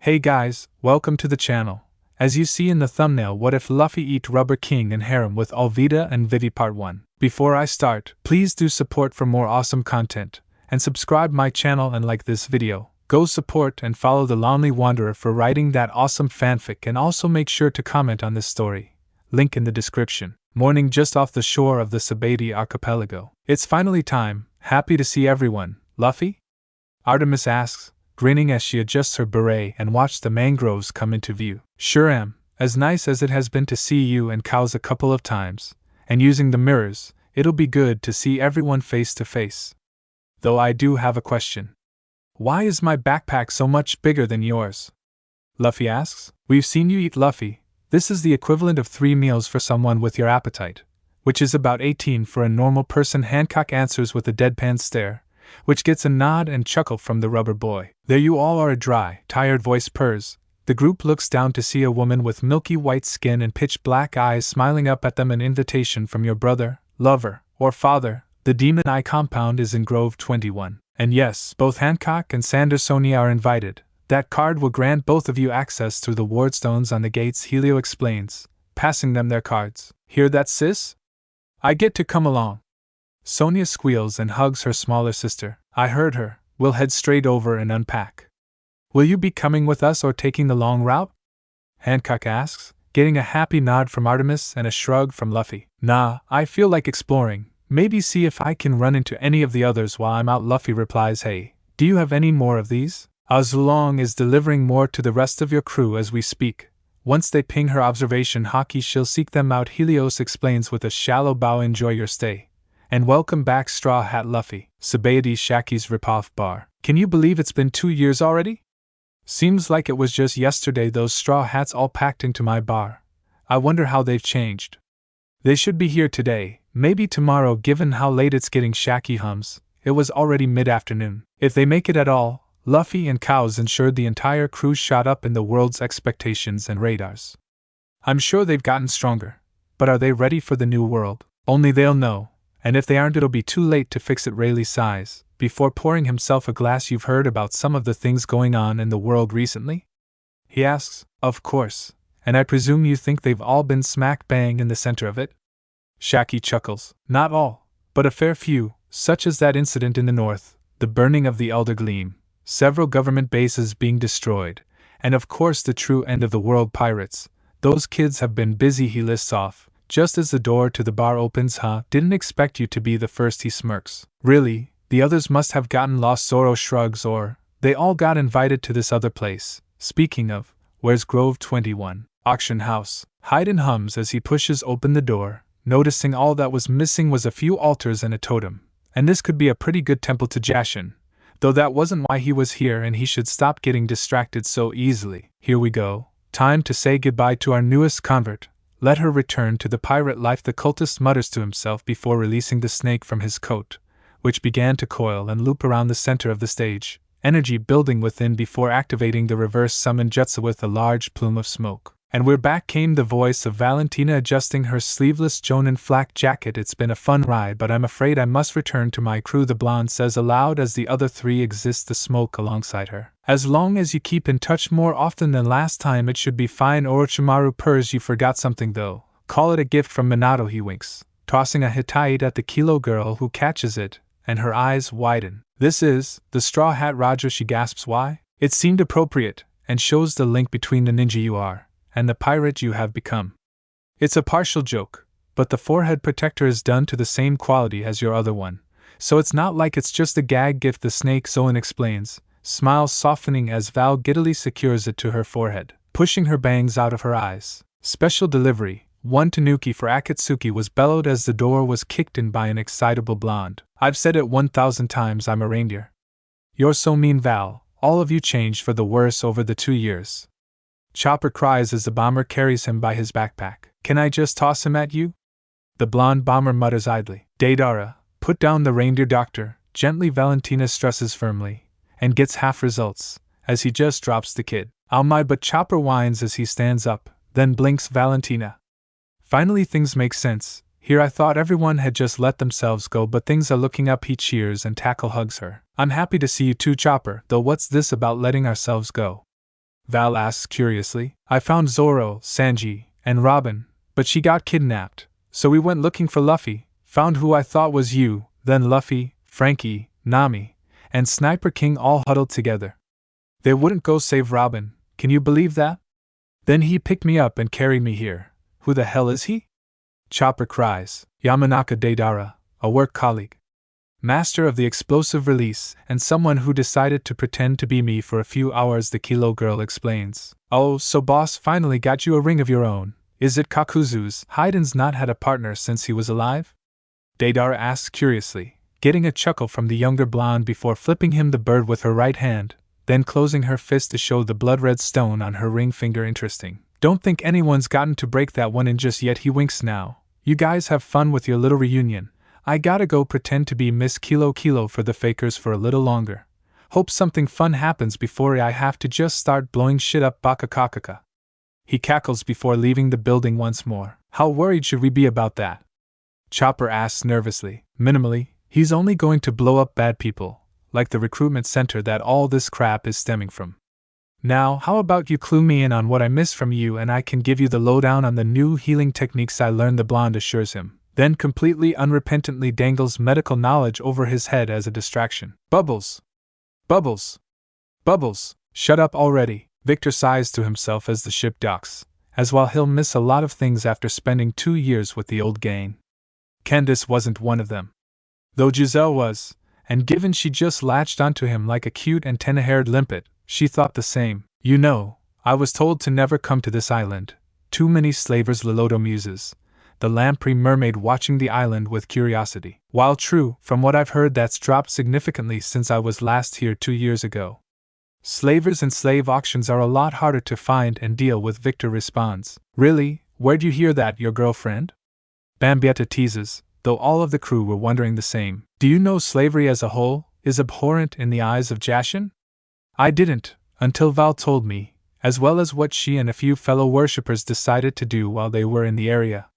Hey guys, welcome to the channel. As you see in the thumbnail, what if Luffy eat Rubber King and Harem with Alvida and Vivi Part 1. Before I start, please do support for more awesome content, and subscribe my channel and like this video. Go support and follow the Lonely Wanderer for writing that awesome fanfic, and also make sure to comment on this story. Link in the description. Morning just off the shore of the Sabati Archipelago. It's finally time. Happy to see everyone, Luffy? Artemis asks, grinning as she adjusts her beret and watches the mangroves come into view. Sure am, as nice as it has been to see you and cows a couple of times, and using the mirrors, it'll be good to see everyone face to face. Though I do have a question. Why is my backpack so much bigger than yours? Luffy asks. We've seen you eat, Luffy. This is the equivalent of 3 meals for someone with your appetite, which is about 18 for a normal person. Hancock answers with a deadpan stare, which gets a nod and chuckle from the rubber boy. There you all are, a dry, tired voice purrs. The group looks down to see a woman with milky white skin and pitch black eyes smiling up at them. An invitation from your brother, lover, or father. The Demon Eye compound is in Grove 21. And yes, both Hancock and Sandersonia are invited. That card will grant both of you access through the wardstones on the gates, Helio explains, passing them their cards. Hear that, sis? I get to come along. Sonia squeals and hugs her smaller sister. I heard her. We'll head straight over and unpack. Will you be coming with us or taking the long route? Hancock asks, getting a happy nod from Artemis and a shrug from Luffy. Nah, I feel like exploring. Maybe see if I can run into any of the others while I'm out. Luffy replies, hey, do you have any more of these? Azulong is delivering more to the rest of your crew as we speak. Once they ping her observation hockey, she'll seek them out. Helios explains with a shallow bow. Enjoy your stay. And welcome back, Straw Hat Luffy. Sabaody Shacky's ripoff bar. Can you believe it's been 2 years already? Seems like it was just yesterday those straw hats all packed into my bar. I wonder how they've changed. They should be here today, maybe tomorrow given how late it's getting. Shacky hums. It was already mid-afternoon. If they make it at all, Luffy and cows ensured the entire crew shot up in the world's expectations and radars. I'm sure they've gotten stronger, but are they ready for the new world? Only they'll know. And if they aren't, it'll be too late to fix it. Rayleigh sighs, before pouring himself a glass. You've heard about some of the things going on in the world recently? He asks. Of course, and I presume you think they've all been smack bang in the center of it? Shacky chuckles. Not all, but a fair few, such as that incident in the north, the burning of the Elder Gleam, several government bases being destroyed, and of course the true end of the world, pirates. Those kids have been busy. He lists off, just as the door to the bar opens. Huh, didn't expect you to be the first. He smirks. Really, the others must have gotten lost. Zoro shrugs. Or, they all got invited to this other place. Speaking of, where's Grove 21? Auction house. Hayden hums as he pushes open the door, noticing all that was missing was a few altars and a totem. And this could be a pretty good temple to Jashin. Though that wasn't why he was here, and he should stop getting distracted so easily. Here we go. Time to say goodbye to our newest convert. Let her return to the pirate life, the cultist mutters to himself before releasing the snake from his coat, which began to coil and loop around the center of the stage, energy building within before activating the reverse summon jutsu with a large plume of smoke. And we're back, came the voice of Valentina adjusting her sleeveless Jonin flak jacket. It's been a fun ride, but I'm afraid I must return to my crew, the blonde says aloud as the other three exist the smoke alongside her. As long as you keep in touch more often than last time, it should be fine. Orochimaru purrs. You forgot something though. Call it a gift from Minato, he winks, tossing a Hittite at the Kilo girl, who catches it, and her eyes widen. This is the Straw Hat Roger, she gasps. Why? It seemed appropriate, and shows the link between the ninja you are and the pirate you have become. It's a partial joke, but the forehead protector is done to the same quality as your other one, so it's not like it's just a gag gift, the snake Zoan explains, smiles softening as Val giddily secures it to her forehead, pushing her bangs out of her eyes. Special delivery, 1 Tanuki for Akatsuki, was bellowed as the door was kicked in by an excitable blonde. I've said it 1,000 times, I'm a reindeer. You're so mean, Val. All of you changed for the worse over the 2 years. Chopper cries as the bomber carries him by his backpack. Can I just toss him at you? The blonde bomber mutters idly. Deidara, put down the reindeer, doctor. Gently, Valentina stresses firmly, and gets half results, as he just drops the kid. I'll my, but Chopper whines as he stands up, then blinks. Valentina. Finally things make sense. Here I thought everyone had just let themselves go, but things are looking up. He cheers and tackle hugs her. I'm happy to see you too, Chopper, though what's this about letting ourselves go? Val asks curiously. I found Zoro, Sanji, and Robin, but she got kidnapped, so we went looking for Luffy, found who I thought was you, then Luffy, Frankie, Nami, and Sniper King all huddled together. They wouldn't go save Robin, can you believe that? Then he picked me up and carried me here. Who the hell is he? Chopper cries. Yamanaka Deidara, a work colleague. Master of the explosive release, and someone who decided to pretend to be me for a few hours, the Kilo girl explains. Oh, so boss finally got you a ring of your own. Is it Kakuzu's? Hayden's not had a partner since he was alive? Deidara asks curiously, getting a chuckle from the younger blonde before flipping him the bird with her right hand, then closing her fist to show the blood-red stone on her ring finger. Interesting. Don't think anyone's gotten to break that one in just yet. He winks now. You guys have fun with your little reunion. I gotta go pretend to be Miss Kilo for the fakers for a little longer. Hope something fun happens before I have to just start blowing shit up. Bakakakaka. He cackles before leaving the building once more. How worried should we be about that? Chopper asks nervously. Minimally, he's only going to blow up bad people, like the recruitment center that all this crap is stemming from. Now, how about you clue me in on what I missed from you and I can give you the lowdown on the new healing techniques I learned, the blonde assures him, then completely unrepentantly dangles medical knowledge over his head as a distraction. Bubbles! Bubbles! Bubbles! Shut up already, Victor sighs to himself as the ship docks, as while he'll miss a lot of things after spending 2 years with the old gang. Candace wasn't one of them. Though Giselle was, and given she just latched onto him like a cute antenna-haired limpet, she thought the same. You know, I was told to never come to this island. Too many slavers, Loloto muses, the lamprey mermaid watching the island with curiosity. While true, from what I've heard that's dropped significantly since I was last here 2 years ago. Slavers and slave auctions are a lot harder to find and deal with, Victor responds. Really? Where'd you hear that, your girlfriend? Bambietta teases, though all of the crew were wondering the same. Do you know slavery as a whole is abhorrent in the eyes of Jashin? I didn't, until Val told me, as well as what she and a few fellow worshippers decided to do while they were in the area.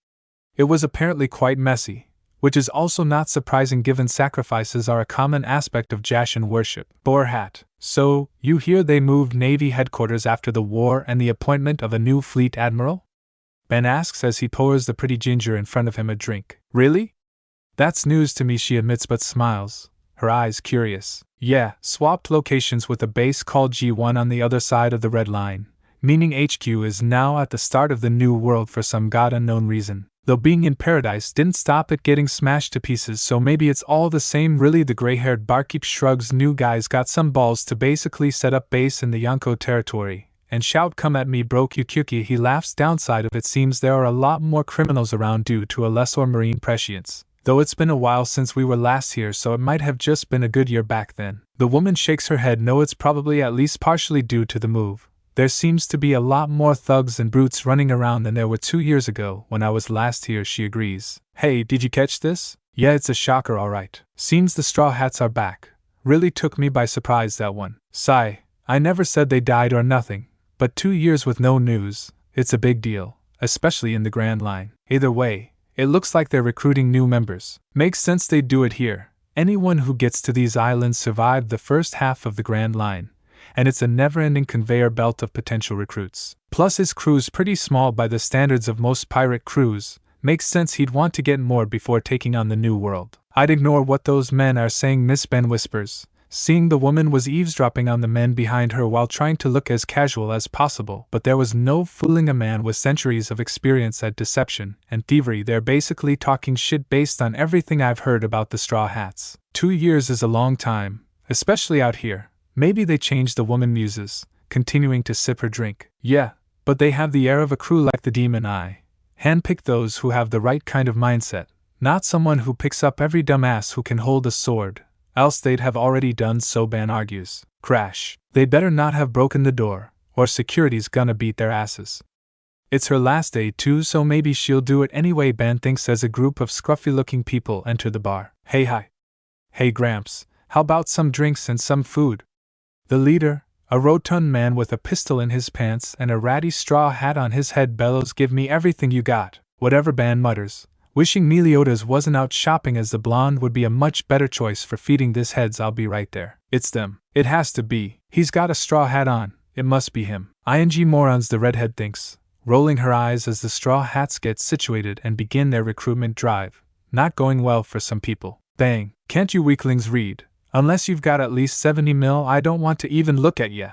It was apparently quite messy, which is also not surprising given sacrifices are a common aspect of Jashin worship. Boar hat. So, you hear they moved Navy headquarters after the war and the appointment of a new fleet admiral? Ben asks as he pours the pretty ginger in front of him a drink. Really? That's news to me, she admits but smiles, her eyes curious. Yeah, swapped locations with a base called G1 on the other side of the red line, meaning HQ is now at the start of the new world for some god-unknown reason. Though being in paradise didn't stop it getting smashed to pieces, so maybe it's all the same. Really, the gray-haired barkeep shrugs. New guys got some balls to basically set up base in the Yonko territory and shout, come at me bro Kyukyuki. He laughs. Downside of it seems there are a lot more criminals around due to a lesser marine prescience. Though it's been a while since we were last here, so it might have just been a good year back then. The woman shakes her head. No, it's probably at least partially due to the move. There seems to be a lot more thugs and brutes running around than there were 2 years ago when I was last here, she agrees. Hey, did you catch this? Yeah, it's a shocker, alright. Seems the Straw Hats are back. Really took me by surprise, that one. Sigh, I never said they died or nothing, but 2 years with no news, it's a big deal, especially in the Grand Line. Either way, it looks like they're recruiting new members. Makes sense they'd do it here. Anyone who gets to these islands survived the first half of the Grand Line, and it's a never-ending conveyor belt of potential recruits. Plus his crew's pretty small by the standards of most pirate crews. Makes sense he'd want to get more before taking on the new world. I'd ignore what those men are saying, Miss Ben whispers, seeing the woman was eavesdropping on the men behind her while trying to look as casual as possible, but there was no fooling a man with centuries of experience at deception and thievery. They're basically talking shit based on everything I've heard about the Straw Hats. 2 years is a long time, especially out here. Maybe they changed, the woman muses, continuing to sip her drink. Yeah, but they have the air of a crew like the Demon Eye. Handpick those who have the right kind of mindset, not someone who picks up every dumbass who can hold a sword, else they'd have already done so, Ben argues. Crash. They'd better not have broken the door, or security's gonna beat their asses. It's her last day too, so maybe she'll do it anyway, Ben thinks as a group of scruffy-looking people enter the bar. Hey, hi. Hey, Gramps, how about some drinks and some food? The leader, a rotund man with a pistol in his pants and a ratty straw hat on his head, bellows, give me everything you got. Whatever, Ben mutters, wishing Meliodas wasn't out shopping, as the blonde would be a much better choice for feeding this heads. I'll be right there. It's them. It has to be. He's got a straw hat on. It must be him. ING morons, the redhead thinks, rolling her eyes as the straw hats get situated and begin their recruitment drive. Not going well for some people. Bang. Can't you weaklings read? Unless you've got at least 70 mil, I don't want to even look at ya.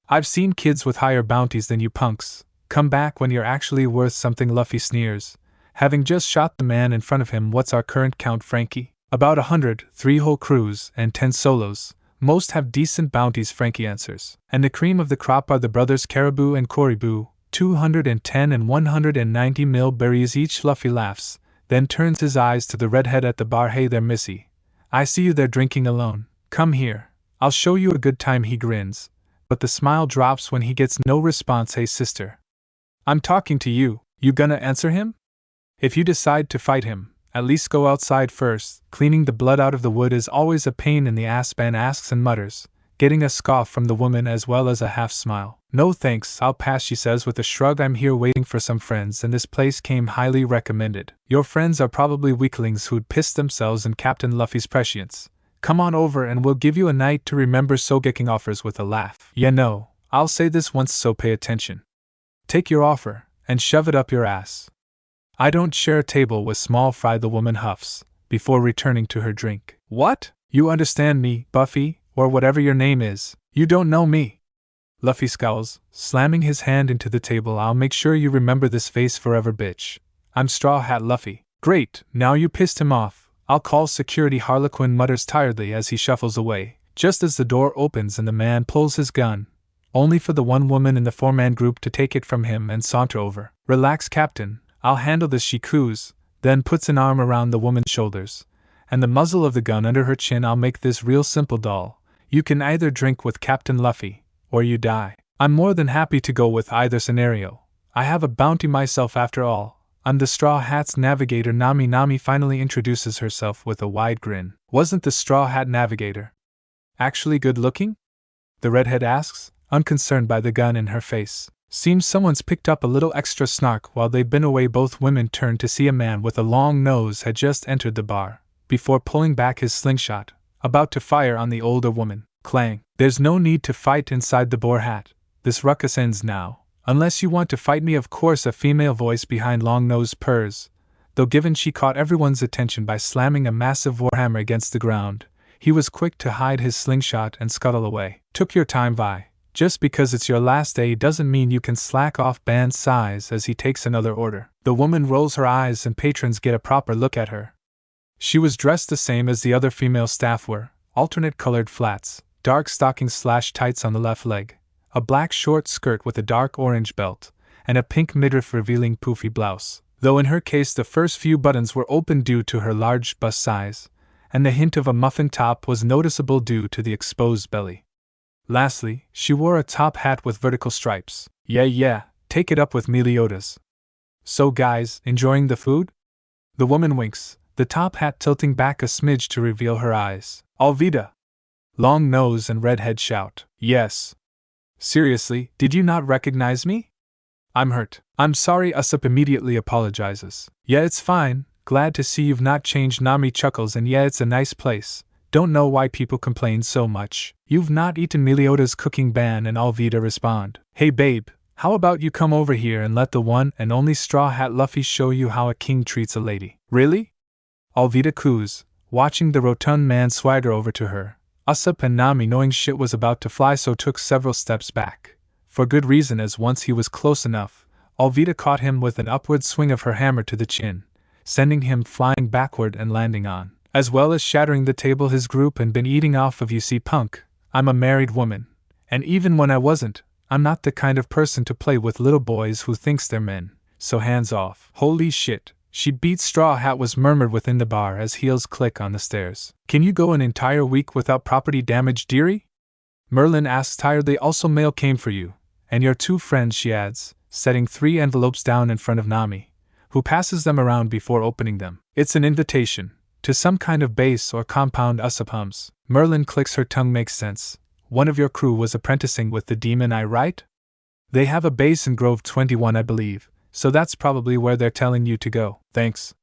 I've seen kids with higher bounties than you punks come back when you're actually worth something. Luffy sneers, having just shot the man in front of him. What's our current count, Frankie? About 100, 3 whole crews, and 10 solos. Most have decent bounties, Frankie answers. And the cream of the crop are the brothers Caribou and Caribou, 210 and 190 mil berries each. Luffy laughs, then turns his eyes to the redhead at the bar. Hey there, missy. I see you there drinking alone. Come here. I'll show you a good time. He grins, but the smile drops when he gets no response. Hey sister. I'm talking to you. You gonna answer him? If you decide to fight him, at least go outside first. Cleaning the blood out of the wood is always a pain in the ass, Ben asks and mutters, getting a scoff from the woman as well as a half smile. No thanks, I'll pass, she says with a shrug. I'm here waiting for some friends and this place came highly recommended. Your friends are probably weaklings who'd pissed themselves in Captain Luffy's prescience. Come on over and we'll give you a night to remember. Sogeking offers with a laugh. Yeah, no, I'll say this once, so pay attention. Take your offer and shove it up your ass. I don't share a table with small fry, the woman huffs, before returning to her drink. What? You understand me, Buffy, or whatever your name is? You don't know me. Luffy scowls, slamming his hand into the table. I'll make sure you remember this face forever, bitch. I'm Straw Hat Luffy. Great, now you pissed him off. I'll call security, Harlequin mutters tiredly as he shuffles away, just as the door opens and the man pulls his gun, only for the one woman in the four-man group to take it from him and saunter over. Relax, Captain. I'll handle this, she coos, then puts an arm around the woman's shoulders, and the muzzle of the gun under her chin. I'll make this real simple, doll. You can either drink with Captain Luffy, or you die. I'm more than happy to go with either scenario. I have a bounty myself after all. I'm the Straw Hat's navigator. Nami finally introduces herself with a wide grin. Wasn't the Straw Hat navigator actually good looking? The redhead asks, unconcerned by the gun in her face. Seems someone's picked up a little extra snark while they've been away. Both women turn to see a man with a long nose had just entered the bar, before pulling back his slingshot, about to fire on the older woman. Clang. There's no need to fight inside the boar hat. This ruckus ends now. Unless you want to fight me, of course, a female voice behind Long Nose purrs, though given she caught everyone's attention by slamming a massive warhammer against the ground, he was quick to hide his slingshot and scuttle away. Took your time, Vi. Just because it's your last day doesn't mean you can slack off, Band sighs as he takes another order. The woman rolls her eyes and patrons get a proper look at her. She was dressed the same as the other female staff were, alternate colored flats, dark stockings/tights on the left leg, a black short skirt with a dark orange belt, and a pink midriff revealing poofy blouse, though in her case the first few buttons were open due to her large bust size, and the hint of a muffin top was noticeable due to the exposed belly. Lastly, she wore a top hat with vertical stripes. Yeah, take it up with Meliodas. So guys, enjoying the food? The woman winks, the top hat tilting back a smidge to reveal her eyes. Alvida! Long Nose and Redhead shout. Yes. Seriously, did you not recognize me? I'm hurt. I'm sorry, Usopp immediately apologizes. Yeah, it's fine, glad to see you've not changed. Nami chuckles, and yeah, it's a nice place. Don't know why people complain so much. You've not eaten Meliodas' cooking ban, and Alvida respond. Hey babe, how about you come over here and let the one and only Straw Hat Luffy show you how a king treats a lady? Really? Alvida coos, watching the rotund man swagger over to her. Usopp and Nami, knowing shit was about to fly, so took several steps back. For good reason, as once he was close enough, Alvida caught him with an upward swing of her hammer to the chin, sending him flying backward and landing on, as well as shattering the table his group had been eating off of. You see, punk, I'm a married woman, and even when I wasn't, I'm not the kind of person to play with little boys who thinks they're men, so hands off. Holy shit, she beat Straw Hat, was murmured within the bar as heels click on the stairs. Can you go an entire week without property damage, dearie? Merlin asks tiredly. Also, mail came for you, and your two friends, she adds, setting 3 envelopes down in front of Nami, who passes them around before opening them. It's an invitation to some kind of base or compound, Usopp hums. Merlin clicks her tongue. Makes sense. One of your crew was apprenticing with the demon, I right? They have a base in Grove 21, I believe, so that's probably where they're telling you to go. Thanks.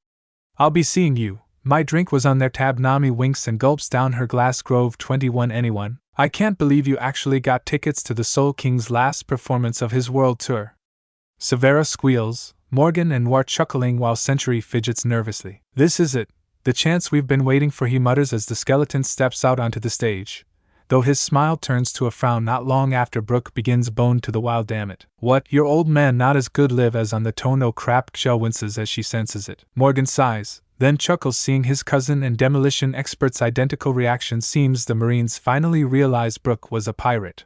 I'll be seeing you. My drink was on their tab. Nami winks and gulps down her glass. Grove 21, anyone? I can't believe you actually got tickets to the Soul King's last performance of his world tour. Severa squeals, Morgan and Wart chuckling while Century fidgets nervously. This is it, the chance we've been waiting for, he mutters as the skeleton steps out onto the stage, though his smile turns to a frown not long after Brooke begins Bone to the Wild. Damn it. What, your old man not as good live as on the tone? Oh crap. Shell winces as she senses it. Morgan sighs, then chuckles seeing his cousin and demolition expert's identical reaction. Seems the Marines finally realized Brooke was a pirate.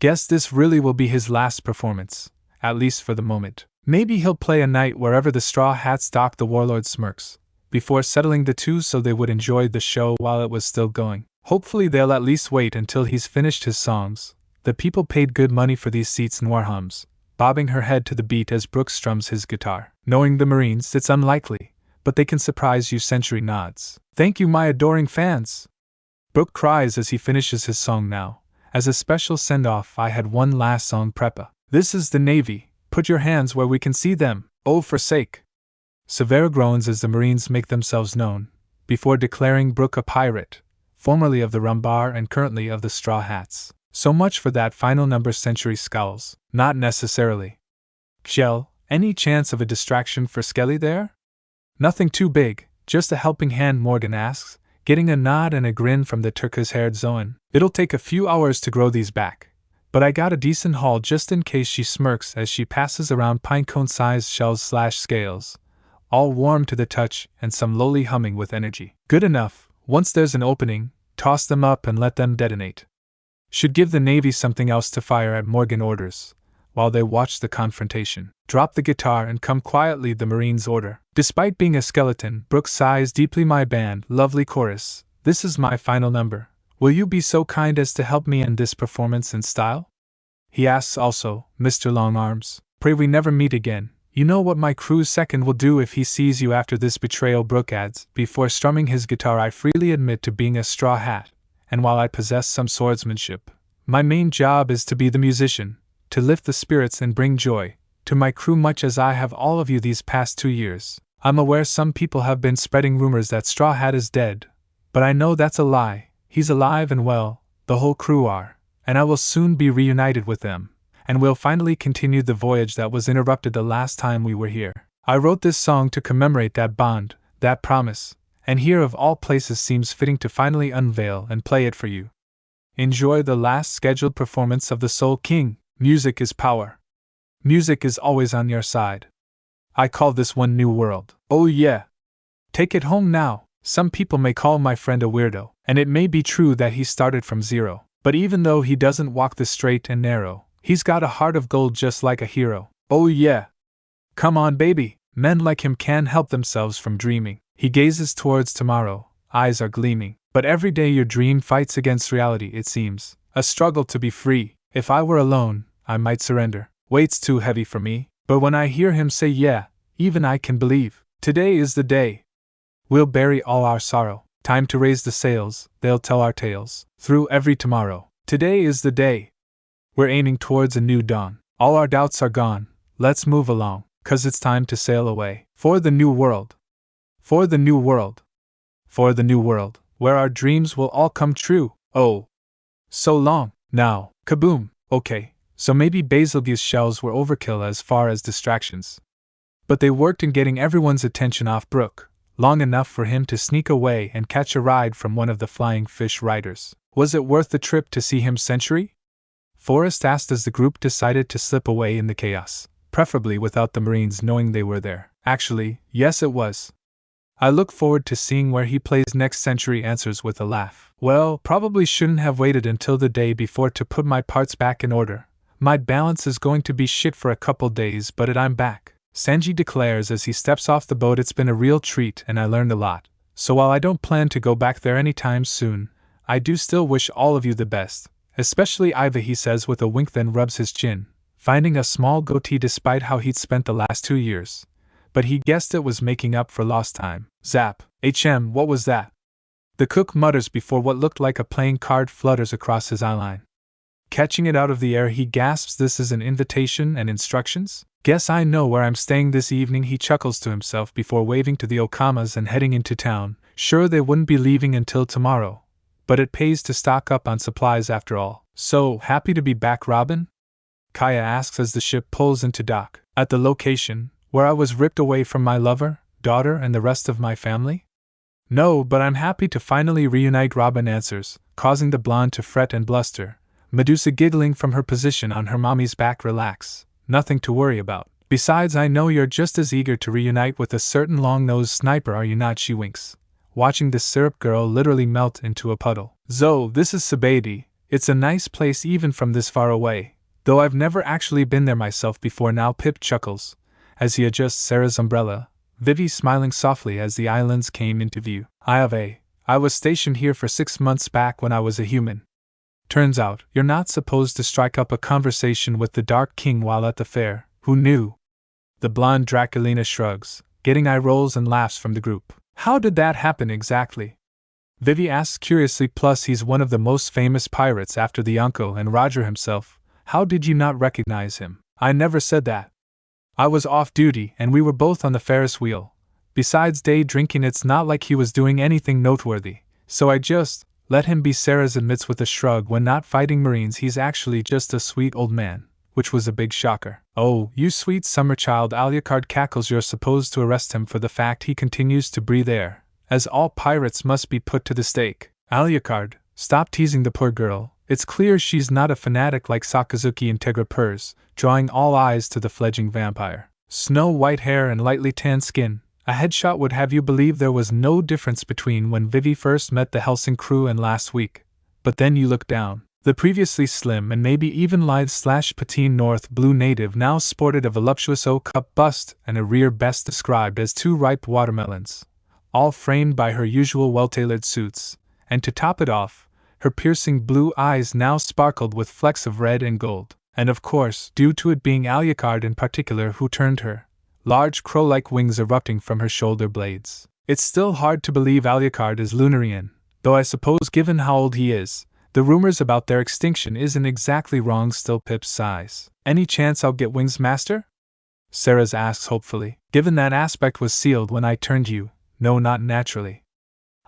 Guess this really will be his last performance, at least for the moment. Maybe he'll play a night wherever the Straw Hats dock. The warlord smirks, before settling the two so they would enjoy the show while it was still going. Hopefully they'll at least wait until he's finished his songs. The people paid good money for these seats. Noir hums, bobbing her head to the beat as Brooke strums his guitar. Knowing the Marines, it's unlikely, but they can surprise you. Century nods. Thank you, my adoring fans. Brooke cries as he finishes his song. Now, as a special send-off, I had one last song preppa. This is the Navy. Put your hands where we can see them. Oh, for sake. Severa groans as the Marines make themselves known, before declaring Brooke a pirate, formerly of the Rumbar and currently of the Straw Hats. So much for that final number. Century scowls. Not necessarily. Shell, any chance of a distraction for Skelly there? Nothing too big, just a helping hand, Morgan asks, getting a nod and a grin from the turquoise-haired Zoan. It'll take a few hours to grow these back, but I got a decent haul just in case. She smirks as she passes around pinecone-sized shells/scales, all warm to the touch and some lowly humming with energy. Good enough. Once there's an opening, toss them up and let them detonate. Should give the Navy something else to fire at, Morgan orders, while they watch the confrontation. Drop the guitar and come quietly, the Marines order. Despite being a skeleton, Brooke sighs deeply. My band, lovely chorus, this is my final number. Will you be so kind as to help me end this performance in style? He asks also, Mr. Longarms, pray we never meet again. You know what my crew's second will do if he sees you after this betrayal. Brooke adds, before strumming his guitar, I freely admit to being a straw hat, and while I possess some swordsmanship, my main job is to be the musician, to lift the spirits and bring joy to my crew much as I have all of you these past 2 years. I'm aware some people have been spreading rumors that Straw Hat is dead, but I know that's a lie. He's alive and well, the whole crew are, and I will soon be reunited with them, and we'll finally continue the voyage that was interrupted the last time we were here. I wrote this song to commemorate that bond, that promise, and here of all places seems fitting to finally unveil and play it for you. Enjoy the last scheduled performance of the Soul King. Music is power. Music is always on your side. I call this one New World. Oh yeah. Take it home now. Some people may call my friend a weirdo, and it may be true that he started from zero, but even though he doesn't walk the straight and narrow, he's got a heart of gold just like a hero. Oh yeah. Come on, baby. Men like him can't help themselves from dreaming. He gazes towards tomorrow, eyes are gleaming. But every day your dream fights against reality, it seems. A struggle to be free. If I were alone, I might surrender. Weight's too heavy for me. But when I hear him say yeah, even I can believe. Today is the day. We'll bury all our sorrow. Time to raise the sails, they'll tell our tales. Through every tomorrow. Today is the day. We're aiming towards a new dawn. All our doubts are gone. Let's move along, 'cause it's time to sail away. For the new world. For the new world. For the new world, where our dreams will all come true. Oh. So long. Now, kaboom. Okay, so maybe Betelgeuse shells were overkill as far as distractions. But they worked in getting everyone's attention off Brooke, long enough for him to sneak away and catch a ride from one of the flying fish riders. Was it worth the trip to see him, Century? Forrest asked as the group decided to slip away in the chaos, preferably without the Marines knowing they were there. Actually, yes it was. I look forward to seeing where he plays next. Century answers with a laugh. Well, probably shouldn't have waited until the day before to put my parts back in order. My balance is going to be shit for a couple days, but I'm back. Sanji declares as he steps off the boat. It's been a real treat and I learned a lot. So while I don't plan to go back there anytime soon, I do still wish all of you the best. Especially Iva, he says with a wink, then rubs his chin, finding a small goatee despite how he'd spent the last 2 years. But he guessed it was making up for lost time. Zap. What was that? The cook mutters before what looked like a playing card flutters across his eyeline. Catching it out of the air, he gasps, this is an invitation and instructions? Guess I know where I'm staying this evening, he chuckles to himself before waving to the Okamas and heading into town. Sure, they wouldn't be leaving until tomorrow, but it pays to stock up on supplies after all. So, happy to be back, Robin? Kaya asks as the ship pulls into dock. At the location, where I was ripped away from my lover, daughter, and the rest of my family? No, but I'm happy to finally reunite, Robin answers, causing the blonde to fret and bluster. Medusa giggling from her position on her mommy's back. Relax, nothing to worry about. Besides, I know you're just as eager to reunite with a certain long-nosed sniper, are you not? She winks, watching the syrup girl literally melt into a puddle. Zo, this is Sabaody. It's a nice place even from this far away, though I've never actually been there myself before now. Pip chuckles as he adjusts Sarah's umbrella, Vivi smiling softly as the islands came into view. I was stationed here for 6 months back when I was a human. Turns out, you're not supposed to strike up a conversation with the Dark King while at the fair. Who knew? The blonde Draculina shrugs, getting eye rolls and laughs from the group. How did that happen exactly? Vivi asks curiously. Plus, he's one of the most famous pirates after the uncle and Roger himself. How did you not recognize him? I never said that. I was off duty and we were both on the Ferris wheel. Besides day drinking, it's not like he was doing anything noteworthy, so I just let him be. Sarah admits with a shrug. When not fighting Marines, he's actually just a sweet old man, which was a big shocker. Oh, you sweet summer child, Alucard cackles. You're supposed to arrest him for the fact he continues to breathe air, as all pirates must be put to the stake. Alucard, stop teasing the poor girl. It's clear she's not a fanatic like Sakazuki. Integra purrs, drawing all eyes to the fledgling vampire. Snow white hair and lightly tanned skin. A headshot would have you believe there was no difference between when Vivi first met the Helsing crew and last week. But then you look down. The previously slim and maybe even lithe/patine North Blue native now sported a voluptuous O-cup bust and a rear best described as 2 ripe watermelons, all framed by her usual well-tailored suits, and to top it off, her piercing blue eyes now sparkled with flecks of red and gold. And of course, due to it being Alucard in particular who turned her, large crow-like wings erupting from her shoulder blades. It's still hard to believe Alucard is Lunarian, though I suppose given how old he is, the rumors about their extinction isn't exactly wrong. Still, Pip sighs. Any chance I'll get wings, Master? Sarah asks hopefully. Given that aspect was sealed when I turned you, no, not naturally.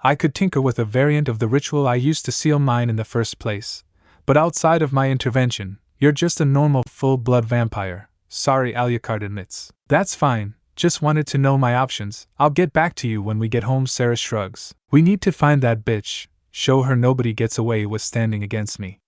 I could tinker with a variant of the ritual I used to seal mine in the first place, but outside of my intervention, you're just a normal full-blood vampire. Sorry, Alucard admits. That's fine, just wanted to know my options. I'll get back to you when we get home. Sarah shrugs. We need to find that bitch, show her nobody gets away with standing against me.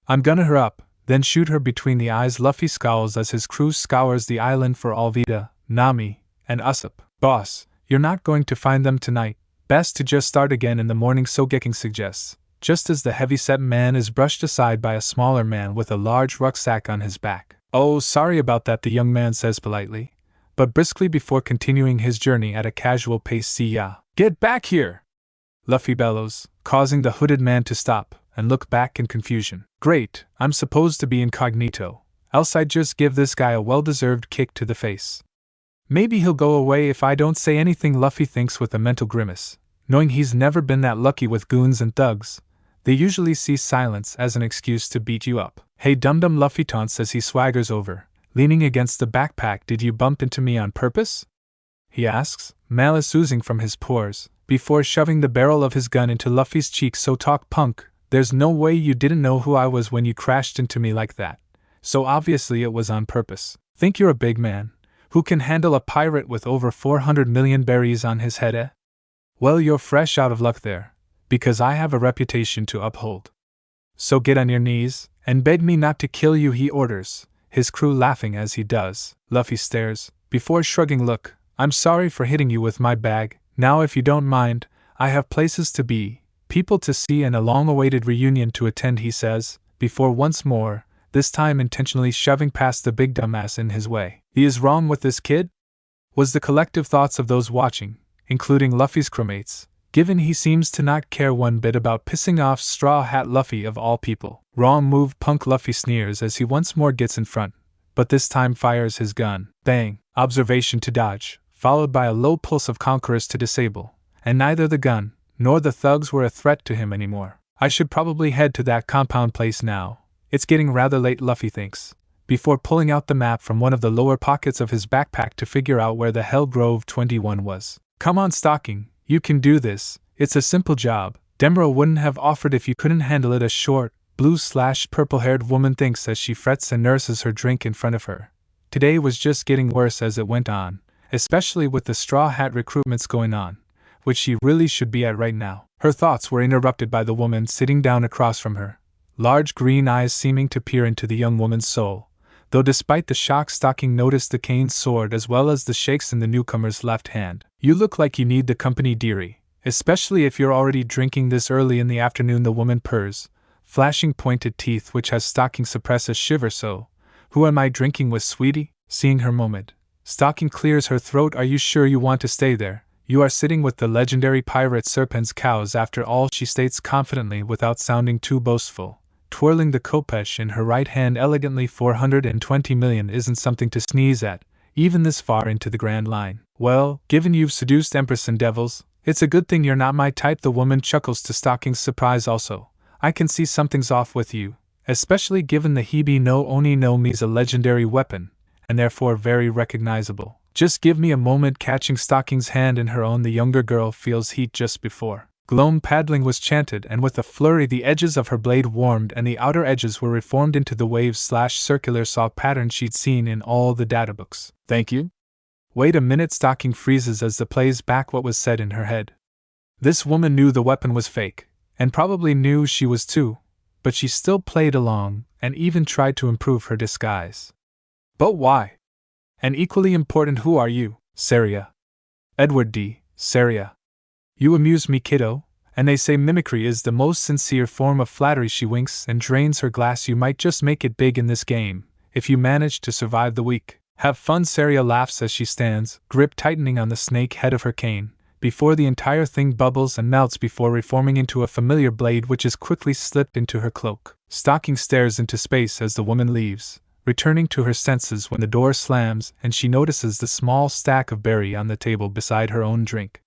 I'm gonna her up, then shoot her between the eyes. Luffy scowls as his crew scours the island for Alvida, Nami, and Usopp. Boss, you're not going to find them tonight. Best to just start again in the morning, so Geking suggests, just as the heavy-set man is brushed aside by a smaller man with a large rucksack on his back. Oh, sorry about that, the young man says politely, but briskly before continuing his journey at a casual pace. See ya. Get back here! Luffy bellows, causing the hooded man to stop and look back in confusion. Great, I'm supposed to be incognito, else I'd just give this guy a well-deserved kick to the face. Maybe he'll go away if I don't say anything, Luffy thinks with a mental grimace, knowing he's never been that lucky with goons and thugs. They usually see silence as an excuse to beat you up. Hey dum-dum, Luffy taunts as he swaggers over, leaning against the backpack. Did you bump into me on purpose? He asks, malice oozing from his pores, before shoving the barrel of his gun into Luffy's cheek. So talk, punk. There's no way you didn't know who I was when you crashed into me like that. So obviously it was on purpose. Think you're a big man, who can handle a pirate with over 400 million berries on his head, eh? Well, you're fresh out of luck there, because I have a reputation to uphold. So get on your knees, and beg me not to kill you, he orders, his crew laughing as he does. Luffy stares, before shrugging. Look, I'm sorry for hitting you with my bag. Now if you don't mind, I have places to be, people to see, and a long-awaited reunion to attend, he says, before once more, this time intentionally shoving past the big dumbass in his way. He is wrong with this kid? Was the collective thoughts of those watching, including Luffy's crewmates, given he seems to not care one bit about pissing off Straw Hat Luffy of all people. Wrong move, punk, Luffy sneers as he once more gets in front, but this time fires his gun. Bang! Observation to dodge, followed by a low pulse of Conquerors to disable, and neither the gun nor the thugs were a threat to him anymore. I should probably head to that compound place now. It's getting rather late, Luffy thinks, before pulling out the map from one of the lower pockets of his backpack to figure out where the hell Grove 21 was. Come on, Stocking, you can do this, it's a simple job, Demro wouldn't have offered if you couldn't handle it, a short, blue/purple-haired woman thinks as she frets and nurses her drink in front of her. Today was just getting worse as it went on, especially with the Straw Hat recruitments going on, which she really should be at right now. Her thoughts were interrupted by the woman sitting down across from her, large green eyes seeming to peer into the young woman's soul, though despite the shock Stocking noticed the cane sword as well as the shakes in the newcomer's left hand. You look like you need the company, dearie, especially if you're already drinking this early in the afternoon, the woman purrs, flashing pointed teeth which has Stocking suppress a shiver. So, who am I drinking with, sweetie? Seeing her moment, Stocking clears her throat. Are you sure you want to stay there? You are sitting with the legendary pirate Serpent's cows after all, she states confidently without sounding too boastful, twirling the kopesh in her right hand elegantly. 420 million isn't something to sneeze at, even this far into the Grand Line. Well, given you've seduced Empress and Devils, it's a good thing you're not my type, the woman chuckles to Stocking's surprise. Also, I can see something's off with you, especially given the Hibi no Oni no Mi's a legendary weapon, and therefore very recognizable. Just give me a moment. Catching Stocking's hand in her own, the younger girl feels heat just before Gloam paddling was chanted, and with a flurry the edges of her blade warmed and the outer edges were reformed into the waves/circular saw pattern she'd seen in all the databooks. Thank you? Wait a minute. Stocking freezes as the plays back what was said in her head. This woman knew the weapon was fake, and probably knew she was too, but she still played along, and even tried to improve her disguise. But why? And equally important, who are you? Saria. Edward D. Saria. You amuse me, kiddo, and they say mimicry is the most sincere form of flattery. She winks and drains her glass. You might just make it big in this game, if you manage to survive the week. Have fun. Saria laughs as she stands, grip tightening on the snake head of her cane, before the entire thing bubbles and melts before reforming into a familiar blade which is quickly slipped into her cloak. Stocking stares into space as the woman leaves, returning to her senses when the door slams and she notices the small stack of berry on the table beside her own drink.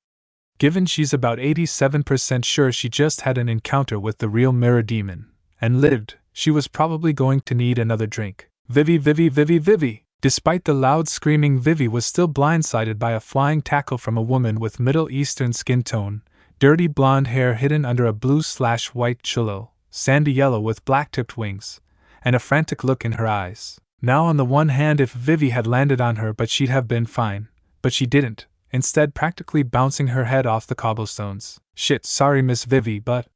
Given she's about 87% sure she just had an encounter with the real mirror demon, and lived, she was probably going to need another drink. Vivi, Vivi, Vivi, Vivi! Despite the loud screaming, Vivi was still blindsided by a flying tackle from a woman with Middle Eastern skin tone, dirty blonde hair hidden under a blue/white cholo, sandy yellow with black-tipped wings, and a frantic look in her eyes. Now on the one hand, if Vivi had landed on her, but she'd have been fine, but she didn't, instead practically bouncing her head off the cobblestones. Shit, sorry Miss Vivi, but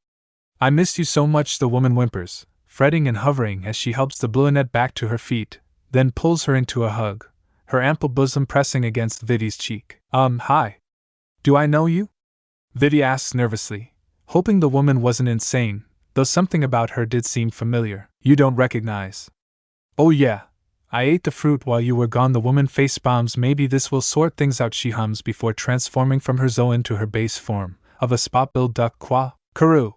I missed you so much, the woman whimpers, fretting and hovering as she helps the blunette back to her feet, then pulls her into a hug, her ample bosom pressing against Vivi's cheek. Hi. Do I know you? Vivi asks nervously, hoping the woman wasn't insane, though something about her did seem familiar. You don't recognize? Oh yeah, I ate the fruit while you were gone, the woman face-bombs. Maybe this will sort things out, she hums before transforming from her Zoan to her base form of a spot-billed duck. Qua, Karu!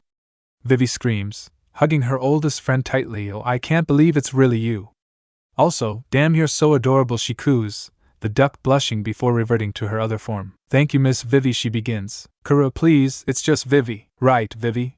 Vivi screams, hugging her oldest friend tightly. Oh, I can't believe it's really you. Also, damn, you're so adorable, she coos, the duck blushing before reverting to her other form. Thank you, Miss Vivi, she begins. Karu, please, it's just Vivi. Right, Vivi?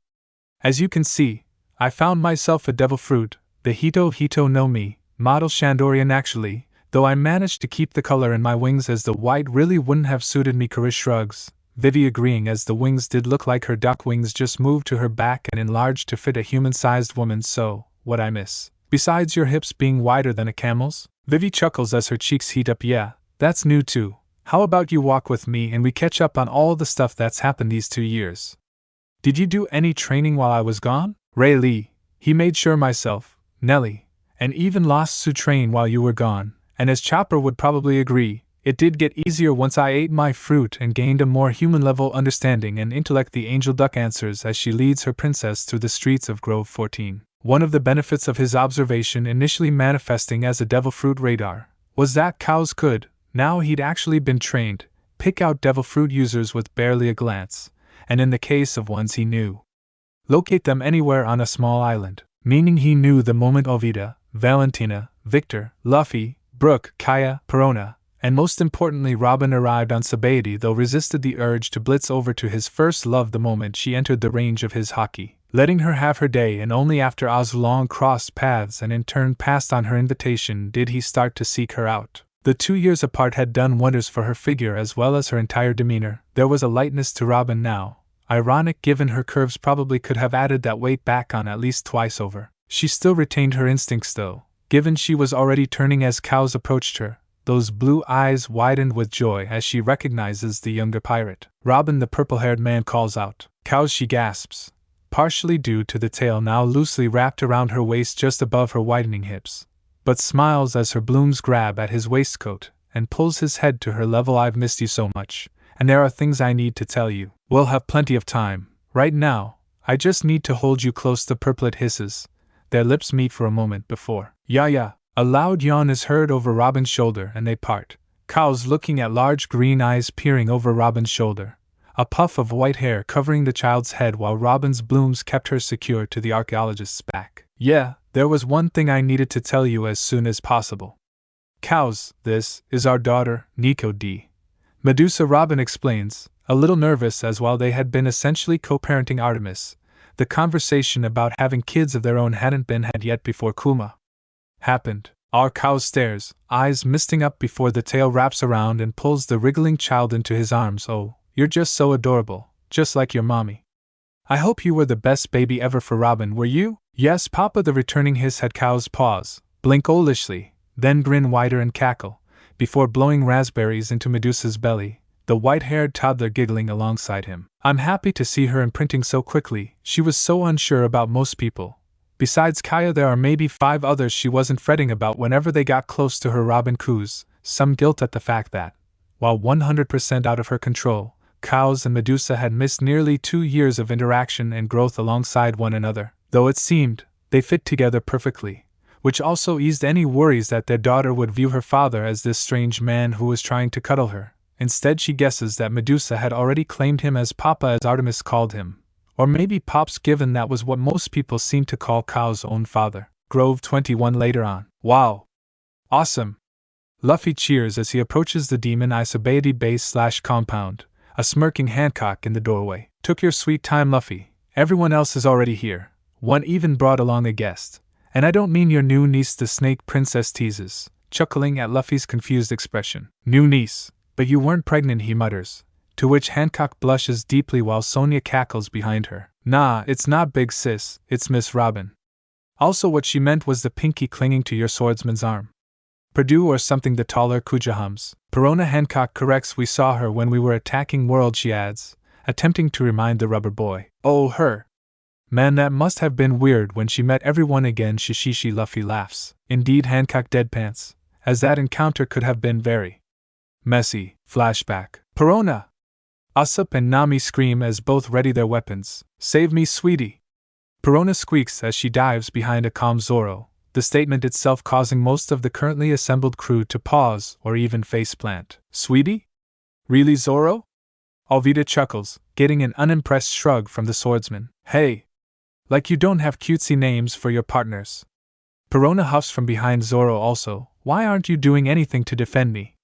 As you can see, I found myself a devil fruit, the Hito no Mi, model Shandorian actually, though I managed to keep the color in my wings as the white really wouldn't have suited me. Karu shrugs, Vivi agreeing, as the wings did look like her duck wings, just moved to her back and enlarged to fit a human-sized woman. So, what I miss? Besides your hips being wider than a camel's? Vivi chuckles as her cheeks heat up. Yeah, that's new too. How about you walk with me and we catch up on all the stuff that's happened these 2 years? Did you do any training while I was gone? Ray Lee, he made sure myself, Nelly, and even lost to train while you were gone, and as Chopper would probably agree, it did get easier once I ate my fruit and gained a more human-level understanding and intellect, the angel duck answers as she leads her princess through the streets of Grove 14. One of the benefits of his observation, initially manifesting as a devil fruit radar, was that cows could, now he'd actually been trained, pick out devil fruit users with barely a glance, and in the case of ones he knew, locate them anywhere on a small island, meaning he knew the moment Alvida, Valentina, Victor, Luffy, Brooke, Kaya, Perona, and most importantly Robin arrived on Sabaody, though resisted the urge to blitz over to his first love the moment she entered the range of his hockey, letting her have her day, and only after Arlong crossed paths and in turn passed on her invitation did he start to seek her out. The 2 years apart had done wonders for her figure as well as her entire demeanor. There was a lightness to Robin now, Ironic given her curves probably could have added that weight back on at least twice over. She still retained her instincts though, given she was already turning as cows approached her. Those blue eyes widened with joy as she recognizes the younger pirate. Robin, the purple-haired man, calls out. Cows, she gasps, partially due to the tail now loosely wrapped around her waist just above her widening hips, but smiles as her blooms grab at his waistcoat and pulls his head to her level. I've missed you so much, and there are things I need to tell you. We'll have plenty of time. Right now, I just need to hold you close. The purplet hisses. Their lips meet for a moment before. Yeah. A loud yawn is heard over Robin's shoulder and they part. Cows looking at large green eyes peering over Robin's shoulder. A puff of white hair covering the child's head while Robin's blooms kept her secure to the archaeologist's back. Yeah, there was one thing I needed to tell you as soon as possible. Cows, this is our daughter, Nico D. Medusa, Robin explains, a little nervous as while they had been essentially co-parenting Artemis, the conversation about having kids of their own hadn't been had yet before Kuma happened. Our cow stares, eyes misting up before the tail wraps around and pulls the wriggling child into his arms. Oh, you're just so adorable, just like your mommy. I hope you were the best baby ever for Robin, were you? Yes, Papa. The returning hiss had Cow's pause, blink owlishly, then grin wider and cackle, before blowing raspberries into Medusa's belly, the white-haired toddler giggling alongside him. I'm happy to see her imprinting so quickly. She was so unsure about most people. Besides Kaya, there are maybe 5 others she wasn't fretting about whenever they got close to her. Robin coos, some guilt at the fact that, while 100% out of her control, Cows and Medusa had missed nearly 2 years of interaction and growth alongside one another, though it seemed they fit together perfectly, which also eased any worries that their daughter would view her father as this strange man who was trying to cuddle her. Instead, she guesses that Medusa had already claimed him as Papa, as Artemis called him. Or maybe Pops, given that was what most people seem to call Cow's own father. Grove 21 later on. Wow. Awesome. Luffy cheers as he approaches the Demon Isobaity base/compound, a smirking Hancock in the doorway. Took your sweet time, Luffy. Everyone else is already here. One even brought along a guest. And I don't mean your new niece, the Snake Princess teases, chuckling at Luffy's confused expression. New niece? But you weren't pregnant, he mutters. To which Hancock blushes deeply while Sonia cackles behind her. Nah, it's not big sis, it's Miss Robin. Also, what she meant was the pinky clinging to your swordsman's arm. Purdue or something, the taller Kuja hums. Perona, Hancock corrects. We saw her when we were attacking World, she adds, attempting to remind the rubber boy. Oh, her. Man, that must have been weird when she met everyone again. Shishishi, Luffy laughs. Indeed, Hancock deadpants, as that encounter could have been very messy. Flashback. Perona! Usopp and Nami scream as both ready their weapons. Save me, sweetie! Perona squeaks as she dives behind a calm Zoro, the statement itself causing most of the currently assembled crew to pause or even faceplant. Sweetie? Really, Zoro? Alvida chuckles, getting an unimpressed shrug from the swordsman. Hey! Like you don't have cutesy names for your partners. Perona huffs from behind Zoro also. Why aren't you doing anything to defend me?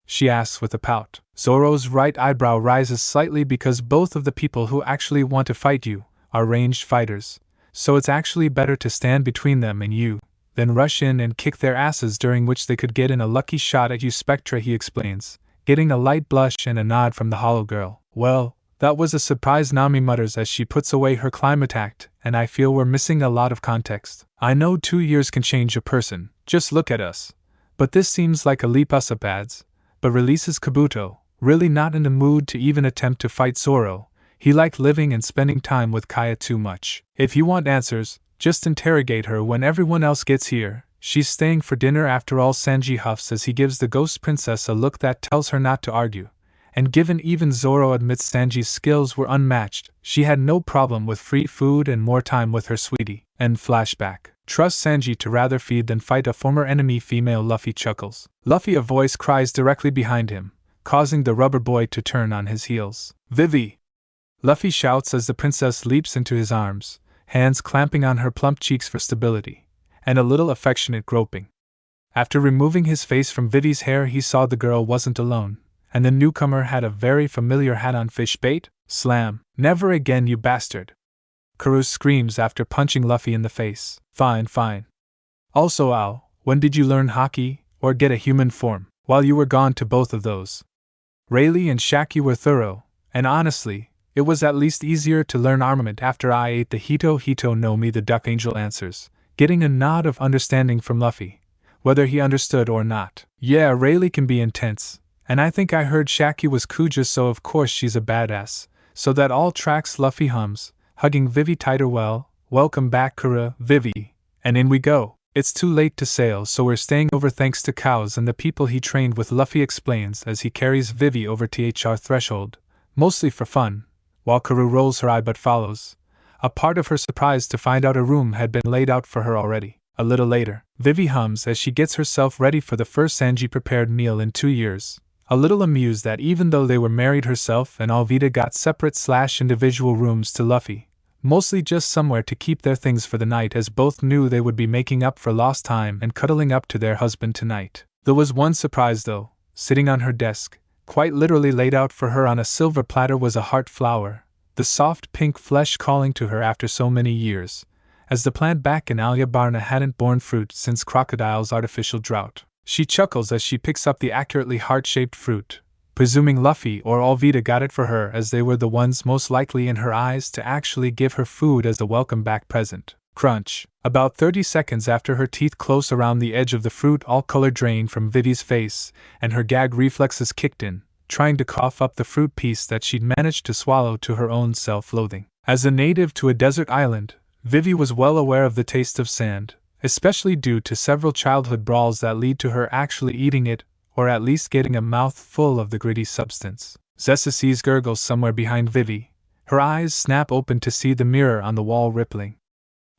She asks with a pout. Zoro's right eyebrow rises slightly because both of the people who actually want to fight you are ranged fighters, so it's actually better to stand between them and you, than rush in and kick their asses, during which they could get in a lucky shot at you, Spectra, he explains, getting a light blush and a nod from the hollow girl. Well, that was a surprise, Nami mutters as she puts away her climate act, and I feel we're missing a lot of context. I know 2 years can change a person, just look at us. But this seems like a leap, Usopp adds, but releases Kabuto, really not in the mood to even attempt to fight Zoro. He liked living and spending time with Kaya too much. If you want answers, just interrogate her when everyone else gets here. She's staying for dinner after all, Sanji huffs as he gives the ghost princess a look that tells her not to argue. And given even Zoro admits Sanji's skills were unmatched, she had no problem with free food and more time with her sweetie. End flashback. Trust Sanji to rather feed than fight a former enemy female, Luffy chuckles. Luffy, a voice cries directly behind him, causing the rubber boy to turn on his heels. Vivi! Luffy shouts as the princess leaps into his arms, hands clamping on her plump cheeks for stability, and a little affectionate groping. After removing his face from Vivi's hair, he saw the girl wasn't alone, and the newcomer had a very familiar hat on. Fish bait? Slam. Never again, you bastard! Karu screams after punching Luffy in the face. Fine, fine. Also, Al, when did you learn hockey, or get a human form? While you were gone to both of those. Rayleigh and Shacky were thorough, and honestly, It was at least easier to learn armament after I ate the Hito no Mi, the Duck Angel answers, getting a nod of understanding from Luffy, whether he understood or not. Yeah, Rayleigh can be intense, and I think I heard Shacky was Kuja, so of course she's a badass, so that all tracks. Luffy hums, hugging Vivi tighter. Well, welcome back Kura, Vivi, and in we go. It's too late to sail, so we're staying over thanks to cows and the people he trained with, Luffy explains as he carries Vivi over THR threshold, mostly for fun, while Karu rolls her eye but follows, a part of her surprised to find out a room had been laid out for her already. A little later, Vivi hums as she gets herself ready for the first Sanji-prepared meal in 2 years, a little amused that even though they were married, herself and Alvida got separate/individual rooms to Luffy, mostly just somewhere to keep their things for the night, as both knew they would be making up for lost time and cuddling up to their husband tonight. There was one surprise though. Sitting on her desk, quite literally laid out for her on a silver platter, was a heart flower, the soft pink flesh calling to her after so many years, as the plant back in Alyabarna hadn't borne fruit since Crocodile's artificial drought. She chuckles as she picks up the accurately heart-shaped fruit, presuming Luffy or Alvida got it for her, as they were the ones most likely in her eyes to actually give her food as the welcome back present. Crunch. About 30 seconds after her teeth close around the edge of the fruit, all color drained from Vivi's face, and her gag reflexes kicked in, trying to cough up the fruit piece that she'd managed to swallow to her own self-loathing. As a native to a desert island, Vivi was well aware of the taste of sand, especially due to several childhood brawls that lead to her actually eating it, or at least getting a mouthful of the gritty substance. Zessa sees gurgles somewhere behind Vivi. Her eyes snap open to see the mirror on the wall rippling.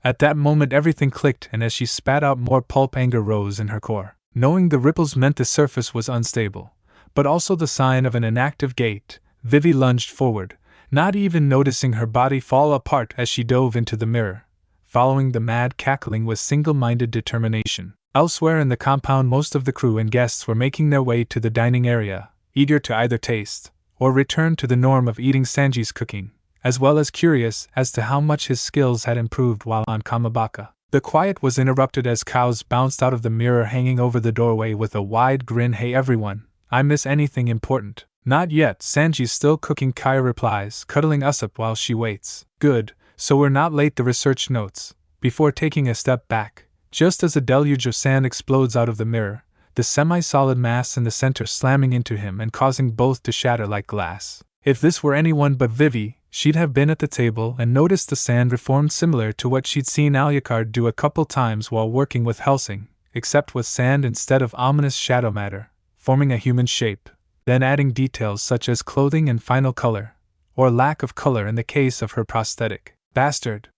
At that moment everything clicked, and as she spat out more pulp, anger rose in her core. Knowing the ripples meant the surface was unstable, but also the sign of an inactive gate, Vivi lunged forward, not even noticing her body fall apart as she dove into the mirror, following the mad cackling with single-minded determination. Elsewhere in the compound, most of the crew and guests were making their way to the dining area, eager to either taste or return to the norm of eating Sanji's cooking, as well as curious as to how much his skills had improved while on Kamabaka. The quiet was interrupted as Cows bounced out of the mirror hanging over the doorway with a wide grin. Hey everyone, I miss anything important? Not yet, Sanji's still cooking, Kaya replies, cuddling us up while she waits. Good, so we're not late, the research notes, before taking a step back. Just as a deluge of sand explodes out of the mirror, the semi-solid mass in the center slamming into him and causing both to shatter like glass. If this were anyone but Vivi, she'd have been at the table and noticed the sand reformed similar to what she'd seen Alucard do a couple times while working with Helsing, except with sand instead of ominous shadow matter, forming a human shape, then adding details such as clothing and final color, or lack of color in the case of her prosthetic. Bastard!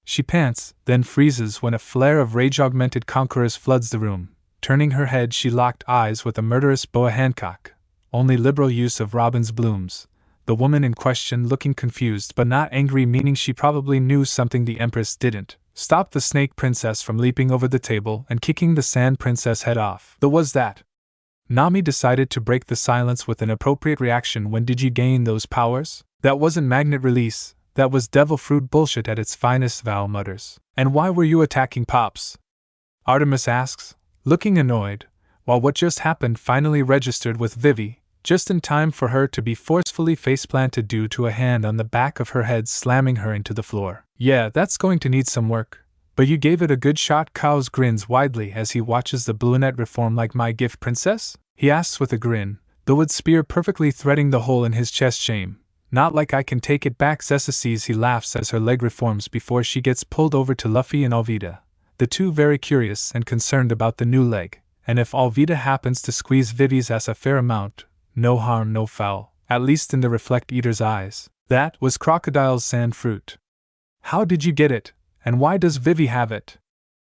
She pants, then freezes when a flare of rage-augmented conquerors floods the room. Turning her head, she locked eyes with the murderous Boa Hancock, only liberal use of Robin's blooms, the woman in question looking confused but not angry, meaning she probably knew something the Empress didn't. Stopped the Snake Princess from leaping over the table and kicking the Sand Princess head off. The was that? Nami decided to break the silence with an appropriate reaction. When did you gain those powers? That wasn't magnet release. That was devil fruit bullshit at its finest, Val mutters. And why were you attacking Pops? Artemis asks, looking annoyed, while what just happened finally registered with Vivi, just in time for her to be forcefully faceplanted due to a hand on the back of her head slamming her into the floor. Yeah, that's going to need some work, but you gave it a good shot. Cows grins widely as he watches the Bluenet reform. Like my gift, princess? He asks with a grin, the wood spear perfectly threading the hole in his chest. Shame. Not like I can take it back. Zessa sees he laughs as her leg reforms before she gets pulled over to Luffy and Alvida, the two very curious and concerned about the new leg, and if Alvida happens to squeeze Vivi's ass a fair amount, no harm no foul, at least in the Reflect Eater's eyes. That was Crocodile's sand fruit. How did you get it, and why does Vivi have it?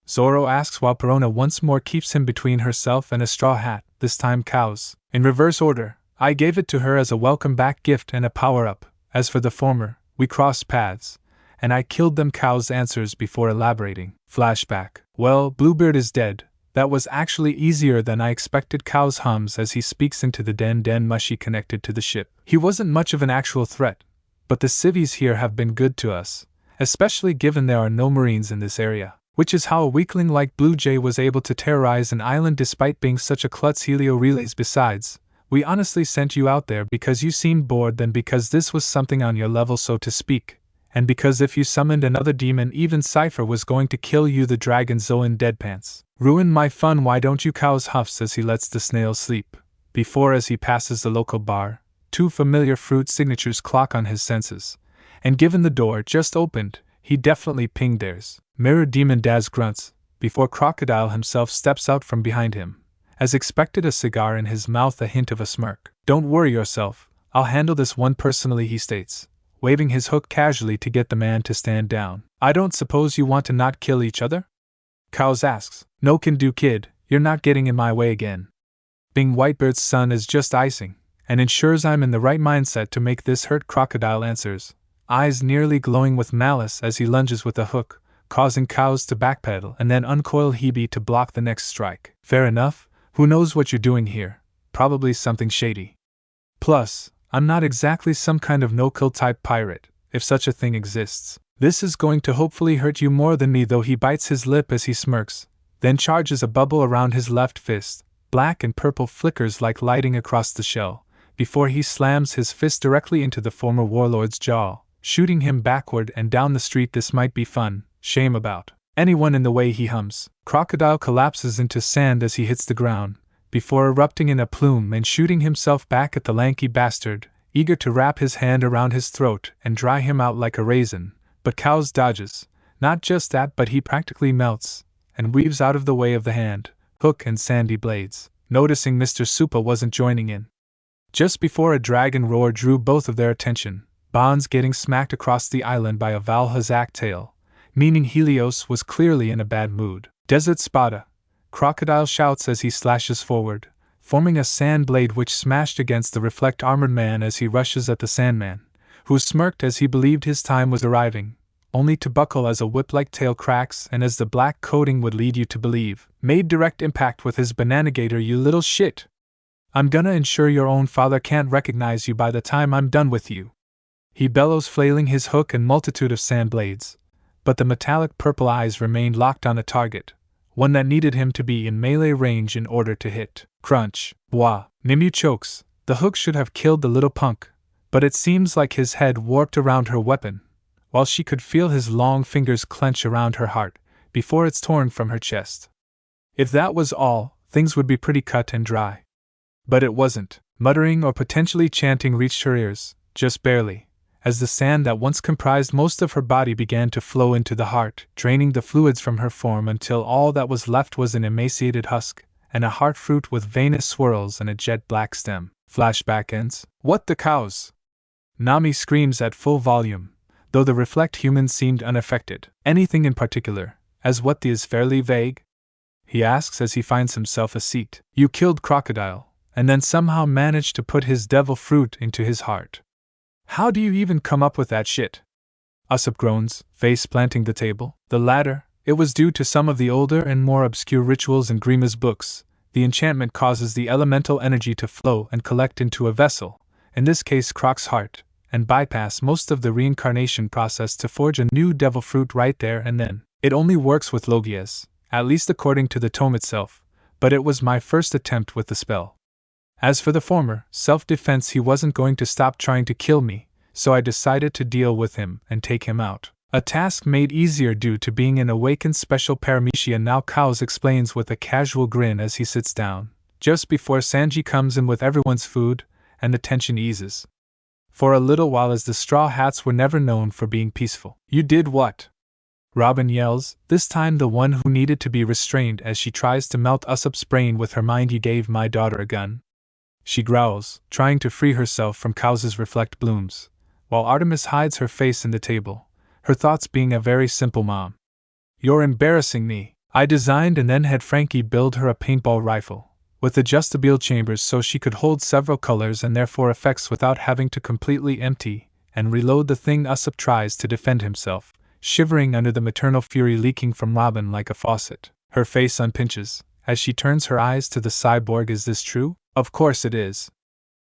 Zoro asks while Perona once more keeps him between herself and a straw hat, this time Cows. In reverse order. I gave it to her as a welcome back gift and a power-up. As for the former, we crossed paths, and I killed them. Cows answers before elaborating. Flashback. Well, Bluebeard is dead. That was actually easier than I expected. Cows hums as he speaks into the den mushy connected to the ship. He wasn't much of an actual threat, but the civvies here have been good to us, especially given there are no Marines in this area, which is how a weakling like Blue Jay was able to terrorize an island despite being such a klutz. Helio relays. Besides, We honestly sent you out there because you seemed bored than because this was something on your level, so to speak, and because if you summoned another demon even Cypher was going to kill you, the dragon Zoan Deadpants. Ruin my fun, why don't you, Cows huffs as he lets the snail sleep. Before, as he passes the local bar, 2 familiar fruit signatures clock on his senses, and given the door just opened, he definitely pinged theirs. Mirror Demon Daz grunts, before Crocodile himself steps out from behind him, as expected, a cigar in his mouth, a hint of a smirk. Don't worry yourself, I'll handle this one personally, he states, waving his hook casually to get the man to stand down. I don't suppose you want to not kill each other? Cows asks. No can do, kid, you're not getting in my way again. Bing Whitebeard's sun is just icing, and ensures I'm in the right mindset to make this hurt, Crocodile answers, eyes nearly glowing with malice as he lunges with a hook, causing Cows to backpedal and then uncoil Hebe to block the next strike. Fair enough, who knows what you're doing here? Probably something shady. Plus, I'm not exactly some kind of no-kill type pirate, if such a thing exists. This is going to hopefully hurt you more than me, though. He bites his lip as he smirks, then charges a bubble around his left fist. Black and purple flickers like lighting across the shell, before he slams his fist directly into the former warlord's jaw, shooting him backward and down the street. This might be fun, shame about anyone in the way, he hums. Crocodile collapses into sand as he hits the ground, before erupting in a plume and shooting himself back at the lanky bastard, eager to wrap his hand around his throat and dry him out like a raisin. But Cows dodges. Not just that, but he practically melts, and weaves out of the way of the hand, hook, and sandy blades, noticing Mr. Supa wasn't joining in. Just before a dragon roar drew both of their attention, Bonds getting smacked across the island by a Valhazak tail, meaning Helios was clearly in a bad mood. Desert Spada, Crocodile shouts as he slashes forward, forming a sand blade which smashed against the reflect armored man as he rushes at the Sandman, who smirked as he believed his time was arriving, only to buckle as a whip-like tail cracks and, as the black coating would lead you to believe, made direct impact with his banana-gator. You little shit! I'm gonna ensure your own father can't recognize you by the time I'm done with you. He bellows, flailing his hook and multitude of sand blades, but the metallic purple eyes remained locked on a target, one that needed him to be in melee range in order to hit. Crunch. Wah. Nimue chokes. The hook should have killed the little punk, but it seems like his head warped around her weapon, while she could feel his long fingers clench around her heart before it's torn from her chest. If that was all, things would be pretty cut and dry. But it wasn't. Muttering or potentially chanting reached her ears, just barely, as the sand that once comprised most of her body began to flow into the heart, draining the fluids from her form until all that was left was an emaciated husk, and a heart fruit with veinous swirls and a jet-black stem. Flashback ends. What the cows? Nami screams at full volume, though the reflect human seemed unaffected. Anything in particular, as what the is fairly vague? He asks as he finds himself a seat. You killed Crocodile, and then somehow managed to put his devil fruit into his heart. How do you even come up with that shit? Usopp groans, face planting the table. The latter, it was due to some of the older and more obscure rituals in Grima's books. The enchantment causes the elemental energy to flow and collect into a vessel, in this case Croc's heart, and bypass most of the reincarnation process to forge a new devil fruit right there and then. It only works with Logias, at least according to the tome itself, but it was my first attempt with the spell. As for the former, self-defense, he wasn't going to stop trying to kill me, so I decided to deal with him and take him out. A task made easier due to being an awakened special paramecia now, Cows explains with a casual grin as he sits down, just before Sanji comes in with everyone's food, and the tension eases. For a little while, as the Straw Hats were never known for being peaceful. You did what? Robin yells, this time the one who needed to be restrained as she tries to melt Usopp's brain with her mind. You gave my daughter a gun. She growls, trying to free herself from Cows's reflect blooms, while Artemis hides her face in the table, her thoughts being a very simple mom. You're embarrassing me. I designed and then had Frankie build her a paintball rifle, with adjustable chambers so she could hold several colors and therefore effects without having to completely empty and reload the thing. Usopp tries to defend himself, shivering under the maternal fury leaking from Robin like a faucet. Her face unpinches, as she turns her eyes to the cyborg. Is this true? Of course it is.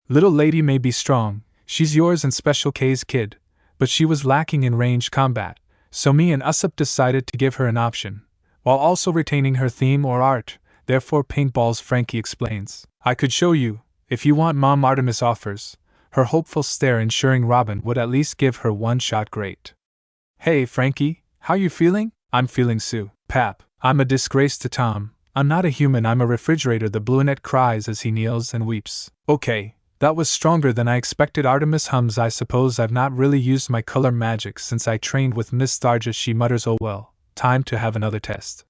Little lady may be strong, she's yours and Special K's kid, but she was lacking in ranged combat, so me and Usopp decided to give her an option, while also retaining her theme or art, therefore paintballs. Frankie explains. I could show you, If you want Mom, Artemis offers, her hopeful stare ensuring Robin would at least give her one shot. Great. Hey Frankie, how you feeling? I'm feeling Sue. Pap, I'm a disgrace to Tom. I'm not a human, I'm a refrigerator, the brunette cries as he kneels and weeps. Okay, that was stronger than I expected. Artemis hums, I suppose I've not really used my color magic since I trained with Miss Starja. She mutters, oh well, time to have another test.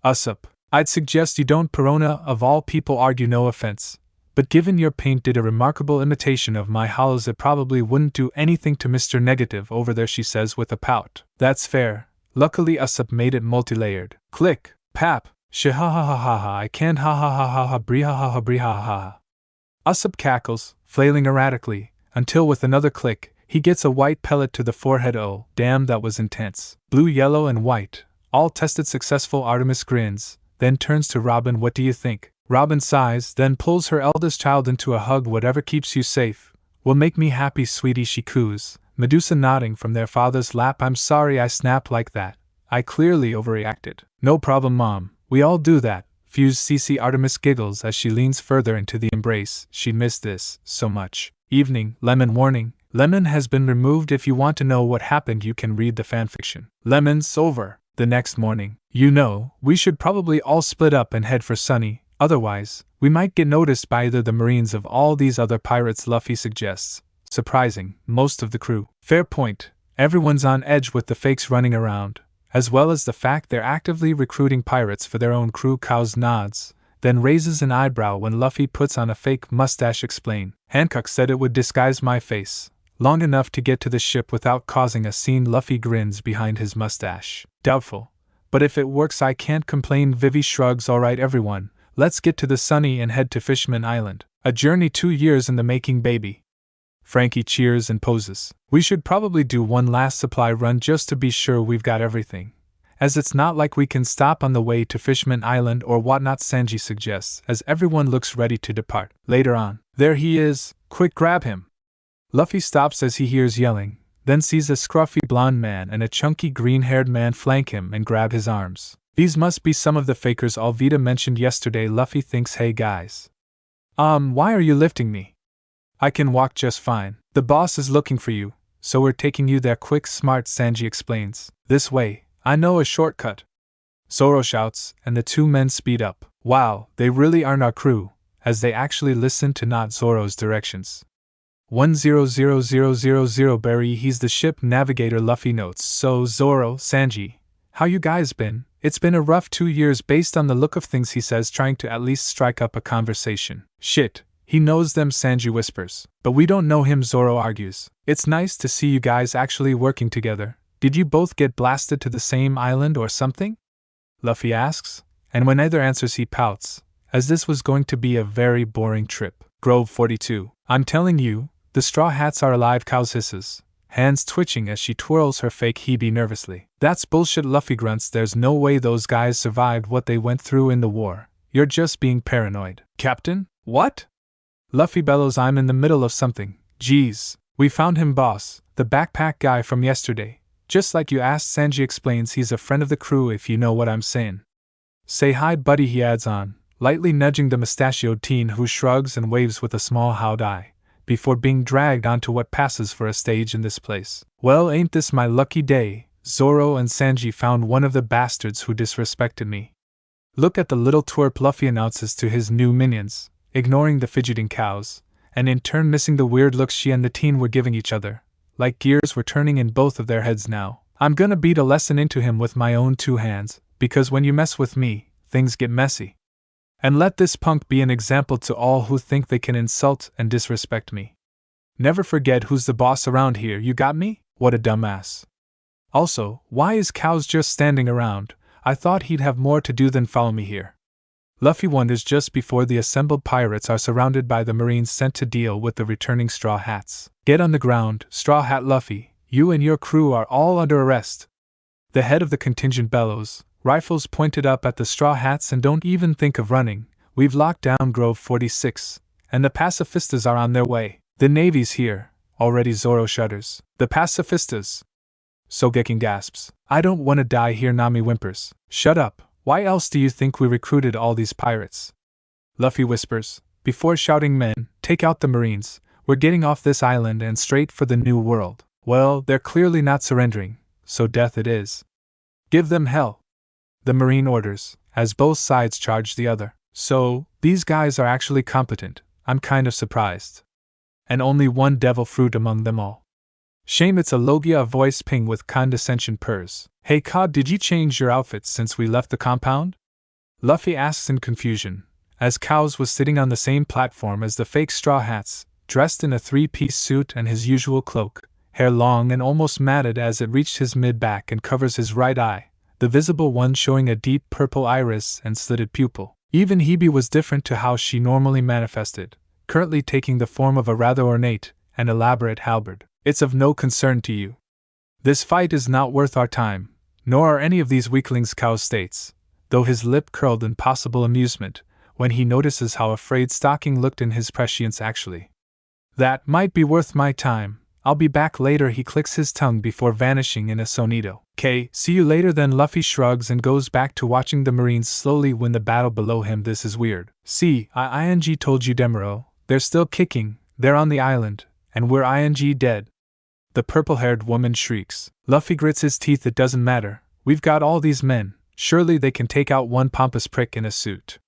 Usup, I'd suggest you don't. Perona of all people argue, no offense. But given your paint did a remarkable imitation of my hollows, it probably wouldn't do anything to Mr. Negative over there, she says with a pout. That's fair. Luckily Usup made it multi-layered. Click, pap, shihahahaha, I can't ha ha ha ha ha brihahaha brihahaha. Usup cackles, flailing erratically, until with another click, he gets a white pellet to the forehead. Oh, damn, that was intense. Blue, yellow, and white, all tested successful. Artemis grins, then turns to Robin. What do you think? Robin sighs, then pulls her eldest child into a hug. Whatever keeps you safe will make me happy, sweetie, she coos, Medusa nodding from their father's lap. I'm sorry I snapped like that. I clearly overreacted. No problem, Mom. We all do that. Fused CC. Artemis giggles as she leans further into the embrace. She missed this so much. Evening, Lemon warning. Lemon has been removed. If you want to know what happened, you can read the fanfiction. Lemon's over. The next morning. You know, we should probably all split up and head for Sunny. Otherwise, we might get noticed by either the Marines of all these other pirates, Luffy suggests, surprising most of the crew. Fair point. Everyone's on edge with the fakes running around, as well as the fact they're actively recruiting pirates for their own crew. Cows nods, then raises an eyebrow when Luffy puts on a fake mustache. Explain. Hancock said it would disguise my face long enough to get to the ship without causing a scene. Luffy grins behind his mustache. Doubtful. But if it works, I can't complain. Vivi shrugs. Alright everyone, let's get to the Sunny and head to Fishman Island. A journey 2 years in the making, baby. Frankie cheers and poses. We should probably do one last supply run just to be sure we've got everything, as it's not like we can stop on the way to Fishman Island or whatnot, Sanji suggests as everyone looks ready to depart. Later on. There he is. Quick, grab him. Luffy stops as he hears yelling, then sees a scruffy blonde man and a chunky green-haired man flank him and grab his arms. These must be some of the fakers Alvida mentioned yesterday. Luffy thinks, hey guys. Why are you lifting me? I can walk just fine. The boss is looking for you, so we're taking you there quick. Smart, Sanji explains. This way, I know a shortcut. Zoro shouts, and the two men speed up. Wow, they really aren't our crew, as they actually listen to not Zoro's directions. 100000 Barry, he's the ship navigator, Luffy notes. So Zoro, Sanji, how you guys been? It's been a rough 2 years based on the look of things, he says, trying to at least strike up a conversation. Shit, he knows them, Sanji whispers. But we don't know him, Zoro argues. It's nice to see you guys actually working together. Did you both get blasted to the same island or something? Luffy asks, and when neither answers he pouts, as this was going to be a very boring trip. Grove 42. I'm telling you, the Straw Hats are alive, Cows hisses, hands twitching as she twirls her fake Hebe nervously. That's bullshit, Luffy grunts. There's no way those guys survived what they went through in the war. You're just being paranoid. Captain? What? Luffy bellows, I'm in the middle of something. Geez, we found him, boss, the backpack guy from yesterday. Just like you asked, Sanji explains. He's a friend of the crew, if you know what I'm saying. Say hi, buddy, he adds on, lightly nudging the mustachioed teen, who shrugs and waves with a small howdy, before being dragged onto what passes for a stage in this place. Well, ain't this my lucky day? Zoro and Sanji found one of the bastards who disrespected me. Look at the little twerp, Luffy announces to his new minions, ignoring the fidgeting cows, and in turn missing the weird looks she and the teen were giving each other. Like gears were turning in both of their heads now. I'm gonna beat a lesson into him with my own 2 hands, because when you mess with me, things get messy. And let this punk be an example to all who think they can insult and disrespect me. Never forget who's the boss around here, you got me? What a dumbass. Also, why is Cows just standing around? I thought he'd have more to do than follow me here. Luffy wonders just before the assembled pirates are surrounded by the Marines sent to deal with the returning Straw Hats. Get on the ground, Straw Hat Luffy, you and your crew are all under arrest. The head of the contingent bellows, rifles pointed up at the Straw Hats, and don't even think of running. We've locked down Grove 46, and the Pacifistas are on their way. The Navy's here, already, Zoro shudders. The Pacifistas? Sogeking gasps. I don't want to die here, Nami whimpers. Shut up. Why else do you think we recruited all these pirates? Luffy whispers, before shouting, "Men, take out the Marines, we're getting off this island and straight for the New World." Well, they're clearly not surrendering, so death it is. "Give them hell," the Marine orders, as both sides charge the other. So, these guys are actually competent. I'm kind of surprised. And only one devil fruit among them all. Shame it's a Logia, a voice ping with condescension purrs. "Hey Cod, did you change your outfit since we left the compound?" Luffy asks in confusion, as Cows was sitting on the same platform as the fake Straw Hats, dressed in a three-piece suit and his usual cloak, hair long and almost matted as it reached his mid-back and covers his right eye, the visible one showing a deep purple iris and slitted pupil. Even Hebe was different to how she normally manifested, currently taking the form of a rather ornate and elaborate halberd. "It's of no concern to you. This fight is not worth our time, nor are any of these weaklings," Cows states, though his lip curled in possible amusement when he notices how afraid Stocking looked in his prescience actually. "That might be worth my time. I'll be back later," he clicks his tongue before vanishing in a sonito. "'Kay, see you later then." Luffy shrugs and goes back to watching the Marines slowly win the battle below him. "This is weird. See, I told you, Demuro, they're still kicking, they're on the island, and we're dead," the purple-haired woman shrieks. Luffy grits his teeth. "It doesn't matter, we've got all these men, surely they can take out one pompous prick in a suit.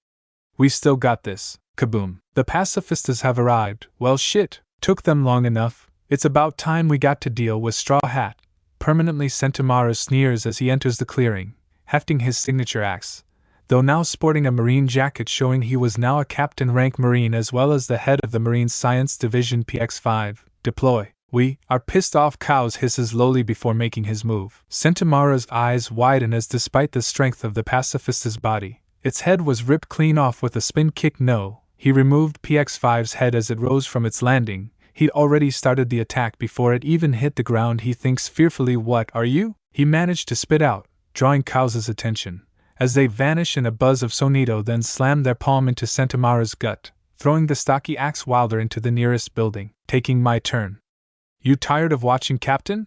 We still got this." Kaboom. "The pacifistas have arrived." "Well shit, took them long enough. It's about time we got to deal with Straw Hat," permanently Sentomaru sneers as he enters the clearing, hefting his signature axe, though now sporting a Marine jacket showing he was now a captain rank Marine as well as the head of the Marine Science Division PX-5. "Deploy." "We are pissed off," Cows hisses lowly before making his move. Sentomaru's eyes widen as despite the strength of the pacifista's body, its head was ripped clean off with a spin kick. No, he removed PX-5's head as it rose from its landing. He'd already started the attack before it even hit the ground. He thinks fearfully. "What are you?" he managed to spit out, drawing Cows's attention, as they vanish in a buzz of sonito, then slam their palm into Sentomaru's gut, throwing the stocky axe wilder into the nearest building. "Taking my turn." "You tired of watching, Captain?"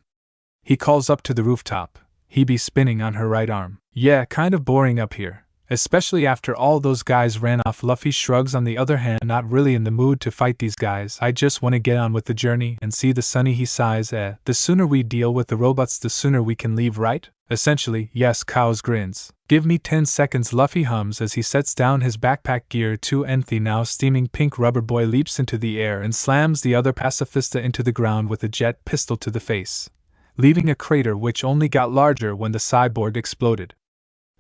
he calls up to the rooftop, Hebe spinning on her right arm. "Yeah, kind of boring up here, especially after all those guys ran off." Luffy shrugs. On the other hand, not really in the mood to fight these guys. "I just want to get on with the journey and see the sunny." He sighs. The sooner we deal with the robots, the sooner we can leave, right?" "Essentially, yes." Cows grins. "Give me 10 seconds, Luffy hums as he sets down his backpack gear. 2 The now steaming pink rubber boy leaps into the air and slams the other pacifista into the ground with a jet pistol to the face, leaving a crater which only got larger when the cyborg exploded.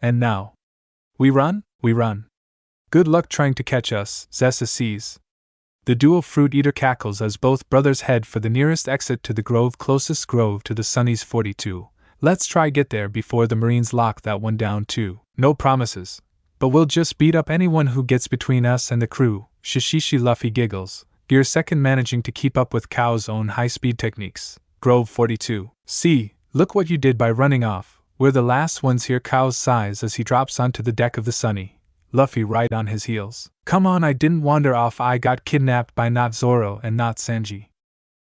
"And now, we run? We run. Good luck trying to catch us," Zessa sees. The dual fruit eater cackles as both brothers head for the nearest exit to the grove, closest grove to the Sunny's 42. "Let's try get there before the Marines lock that one down too." "No promises, but we'll just beat up anyone who gets between us and the crew." Shishishi. Luffy giggles, Gear Second managing to keep up with Cow's own high-speed techniques. Grove 42. "See, look what you did by running off. We're the last ones here." Cows sighs as he drops onto the deck of the Sunny, Luffy right on his heels. "Come on, I didn't wander off. I got kidnapped by not Zoro and not Sanji.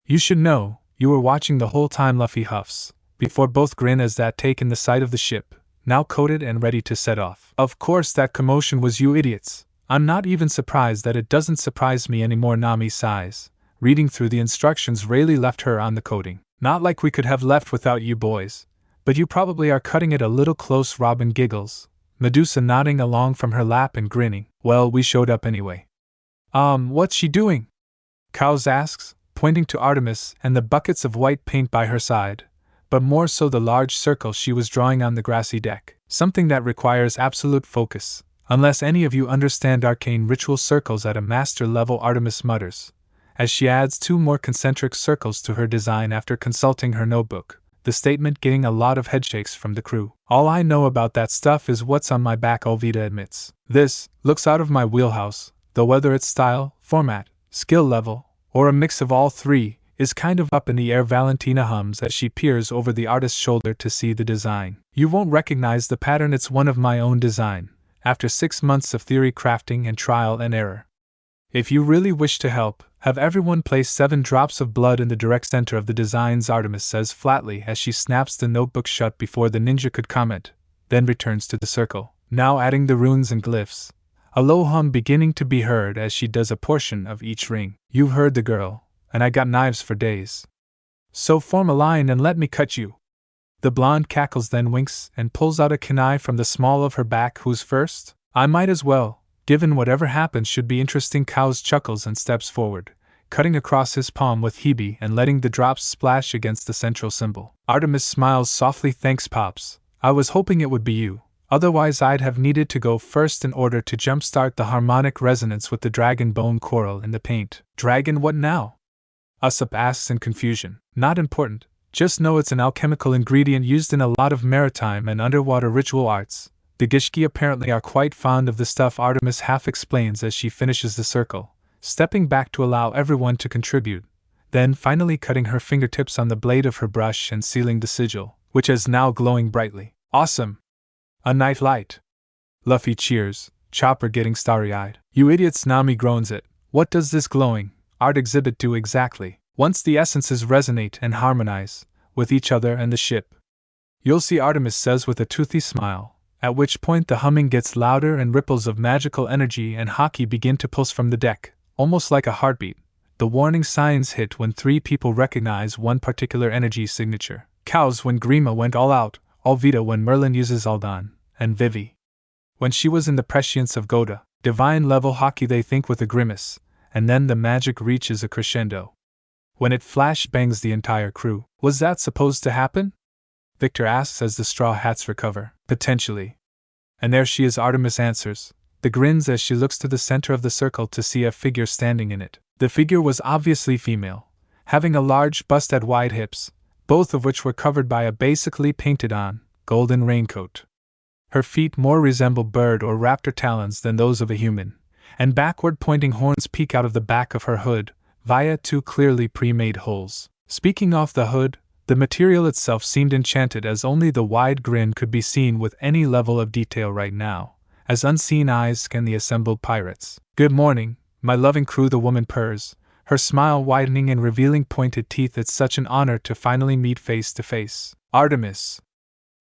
You should know, you were watching the whole time." Luffy huffs, before both grin as that take in the sight of the ship, now coated and ready to set off. "Of course that commotion was you idiots. I'm not even surprised that it doesn't surprise me anymore." Nami sighs, reading through the instructions Rayleigh left her on the coating. "Not like we could have left without you boys. But you probably are cutting it a little close." Robin giggles, Medusa nodding along from her lap and grinning. "Well, we showed up anyway." What's she doing?" Cows asks, pointing to Artemis and the buckets of white paint by her side, but more so the large circle she was drawing on the grassy deck. "Something that requires absolute focus, unless any of you understand arcane ritual circles at a master level," Artemis mutters, as she adds 2 more concentric circles to her design after consulting her notebook, the statement getting a lot of headshakes from the crew. "All I know about that stuff is what's on my back," Alvida admits. "This looks out of my wheelhouse, though whether it's style, format, skill level, or a mix of all three, is kind of up in the air." Valentina hums as she peers over the artist's shoulder to see the design. "You won't recognize the pattern. It's one of my own design, after 6 months of theory crafting and trial and error. If you really wish to help, have everyone place 7 drops of blood in the direct center of the designs," Artemis says flatly as she snaps the notebook shut before the ninja could comment, then returns to the circle, now adding the runes and glyphs. a low hum beginning to be heard as she does a portion of each ring. You've heard the girl, and I got knives for days. So form a line and let me cut you. The blonde cackles, then winks and pulls out a kunai from the small of her back. Who's first? I might as well, given whatever happens should be interesting. Cows chuckles and steps forward, cutting across his palm with Hebe and letting the drops splash against the central symbol. Artemis smiles softly. Thanks, Pops. I was hoping it would be you. Otherwise I'd have needed to go first in order to jumpstart the harmonic resonance with the dragon bone coral in the paint. Dragon what now? Usopp asks in confusion. Not important. Just know it's an alchemical ingredient used in a lot of maritime and underwater ritual arts. The Gishki apparently are quite fond of the stuff, Artemis half explains as she finishes the circle, stepping back to allow everyone to contribute, then finally cutting her fingertips on the blade of her brush and sealing the sigil, which is now glowing brightly. Awesome! A night light! Luffy cheers, Chopper getting starry-eyed. You idiots, Nami groans it. What does this glowing art exhibit do exactly? Once the essences resonate and harmonize with each other and the ship, you'll see, Artemis says with a toothy smile, at which point the humming gets louder and ripples of magical energy and haki begin to pulse from the deck, almost like a heartbeat. The warning signs hit when 3 people recognize one particular energy signature. Cows when Grima went all out, Alvida when Merlin uses Aldan, and Vivi when she was in the prescience of Goda. Divine level haki, they think with a grimace, and then the magic reaches a crescendo when it flash bangs the entire crew. Was that supposed to happen? Victor asks as the Straw Hats recover. Potentially. And there she is, Artemis answers, the grins as she looks to the center of the circle to see a figure standing in it. The figure was obviously female, having a large bust at wide hips, both of which were covered by a basically painted-on, golden raincoat. Her feet more resemble bird or raptor talons than those of a human, and backward-pointing horns peek out of the back of her hood, via 2 clearly pre-made holes. Speaking of the hood, the material itself seemed enchanted, as only the wide grin could be seen with any level of detail right now, as unseen eyes scan the assembled pirates. Good morning, my loving crew, the woman purrs, her smile widening and revealing pointed teeth. It's such an honor to finally meet face to face. Artemis!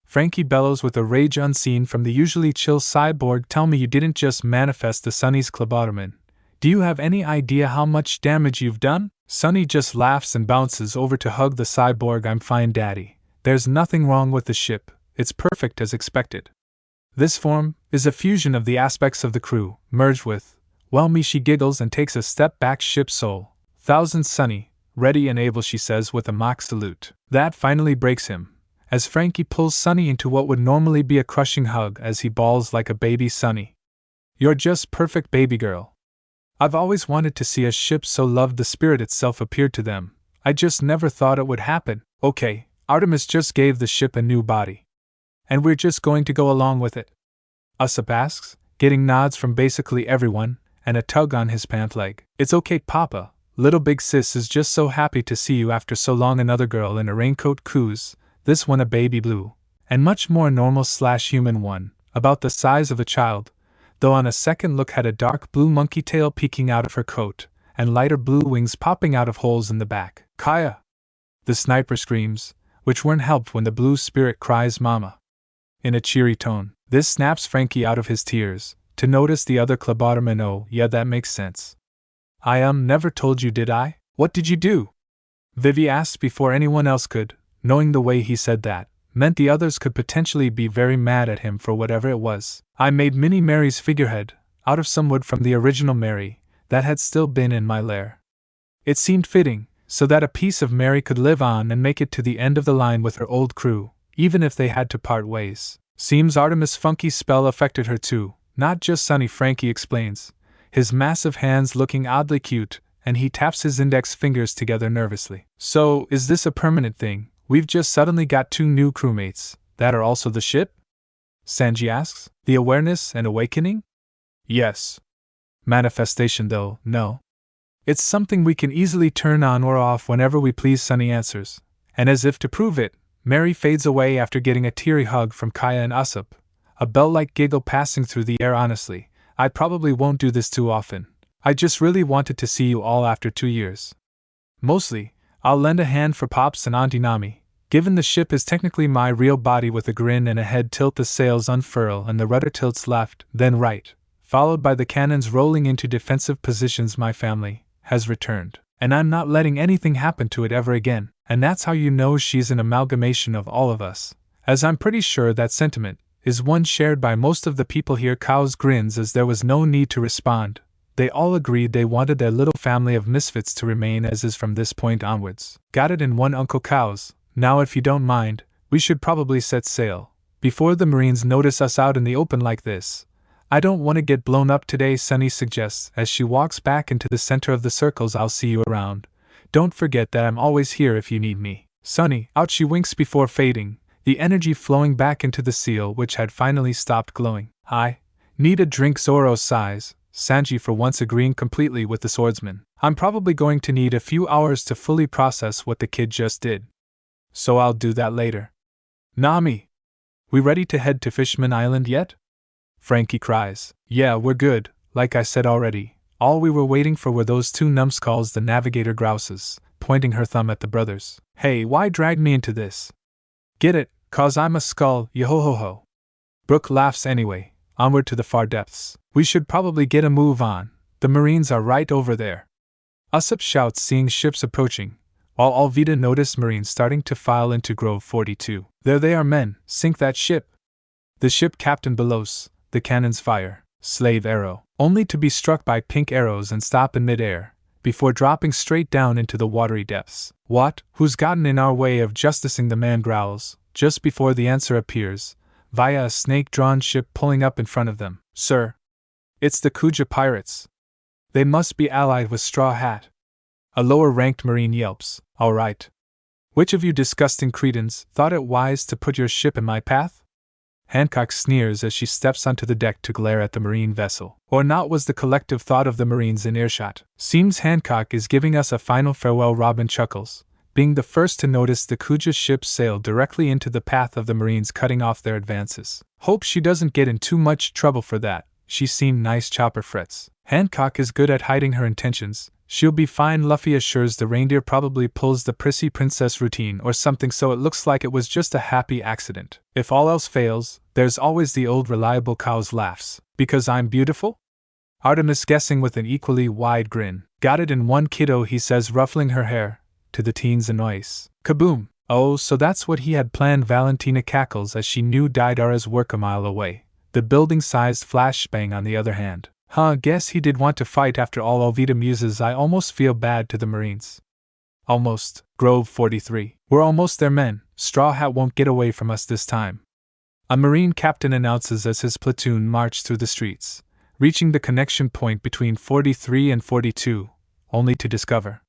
Frankie bellows with a rage unseen from the usually chill cyborg. Tell me you didn't just manifest the Sunny's Clubottoman. Do you have any idea how much damage you've done? Sunny just laughs and bounces over to hug the cyborg. I'm fine, Daddy. There's nothing wrong with the ship. It's perfect as expected. This form is a fusion of the aspects of the crew, merged with, well, me. She giggles and takes a step back. Ship soul. Thousand Sunny, ready and able, she says with a mock salute. That finally breaks him, as Frankie pulls Sunny into what would normally be a crushing hug as he bawls like a baby. Sunny, you're just perfect, baby girl. I've always wanted to see a ship so loved the spirit itself appeared to them. I just never thought it would happen. Okay, Artemis just gave the ship a new body, and we're just going to go along with it? Usopp asks, getting nods from basically everyone, and a tug on his pant leg. It's okay, Papa. Little big sis is just so happy to see you after so long. Another girl in a raincoat coos, this one a baby blue, and much more normal/human one, about the size of a child, though on a second look had a dark blue monkey tail peeking out of her coat, and lighter blue wings popping out of holes in the back. Kaya! The sniper screams, which weren't helped when the blue spirit cries Mama in a cheery tone. This snaps Frankie out of his tears, to notice the other Clubottoman. Oh, yeah, that makes sense. I never told you, did I? What did you do? Vivi asked before anyone else could, knowing the way he said that meant the others could potentially be very mad at him for whatever it was. I made Mini Mary's figurehead, out of some wood from the original Mary, that had still been in my lair. It seemed fitting, so that a piece of Mary could live on and make it to the end of the line with her old crew, even if they had to part ways. Seems Artemis' funky spell affected her too, not just Sunny, Frankie explains, his massive hands looking oddly cute, and he taps his index fingers together nervously. So, is this a permanent thing? We've just suddenly got 2 new crewmates, that are also the ship? Sanji asks. The awareness and awakening? Yes. Manifestation though, no. It's something we can easily turn on or off whenever we please, Sunny answers. And as if to prove it, Mary fades away after getting a teary hug from Kaya and Usopp, a bell-like giggle passing through the air. Honestly, I probably won't do this too often. I just really wanted to see you all after 2 years. Mostly, I'll lend a hand for Pops and Auntie Nami, given the ship is technically my real body. With a grin and a head tilt, the sails unfurl and the rudder tilts left, then right, followed by the cannons rolling into defensive positions. My family has returned, and I'm not letting anything happen to it ever again. And that's how you know she's an amalgamation of all of us, as I'm pretty sure that sentiment is one shared by most of the people here. Cows grins as there was no need to respond. They all agreed they wanted their little family of misfits to remain as is from this point onwards. Got it in one, Uncle Cows. Now if you don't mind, we should probably set sail, before the Marines notice us out in the open like this. I don't want to get blown up today, Sunny suggests as she walks back into the center of the circles. I'll see you around. Don't forget that I'm always here if you need me. Sunny, out she winks before fading, the energy flowing back into the seal which had finally stopped glowing. I need a drink, Zoro sighs, Sanji for once agreeing completely with the swordsman. I'm probably going to need a few hours to fully process what the kid just did, so I'll do that later. Nami! We ready to head to Fishman Island yet? Frankie cries. Yeah, we're good, like I said already. All we were waiting for were those two numbskulls, the navigator grouses, pointing her thumb at the brothers. Hey, why drag me into this? Get it, 'cause I'm a skull, yo-ho-ho-ho. Brooke laughs anyway, onward to the far depths. We should probably get a move on, the Marines are right over there. Usopp shouts, seeing ships approaching, while Alvida noticed Marines starting to file into Grove 42. There they are, men, sink that ship. The ship captain bellows, the cannons fire. Slave arrow, only to be struck by pink arrows and stop in midair, before dropping straight down into the watery depths. What? Who's gotten in our way of justicing? The man growls, just before the answer appears, via a snake-drawn ship pulling up in front of them. Sir, it's the Kuja pirates. They must be allied with Straw Hat. A lower-ranked Marine yelps. All right. Which of you disgusting cretins thought it wise to put your ship in my path? Hancock sneers as she steps onto the deck to glare at the Marine vessel. Or not, was the collective thought of the Marines in earshot. Seems Hancock is giving us a final farewell. Robin chuckles, being the first to notice the Kuja ship sail directly into the path of the Marines, cutting off their advances. Hope she doesn't get in too much trouble for that. She seemed nice. Chopper frets. Hancock is good at hiding her intentions. She'll be fine, Luffy assures. The reindeer probably pulls the prissy princess routine or something, so it looks like it was just a happy accident. If all else fails, there's always the old reliable. Cows laughs. Because I'm beautiful? Artemis guessing with an equally wide grin. Got it in one, kiddo, he says, ruffling her hair, to the teen's annoyance. Kaboom! Oh, so that's what he had planned. Valentina cackles as she knew Daidara's work a mile away. The building-sized flashbang on the other hand. Guess he did want to fight after all. Alvida muses. I almost feel bad to the Marines. Almost. Grove 43. We're almost there, men. Straw Hat won't get away from us this time. A Marine captain announces as his platoon march through the streets, reaching the connection point between 43 and 42, only to discover,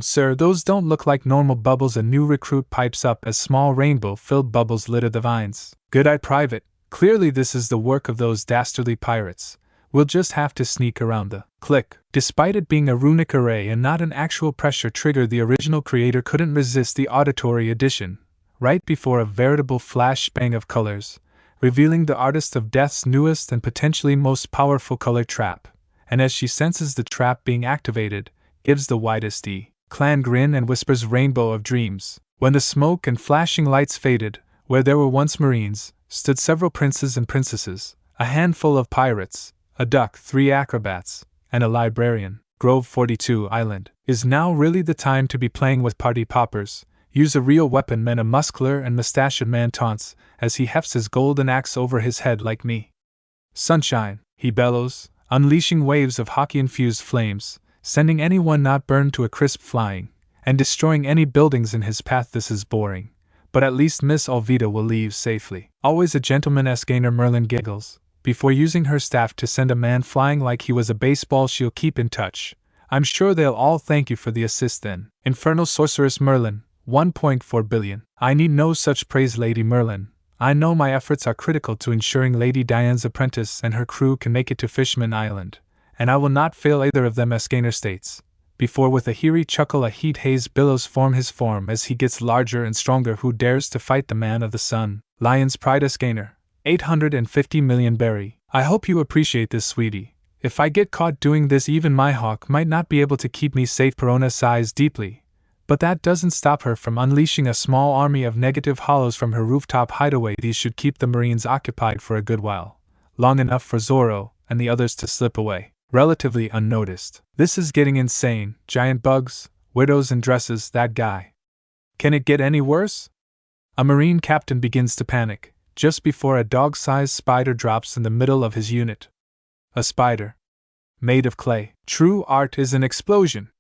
sir, those don't look like normal bubbles. A new recruit pipes up as small rainbow-filled bubbles litter the vines. Good-eye, Private. Clearly this is the work of those dastardly pirates. We'll just have to sneak around the click. Despite it being a runic array and not an actual pressure trigger, the original creator couldn't resist the auditory addition, right before a veritable flashbang of colors, revealing the artist of Death's newest and potentially most powerful color trap, and as she senses the trap being activated, gives the widest clan grin and whispers, Rainbow of Dreams. When the smoke and flashing lights faded, where there were once Marines, stood several princes and princesses, a handful of pirates, a duck, 3 acrobats, and a librarian. Grove 42 Island. Is now really the time to be playing with party poppers? Use a real weapon, men. A muscular and mustached man taunts as he hefts his golden axe over his head. Like me. Sunshine, he bellows, unleashing waves of hockey-infused flames, sending anyone not burned to a crisp flying, and destroying any buildings in his path. This is boring, but at least Miss Alvida will leave safely. Always a gentleman-esque gainer, Merlin giggles, before using her staff to send a man flying like he was a baseball. She'll keep in touch. I'm sure they'll all thank you for the assist then. Infernal Sorceress Merlin, 1.4 billion. I need no such praise, Lady Merlin. I know my efforts are critical to ensuring Lady Diane's apprentice and her crew can make it to Fishman Island, and I will not fail either of them, Escaner states, before with a heary chuckle a heat haze billows form his form as he gets larger and stronger. Who dares to fight the man of the sun? Lion's Pride Escaner, 850 million berry. I hope you appreciate this, sweetie. If I get caught doing this, even my hawk might not be able to keep me safe. Perona sighs deeply, but that doesn't stop her from unleashing a small army of negative hollows from her rooftop hideaway. These should keep the Marines occupied for a good while, long enough for Zoro, and the others to slip away, relatively unnoticed. This is getting insane. Giant bugs, widows in dresses, that guy. Can it get any worse? A Marine captain begins to panic, just before a dog-sized spider drops in the middle of his unit. A spider. Made of clay. True art is an explosion.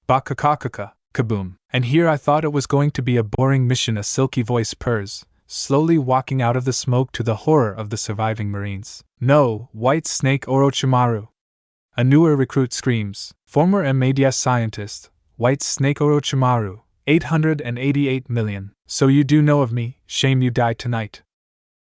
Bakakakaka, kaboom. And here I thought it was going to be a boring mission. A silky voice purrs, slowly walking out of the smoke to the horror of the surviving Marines. No, White Snake Orochimaru. A newer recruit screams. Former MADS scientist, White Snake Orochimaru, 888 million. So you do know of me, shame you die tonight.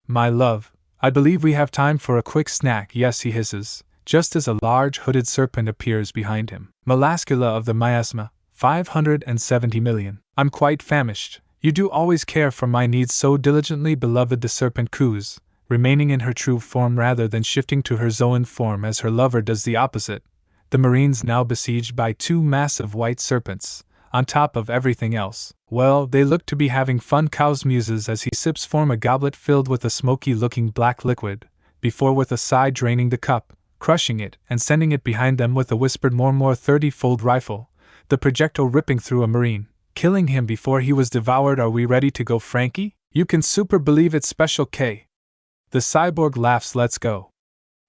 My love, I believe we have time for a quick snack. Yes, he hisses, just as a large hooded serpent appears behind him. Melascula of the miasma, 570 million. I'm quite famished. You do always care for my needs so diligently, beloved. The serpent coos, remaining in her true form rather than shifting to her Zoan form as her lover does the opposite. The Marines now besieged by two massive white serpents, on top of everything else. Well, they look to be having fun. Cow's muses as he sips from a goblet filled with a smoky-looking black liquid, before with a sigh draining the cup, crushing it, and sending it behind them with a whispered more 30-fold rifle, the projectile ripping through a Marine, killing him before he was devoured. Are we ready to go, Frankie? You can super believe it, Special K. The cyborg laughs. Let's go,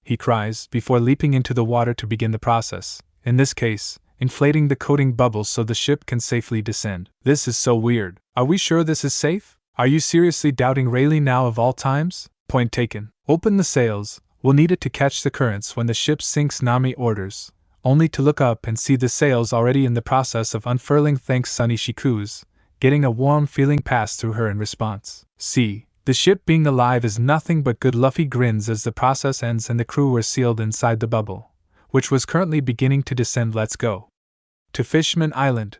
he cries, before leaping into the water to begin the process, in this case, inflating the coating bubbles so the ship can safely descend. This is so weird. Are we sure this is safe? Are you seriously doubting Rayleigh now of all times? Point taken. Open the sails. We'll need it to catch the currents when the ship sinks, Nami orders, only to look up and see the sails already in the process of unfurling. Thanks, Sunny, she coos, getting a warm feeling passed through her in response. See, the ship being alive is nothing but good. Luffy grins as the process ends and the crew were sealed inside the bubble, which was currently beginning to descend. Let's go to Fishman Island,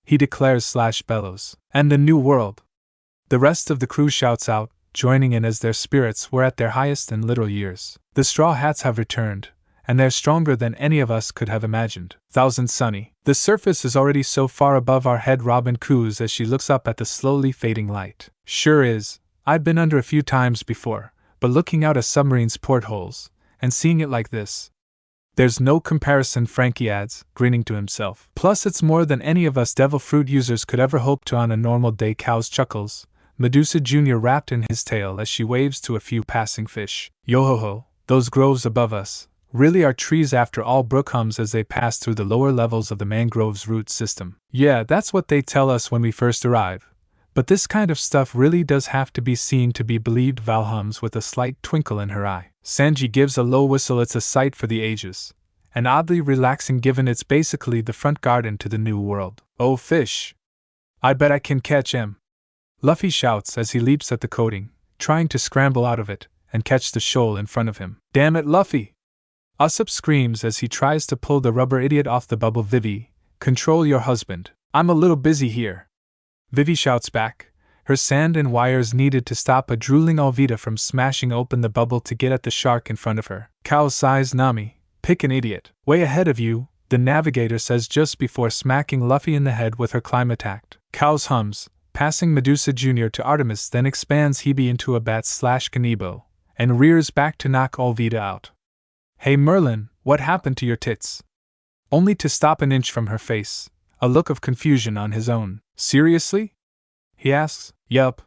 he declares / bellows, and the new world. The rest of the crew shouts out, joining in as their spirits were at their highest in literal years. The Straw Hats have returned, and they're stronger than any of us could have imagined. Thousand Sunny. The surface is already so far above our head, Robin coos as she looks up at the slowly fading light. Sure is. I've been under a few times before, but looking out a submarine's portholes, and seeing it like this, there's no comparison, Frankie adds, grinning to himself. Plus it's more than any of us devil fruit users could ever hope to on a normal day. Cows chuckles, Medusa Jr. wrapped in his tail as she waves to a few passing fish. Yo-ho-ho, those groves above us really are trees after all. Brooke hums as they pass through the lower levels of the mangrove's root system. Yeah, that's what they tell us when we first arrive. But this kind of stuff really does have to be seen to be believed, Val hums with a slight twinkle in her eye. Sanji gives a low whistle. It's a sight for the ages, and oddly relaxing given it's basically the front garden to the new world. Oh, fish! I bet I can catch him! Luffy shouts as he leaps at the coating, trying to scramble out of it and catch the shoal in front of him. Damn it, Luffy! Usopp screams as he tries to pull the rubber idiot off the bubble. Vivi, control your husband. I'm a little busy here. Vivi shouts back, her sand and wires needed to stop a drooling Alvida from smashing open the bubble to get at the shark in front of her. Cow sighs. Nami, pick an idiot. Way ahead of you, the navigator says just before smacking Luffy in the head with her climb attack. Cows hums, passing Medusa Jr. to Artemis, then expands Hebe into a bat / Kanebo, and rears back to knock Alvida out. Hey Merlin, what happened to your tits? Only to stop an inch from her face, a look of confusion on his own. Seriously? He asks. Yup.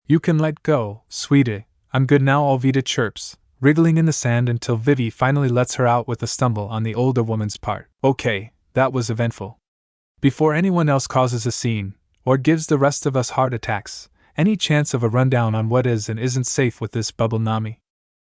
You can let go, sweetie. I'm good now, Alvida chirps, wriggling in the sand until Vivi finally lets her out with a stumble on the older woman's part. Okay, that was eventful. Before anyone else causes a scene, or gives the rest of us heart attacks, any chance of a rundown on what is and isn't safe with this bubble, Nami?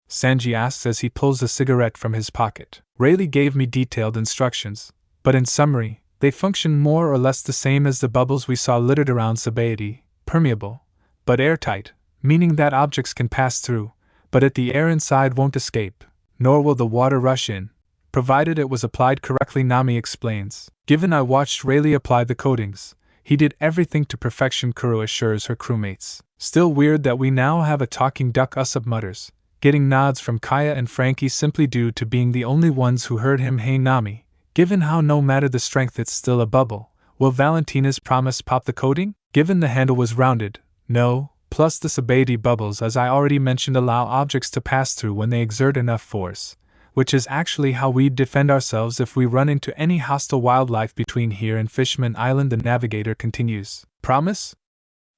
Sanji asks as he pulls a cigarette from his pocket. Rayleigh gave me detailed instructions, but in summary, they function more or less the same as the bubbles we saw littered around Sabaody, permeable, but airtight, meaning that objects can pass through, but the air inside won't escape, nor will the water rush in, provided it was applied correctly, Nami explains. Given I watched Rayleigh apply the coatings, he did everything to perfection, Kuro assures her crewmates. Still weird that we now have a talking duck, Usopp mutters, getting nods from Kaya and Frankie simply due to being the only ones who heard him. Hey Nami, given how no matter the strength it's still a bubble, will Valentina's promise pop the coating? Given the handle was rounded, no, plus the Sabaody bubbles as I already mentioned allow objects to pass through when they exert enough force, which is actually how we'd defend ourselves if we run into any hostile wildlife between here and Fishman Island, the navigator continues. Promise?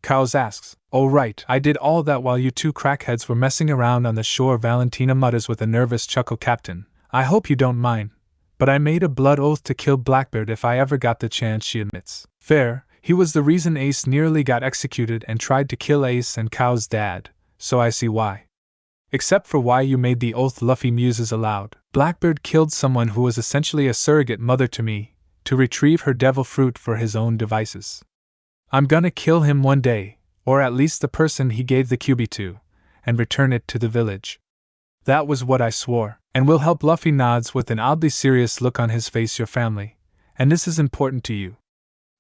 Cows asks. Oh right, I did all that while you two crackheads were messing around on the shore, Valentina mutters with a nervous chuckle. Captain, I hope you don't mind, but I made a blood oath to kill Blackbeard if I ever got the chance, she admits. Fair, he was the reason Ace nearly got executed and tried to kill Ace and Cow's dad, so I see why. Except for why you made the oath, Luffy muses aloud. Blackbeard killed someone who was essentially a surrogate mother to me, to retrieve her devil fruit for his own devices. I'm gonna kill him one day, or at least the person he gave the QB to, and return it to the village. That was what I swore, and will help. Luffy nods with an oddly serious look on his face. Your family, and this is important to you.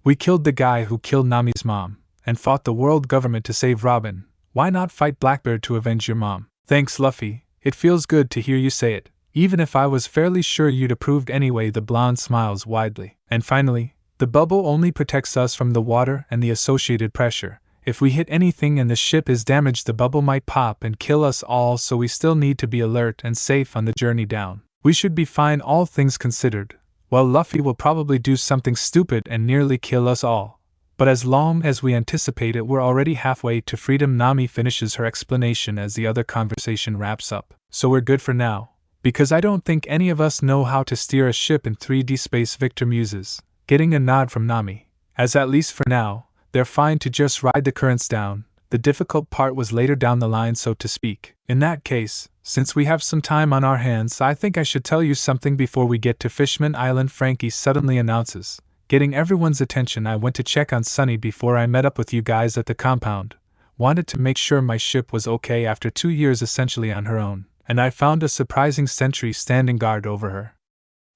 We killed the guy who killed Nami's mom, and fought the world government to save Robin. Why not fight Blackbeard to avenge your mom? Thanks, Luffy, it feels good to hear you say it, even if I was fairly sure you'd approved anyway. The blonde smiles widely. And finally, the bubble only protects us from the water and the associated pressure. If we hit anything and the ship is damaged, the bubble might pop and kill us all, so we still need to be alert and safe on the journey down. We should be fine, all things considered. Well, Luffy will probably do something stupid and nearly kill us all, but as long as we anticipate it, we're already halfway to freedom. Nami finishes her explanation as the other conversation wraps up. So we're good for now, because I don't think any of us know how to steer a ship in 3D space, Victor muses, getting a nod from Nami, as at least for now, they're fine to just ride the currents down. The difficult part was later down the line, so to speak. In that case, since we have some time on our hands, I think I should tell you something before we get to Fishman Island, Frankie suddenly announces, getting everyone's attention. I went to check on Sunny before I met up with you guys at the compound. Wanted to make sure my ship was okay after 2 years essentially on her own, and I found a surprising sentry standing guard over her.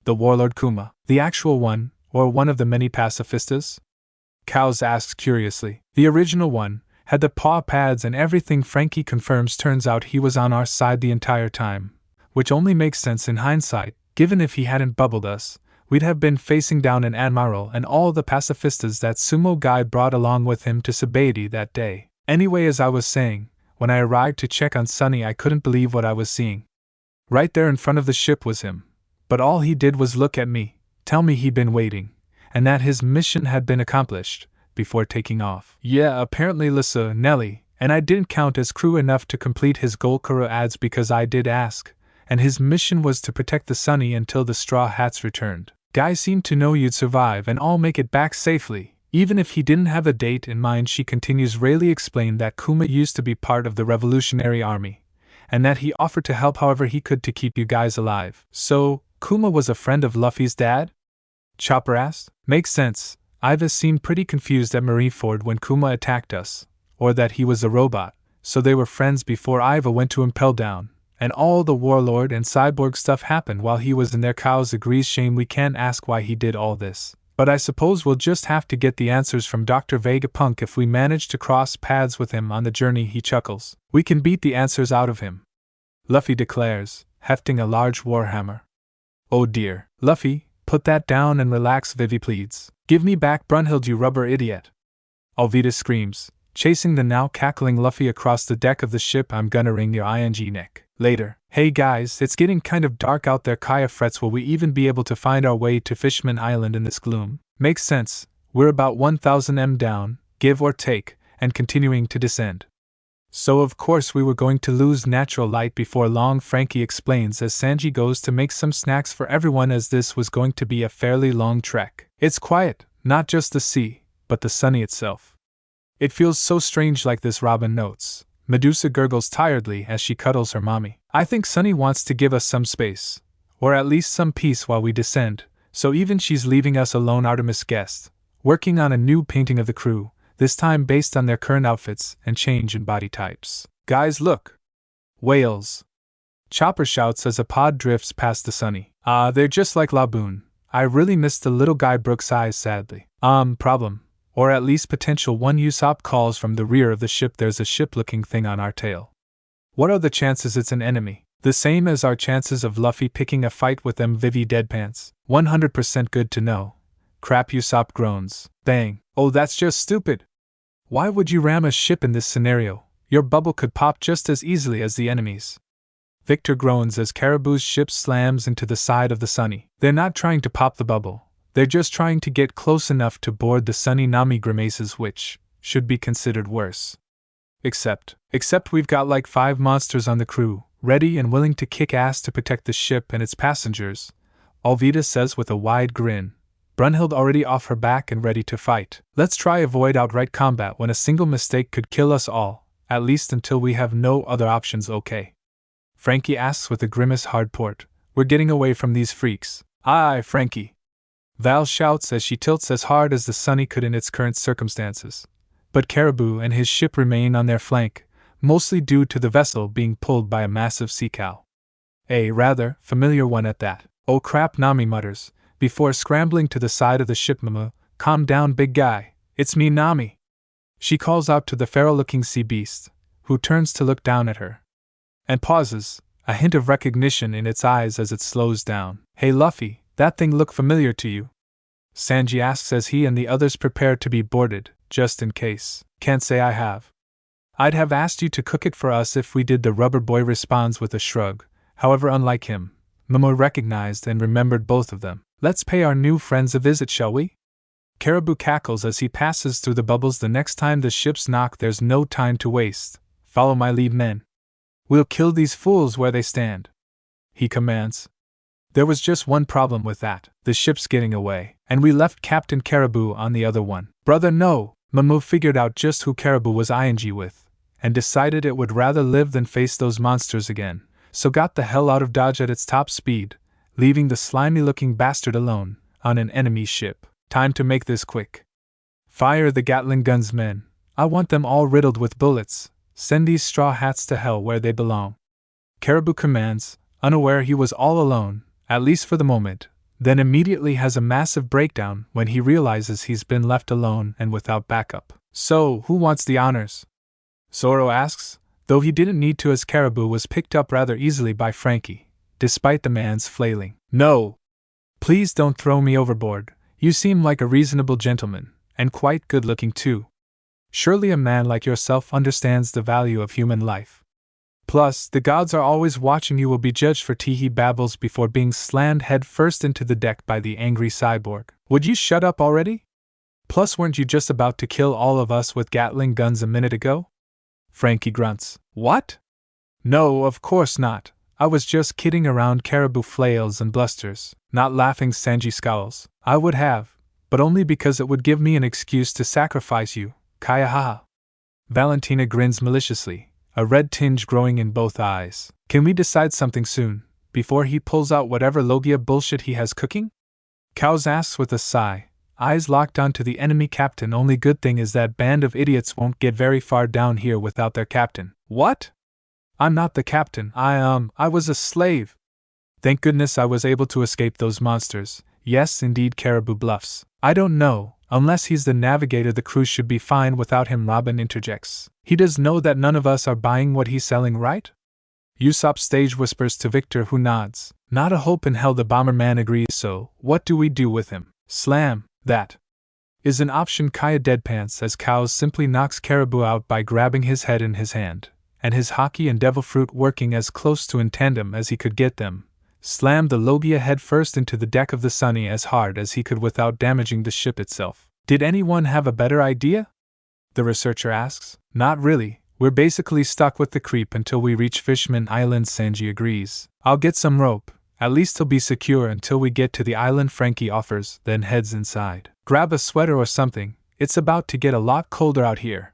The warlord Kuma, the actual one, or one of the many pacifistas? Cows asks curiously. The original one, had the paw pads and everything, Frankie confirms. Turns out he was on our side the entire time, which only makes sense in hindsight, given if he hadn't bubbled us, we'd have been facing down an admiral and all the pacifistas that sumo guy brought along with him to Sabaody that day. Anyway, as I was saying, when I arrived to check on Sunny, I couldn't believe what I was seeing. Right there in front of the ship was him, but all he did was look at me, tell me he'd been waiting, and that his mission had been accomplished, before taking off. Yeah, apparently Lisa, Nelly, and I didn't count as crew enough to complete his goal, Kuro adds, because I did ask, and his mission was to protect the Sunny until the Straw Hats returned. Guy seemed to know you'd survive and all make it back safely, even if he didn't have a date in mind, she continues. Rayleigh explained that Kuma used to be part of the Revolutionary Army, and that he offered to help however he could to keep you guys alive. So, Kuma was a friend of Luffy's dad? Chopper asked. Makes sense. Iva seemed pretty confused at Marineford when Kuma attacked us, or that he was a robot, so they were friends before Iva went to impel down, and all the warlord and cyborg stuff happened while he was in there. Cows agrees. Shame we can't ask why he did all this, but I suppose we'll just have to get the answers from Dr. Vegapunk if we manage to cross paths with him on the journey. He chuckles. We can beat the answers out of him, Luffy declares, hefting a large warhammer. Oh dear. Luffy, put that down and relax, Vivi pleads. Give me back Brunhild, you rubber idiot. Alvida screams, chasing the now cackling Luffy across the deck of the ship. I'm gonna wring your ing neck. Later. Hey guys, it's getting kind of dark out there. Kaya frets, will we even be able to find our way to Fishman Island in this gloom? Makes sense, we're about 1000 m down, give or take, and continuing to descend. So of course we were going to lose natural light before long, Frankie explains as Sanji goes to make some snacks for everyone, as this was going to be a fairly long trek. It's quiet, not just the sea, but the Sunny itself. It feels so strange like this, Robin notes. Medusa gurgles tiredly as she cuddles her mommy. I think Sunny wants to give us some space, or at least some peace while we descend, so even she's leaving us alone. Artemis guessed, working on a new painting of the crew, this time based on their current outfits and change in body types. Guys, look! Whales! Chopper shouts as a pod drifts past the Sunny. Ah, they're just like Laboon. I really missed the little guy. Brooke sighs sadly. Problem. Or at least potential one. Usopp calls from the rear of the ship. There's a ship-looking thing on our tail. What are the chances it's an enemy? The same as our chances of Luffy picking a fight with them, Vivi deadpans. 100% good to know. Crap, Usopp groans. Bang. Oh, that's just stupid. Why would you ram a ship in this scenario? Your bubble could pop just as easily as the enemy's. Victor groans as Caribou's ship slams into the side of the Sunny. They're not trying to pop the bubble, they're just trying to get close enough to board the Sunny. Nami grimaces, which should be considered worse. Except we've got like 5 monsters on the crew, ready and willing to kick ass to protect the ship and its passengers, Alvida says with a wide grin. Brunhild already off her back and ready to fight. Let's try avoid outright combat when a single mistake could kill us all, at least until we have no other options, okay? Frankie asks with a grimace. Hard port. We're getting away from these freaks. Aye, Frankie. Val shouts as she tilts as hard as the Sunny could in its current circumstances. But Caribou and his ship remain on their flank, mostly due to the vessel being pulled by a massive sea cow. A rather familiar one at that. Oh crap, Nami mutters, before scrambling to the side of the ship. Mama, calm down, big guy. It's me, Nami. She calls out to the feral-looking sea beast, who turns to look down at her. And pauses, a hint of recognition in its eyes as it slows down. Hey Luffy, that thing look familiar to you? Sanji asks as he and the others prepare to be boarded, just in case. Can't say I have. I'd have asked you to cook it for us if we did. The rubber boy responds with a shrug. However, unlike him, Momo recognized and remembered both of them. Let's pay our new friends a visit, shall we? Caribou cackles as he passes through the bubbles. The next time the ships knock, there's no time to waste. Follow my lead, men. We'll kill these fools where they stand, he commands. There was just one problem with that: the ship's getting away, and we left Captain Caribou on the other one. Brother, no. Momo figured out just who Caribou was ing with, and decided it would rather live than face those monsters again, so got the hell out of Dodge at its top speed, leaving the slimy-looking bastard alone on an enemy ship. Time to make this quick. Fire the Gatling guns, men. I want them all riddled with bullets. Send these straw hats to hell where they belong. Caribou commands, unaware he was all alone, at least for the moment, then immediately has a massive breakdown when he realizes he's been left alone and without backup. So, who wants the honors? Zoro asks, though he didn't need to, as Caribou was picked up rather easily by Frankie, despite the man's flailing. No! Please don't throw me overboard. You seem like a reasonable gentleman, and quite good-looking too. Surely a man like yourself understands the value of human life. Plus, the gods are always watching. You will be judged for tea, he babbles before being slammed head first into the deck by the angry cyborg. Would you shut up already? Plus, weren't you just about to kill all of us with Gatling guns a minute ago? Frankie grunts. What? No, of course not. I was just kidding around. Caribou flails and blusters. Not laughing, Sanji scowls. I would have, but only because it would give me an excuse to sacrifice you. Kaya haha. Valentina grins maliciously, a red tinge growing in both eyes. Can we decide something soon, before he pulls out whatever Logia bullshit he has cooking? Cows asks with a sigh, eyes locked onto the enemy captain. Only good thing is that band of idiots won't get very far down here without their captain. What? I'm not the captain. I was a slave. Thank goodness I was able to escape those monsters. Yes, indeed, Caribou bluffs. I don't know. Unless he's the navigator, the crew should be fine without him. Robin interjects. He does know that none of us are buying what he's selling, right? Usopp stage whispers to Victor, who nods. Not a hope in hell, the bomberman agrees. So, what do we do with him? Slam. That is an option. Kaya deadpants as Cows simply knocks Caribou out by grabbing his head in his hand, and his hockey and devil fruit working as close to in tandem as he could get them. Slammed the Logia head first into the deck of the Sunny as hard as he could without damaging the ship itself. Did anyone have a better idea? The researcher asks. Not really. We're basically stuck with the creep until we reach Fishman Island. Sanji agrees. I'll get some rope. At least he'll be secure until we get to the island, Frankie offers, then heads inside. Grab a sweater or something. It's about to get a lot colder out here.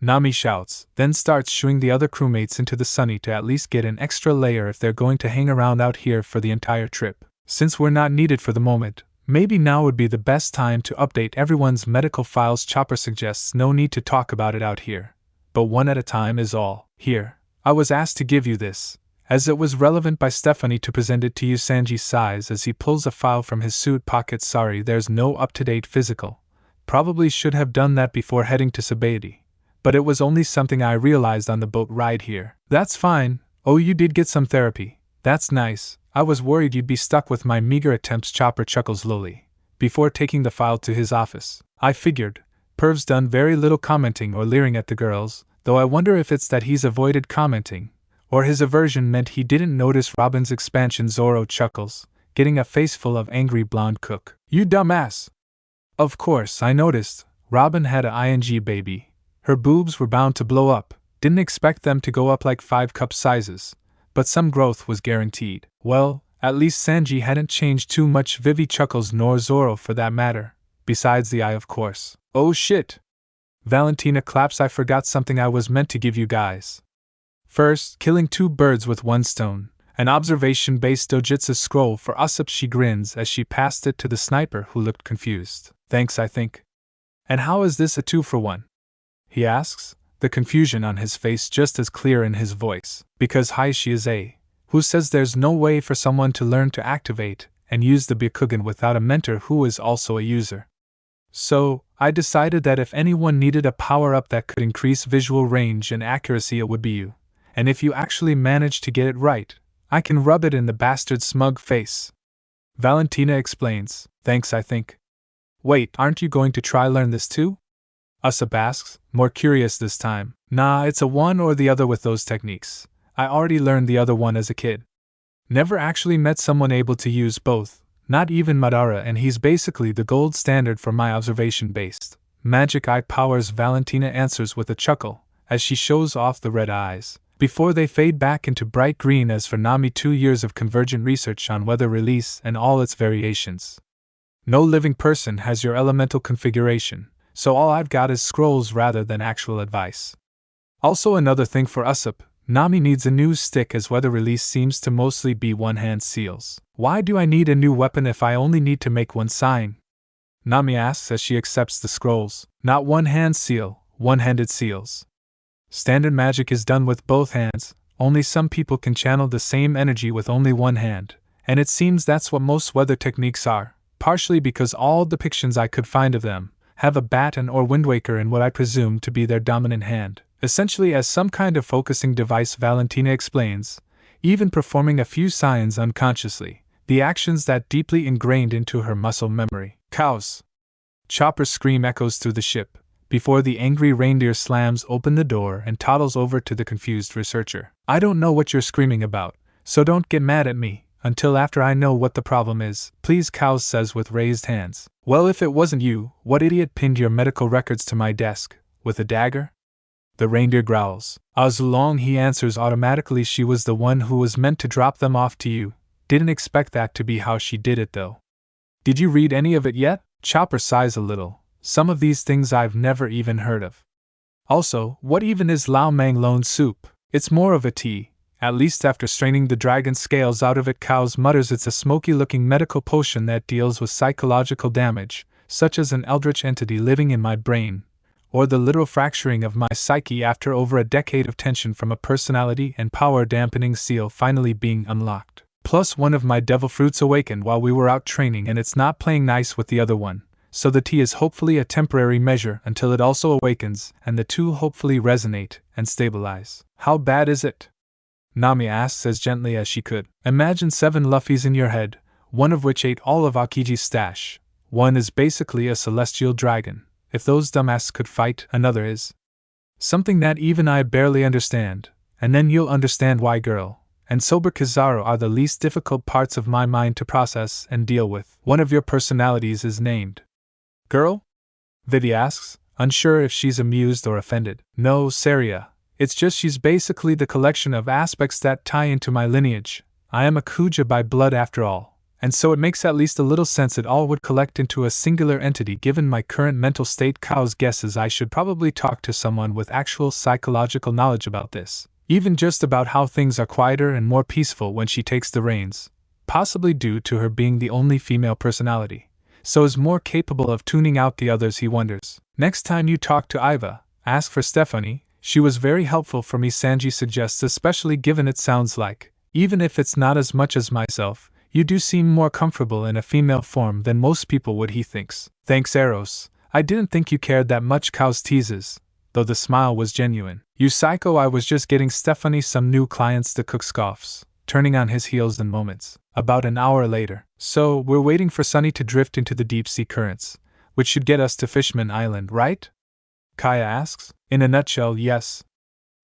Nami shouts, then starts shooing the other crewmates into the Sunny to at least get an extra layer if they're going to hang around out here for the entire trip. Since we're not needed for the moment, maybe now would be the best time to update everyone's medical files. Chopper suggests no need to talk about it out here, but one at a time is all. Here, I was asked to give you this, as it was relevant by Stephanie to present it to you. Sanji sighs as he pulls a file from his suit pocket. Sorry, there's no up-to-date physical. Probably should have done that before heading to Sabaody. But it was only something I realized on the boat ride here. That's fine. Oh, you did get some therapy. That's nice. I was worried you'd be stuck with my meager attempts. Chopper chuckles lowly, before taking the file to his office. I figured. Perv's done very little commenting or leering at the girls, though I wonder if it's that he's avoided commenting, Or his aversion meant he didn't notice Robin's expansion. Zoro chuckles, getting a face full of angry blonde cook. You dumbass! Of course, I noticed. Robin had a ing baby. Her boobs were bound to blow up. Didn't expect them to go up like 5-cup sizes. But some growth was guaranteed. Well, at least Sanji hadn't changed too much. Vivi chuckles, nor Zoro for that matter. Besides the eye, of course. Oh shit! Valentina claps. I forgot something I was meant to give you guys. First, killing 2 birds with 1 stone. An observation-based dojutsu scroll for Usopp. She grins as she passed it to the sniper, who looked confused. Thanks, I think. And how is this a 2-for-1? He asks, the confusion on his face just as clear in his voice. Because she is a. Who says there's no way for someone to learn to activate and use the Byakugan without a mentor who is also a user. So, I decided that if anyone needed a power-up that could increase visual range and accuracy, it would be you. And if you actually manage to get it right, I can rub it in the bastard's smug face. Valentina explains, thanks, I think. Wait, aren't you going to try learn this too? Usopp asks, more curious this time. Nah, it's a one or the other with those techniques. I already learned the other one as a kid. Never actually met someone able to use both, not even Madara, and he's basically the gold standard for my observation-based magic eye powers. Valentina answers with a chuckle, as she shows off the red eyes, before they fade back into bright green. As for Nami, 2 years of convergent research on weather release and all its variations. No living person has your elemental configuration, so all I've got is scrolls rather than actual advice. Also, another thing for Usopp, Nami needs a new stick, as weather release seems to mostly be one-hand seals. Why do I need a new weapon if I only need to make one sign? Nami asks as she accepts the scrolls. Not one-hand seal, one-handed seals. Standard magic is done with both hands, only some people can channel the same energy with only one hand, and it seems that's what most weather techniques are, partially because all depictions I could find of them have a bat and or Wind Waker in what I presume to be their dominant hand, essentially as some kind of focusing device. Valentina explains, even performing a few signs unconsciously, the actions that deeply ingrained into her muscle memory. Cows! Chopper's scream echoes through the ship, before the angry reindeer slams open the door and toddles over to the confused researcher. I don't know what you're screaming about, so don't get mad at me until after I know what the problem is, please, Cows says with raised hands. Well, if it wasn't you, what idiot pinned your medical records to my desk? With a dagger? The reindeer growls. Azulong, he answers automatically. She was the one who was meant to drop them off to you. Didn't expect that to be how she did it though. Did you read any of it yet? Chopper sighs a little. Some of these things I've never even heard of. Also, what even is Lao Mang Lone soup? It's more of a tea, at least after straining the dragon scales out of it. Cows mutters, it's a smoky-looking medical potion that deals with psychological damage, such as an eldritch entity living in my brain, or the literal fracturing of my psyche after over a decade of tension from a personality and power-dampening seal finally being unlocked. Plus, one of my devil fruits awakened while we were out training, and it's not playing nice with the other one. So the tea is hopefully a temporary measure until it also awakens, and the two hopefully resonate and stabilize. How bad is it? Nami asks as gently as she could. Imagine 7 Luffys in your head, one of which ate all of Aokiji's stash. One is basically a celestial dragon. If those dumbasses could fight, another is something that even I barely understand, and then you'll understand why girl and sober Kizaru are the least difficult parts of my mind to process and deal with. One of your personalities is named Girl? Vivi asks, unsure if she's amused or offended. No, Saria. It's just she's basically the collection of aspects that tie into my lineage. I am a Kuja by blood after all, and so it makes at least a little sense it all would collect into a singular entity given my current mental state. Cows guesses I should probably talk to someone with actual psychological knowledge about this, even just about how things are quieter and more peaceful when she takes the reins, possibly due to her being the only female personality. So is more capable of tuning out the others, he wonders. Next time you talk to Iva, ask for Stephanie. She was very helpful for me, Sanji suggests, especially given it sounds like, even if it's not as much as myself, you do seem more comfortable in a female form than most people would, he thinks. Thanks, Eros. I didn't think you cared that much, Cows teases, though the smile was genuine. You psycho, I was just getting Stephanie some new clients, the cook scoffs, turning on his heels in moments. About an hour later. So, we're waiting for Sunny to drift into the deep-sea currents, which should get us to Fishman Island, right? Kaya asks. In a nutshell, yes.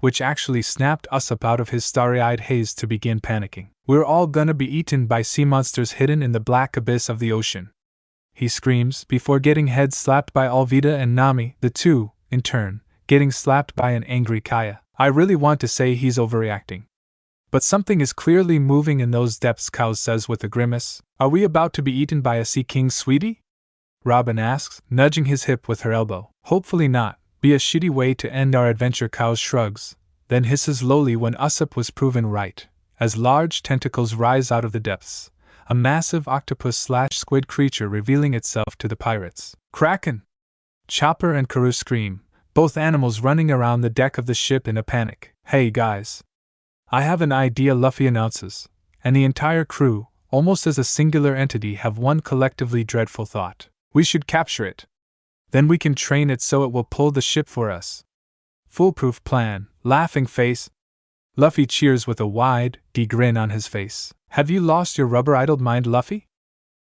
which actually snapped Usopp out of his starry-eyed haze to begin panicking. "We're all gonna be eaten by sea monsters hidden in the black abyss of the ocean," he screams, before getting head slapped by Alvida and Nami, the two, in turn, getting slapped by an angry Kaya. I really want to say he's overreacting. But something is clearly moving in those depths, Cows says with a grimace. "Are we about to be eaten by a sea king, sweetie?" Robin asks, nudging his hip with her elbow. "Hopefully not. Be a shitty way to end our adventure," Cows shrugs, then hisses lowly when Usopp was proven right, as large tentacles rise out of the depths, a massive octopus/squid creature revealing itself to the pirates. "Kraken!" Chopper and Karu scream, both animals running around the deck of the ship in a panic. "Hey guys! I have an idea," Luffy announces, and the entire crew, almost as a singular entity, have one collectively dreadful thought. "We should capture it. Then we can train it so it will pull the ship for us." "Foolproof plan, laughing face." Luffy cheers with a wide, grin on his face. "Have you lost your rubber-idled mind, Luffy?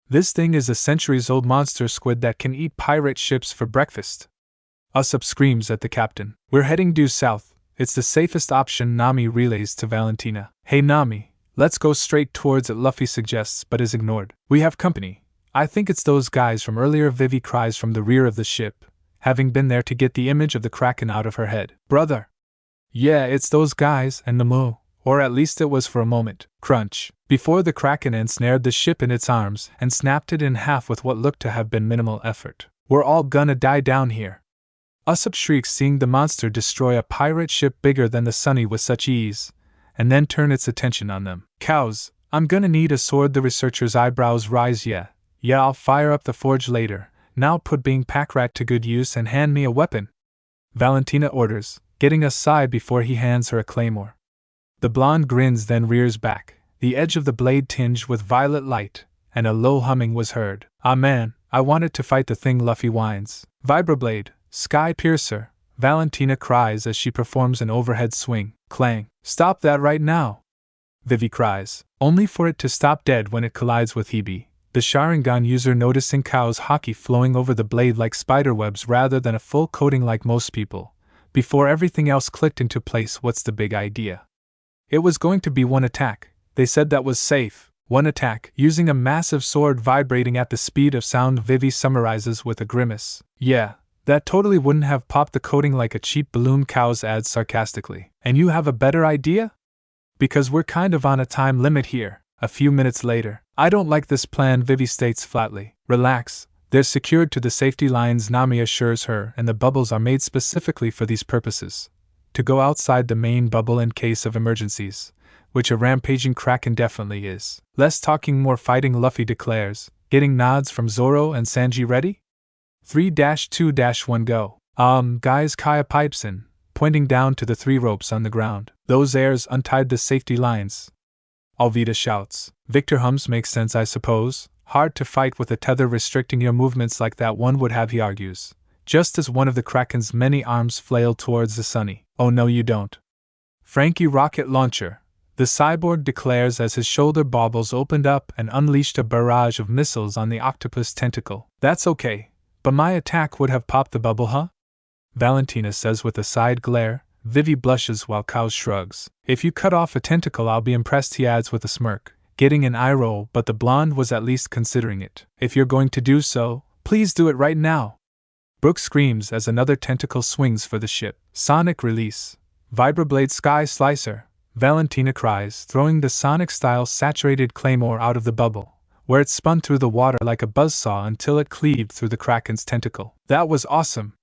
This thing is a centuries-old monster squid that can eat pirate ships for breakfast." Usopp screams at the captain. "We're heading due south. It's the safest option," Nami relays to Valentina. "Hey Nami, let's go straight towards it," Luffy suggests but is ignored. "We have company. I think it's those guys from earlier," Vivi cries from the rear of the ship, having been there to get the image of the Kraken out of her head. "Brother! Yeah, it's those guys and the moo, or at least it was for a moment." Crunch! Before the Kraken ensnared the ship in its arms and snapped it in half with what looked to have been minimal effort. "We're all gonna die down here." Usopp shrieks, seeing the monster destroy a pirate ship bigger than the Sunny with such ease, and then turn its attention on them. "Cows, I'm gonna need a sword." The researcher's eyebrows rise. Yeah, I'll fire up the forge later. Now put being pack rat to good use and hand me a weapon," Valentina orders, getting aside before he hands her a claymore. The blonde grins, then rears back, the edge of the blade tinged with violet light, and a low humming was heard. "Ah man, I wanted to fight the thing," Luffy whines. "Vibroblade, Sky Piercer," Valentina cries as she performs an overhead swing. Clang! "Stop that right now!" Vivi cries, only for it to stop dead when it collides with Hebe, the Sharingan user, noticing Cow's hockey flowing over the blade like spiderwebs rather than a full coating like most people. Before everything else clicked into place, what's the big idea? It was going to be one attack. They said that was safe. One attack, using a massive sword vibrating at the speed of sound, Vivi summarizes with a grimace. "Yeah, that totally wouldn't have popped the coating like a cheap balloon," Cows adds sarcastically. "And you have a better idea?" "Because we're kind of on a time limit here." A few minutes later. "I don't like this plan," Vivi states flatly. "Relax, they're secured to the safety lines," Nami assures her, "and the bubbles are made specifically for these purposes. To go outside the main bubble in case of emergencies, which a rampaging Kraken definitely is." "Less talking, more fighting," Luffy declares, getting nods from Zoro and Sanji. "Ready? 3-2-1 go." Guys," Kaya pipes in, pointing down to the 3 ropes on the ground. "Those airs untied the safety lines," Alvida shouts. Victor hums. "Makes sense, I suppose. Hard to fight with a tether restricting your movements like that, one would have," he argues, just as one of the Kraken's many arms flailed towards the Sunny. "Oh no you don't. Frankie rocket launcher," the cyborg declares as his shoulder baubles opened up and unleashed a barrage of missiles on the octopus tentacle. "That's okay, but my attack would have popped the bubble, huh?" Valentina says with a side glare. Vivi blushes while Cows shrugs. "If you cut off a tentacle I'll be impressed," he adds with a smirk, getting an eye roll, but the blonde was at least considering it. If you're going to do so, please do it right now. Brooke screams as another tentacle swings for the ship. Sonic release. Vibroblade Sky Slicer. Valentina cries, throwing the Sonic-style saturated claymore out of the bubble, where it spun through the water like a buzzsaw until it cleaved through the Kraken's tentacle. That was awesome!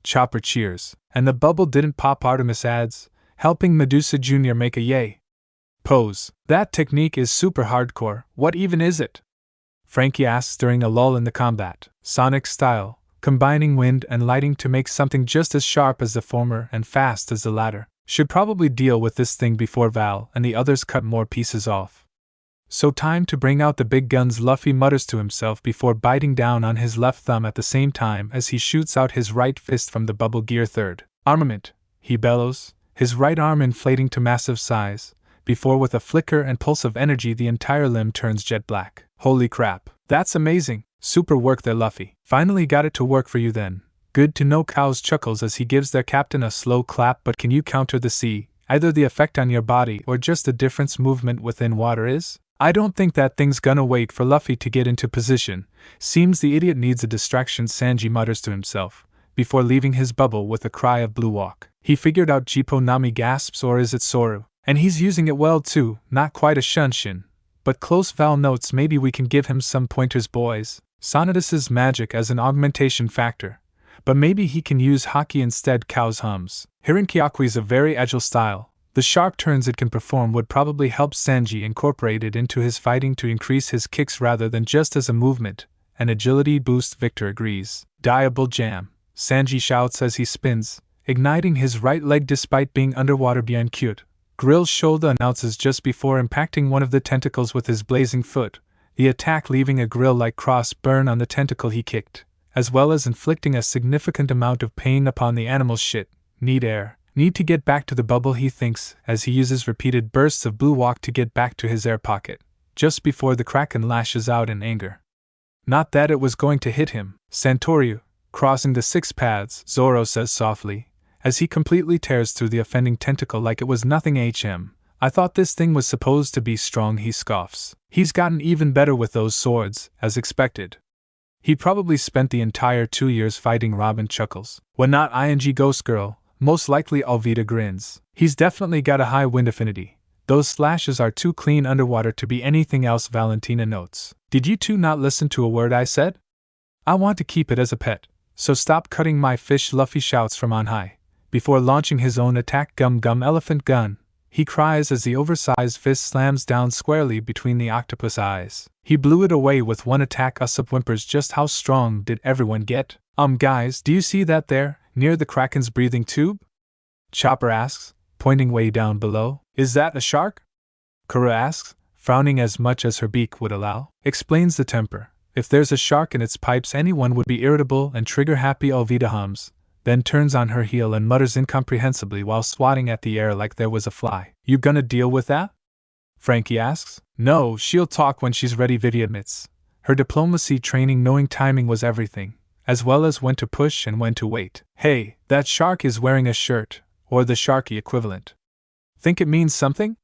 Chopper cheers, and the bubble didn't pop, Artemis adds, helping Medusa Jr. make a yay pose. That technique is super hardcore. What even is it? Frankie asks during a lull in the combat. Sonic style, combining wind and lighting to make something just as sharp as the former and fast as the latter. Should probably deal with this thing before Val and the others cut more pieces off. So time to bring out the big guns, Luffy mutters to himself before biting down on his left thumb at the same time as he shoots out his right fist from the bubble gear. Third armament, he bellows, his right arm inflating to massive size, before with a flicker and pulse of energy the entire limb turns jet black. Holy crap, that's amazing! Super work there, Luffy. Finally got it to work for you then. Good to know. Cows chuckles as he gives their captain a slow clap. But can you counter the sea? Either the effect on your body or just the difference movement within water is? I don't think that thing's gonna wait for Luffy to get into position. Seems the idiot needs a distraction, Sanji mutters to himself, before leaving his bubble with a cry of blue walk. He figured out Jippo, Nami gasps, or is it Zoro? And he's using it well too, not quite a shunshin, but close. Val notes maybe we can give him some pointers, boys. Sonidus's magic as an augmentation factor. But maybe he can use Haki instead, Cows hums. Hirankiakui's a very agile style. The sharp turns it can perform would probably help Sanji incorporate it into his fighting to increase his kicks rather than just as a movement, an agility boost. Victor agrees. Diable jam, Sanji shouts as he spins, igniting his right leg despite being underwater. Bien cute, Grill's shoulder announces just before impacting one of the tentacles with his blazing foot, the attack leaving a grill-like cross burn on the tentacle he kicked, as well as inflicting a significant amount of pain upon the animal's shit. Need air. Need to get back to the bubble, he thinks, as he uses repeated bursts of blue walk to get back to his air pocket, just before the Kraken lashes out in anger. Not that it was going to hit him. Santoryu, crossing the 6 paths, Zoro says softly, as he completely tears through the offending tentacle like it was nothing. I thought this thing was supposed to be strong, he scoffs. He's gotten even better with those swords, as expected. He probably spent the entire 2 years fighting. Robin chuckles. When not ing Ghost Girl, most likely. Alvida grins. He's definitely got a high wind affinity. Those slashes are too clean underwater to be anything else, Valentina notes. Did you two not listen to a word I said? I want to keep it as a pet, so stop cutting my fish, Luffy shouts from on high, before launching his own attack. Gum gum elephant gun, he cries as the oversized fist slams down squarely between the octopus eyes. He blew it away with one attack. Usopp whimpers, just how strong did everyone get? Guys, do you see that there, near the Kraken's breathing tube? Chopper asks, pointing way down below. Is that a shark? Karu asks, frowning as much as her beak would allow. Explains the temper. If there's a shark in its pipes, anyone would be irritable and trigger happy. Alvida hums, then turns on her heel and mutters incomprehensibly while swatting at the air like there was a fly. You gonna deal with that? Frankie asks. No, she'll talk when she's ready, Vivi admits. Her diplomacy training, knowing timing was everything, as well as when to push and when to wait. Hey, that shark is wearing a shirt, or the Sharky equivalent. Think it means something?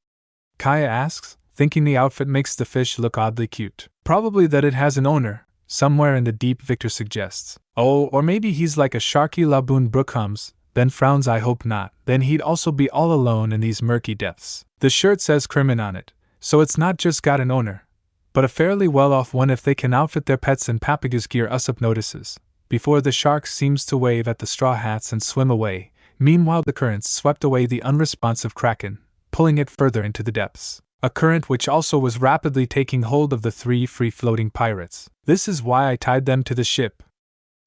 Kaya asks, thinking the outfit makes the fish look oddly cute. Probably that it has an owner, somewhere in the deep, Victor suggests. Oh, or maybe he's like a Sharky Laboon, Brooke hums, then frowns. I hope not. Then he'd also be all alone in these murky depths. The shirt says Crimin on it, so it's not just got an owner, but a fairly well-off one if they can outfit their pets in Papago's gear, Usopp notices, before the shark seems to wave at the straw hats and swim away. Meanwhile, the currents swept away the unresponsive Kraken, pulling it further into the depths. A current which also was rapidly taking hold of the 3 free-floating pirates. This is why I tied them to the ship.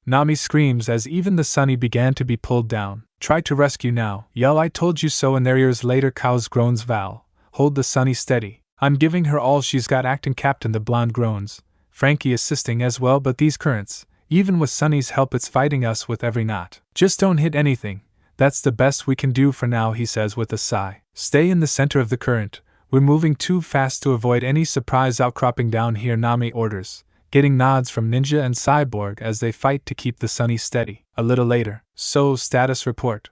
Nami screams as even the Sunny began to be pulled down. Try to rescue now, yell I told you so in their ears. Later, Cows groans. Val, hold the Sunny steady. I'm giving her all she's got. Acting Captain, the blonde groans, Frankie assisting as well. But these currents, even with Sunny's help, it's fighting us with every knot. Just don't hit anything. That's the best we can do for now, he says with a sigh. Stay in the center of the current. We're moving too fast to avoid any surprise outcropping down here, Nami orders, getting nods from Ninja and Cyborg as they fight to keep the Sunny steady. A little later, so status report.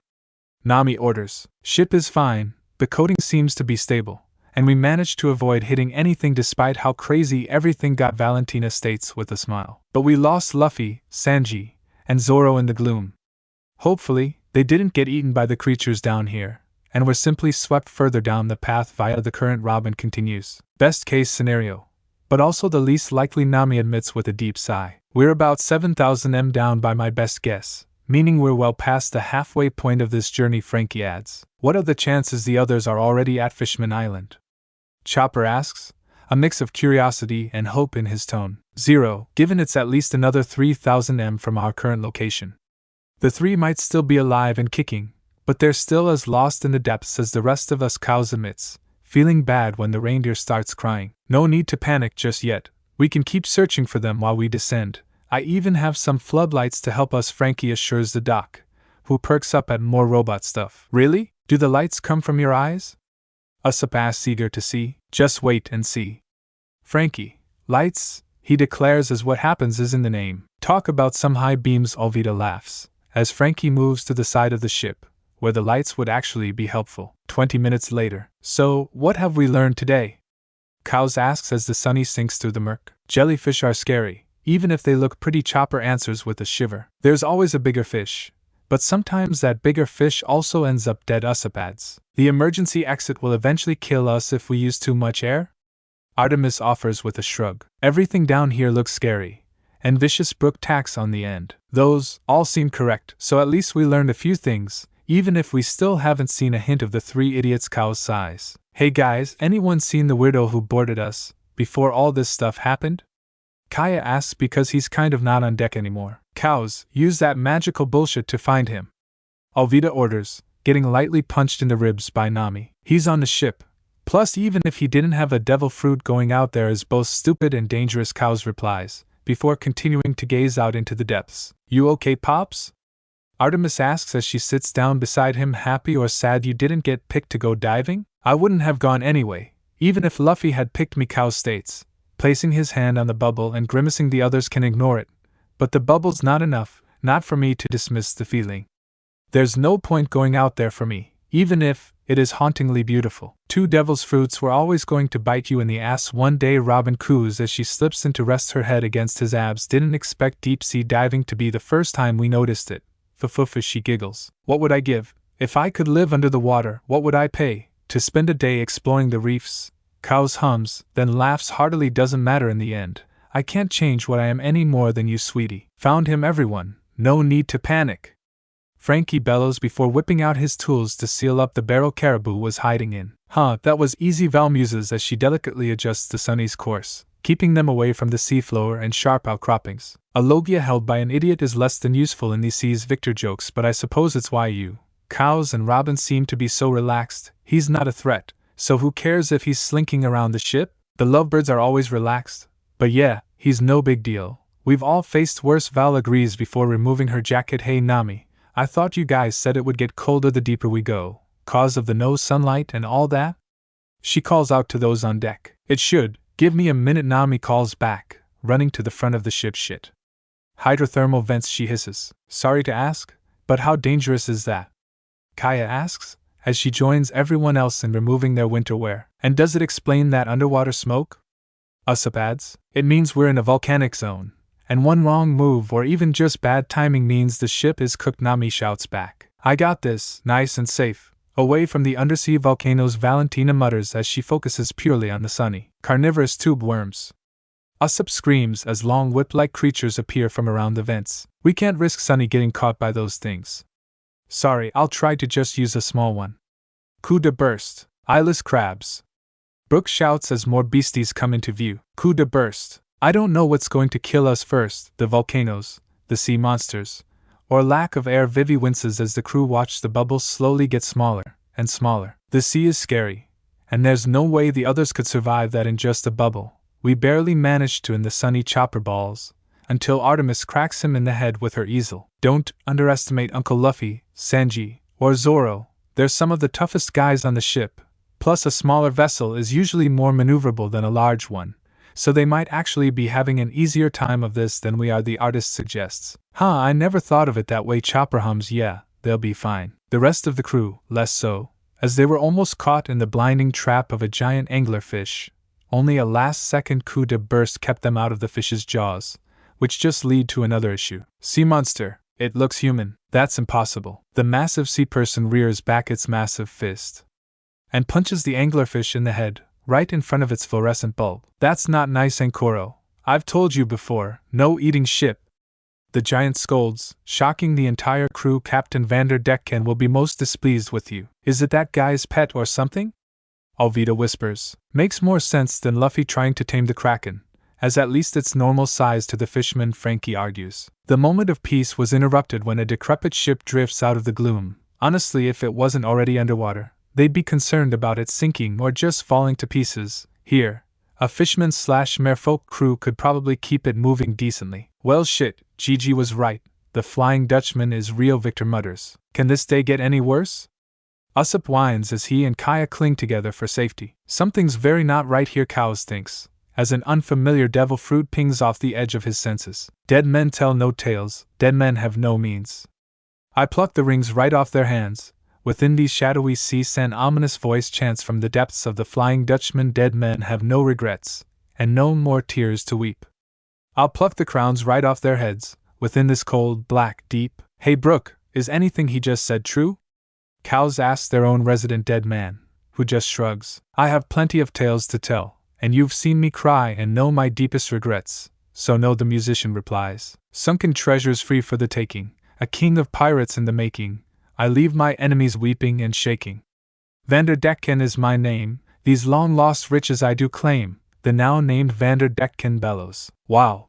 Nami orders. Ship is fine, the coating seems to be stable, and we managed to avoid hitting anything despite how crazy everything got, Valentina states with a smile. But we lost Luffy, Sanji, and Zoro in the gloom. Hopefully, they didn't get eaten by the creatures down here, and were simply swept further down the path via the current. Robin continues. Best case scenario, but also the least likely, Nami admits with a deep sigh. We're about 7,000 M down by my best guess, meaning we're well past the halfway point of this journey, Frankie adds. What are the chances the others are already at Fishman Island? Chopper asks, a mix of curiosity and hope in his tone. 0, given it's at least another 3,000 M from our current location. The three might still be alive and kicking, but they're still as lost in the depths as the rest of us, Cows admits, feeling bad when the reindeer starts crying. No need to panic just yet, we can keep searching for them while we descend. I even have some floodlights to help us, Frankie assures the doc, who perks up at more robot stuff. Really? Do the lights come from your eyes? Usopp asks, eager to see. Just wait and see. Frankie, lights, he declares, as what happens is in the name. Talk about some high beams, Alvida laughs, as Frankie moves to the side of the ship, where the lights would actually be helpful. 20 minutes later. So, what have we learned today? Cows asks as the sunny sinks through the murk. Jellyfish are scary, even if they look pretty. Chopper answers with a shiver. There's always a bigger fish, but sometimes that bigger fish also ends up dead, Usopp adds. The emergency exit will eventually kill us if we use too much air? Artemis offers with a shrug. Everything down here looks scary, and vicious. Brooke tacks on the end. Those all seem correct, so at least we learned a few things, even if we still haven't seen a hint of the three idiots. Cows sighs. Hey guys, anyone seen the weirdo who boarded us before all this stuff happened? Kaya asks because he's kind of not on deck anymore. Cows, use that magical bullshit to find him. Alvida orders, getting lightly punched in the ribs by Nami. He's on the ship. Plus, even if he didn't have a devil fruit, going out there is both stupid and dangerous, Cows replies, before continuing to gaze out into the depths. You okay, Pops? Artemis asks as she sits down beside him. Happy or sad you didn't get picked to go diving? I wouldn't have gone anyway, even if Luffy had picked me, Cows states, placing his hand on the bubble and grimacing. The others can ignore it, but the bubble's not enough, not for me to dismiss the feeling. There's no point going out there for me, even if it is hauntingly beautiful. 2 devil's fruits were always going to bite you in the ass one day, Robin coos as she slips in to rest her head against his abs. Didn't expect deep-sea diving to be the first time we noticed it. Fuff as she giggles. What would I give? If I could live under the water, what would I pay? To spend a day exploring the reefs? Cows hums, then laughs heartily. Doesn't matter in the end. I can't change what I am any more than you, sweetie. Found him, everyone. No need to panic. Frankie bellows before whipping out his tools to seal up the barrel Caribou was hiding in. That was easy, Val muses as she delicately adjusts the Sunny's course, keeping them away from the seafloor and sharp outcroppings. A logia held by an idiot is less than useful in these seas, Victor jokes, but I suppose it's why you, Cows and Robin seem to be so relaxed. He's not a threat, so who cares if he's slinking around the ship? The lovebirds are always relaxed. But yeah, he's no big deal. We've all faced worse, Val agrees before removing her jacket. Hey Nami, I thought you guys said it would get colder the deeper we go, cause of the no sunlight and all that? She calls out to those on deck. It should. Give me a minute, Nami calls back, running to the front of the ship. Shit. Hydrothermal vents, she hisses. Sorry to ask, but how dangerous is that? Kaya asks, as she joins everyone else in removing their winter wear. And does it explain that underwater smoke? Usopp adds, it means we're in a volcanic zone, and one wrong move or even just bad timing means the ship is cooked. Nami shouts back. I got this, nice and safe, away from the undersea volcanoes, Valentina mutters as she focuses purely on the sunny, carnivorous tube worms. Usopp screams as long whip-like creatures appear from around the vents. We can't risk Sunny getting caught by those things. Sorry, I'll try to just use a small one. Coup de burst. Eyeless crabs. Brooke shouts as more beasties come into view. Coup de burst. I don't know what's going to kill us first, the volcanoes, the sea monsters, or lack of air. Vivi winces as the crew watch the bubbles slowly get smaller and smaller. The sea is scary, and there's no way the others could survive that in just a bubble. We barely managed to in the Sunny. Chopper balls, until Artemis cracks him in the head with her easel. Don't underestimate Uncle Luffy, Sanji, or Zoro. They're some of the toughest guys on the ship, plus a smaller vessel is usually more maneuverable than a large one, so they might actually be having an easier time of this than we are, the artist suggests. I never thought of it that way. Chopper hums. Yeah, they'll be fine. The rest of the crew, less so, as they were almost caught in the blinding trap of a giant anglerfish. Only a last-second coup de burst kept them out of the fish's jaws, which just lead to another issue. Sea monster, it looks human. That's impossible. The massive sea person rears back its massive fist and punches the anglerfish in the head, right in front of its fluorescent bulb. That's not nice, Ankoro. I've told you before, no eating ship. The giant scolds, shocking the entire crew. Captain Vander Decken will be most displeased with you. Is it that guy's pet or something? Alvida whispers. Makes more sense than Luffy trying to tame the Kraken, as at least it's normal size to the Fishman, Frankie argues. The moment of peace was interrupted when a decrepit ship drifts out of the gloom. Honestly, if it wasn't already underwater, they'd be concerned about it sinking or just falling to pieces. Here, a Fishman/Merfolk crew could probably keep it moving decently. Well shit, Gigi was right. The Flying Dutchman is real, Victor mutters. Can this day get any worse? Usopp whines as he and Kaya cling together for safety. Something's very not right here, Cows thinks, as an unfamiliar devil fruit pings off the edge of his senses. Dead men tell no tales, dead men have no means. I pluck the rings right off their hands. Within these shadowy seas, an ominous voice chants from the depths of the Flying Dutchman. Dead men have no regrets, and no more tears to weep. I'll pluck the crowns right off their heads. Within this cold, black, deep. Hey Brooke, is anything he just said true? Cows asks their own resident dead man, who just shrugs. I have plenty of tales to tell, and you've seen me cry and know my deepest regrets, so no, the musician replies. Sunken treasures free for the taking, a king of pirates in the making, I leave my enemies weeping and shaking. Vander Decken is my name, these long-lost riches I do claim, the now-named Vander Decken bellows. Wow.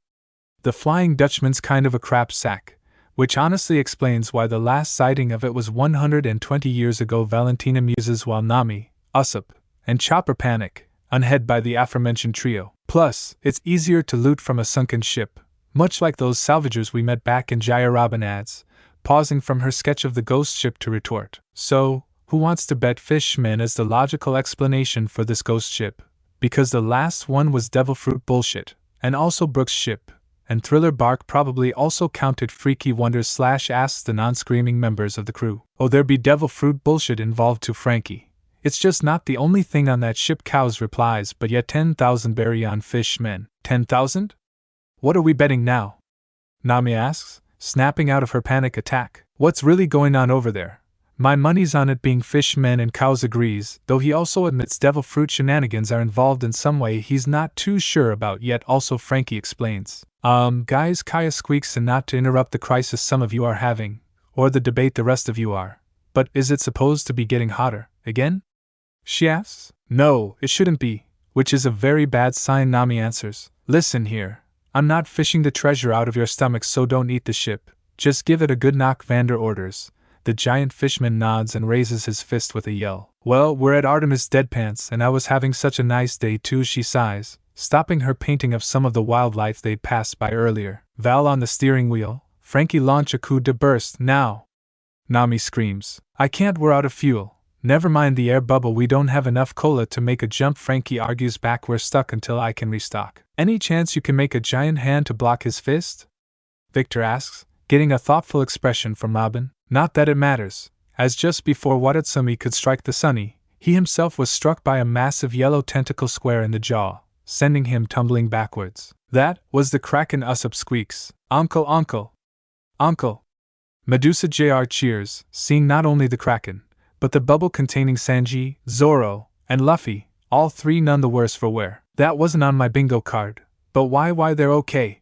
The Flying Dutchman's kind of a crap sack, which honestly explains why the last sighting of it was 120 years ago. Valentina muses while Nami, Usopp, and Chopper panic, unheard by the aforementioned trio. Plus, it's easier to loot from a sunken ship, much like those salvagers we met back in Jaya Robin adds, pausing from her sketch of the ghost ship to retort. So, who wants to bet Fishman is the logical explanation for this ghost ship? Because the last one was devil fruit bullshit, and also Brooke's ship. And Thriller Bark probably also counted Freaky Wonders / asks the non-screaming members of the crew. Oh, there be devil fruit bullshit involved too, Frankie. It's just not the only thing on that ship, Cows replies, but yet 10,000 berry on Fishman. 10,000? What are we betting now? Nami asks, snapping out of her panic attack. What's really going on over there? My money's on it being Fishman, and Cows agrees, though he also admits devil fruit shenanigans are involved in some way he's not too sure about yet. Also, Frankie explains. Guys, Kaya squeaks, and not to interrupt the crisis some of you are having, or the debate the rest of you are, but is it supposed to be getting hotter again? She asks. No, it shouldn't be, which is a very bad sign, Nami answers. Listen here, I'm not fishing the treasure out of your stomach, so don't eat the ship, just give it a good knock, Vander orders. The giant Fishman nods and raises his fist with a yell. Well, we're at Artemis Deadpants, and I was having such a nice day too, she sighs, stopping her painting of some of the wildlife they'd passed by earlier. Val on the steering wheel, Frankie launch a coup de burst now. Nami screams. I can't, we're out of fuel. Never mind the air bubble, we don't have enough cola to make a jump. Frankie argues back, we're stuck until I can restock. Any chance you can make a giant hand to block his fist? Victor asks, getting a thoughtful expression from Robin. Not that it matters, as just before Watatsumi could strike the Sunny, he himself was struck by a massive yellow tentacle square in the jaw, sending him tumbling backwards. That was the Kraken. Usopp squeaks. Uncle, uncle, uncle. Medusa Jr. cheers, seeing not only the Kraken, but the bubble containing Sanji, Zoro, and Luffy, all three none the worse for wear. That wasn't on my bingo card, but why they're okay.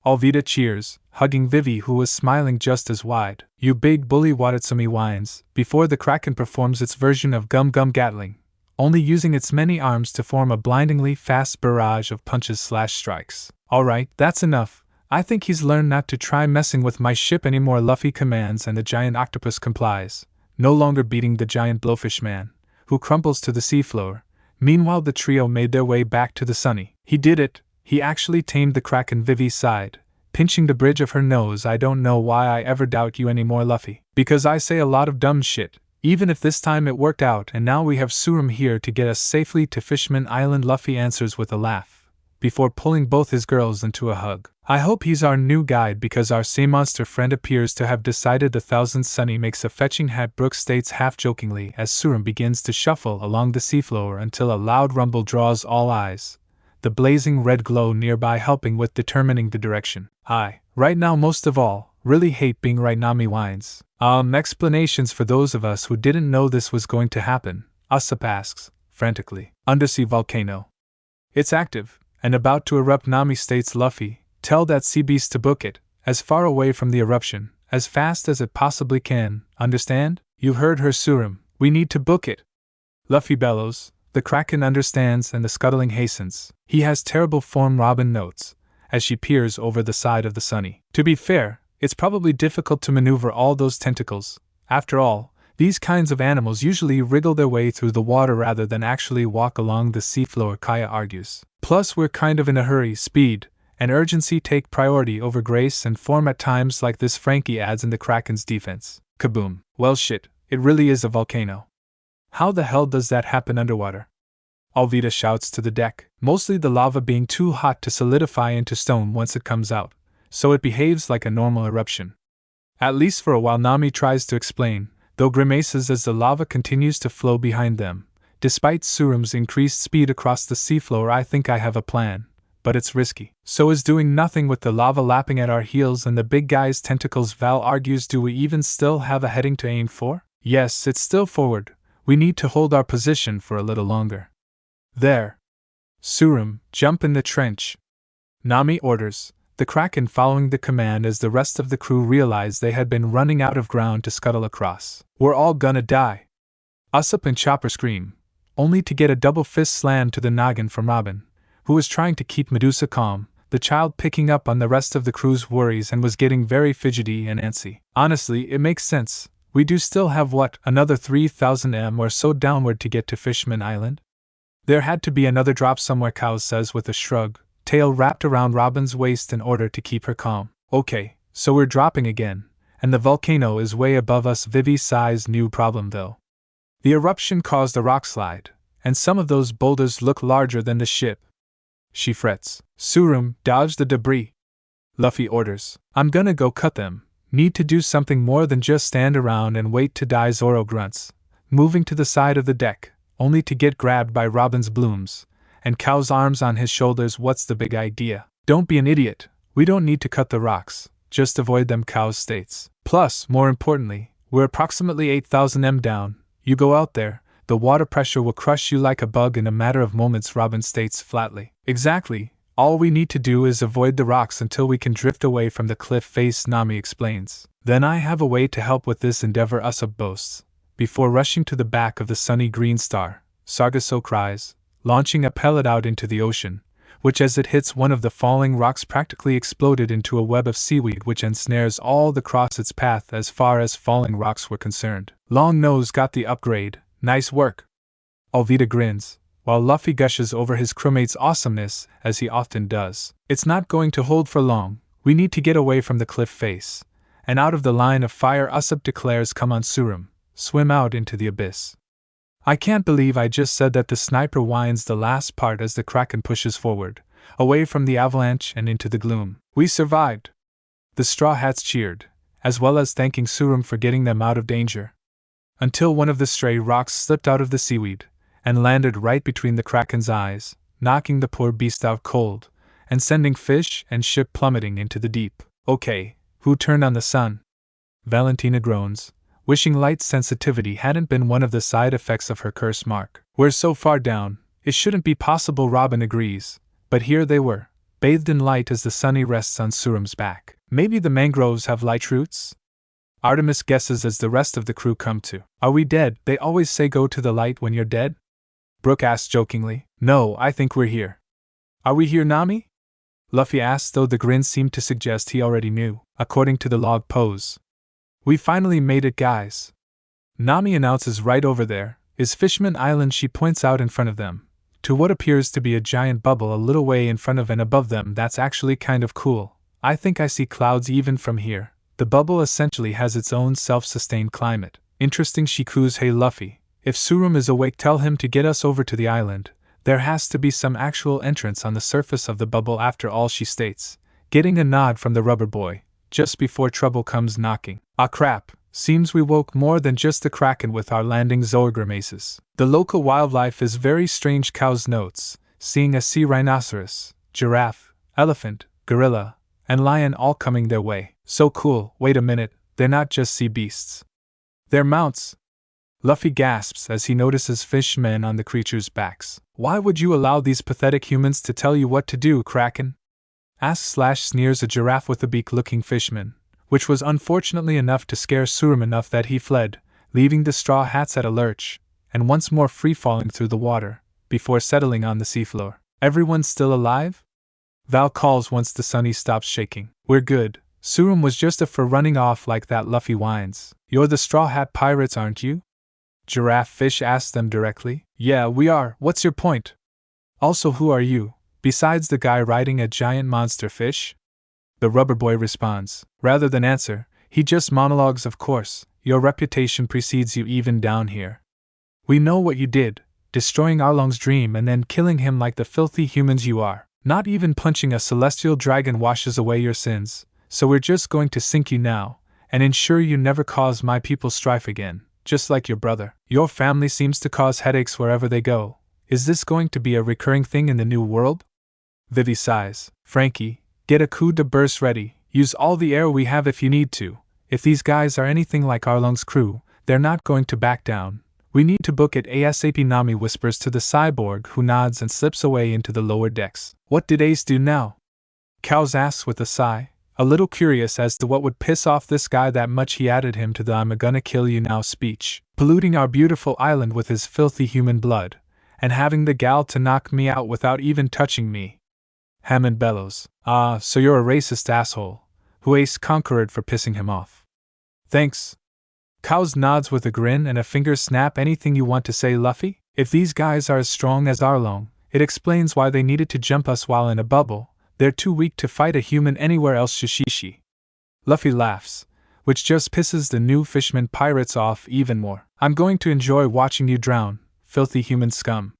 Alvida cheers, hugging Vivi, who was smiling just as wide. You big bully, Watatsumi whines, before the Kraken performs its version of Gum Gum Gatling, only using its many arms to form a blindingly fast barrage of punches / strikes. Alright, that's enough. I think he's learned not to try messing with my ship anymore, Luffy commands, and the giant octopus complies, no longer beating the giant blowfish man, who crumples to the seafloor. Meanwhile, the trio made their way back to the Sunny. He did it. He actually tamed the Kraken. Vivi sighed, pinching the bridge of her nose. I don't know why I ever doubt you anymore, Luffy. Because I say a lot of dumb shit. Even if this time it worked out and now we have Surum here to get us safely to Fishman Island, Luffy answers with a laugh. before pulling both his girls into a hug. I hope he's our new guide because our sea monster friend appears to have decided the Thousand Sunny makes a fetching hat, Brooke states half-jokingly as Surum begins to shuffle along the seafloor until a loud rumble draws all eyes, the blazing red glow nearby helping with determining the direction. I, right now most of all, really hate being right, Nami whines. Explanations for those of us who didn't know this was going to happen, Usopp asks, frantically. Undersea volcano. It's active, and about to erupt, Nami states. Luffy, tell that sea beast to book it, as far away from the eruption, as fast as it possibly can, understand? You heard her, Surum, we need to book it. Luffy bellows, the Kraken understands and the scuttling hastens. He has terrible form, Robin notes, as she peers over the side of the Sunny. To be fair, it's probably difficult to maneuver all those tentacles. After all, these kinds of animals usually wriggle their way through the water rather than actually walk along the seafloor, Kaya argues. Plus we're kind of in a hurry, speed and urgency take priority over grace and form at times like this, Frankie adds in the Kraken's defense. Kaboom. Well shit, it really is a volcano. How the hell does that happen underwater? Alvida shouts to the deck, mostly the lava being too hot to solidify into stone once it comes out, so it behaves like a normal eruption. At least for a while, Nami tries to explain, though grimaces as the lava continues to flow behind them. Despite Surum's increased speed across the seafloor, I think I have a plan, but it's risky. So is doing nothing with the lava lapping at our heels and the big guy's tentacles, Val argues. Do we even still have a heading to aim for? Yes, it's still forward. We need to hold our position for a little longer. There. Surum, jump in the trench. Nami orders, the Kraken following the command as the rest of the crew realize they had been running out of ground to scuttle across. We're all gonna die. Usopp and Chopper scream, only to get a double fist slam to the noggin from Robin, who was trying to keep Medusa calm, the child picking up on the rest of the crew's worries and was getting very fidgety and antsy. Honestly, it makes sense. We do still have another 3,000 m or so downward to get to Fishman Island? There had to be another drop somewhere, Cow says with a shrug, tail wrapped around Robin's waist in order to keep her calm. Okay, so we're dropping again, and the volcano is way above us. Vivi sighs. New problem though. The eruption caused a rock slide, and some of those boulders look larger than the ship. She frets. Surum, dodge the debris. Luffy orders, I'm gonna go cut them. Need to do something more than just stand around and wait to die. Zoro grunts, moving to the side of the deck, only to get grabbed by Robin's blooms, and Cow's arms on his shoulders. What's the big idea? Don't be an idiot. We don't need to cut the rocks, just avoid them, Cow states. Plus, more importantly, we're approximately 8,000 m down. You go out there, the water pressure will crush you like a bug in a matter of moments, Robin states flatly. Exactly, all we need to do is avoid the rocks until we can drift away from the cliff face, Nami explains. Then I have a way to help with this endeavor, Usopp boasts, before rushing to the back of the sunny green star. Sargasso cries, launching a pellet out into the ocean, which as it hits one of the falling rocks practically exploded into a web of seaweed which ensnares all across its path as far as falling rocks were concerned. Long Nose got the upgrade, nice work. Alvida grins, while Luffy gushes over his crewmate's awesomeness, as he often does. It's not going to hold for long, we need to get away from the cliff face, and out of the line of fire. Usopp declares, come on Surum, swim out into the abyss. I can't believe I just said that. The sniper whines the last part as the Kraken pushes forward, away from the avalanche and into the gloom. We survived. The Straw Hats cheered, as well as thanking Surum for getting them out of danger. Until one of the stray rocks slipped out of the seaweed, and landed right between the Kraken's eyes, knocking the poor beast out cold, and sending fish and ship plummeting into the deep. Okay, who turned on the sun? Valentina groans, wishing light sensitivity hadn't been one of the side effects of her curse mark. We're so far down, it shouldn't be possible, Robin agrees, but here they were, bathed in light as the sunny rests on Surum's back. Maybe the mangroves have light roots? Artemis guesses as the rest of the crew come to. Are we dead? They always say go to the light when you're dead? Brooke asks jokingly. No, I think we're here. Are we here, Nami? Luffy asks, though the grin seemed to suggest he already knew, according to the log pose. We finally made it, guys. Nami announces. Right over there is Fishman Island. She points out in front of them, to what appears to be a giant bubble a little way in front of and above them. That's actually kind of cool. I think I see clouds even from here. The bubble essentially has its own self-sustained climate. Interesting, she coos. Hey Luffy, if Surum is awake, tell him to get us over to the island. There has to be some actual entrance on the surface of the bubble after all, she states, getting a nod from the rubber boy, just before trouble comes knocking. Ah crap, seems we woke more than just the Kraken with our landing, Zoro grimaces. The local wildlife is very strange, Cows notes, seeing a sea rhinoceros, giraffe, elephant, gorilla, and lion all coming their way. So cool, wait a minute, they're not just sea beasts. They're mounts. Luffy gasps as he notices Fishman on the creatures' backs. Why would you allow these pathetic humans to tell you what to do, Kraken? Sneers a giraffe with a beak-looking Fishman, which was unfortunately enough to scare Zoro enough that he fled, leaving the Straw Hats at a lurch, and once more free-falling through the water, before settling on the seafloor. Everyone still alive? Val calls once the Sunny stops shaking. We're good. Zoro was just a for running off like that, Luffy whines. You're the Straw Hat Pirates, aren't you? Giraffe Fish asks them directly. Yeah, we are. What's your point? Also, who are you, besides the guy riding a giant monster fish? The rubber boy responds. Rather than answer, he just monologues, of course, your reputation precedes you even down here. We know what you did, destroying Arlong's dream and then killing him like the filthy humans you are. Not even punching a celestial dragon washes away your sins, so we're just going to sink you now, and ensure you never cause my people strife again. Just like your brother. Your family seems to cause headaches wherever they go. Is this going to be a recurring thing in the new world? Vivi sighs. Frankie, get a coup de burst ready. Use all the air we have if you need to. If these guys are anything like Arlong's crew, they're not going to back down. We need to book it ASAP. Nami whispers to the cyborg, who nods and slips away into the lower decks. What did Ace do now? Cows asks with a sigh. A little curious as to what would piss off this guy that much he added him to the I'm gonna kill you now speech, polluting our beautiful island with his filthy human blood, and having the gal to knock me out without even touching me. Hammond bellows. Ah, so you're a racist asshole, who Ace conquered for pissing him off. Thanks. Cows nods with a grin and a finger snap. Anything you want to say, Luffy? If these guys are as strong as Arlong, it explains why they needed to jump us while in a bubble. They're too weak to fight a human anywhere else. Shishishi. Luffy laughs, which just pisses the new Fishman pirates off even more. I'm going to enjoy watching you drown, filthy human scum.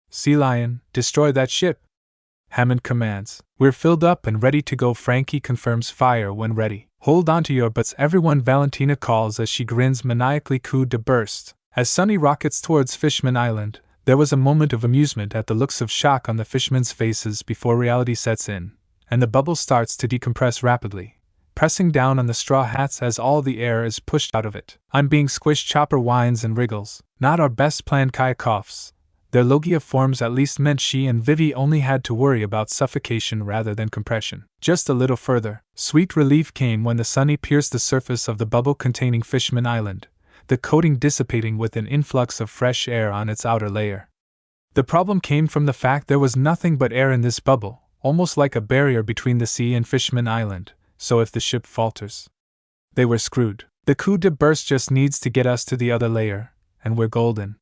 Sea Lion, destroy that ship. Hammond commands. We're filled up and ready to go. Frankie confirms fire when ready. Hold on to your butts, everyone, Valentina calls as she grins maniacally. Coup de burst. As Sunny rockets towards Fishman Island, there was a moment of amusement at the looks of shock on the fishermen's faces before reality sets in, and the bubble starts to decompress rapidly, pressing down on the Straw Hats as all the air is pushed out of it. I'm being squished. Chopper whines and wriggles. Not our best plan. Kai coughs. Their Logia forms at least meant she and Vivi only had to worry about suffocation rather than compression. Just a little further, sweet relief came when the Sunny pierced the surface of the bubble containing Fishman Island, the coating dissipating with an influx of fresh air on its outer layer. The problem came from the fact there was nothing but air in this bubble, almost like a barrier between the sea and Fishman Island, so if the ship falters, they were screwed. The coup de burst just needs to get us to the other layer, and we're golden.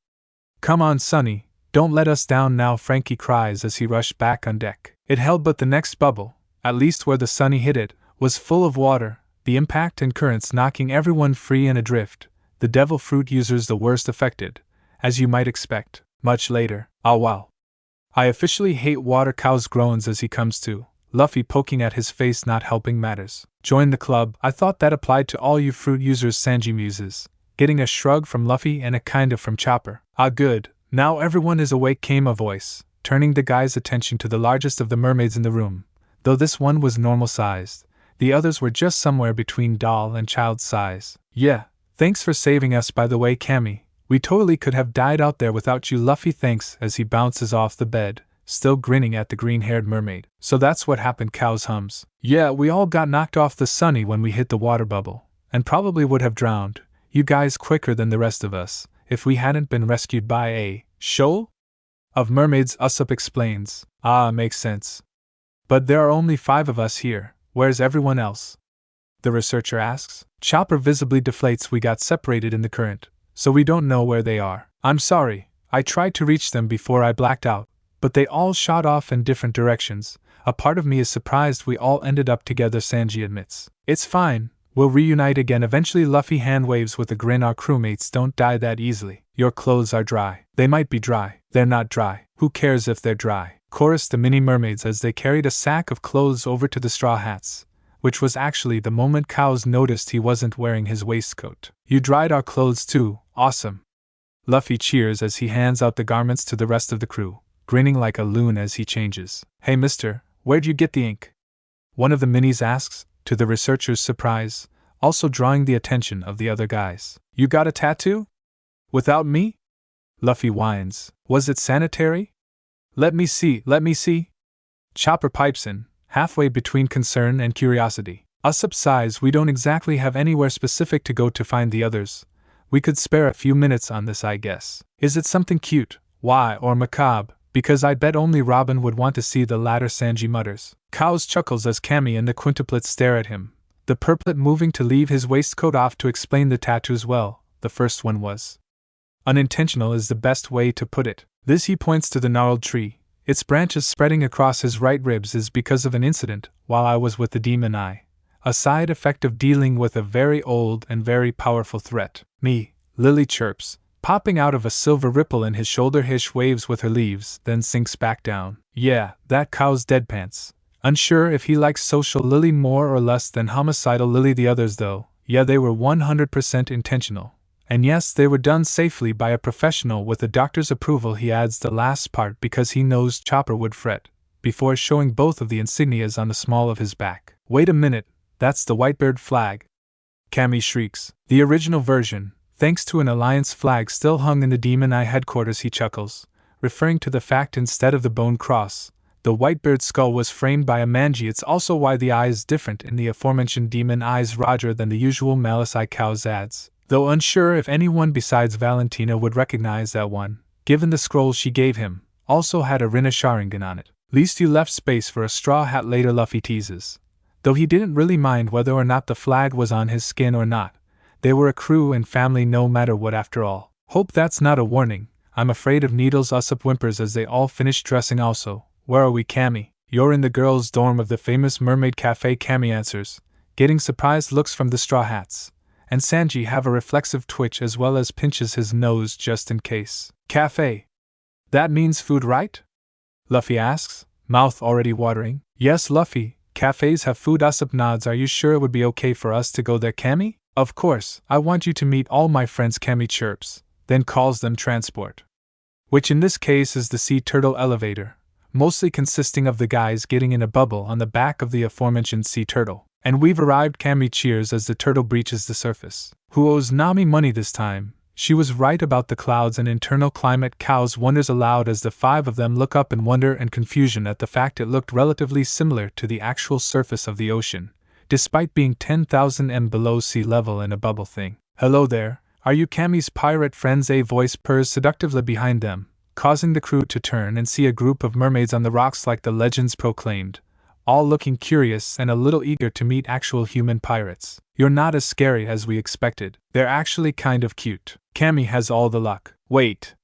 Come on, Sunny, don't let us down now, Frankie cries as he rushed back on deck. It held, but the next bubble, at least where the Sunny hit it, was full of water, the impact and currents knocking everyone free and adrift. The devil fruit users the worst affected, as you might expect. Much later. Ah wow. I officially hate water. Cows groans as he comes to, Luffy poking at his face not helping matters. Join the club. I thought that applied to all you fruit users, Sanji muses, getting a shrug from Luffy and a kinda from Chopper. Ah good, now everyone is awake, came a voice, turning the guy's attention to the largest of the mermaids in the room. Though this one was normal sized, the others were just somewhere between doll and child size. Yeah. Thanks for saving us, by the way, Camie. We totally could have died out there without you. Luffy thanks as he bounces off the bed, still grinning at the green-haired mermaid. So that's what happened, Cows hums. Yeah, we all got knocked off the Sunny when we hit the water bubble, and probably would have drowned, you guys, quicker than the rest of us, if we hadn't been rescued by a shoal of mermaids. Usopp explains. Ah, makes sense. But there are only 5 of us here. Where's everyone else? The researcher asks. Chopper visibly deflates. We got separated in the current, so we don't know where they are. I'm sorry, I tried to reach them before I blacked out, but they all shot off in different directions. A part of me is surprised we all ended up together, Sanji admits. It's fine, we'll reunite again eventually. Luffy hand waves with a grin. Our crewmates don't die that easily. Your clothes are dry. They might be dry. They're not dry. Who cares if they're dry? Chorused the mini mermaids as they carried a sack of clothes over to the straw hats, which was actually the moment Cows noticed he wasn't wearing his waistcoat. You dried our clothes too, awesome. Luffy cheers as he hands out the garments to the rest of the crew, grinning like a loon as he changes. Hey mister, where'd you get the ink? One of the minis asks, to the researcher's surprise, also drawing the attention of the other guys. You got a tattoo? Without me? Luffy whines. Was it sanitary? Let me see. Chopper pipes in, halfway between concern and curiosity. Usopp sighs. We don't exactly have anywhere specific to go to find the others. We could spare a few minutes on this, I guess. Is it something cute, or macabre? Because I'd bet only Robin would want to see the latter, Sanji mutters. Cows chuckles as Camie and the quintuplets stare at him, the purplet moving to leave his waistcoat off to explain the tattoos. Well, the first one was unintentional is the best way to put it. This he points to the gnarled tree. Its branches spreading across his right ribs is because of an incident while I was with the demon eye. A side effect of dealing with a very old and very powerful threat. Me, Lily chirps, popping out of a silver ripple in his shoulder. Hish waves with her leaves, then sinks back down. Yeah, that Cow's deadpants. Unsure if he likes social Lily more or less than homicidal Lily. The others though, yeah, they were 100% intentional. And yes, they were done safely by a professional with the doctor's approval. He adds the last part because he knows Chopper would fret, before showing both of the insignias on the small of his back. Wait a minute, that's the Whitebird flag. Camie shrieks. The original version, thanks to an alliance flag still hung in the Demon Eye headquarters. He chuckles, referring to the fact instead of the bone cross, the Whitebird skull was framed by a manji. It's also why the eye is different in the aforementioned Demon Eye's Roger than the usual Malice Eye. Cows adds, though unsure if anyone besides Valentina would recognize that one, given the scroll she gave him, also had a Rinna Sharingan on it. Least you left space for a straw hat later, Luffy teases. Though he didn't really mind whether or not the flag was on his skin or not. They were a crew and family no matter what after all. Hope that's not a warning. I'm afraid of needles. Usopp whimpers as they all finish dressing. Also, where are we, Camie? You're in the girls' dorm of the famous Mermaid Cafe, Camie answers, getting surprised looks from the straw hats. And Sanji have a reflexive twitch as well as pinches his nose just in case. Cafe. That means food, right? Luffy asks, mouth already watering. Yes, Luffy, cafes have food. Usopp nods. Are you sure it would be okay for us to go there, Camie? Of course, I want you to meet all my friends, Camie chirps, then calls them transport. Which in this case is the sea turtle elevator, mostly consisting of the guys getting in a bubble on the back of the aforementioned sea turtle. And we've arrived. Camie cheers as the turtle breaches the surface. Who owes Nami money this time? She was right about the clouds and internal climate. Cows wonders aloud as the five of them look up in wonder and confusion at the fact it looked relatively similar to the actual surface of the ocean, despite being 10,000 m below sea level and a bubble thing. Hello there, are you Camie's pirate friends? A voice purrs seductively behind them, causing the crew to turn and see a group of mermaids on the rocks like the legends proclaimed, all looking curious and a little eager to meet actual human pirates. You're not as scary as we expected. They're actually kind of cute. Camie has all the luck. Wait.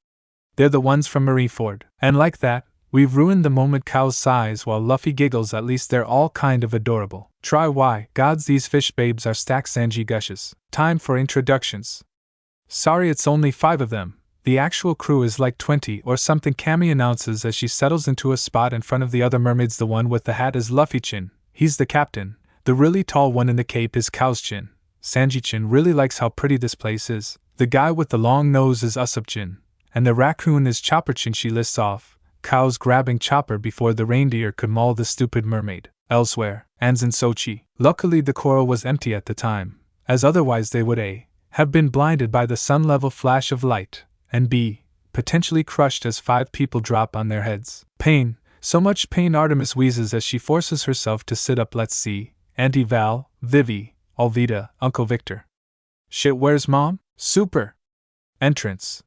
They're the ones from Marineford. And like that, we've ruined the moment. Cows sighs while Luffy giggles. At least they're all kind of adorable. Try why. Gods, these fish babes are stacked. Sanji gushes. Time for introductions. Sorry, it's only 5 of them. The actual crew is like 20 or something, Camie announces as she settles into a spot in front of the other mermaids. The one with the hat is Luffy-chin. He's the captain. The really tall one in the cape is Cows-chin. Sanji-chin really likes how pretty this place is. The guy with the long nose is Usopp-chin. And the raccoon is Chopper-chin. She lists off, Cows grabbing Chopper before the reindeer could maul the stupid mermaid. Elsewhere, Anzin Sochi. Luckily the coral was empty at the time, as otherwise they would A. have been blinded by the sun-level flash of light, and B. potentially crushed as 5 people drop on their heads. Pain, so much pain. Artemis wheezes as she forces herself to sit up. Let's see, Auntie Val, Vivi, Alvida, Uncle Victor. Shit, where's Mom? Super! Entrance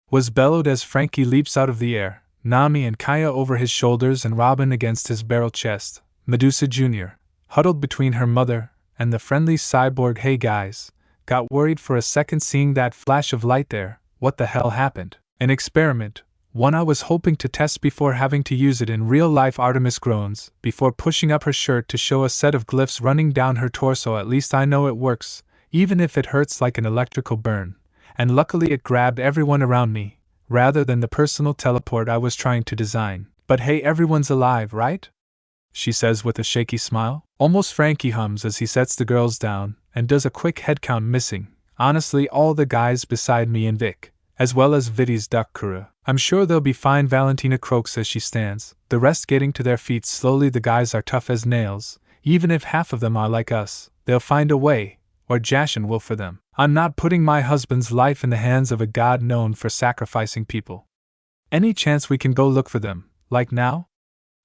was bellowed as Frankie leaps out of the air, Nami and Kaya over his shoulders and Robin against his barrel chest. Medusa Jr., huddled between her mother and the friendly cyborg. Hey guys, got worried for a second seeing that flash of light there. What the hell happened? An experiment, one I was hoping to test before having to use it in real life. Artemis groans, before pushing up her shirt to show a set of glyphs running down her torso. At least I know it works, even if it hurts like an electrical burn. and luckily it grabbed everyone around me, rather than the personal teleport I was trying to design. But hey, everyone's alive, right? She says with a shaky smile. Almost Frankie hums as he sets the girls down and does a quick headcount missing. Honestly, all the guys beside me and Vic, as well as Vivi's duck crew. I'm sure they'll be fine, Valentina croaks as she stands, the rest getting to their feet slowly. The guys are tough as nails. Even if half of them are like us, they'll find a way, or Jashin will for them. I'm not putting my husband's life in the hands of a god known for sacrificing people. Any chance we can go look for them, like now?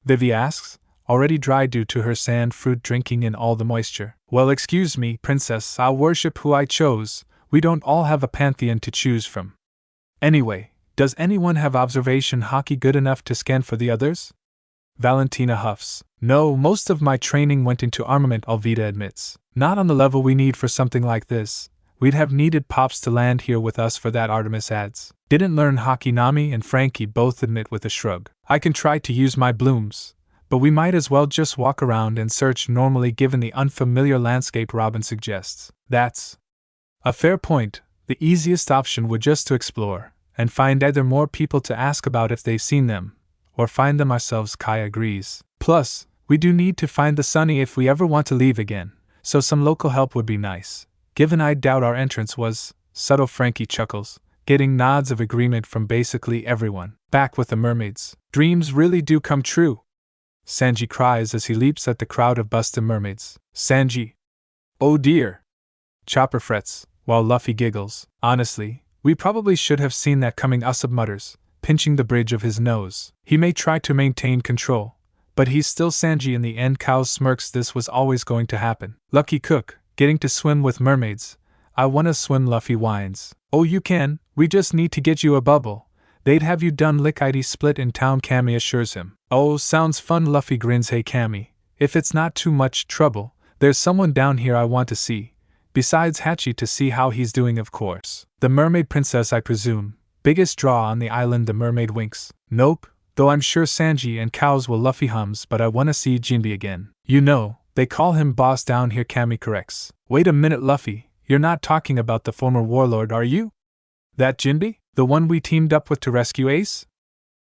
Vivi asks, already dry due to her sand fruit drinking in all the moisture. Well, excuse me, princess, I'll worship who I chose. We don't all have a pantheon to choose from. Anyway, does anyone have observation hockey good enough to scan for the others? Valentina huffs. No, most of my training went into armament, Alvida admits. Not on the level we need for something like this. We'd have needed Pops to land here with us for that, Artemis adds. Didn't learn hockey. Nami and Frankie both admit with a shrug. I can try to use my blooms, but we might as well just walk around and search normally given the unfamiliar landscape, Robin suggests. That's a fair point. The easiest option would just to explore, and find either more people to ask about if they've seen them, or find them ourselves, Kai agrees. Plus, we do need to find the Sunny if we ever want to leave again, so some local help would be nice. Given I doubt our entrance was subtle, Frankie chuckles, getting nods of agreement from basically everyone. Back with the mermaids. Dreams really do come true. Sanji cries as he leaps at the crowd of busted mermaids. Sanji. Oh dear. Chopper frets, while Luffy giggles. Honestly, we probably should have seen that coming, Usopp mutters, pinching the bridge of his nose. He may try to maintain control, but he's still Sanji in the end. Cow smirks. This was always going to happen. Lucky Cook, getting to swim with mermaids. I wanna swim, Luffy whines. Oh, you can, we just need to get you a bubble. They'd have you done lickety split in town, Camie assures him. Oh, sounds fun, Luffy grins. Hey Camie, if it's not too much trouble, there's someone down here I want to see. Besides Hachi, to see how he's doing, of course. The mermaid princess, I presume. Biggest draw on the island, the mermaid winks. Nope, though I'm sure Sanji and Cows will, Luffy hums, but I wanna see Jinbe again. You know, they call him boss down here, Camie corrects. Wait a minute, Luffy, you're not talking about the former warlord, are you? That Jinbe? The one we teamed up with to rescue Ace?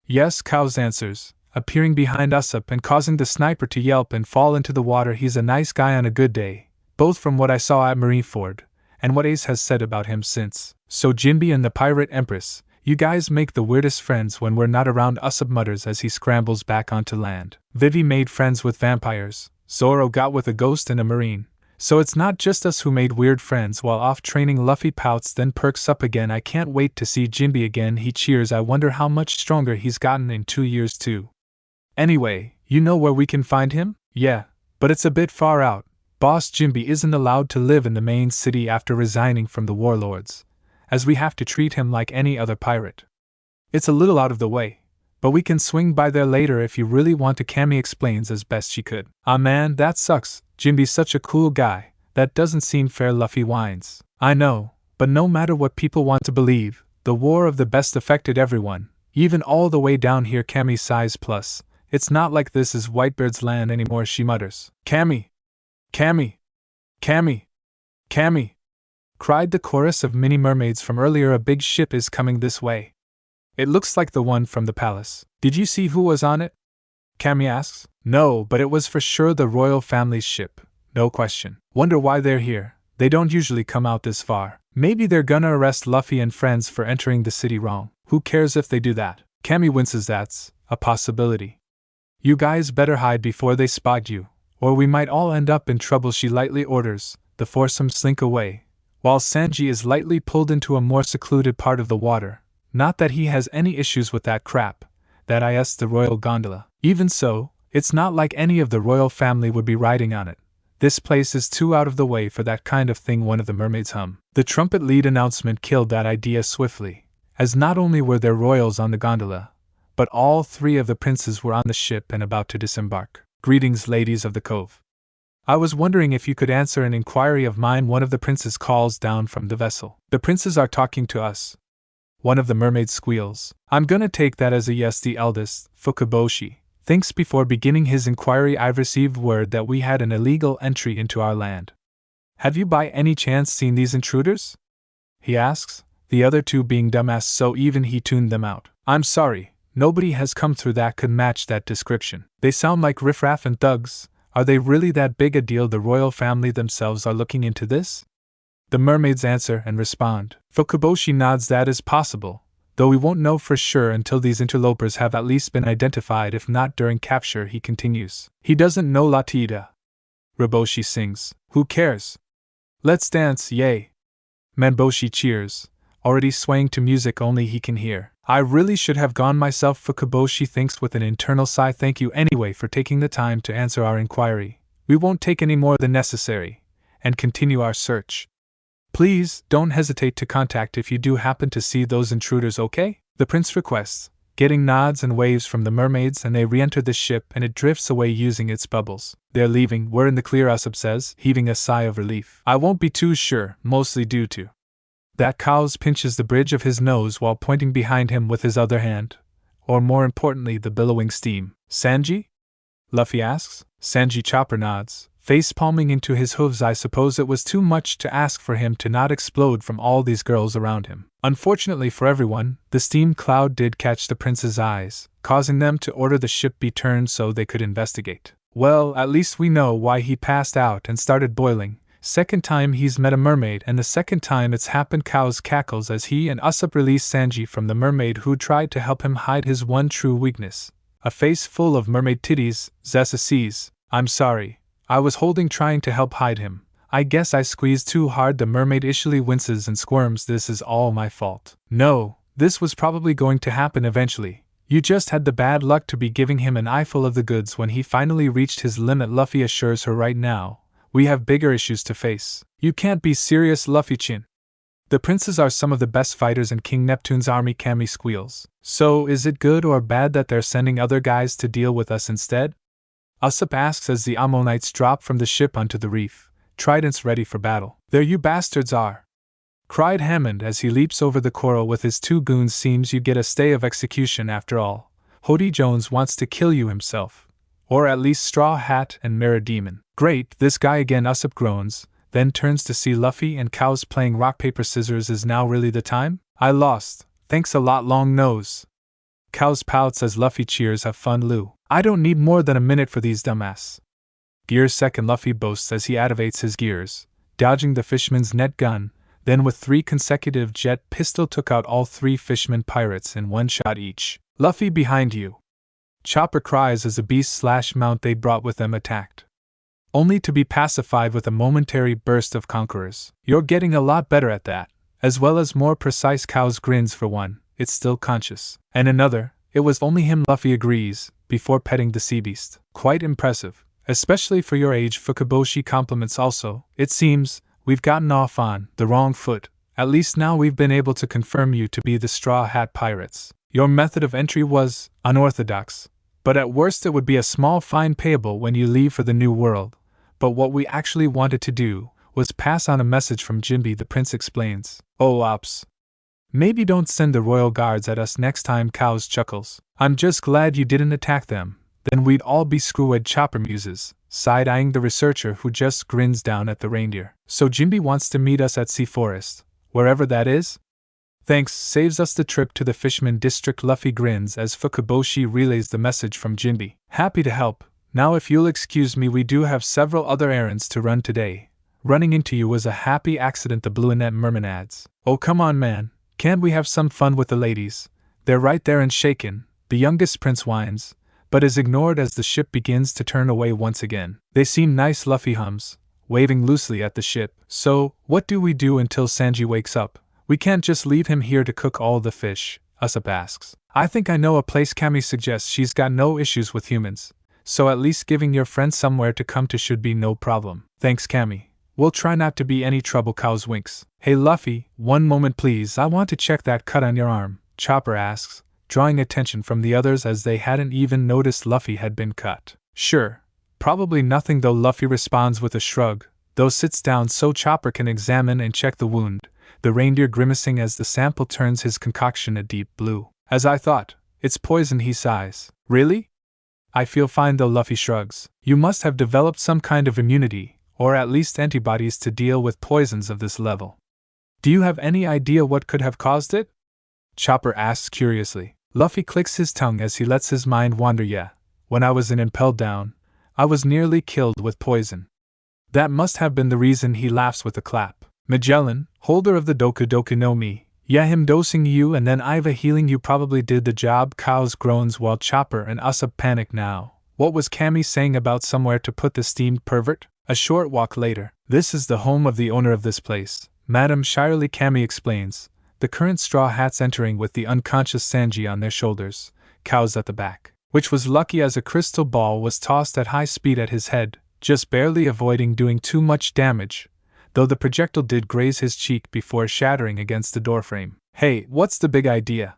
Yes, Cows answers, appearing behind Usopp and causing the sniper to yelp and fall into the water. He's a nice guy on a good day, both from what I saw at Marineford, and what Ace has said about him since. So Jinbe and the Pirate Empress, you guys make the weirdest friends when we're not around, Usopp mutters as he scrambles back onto land. Vivi made friends with vampires, Zoro got with a ghost and a marine. So it's not just us who made weird friends while off training. Luffy pouts, then perks up again. I can't wait to see Jinbe again, he cheers. I wonder how much stronger he's gotten in 2 years too. Anyway, you know where we can find him? Yeah, but it's a bit far out. Boss Jinbe isn't allowed to live in the main city after resigning from the warlords, as we have to treat him like any other pirate. It's a little out of the way, but we can swing by there later if you really want to, Camie explains as best she could. Ah man, that sucks. Jinbe's such a cool guy. That doesn't seem fair, Luffy whines. I know, but no matter what people want to believe, the war of the best affected everyone, even all the way down here, Camie sighs. Plus, it's not like this is Whitebeard's land anymore, she mutters. Camie! Camie! Camie! Camie! Cried the chorus of mini mermaids from earlier. A big ship is coming this way. It looks like the one from the palace. Did you see who was on it? Camie asks. No, but it was for sure the royal family's ship, no question. Wonder why they're here. They don't usually come out this far. Maybe they're gonna arrest Luffy and friends for entering the city wrong. Who cares if they do that? Camie winces. That's a possibility. You guys better hide before they spot you, or we might all end up in trouble, she lightly orders. The foursome slink away, while Sanji is lightly pulled into a more secluded part of the water. Not that he has any issues with that crap. That is the royal gondola. Even so, it's not like any of the royal family would be riding on it. This place is too out of the way for that kind of thing, one of the mermaids hum. The trumpet lead announcement killed that idea swiftly, as not only were there royals on the gondola, but all 3 of the princes were on the ship and about to disembark. Greetings, ladies of the cove. I was wondering if you could answer an inquiry of mine, one of the princes calls down from the vessel. The princes are talking to us. One of the mermaids squeals. I'm gonna take that as a yes. The eldest, Fukaboshi, thinks before beginning his inquiry. I've received word that we had an illegal entry into our land. Have you by any chance seen these intruders? He asks, the other two being dumbass so even he tuned them out. I'm sorry, nobody has come through that could match that description. They sound like riffraff and thugs. Are they really that big a deal the royal family themselves are looking into this? The mermaids answer and respond. Fukaboshi nods that is possible, though we won't know for sure until these interlopers have at least been identified, if not during capture. He continues. He doesn't know Latida. Raboshi sings. Who cares? Let's dance, yay. Manboshi cheers, already swaying to music only he can hear. I really should have gone myself, Fukaboshi thinks with an internal sigh. Thank you anyway for taking the time to answer our inquiry. We won't take any more than necessary, and continue our search. Please, don't hesitate to contact if you do happen to see those intruders, okay? The prince requests, getting nods and waves from the mermaids, and they re-enter the ship and it drifts away using its bubbles. They're leaving, we're in the clear, Usopp says, heaving a sigh of relief. I won't be too sure, mostly due to that Cows pinches the bridge of his nose while pointing behind him with his other hand, or more importantly the billowing steam. Sanji? Luffy asks. Sanji Chopper nods, face palming into his hooves. I suppose it was too much to ask for him to not explode from all these girls around him. Unfortunately for everyone, the steam cloud did catch the prince's eyes, causing them to order the ship be turned so they could investigate. Well, at least we know why he passed out and started boiling. Second time he's met a mermaid, and the second time it's happened. Cows cackles as he and Usopp release Sanji from the mermaid who tried to help him hide his one true weakness. A face full of mermaid titties. Zessa sees. I'm sorry. I was holding trying to help hide him. I guess I squeezed too hard. The mermaid initially winces and squirms. This is all my fault. No, this was probably going to happen eventually. You just had the bad luck to be giving him an eyeful of the goods when he finally reached his limit. Luffy assures her right now, we have bigger issues to face. You can't be serious, Luffy-chin. The princes are some of the best fighters in King Neptune's army. Camie squeals. So is it good or bad that they're sending other guys to deal with us instead? Usopp asks as the Ammonites drop from the ship onto the reef, tridents ready for battle. There you bastards are! Cried Hammond as he leaps over the coral with his two goons. Seems you get a stay of execution after all. Hodi Jones wants to kill you himself. Or at least Straw Hat and Mirror Demon. Great, this guy again, Usopp groans, then turns to see Luffy and Cows playing rock paper scissors. Is now really the time? I lost. Thanks a lot, Long Nose. Cows pouts as Luffy cheers. Have fun, Lou. I don't need more than a minute for these dumbass. Gears second, Luffy boasts as he activates his gears, dodging the Fishman's net gun, then with 3 consecutive jet pistol took out all 3 Fishman pirates in one shot each. Luffy, behind you! Chopper cries as the beast/mount they brought with them attacked, only to be pacified with a momentary burst of conquerors. You're getting a lot better at that, as well as more precise. Cows grins. For one, it's still conscious. And another, it was only him. Luffy agrees, before petting the sea beast. Quite impressive, especially for your age. Fukaboshi compliments also. It seems we've gotten off on the wrong foot. At least now we've been able to confirm you to be the Straw Hat Pirates. Your method of entry was unorthodox, but at worst it would be a small fine payable when you leave for the New World. But what we actually wanted to do was pass on a message from Jinbe, the prince explains. Oh, ops. Maybe don't send the royal guards at us next time. Cows chuckles. I'm just glad you didn't attack them. Then we'd all be screwed. Chopper muses, side-eyeing the researcher who just grins down at the reindeer. So Jinbe wants to meet us at Sea Forest, wherever that is? Thanks, saves us the trip to the Fishman district. Luffy grins as Fukaboshi relays the message from Jinbe. Happy to help. Now if you'll excuse me, we do have several other errands to run today. Running into you was a happy accident, the Bluenet Merman adds. Oh come on man, can't we have some fun with the ladies? They're right there and shaken, the youngest prince whines, but is ignored as the ship begins to turn away once again. They seem nice, Luffy hums, waving loosely at the ship. So, what do we do until Sanji wakes up? We can't just leave him here to cook all the fish, Usopp asks. I think I know a place. Camie suggests. She's got no issues with humans, so at least giving your friend somewhere to come to should be no problem. Thanks, Camie. We'll try not to be any trouble. Cows winks. Hey Luffy, one moment please, I want to check that cut on your arm, Chopper asks, drawing attention from the others as they hadn't even noticed Luffy had been cut. Sure, probably nothing though, Luffy responds with a shrug, though sits down so Chopper can examine and check the wound, the reindeer grimacing as the sample turns his concoction a deep blue. As I thought, it's poison, he sighs. Really? I feel fine though, Luffy shrugs. You must have developed some kind of immunity, or at least antibodies to deal with poisons of this level. Do you have any idea what could have caused it? Chopper asks curiously. Luffy clicks his tongue as he lets his mind wander. Yeah, when I was in Impelled Down, I was nearly killed with poison. That must have been the reason. He laughs with a clap. Magellan, holder of the Doku Doku no Mi, yeah, him dosing you and then Iva healing you probably did the job. Cows groans while Chopper and Usopp panic now. What was Camie saying about somewhere to put the steamed pervert? A short walk later. This is the home of the owner of this place, Madame Shyarly. Camie explains, the current Straw Hats entering with the unconscious Sanji on their shoulders, Cows at the back, which was lucky as a crystal ball was tossed at high speed at his head, just barely avoiding doing too much damage, though the projectile did graze his cheek before shattering against the doorframe. Hey, what's the big idea?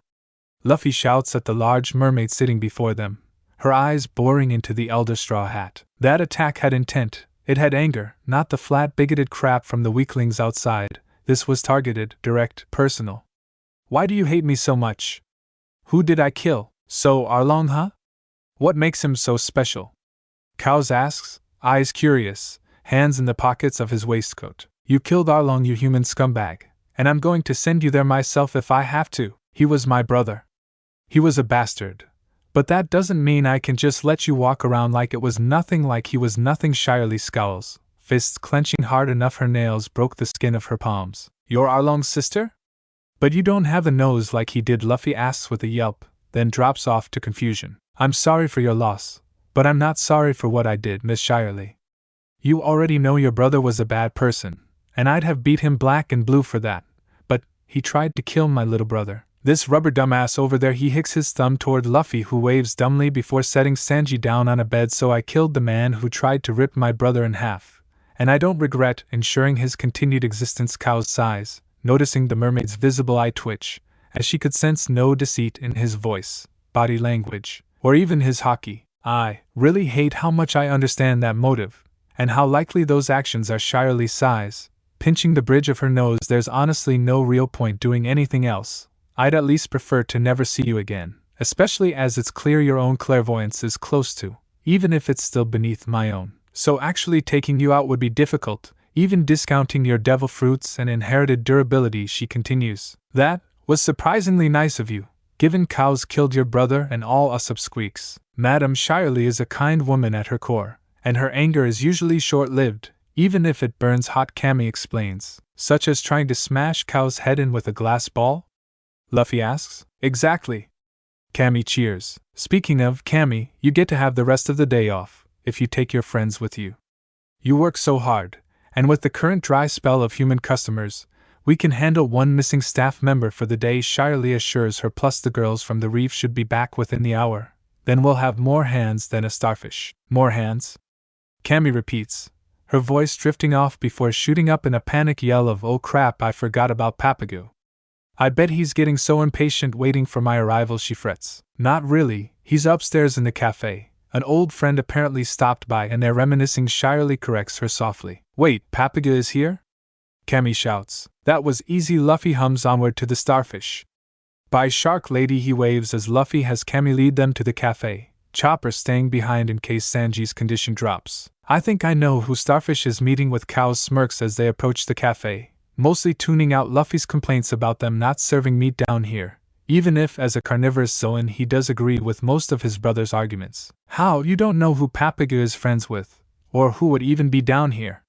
Luffy shouts at the large mermaid sitting before them, her eyes boring into the elder Straw Hat. That attack had intent, it had anger, not the flat bigoted crap from the weaklings outside. This was targeted, direct, personal. Why do you hate me so much? Who did I kill? So Arlong, huh? What makes him so special? Cows asks, eyes curious, hands in the pockets of his waistcoat. You killed Arlong, you human scumbag, and I'm going to send you there myself if I have to. He was my brother. He was a bastard. But that doesn't mean I can just let you walk around like it was nothing, like he was nothing. Shyarly scowls, fists clenching hard enough her nails broke the skin of her palms. You're Arlong's sister? But you don't have a nose like he did. Luffy asks with a yelp, then drops off to confusion. I'm sorry for your loss, but I'm not sorry for what I did, Miss Shyarly. You already know your brother was a bad person, and I'd have beat him black and blue for that, but he tried to kill my little brother. This rubber dumbass over there. He hicks his thumb toward Luffy, who waves dumbly before setting Sanji down on a bed. So I killed the man who tried to rip my brother in half, and I don't regret ensuring his continued existence. Cows sighs, noticing the mermaid's visible eye twitch, as she could sense no deceit in his voice, body language, or even his haki. I really hate how much I understand that motive, and how likely those actions are. Shyarly sighs, pinching the bridge of her nose. There's honestly no real point doing anything else. I'd at least prefer to never see you again, especially as it's clear your own clairvoyance is close to, even if it's still beneath my own. So actually taking you out would be difficult, even discounting your devil fruits and inherited durability. She continues. That was surprisingly nice of you, given Cows killed your brother and all. Usopp squeaks. Madame Shyarly is a kind woman at her core, and her anger is usually short-lived, even if it burns hot. Camie explains, such as trying to smash Cow's head in with a glass ball? Luffy asks. Exactly. Camie cheers. Speaking of Camie, you get to have the rest of the day off, if you take your friends with you. You work so hard, and with the current dry spell of human customers, we can handle one missing staff member for the day. Shyarly assures her, plus the girls from the reef should be back within the hour. Then we'll have more hands than a starfish. More hands? Camie repeats, her voice drifting off before shooting up in a panic yell of oh crap, I forgot about Papago. I bet he's getting so impatient waiting for my arrival, she frets. Not really, he's upstairs in the cafe. An old friend apparently stopped by and they're reminiscing. Shyarly corrects her softly. Wait, Papaga is here? Camie shouts. That was easy. Luffy hums onward to the starfish. Bye, Shark Lady, he waves as Luffy has Camie lead them to the cafe, Chopper staying behind in case Sanji's condition drops. I think I know who Starfish is meeting with. Cows smirks as they approach the cafe, mostly tuning out Luffy's complaints about them not serving meat down here, even if as a carnivorous Zoan he does agree with most of his brother's arguments. How, you don't know who Papaga is friends with, or who would even be down here?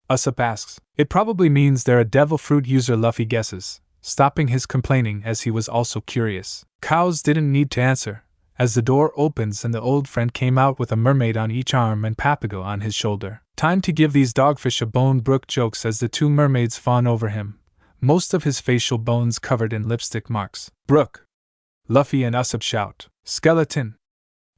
Usopp asks. It probably means they're a devil fruit user, Luffy guesses, stopping his complaining as he was also curious. Cows didn't need to answer, as the door opens and the old friend came out with a mermaid on each arm and Papago on his shoulder. Time to give these dogfish a bone, Brooke jokes as the two mermaids fawn over him, most of his facial bones covered in lipstick marks. Brooke! Luffy and Usopp shout. Skeleton!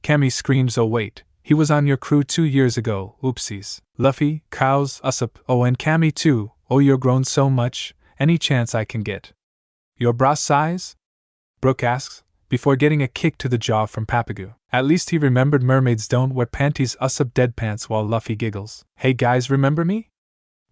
Camie screams, oh wait, he was on your crew 2 years ago, oopsies. Luffy, Cows, Usopp, oh and Camie too, oh you're grown so much, any chance I can get your bra size? Brooke asks, before getting a kick to the jaw from Papago. At least he remembered mermaids don't wear panties. Usopp deadpants while Luffy giggles. Hey guys, remember me?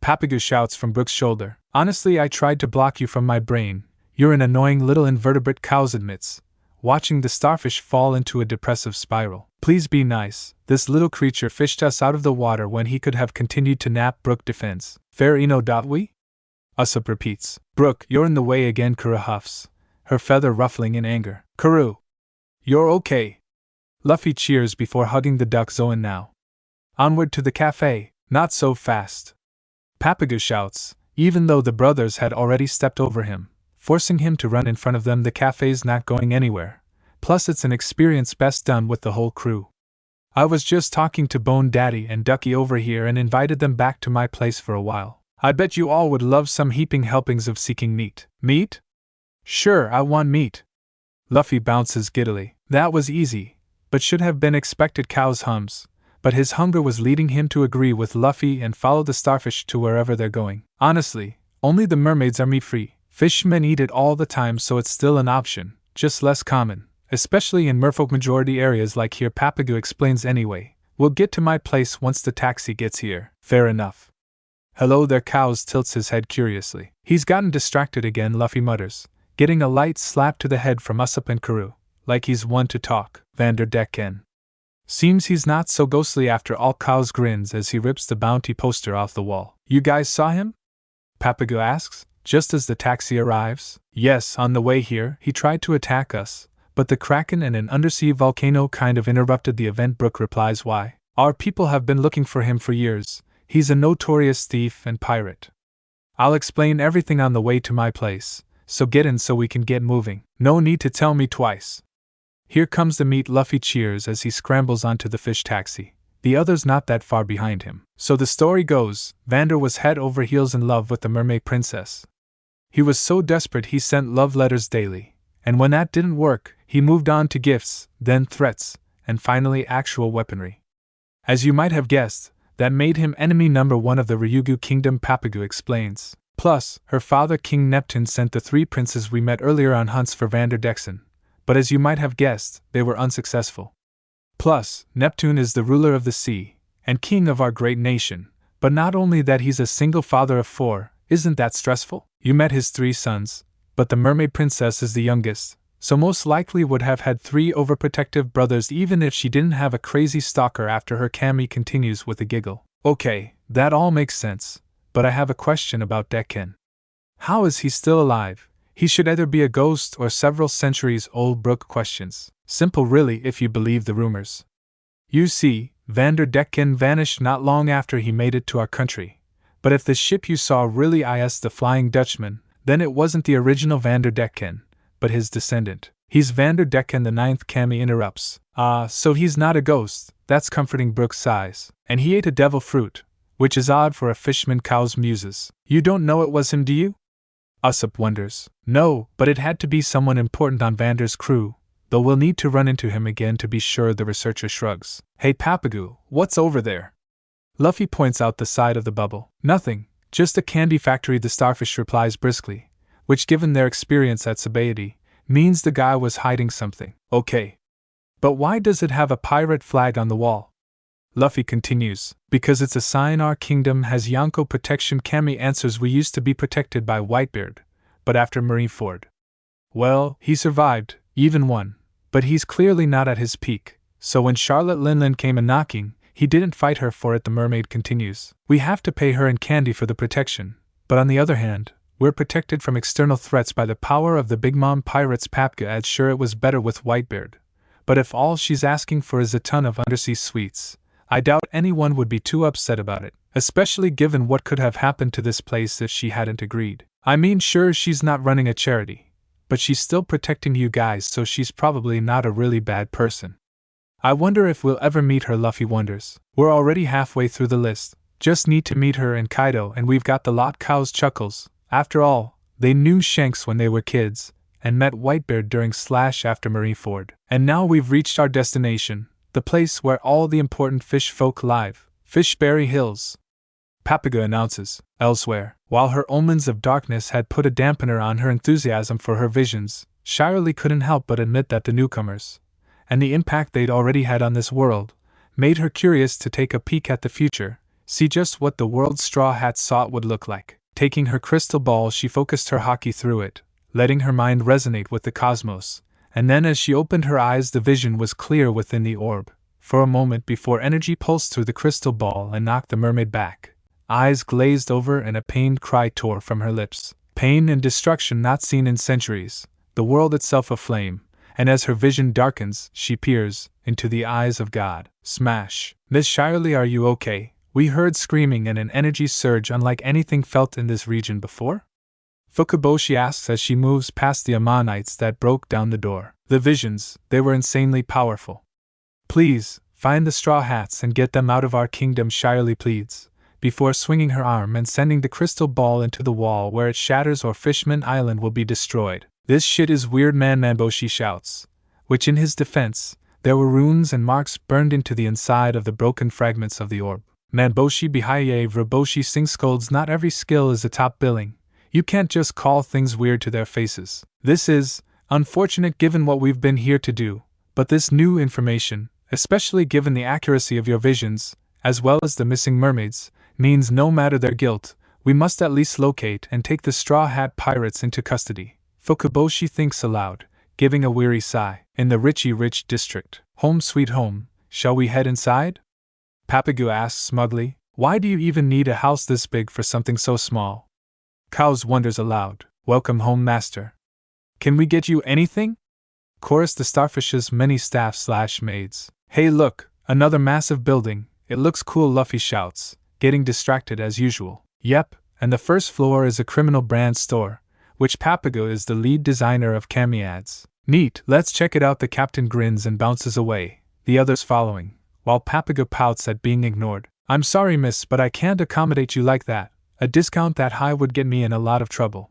Papago shouts from Brooke's shoulder. Honestly, I tried to block you from my brain. You're an annoying little invertebrate, Cows admits, watching the starfish fall into a depressive spiral. Please be nice, this little creature fished us out of the water when he could have continued to nap. Brooke defends. Fair eno. We? Usopp repeats. Brooke, you're in the way again, Karu huffs, her feather ruffling in anger. Karu! You're okay. Luffy cheers before hugging the duck Zoan now. Onward to the cafe, not so fast. Papagu shouts, even though the brothers had already stepped over him, forcing him to run in front of them. The cafe's not going anywhere, plus it's an experience best done with the whole crew. I was just talking to Bone Daddy and Ducky over here and invited them back to my place for a while. I bet you all would love some heaping helpings of seeking meat. Meat? Sure, I want meat. Luffy bounces giddily. That was easy, but should have been expected. Cows hums, but his hunger was leading him to agree with Luffy and follow the starfish to wherever they're going. Honestly, only the mermaids are meat-free. Fishmen eat it all the time, so it's still an option, just less common, especially in merfolk majority areas like here. Papagu explains. Anyway, we'll get to my place once the taxi gets here. Fair enough. Hello there. Cows tilts his head curiously. He's gotten distracted again, Luffy mutters, getting a light slap to the head from Usopp and Karu, like he's one to talk. Decken. Seems he's not so ghostly after all. Cows grins as he rips the bounty poster off the wall. You guys saw him? Papagu asks, just as the taxi arrives. Yes, on the way here, he tried to attack us, but the Kraken and an undersea volcano kind of interrupted the event. Brooke replies. Why? Our people have been looking for him for years. He's a notorious thief and pirate. I'll explain everything on the way to my place, so get in so we can get moving. No need to tell me twice. Here comes the meat. Luffy cheers as he scrambles onto the fish taxi, the others not that far behind him. So the story goes, Vander was head over heels in love with the mermaid princess. He was so desperate he sent love letters daily, and when that didn't work, he moved on to gifts, then threats, and finally actual weaponry. As you might have guessed, that made him enemy number one of the Ryugu kingdom. Papagu explains. Plus, her father King Neptune sent the 3 princes we met earlier on hunts for Decken, but as you might have guessed, they were unsuccessful. Plus, Neptune is the ruler of the sea, and king of our great nation, but not only that, he's a single father of 4, isn't that stressful? You met his 3 sons, but the mermaid princess is the youngest, so most likely would have had 3 overprotective brothers even if she didn't have a crazy stalker after her. Camie continues with a giggle. Okay, that all makes sense, but I have a question about Decken. How is he still alive? He should either be a ghost or several centuries old. Brooke questions. Simple really if you believe the rumors. You see, Decken vanished not long after he made it to our country, but if the ship you saw really is the Flying Dutchman, then it wasn't the original Decken, but his descendant. He's Decken the 9th. Camie interrupts. So he's not a ghost. That's comforting. Brooke sighs. And he ate a devil fruit, which is odd for a fishman. Cows muses. You don't know it was him, do you? Usopp wonders. No, but it had to be someone important on Vander's crew, though we'll need to run into him again to be sure. The researcher shrugs. Hey Papagu, what's over there? Luffy points out the side of the bubble. Nothing, just a candy factory. The starfish replies briskly, which given their experience at Sabaody, means the guy was hiding something. Okay. But why does it have a pirate flag on the wall? Luffy continues. Because it's a sign our kingdom has Yonko protection. Camie answers. We used to be protected by Whitebeard, but after Marineford. Well, he survived, even won, but he's clearly not at his peak, so when Charlotte Linlin came a-knocking, he didn't fight her for it. The mermaid continues. We have to pay her in candy for the protection, but on the other hand, we're protected from external threats by the power of the Big Mom pirates. Papka adds. Sure, it was better with Whitebeard, but if all she's asking for is a ton of undersea sweets, I doubt anyone would be too upset about it, especially given what could have happened to this place if she hadn't agreed. I mean, sure, she's not running a charity, but she's still protecting you guys, so she's probably not a really bad person. I wonder if we'll ever meet her. Luffy wonders. We're already halfway through the list, just need to meet her and Kaido and we've got the lot. Cows chuckles. After all, they knew Shanks when they were kids, and met Whitebeard during / after Marineford. And now we've reached our destination, the place where all the important fish folk live, Fishberry Hills. Papaga announces. Elsewhere, while her omens of darkness had put a dampener on her enthusiasm for her visions, Shyarly couldn't help but admit that the newcomers, and the impact they'd already had on this world, made her curious to take a peek at the future, see just what the world Straw Hat saw it would look like. Taking her crystal ball, she focused her haki through it, letting her mind resonate with the cosmos, and then as she opened her eyes the vision was clear within the orb. For a moment before energy pulsed through the crystal ball and knocked the mermaid back, Eyes glazed over and a pained cry tore from her lips. Pain and destruction not seen in centuries, the world itself aflame, and as her vision darkens, she peers into the eyes of God. Smash! Miss Shyarly, are you okay? We heard screaming and an energy surge unlike anything felt in this region before? Fukaboshi asks as she moves past the Ammonites that broke down the door. The visions, they were insanely powerful. Please, find the Straw Hats and get them out of our kingdom, Shyarly pleads, before swinging her arm and sending the crystal ball into the wall where it shatters or Fishman Island will be destroyed. This shit is weird, man, Manboshi shouts, which in his defense, there were runes and marks burned into the inside of the broken fragments of the orb. Manboshi Bihaye Vraboshi Singh scolds, not every skill is a top billing. You can't just call things weird to their faces. This is unfortunate given what we've been here to do, but this new information, especially given the accuracy of your visions, as well as the missing mermaids, means no matter their guilt, we must at least locate and take the Straw Hat pirates into custody. Fukaboshi thinks aloud, giving a weary sigh. In the Richie-rich district, home sweet home, shall we head inside? Papagu asks smugly, why do you even need a house this big for something so small? Cows wonders aloud, welcome home, master. Can we get you anything? Chorus the starfish's many staff/maids. Hey look, another massive building, it looks cool, Luffy shouts, getting distracted as usual. Yep, and the first floor is a criminal brand store, which Papagu is the lead designer of Camie ads. Neat, let's check it out. The captain grins and bounces away, the others following, while Papagu pouts at being ignored. I'm sorry miss, but I can't accommodate you like that. A discount that high would get me in a lot of trouble.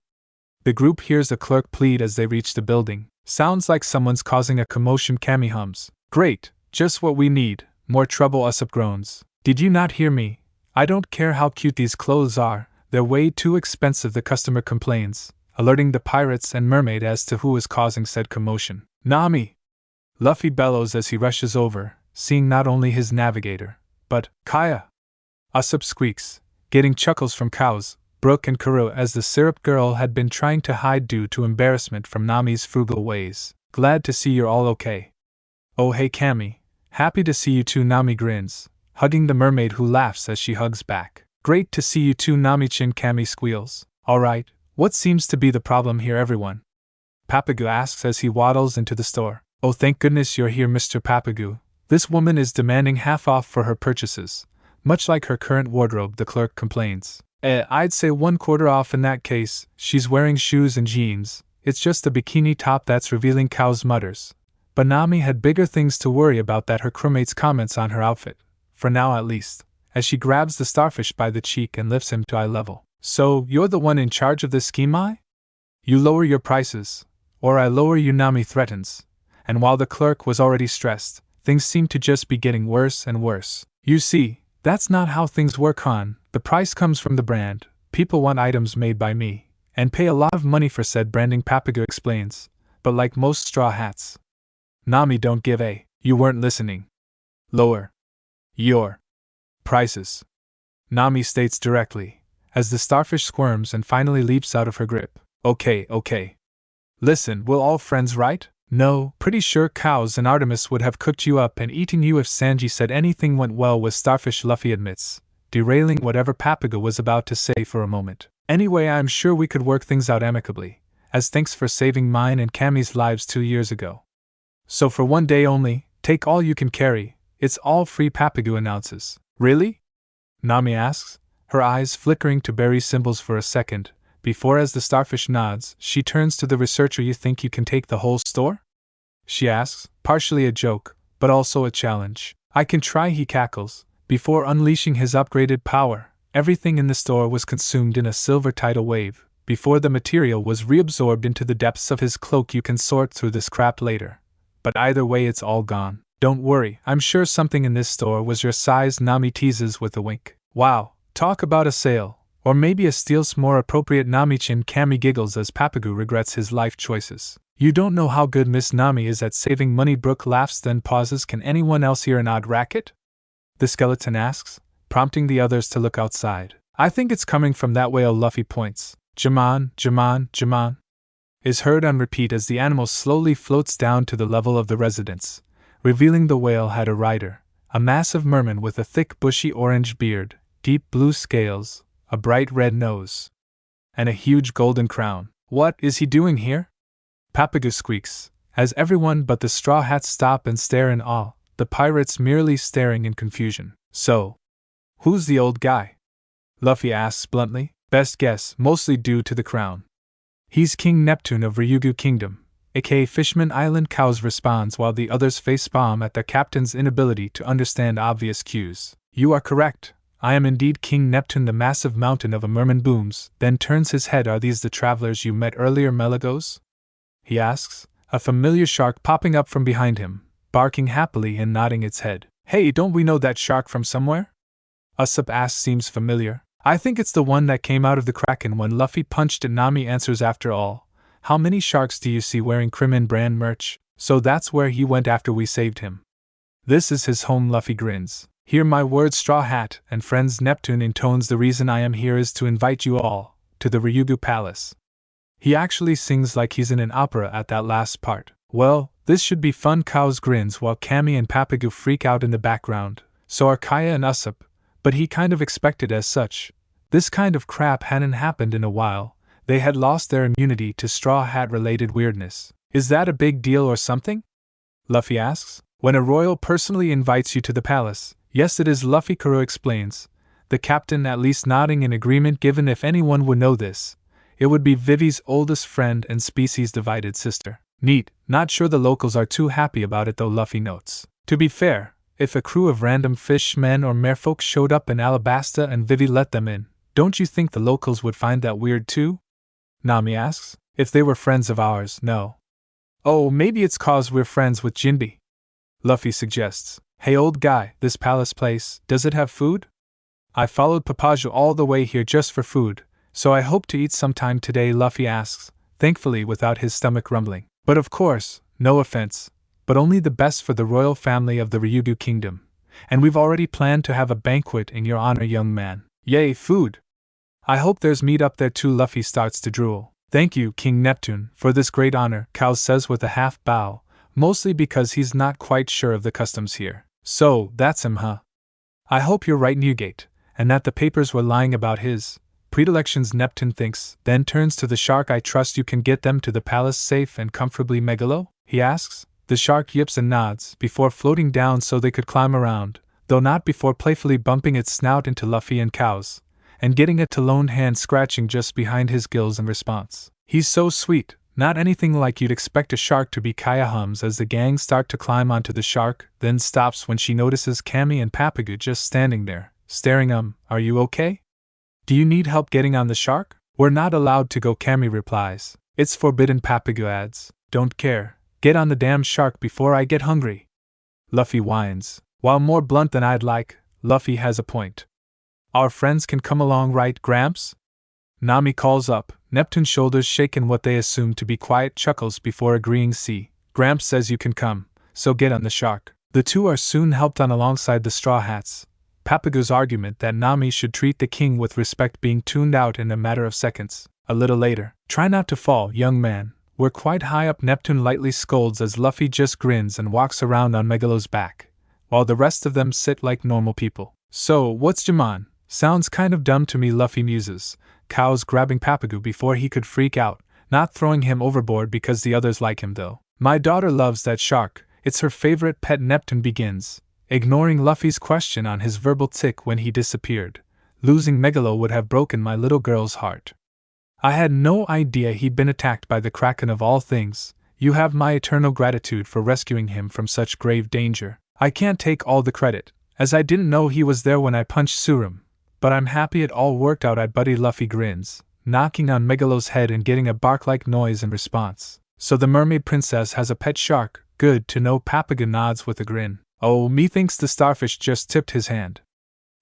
The group hears a clerk plead as they reach the building. Sounds like someone's causing a commotion, Camie hums. Great, just what we need, more trouble, Usopp groans. Did you not hear me? I don't care how cute these clothes are, they're way too expensive, the customer complains, alerting the pirates and mermaid as to who is causing said commotion. Nami! Luffy bellows as he rushes over, seeing not only his navigator, but Kaya! Usopp squeaks, getting chuckles from cows, Brooke and Karu as the syrup girl had been trying to hide due to embarrassment from Nami's frugal ways. Glad to see you're all okay. Oh hey Camie, happy to see you too, Nami grins, hugging the mermaid who laughs as she hugs back. Great to see you too, Nami-chin, Camie squeals. Alright, what seems to be the problem here, everyone? Papagu asks as he waddles into the store. Oh thank goodness you're here, Mr. Papagu. This woman is demanding half off for her purchases. Much like her current wardrobe, the clerk complains. I'd say 1/4 off in that case. She's wearing shoes and jeans. It's just a bikini top that's revealing, Cows mutters. But Nami had bigger things to worry about than her crewmate's comments on her outfit. For now at least, as she grabs the starfish by the cheek and lifts him to eye level. So, you're the one in charge of this scheme, I? You lower your prices, or I lower you, Nami threatens. And while the clerk was already stressed, things seemed to just be getting worse and worse. You see, that's not how things work, hon. The price comes from the brand. People want items made by me, and pay a lot of money for said branding, Papagu explains. But like most straw hats. Nami, don't give a. You weren't listening. Lower your prices, Nami states directly, as the starfish squirms and finally leaps out of her grip. Okay. Listen, we're all friends, right? No, pretty sure Cows and Artemis would have cooked you up and eaten you if Sanji said anything went well with starfish, Luffy admits, derailing whatever Papagu was about to say for a moment. Anyway, I'm sure we could work things out amicably, as thanks for saving mine and Camie's lives 2 years ago. So for 1 day only, take all you can carry, it's all free, Papagu announces. Really? Nami asks, her eyes flickering to berry symbols for a second, before as the starfish nods, she turns to the researcher. You think you can take the whole store? She asks, partially a joke, but also a challenge. I can try, he cackles. Before unleashing his upgraded power, everything in the store was consumed in a silver tidal wave. Before the material was reabsorbed into the depths of his cloak. You can sort through this crap later. But either way, it's all gone. Don't worry, I'm sure something in this store was your size, Nami teases with a wink. Wow, talk about a sale. Or maybe a steal's more appropriate, Nami-chin. Camie giggles as Papagu regrets his life choices. You don't know how good Miss Nami is at saving money, Brooke laughs, then pauses. Can anyone else hear an odd racket? The skeleton asks, prompting the others to look outside. I think it's coming from that whale, Luffy points. Jaman, is heard on repeat as the animal slowly floats down to the level of the residence, revealing the whale had a rider, a massive merman with a thick bushy orange beard, deep blue scales, a bright red nose, and a huge golden crown. What is he doing here? Papago squeaks, as everyone but the Straw Hats stop and stare in awe, the pirates merely staring in confusion. So, who's the old guy? Luffy asks bluntly, best guess, mostly due to the crown. He's King Neptune of Ryugu Kingdom, aka Fishman Island. Cows responds while the others facepalm at their captain's inability to understand obvious cues. You are correct. I am indeed King Neptune. The massive mountain of a merman booms, then turns his head. Are these the travelers you met earlier, Melagos? He asks, a familiar shark popping up from behind him, barking happily and nodding its head. Hey, don't we know that shark from somewhere? Usopp asks. Seems familiar. I think it's the one that came out of the Kraken when Luffy punched it. Nami answers. After all, how many sharks do you see wearing Crimin brand merch? So that's where he went after we saved him. This is his home. Luffy grins. Hear my words, Straw Hat and friends. Neptune intones. The reason I am here is to invite you all to the Ryugu Palace. He actually sings like he's in an opera at that last part. Well, this should be fun. Cows grins while Camie and Papago freak out in the background. So are Kaya and Usopp, but he kind of expected as such. This kind of crap hadn't happened in a while. They had lost their immunity to Straw Hat related weirdness. Is that a big deal or something? Luffy asks. When a royal personally invites you to the palace, yes it is, Luffy. Karu explains, the captain at least nodding in agreement. Given if anyone would know this, it would be Vivi's oldest friend and species-divided sister. Neat, not sure the locals are too happy about it though, Luffy notes. To be fair, if a crew of random fishmen or merfolk showed up in Alabasta and Vivi let them in, don't you think the locals would find that weird too? Nami asks. If they were friends of ours, no. Oh, maybe it's cause we're friends with Jinbe. Luffy suggests. Hey old guy, this palace place, does it have food? I followed Papajo all the way here just for food, so I hope to eat sometime today, Luffy asks, thankfully without his stomach rumbling. But of course, no offense, but only the best for the royal family of the Ryugu Kingdom, and we've already planned to have a banquet in your honor, young man. Yay, food! I hope there's meat up there too. Luffy starts to drool. Thank you, King Neptune, for this great honor, Cow says with a half bow, mostly because he's not quite sure of the customs here. So, that's him, huh? I hope you're right, Newgate, and that the papers were lying about his predilections, Neptune thinks, then turns to the shark. I trust you can get them to the palace safe and comfortably, Megalo? He asks. The shark yips and nods before floating down so they could climb around, though not before playfully bumping its snout into Luffy and Cow's, and getting a taloned hand scratching just behind his gills in response. He's so sweet, not anything like you'd expect a shark to be. Kaya hums as the gang start to climb onto the shark, then stops when she notices Camie and Papago just standing there, staring. Are you okay? Do you need help getting on the shark? We're not allowed to go, Camie replies. It's forbidden, Papago adds. Don't care. Get on the damn shark before I get hungry. Luffy whines. While more blunt than I'd like, Luffy has a point. Our friends can come along, right, Gramps? Nami calls up, Neptune's shoulders shaken what they assume to be quiet chuckles before agreeing. See, Gramps says you can come, so get on the shark. The two are soon helped on alongside the Straw Hats. Papago's argument that Nami should treat the king with respect being tuned out in a matter of seconds. A little later, try not to fall, young man. We're quite high up, Neptune lightly scolds as Luffy just grins and walks around on Megalo's back, while the rest of them sit like normal people. So, what's Jamon? Sounds kind of dumb to me, Luffy muses, Cow's grabbing Papago before he could freak out, not throwing him overboard because the others like him though. My daughter loves that shark, it's her favorite pet. Neptune begins, ignoring Luffy's question on his verbal tick. When he disappeared, losing Megalo would have broken my little girl's heart. I had no idea he'd been attacked by the Kraken of all things. You have my eternal gratitude for rescuing him from such grave danger. I can't take all the credit, as I didn't know he was there when I punched Surum, but I'm happy it all worked out. Buddy, Luffy grins, knocking on Megalo's head and getting a bark-like noise in response. So the mermaid princess has a pet shark, good to know. Papago nods with a grin. Oh, methinks the starfish just tipped his hand.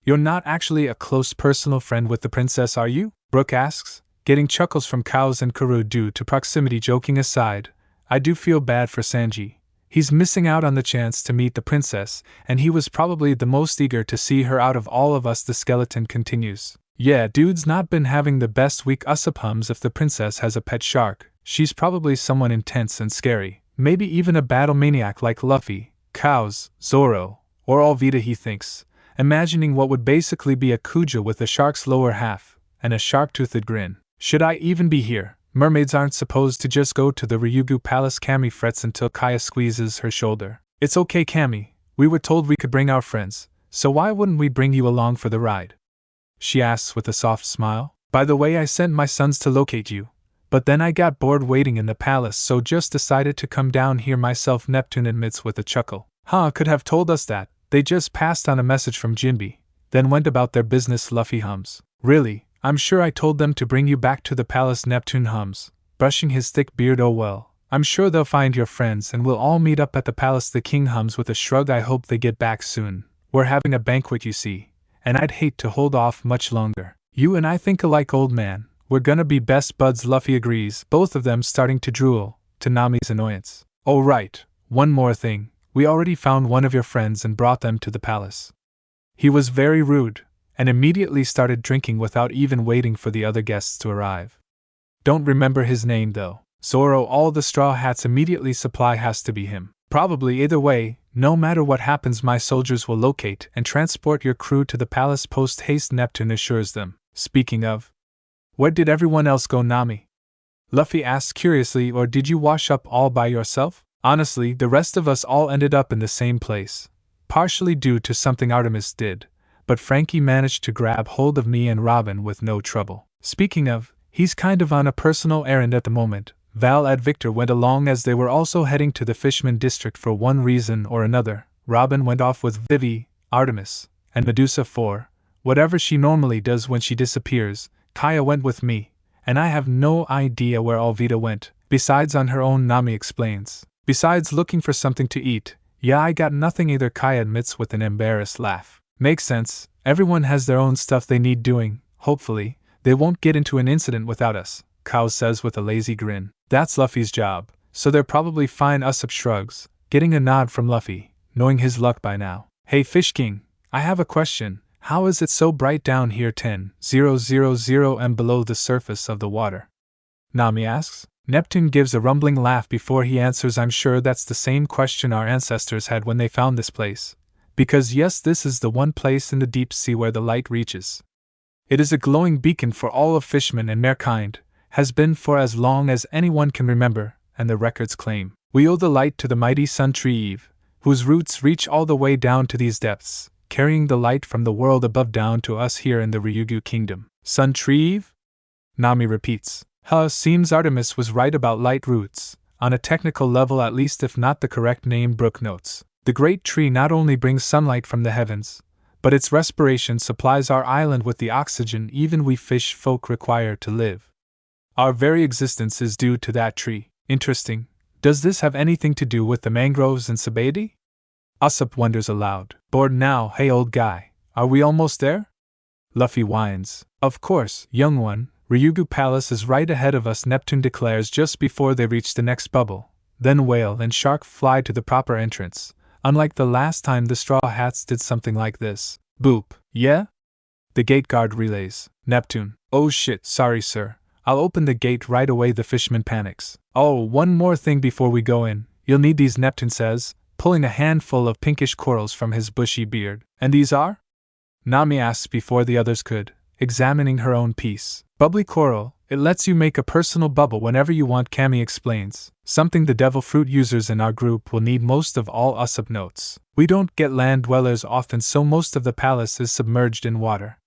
You're not actually a close personal friend with the princess, are you? Brooke asks, getting chuckles from Cows and Karu due to proximity. Joking aside, I do feel bad for Sanji. He's missing out on the chance to meet the princess, and he was probably the most eager to see her out of all of us. The skeleton continues. Yeah, dude's not been having the best week. Usopp hums. If the princess has a pet shark, she's probably someone intense and scary, maybe even a battle maniac like Luffy, Cows, Zoro, or Alvida, he thinks, imagining what would basically be a kuja with a shark's lower half, and a shark-toothed grin. Should I even be here? Mermaids aren't supposed to just go to the Ryugu Palace. Camie frets until Kaya squeezes her shoulder. It's okay, Camie. We were told we could bring our friends, so why wouldn't we bring you along for the ride? She asks with a soft smile. By the way, I sent my sons to locate you, but then I got bored waiting in the palace, so just decided to come down here myself, Neptune admits with a chuckle. Could have told us that. They just passed on a message from Jinbe, then went about their business, Luffy hums. Really? I'm sure I told them to bring you back to the palace, Neptune hums, brushing his thick beard. Oh well, I'm sure they'll find your friends and we'll all meet up at the palace, the king hums with a shrug. I hope they get back soon. We're having a banquet, you see, and I'd hate to hold off much longer. You and I think alike, old man. We're gonna be best buds, Luffy agrees, both of them starting to drool, to Nami's annoyance. Oh right, one more thing. We already found one of your friends and brought them to the palace. He was very rude, and immediately started drinking without even waiting for the other guests to arrive. Don't remember his name though. Zoro, all the Straw Hats immediately supply has to be him. Probably. Either way, no matter what happens, my soldiers will locate and transport your crew to the palace post haste, Neptune assures them. Speaking of, where did everyone else go, Nami? Luffy asks curiously, or did you wash up all by yourself? Honestly, the rest of us all ended up in the same place, partially due to something Artemis did, but Frankie managed to grab hold of me and Robin with no trouble. Speaking of, he's kind of on a personal errand at the moment. Val and Victor went along as they were also heading to the Fishman district for one reason or another. Robin went off with Vivi, Artemis, and Medusa for whatever she normally does when she disappears. Kaya went with me, and I have no idea where Alvida went, besides on her own, Nami explains. Besides looking for something to eat. Yeah, I got nothing either, Kaya admits with an embarrassed laugh. Makes sense, everyone has their own stuff they need doing. Hopefully, they won't get into an incident without us, Kao says with a lazy grin. That's Luffy's job, so they're probably fine. Usopp shrugs, getting a nod from Luffy, knowing his luck by now. Hey Fish King, I have a question. How is it so bright down here 10,000 and below the surface of the water? Nami asks. Neptune gives a rumbling laugh before he answers. I'm sure that's the same question our ancestors had when they found this place. Because yes, this is the one place in the deep sea where the light reaches. It is a glowing beacon for all of Fishman and Merkind, has been for as long as anyone can remember, and the records claim. We owe the light to the mighty Sun Tree Eve, whose roots reach all the way down to these depths, carrying the light from the world above down to us here in the Ryugu Kingdom. Sun Tree Eve? Nami repeats. Seems Artemis was right about light roots, on a technical level at least, if not the correct name. Brooke notes. The great tree not only brings sunlight from the heavens, but its respiration supplies our island with the oxygen even we fish folk require to live. Our very existence is due to that tree. Interesting. Does this have anything to do with the mangroves and Sabaody? Usopp wonders aloud. Bored now? Hey old guy, are we almost there? Luffy whines. Of course, young one. Ryugu Palace is right ahead of us, Neptune declares just before they reach the next bubble. Then whale and shark fly to the proper entrance, unlike the last time the Straw Hats did something like this. Boop. Yeah? The gate guard relays. Neptune. Oh shit, sorry sir. I'll open the gate right away, the Fishman panics. Oh, one more thing before we go in. You'll need these, Neptune says, pulling a handful of pinkish corals from his bushy beard. And these are? Nami asks before the others could, examining her own piece. Bubbly coral, it lets you make a personal bubble whenever you want, Camie explains. Something the devil fruit users in our group will need most of all, Usopp notes. We don't get land dwellers often, so most of the palace is submerged in water.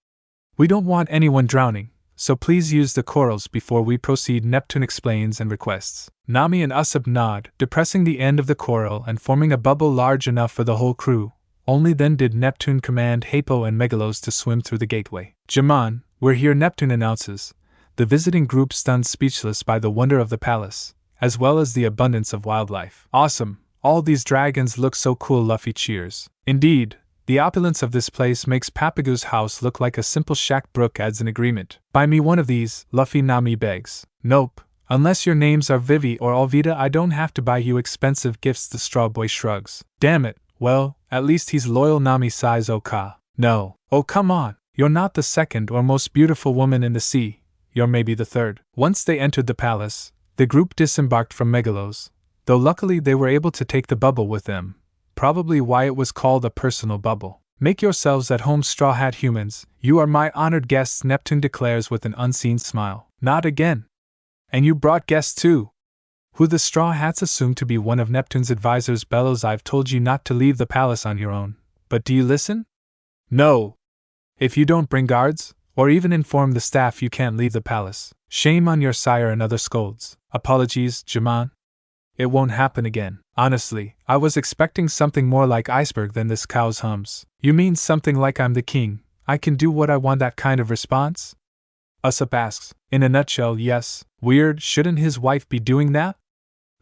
We don't want anyone drowning, so please use the corals before we proceed, Neptune explains and requests. Nami and Usopp nod, depressing the end of the coral and forming a bubble large enough for the whole crew. Only then did Neptune command Hippo and Megalos to swim through the gateway. Jamon, we're here, Neptune announces, the visiting group stunned speechless by the wonder of the palace, as well as the abundance of wildlife. Awesome, all these dragons look so cool, Luffy cheers. Indeed, the opulence of this place makes Papagoo's house look like a simple shack. Brooke adds an agreement. Buy me one of these, Luffy. Nami begs. Nope, unless your names are Vivi or Alvida, I don't have to buy you expensive gifts, the straw boy shrugs. Damn it, well, at least he's loyal, Nami sighs. Oka. No. Oh come on. You're not the second or most beautiful woman in the sea, you're maybe the third. Once they entered the palace, the group disembarked from Megalos, though luckily they were able to take the bubble with them, probably why it was called a personal bubble. Make yourselves at home, Straw Hat humans. You are my honored guests, Neptune declares with an unseen smile. Not again. And you brought guests too. Who the Straw Hats assume to be one of Neptune's advisors bellows. I've told you not to leave the palace on your own, but do you listen? No. If you don't bring guards, or even inform the staff, you can't leave the palace. Shame on your sire, another scolds. Apologies, Jaman. It won't happen again. Honestly, I was expecting something more like iceberg than this cow's hums. You mean something like I'm the king, I can do what I want, that kind of response? Usopp asks. In a nutshell, yes. Weird, shouldn't his wife be doing that?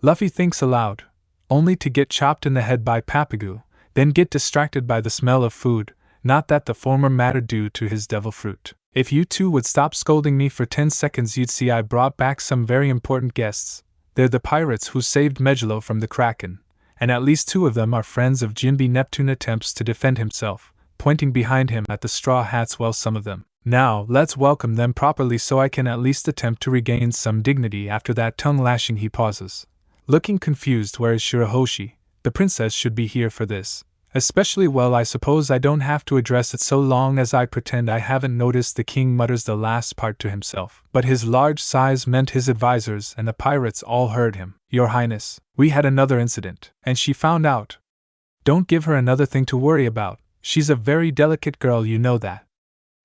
Luffy thinks aloud, only to get chopped in the head by Papagu, then get distracted by the smell of food, not that the former mattered due to his devil fruit. If you two would stop scolding me for 10 seconds, you'd see I brought back some very important guests. They're the pirates who saved Megalo from the Kraken, and at least 2 of them are friends of Jinbe. Neptune attempts to defend himself, pointing behind him at the Straw Hats. Well, some of them. Now, let's welcome them properly so I can at least attempt to regain some dignity after that tongue lashing. He pauses, looking confused. Where is Shirahoshi? The princess should be here for this. Especially, well, I suppose I don't have to address it so long as I pretend I haven't noticed. The king mutters the last part to himself, but his large size meant his advisors and the pirates all heard him. Your Highness, we had another incident, and she found out. Don't give her another thing to worry about. She's a very delicate girl, you know that.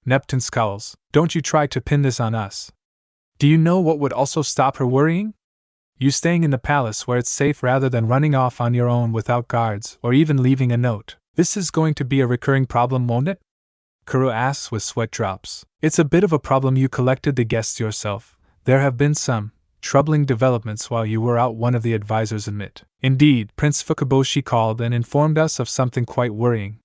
Neptune scowls. Don't you try to pin this on us. Do you know what would also stop her worrying? You staying in the palace where it's safe rather than running off on your own without guards or even leaving a note. This is going to be a recurring problem, won't it? Karu asks with sweat drops. It's a bit of a problem. You collected the guests yourself. There have been some troubling developments while you were out, one of the advisors admit. Indeed, Prince Fukaboshi called and informed us of something quite worrying.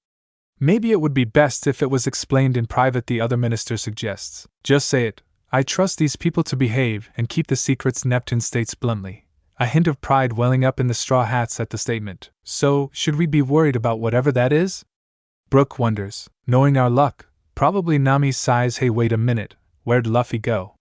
Maybe it would be best if it was explained in private, the other minister suggests. Just say it. I trust these people to behave and keep the secrets, Neptune states bluntly, a hint of pride welling up in the Straw Hats at the statement. So, should we be worried about whatever that is? Brooke wonders. Knowing our luck, probably. Nami sighs. Hey, wait a minute, where'd Luffy go?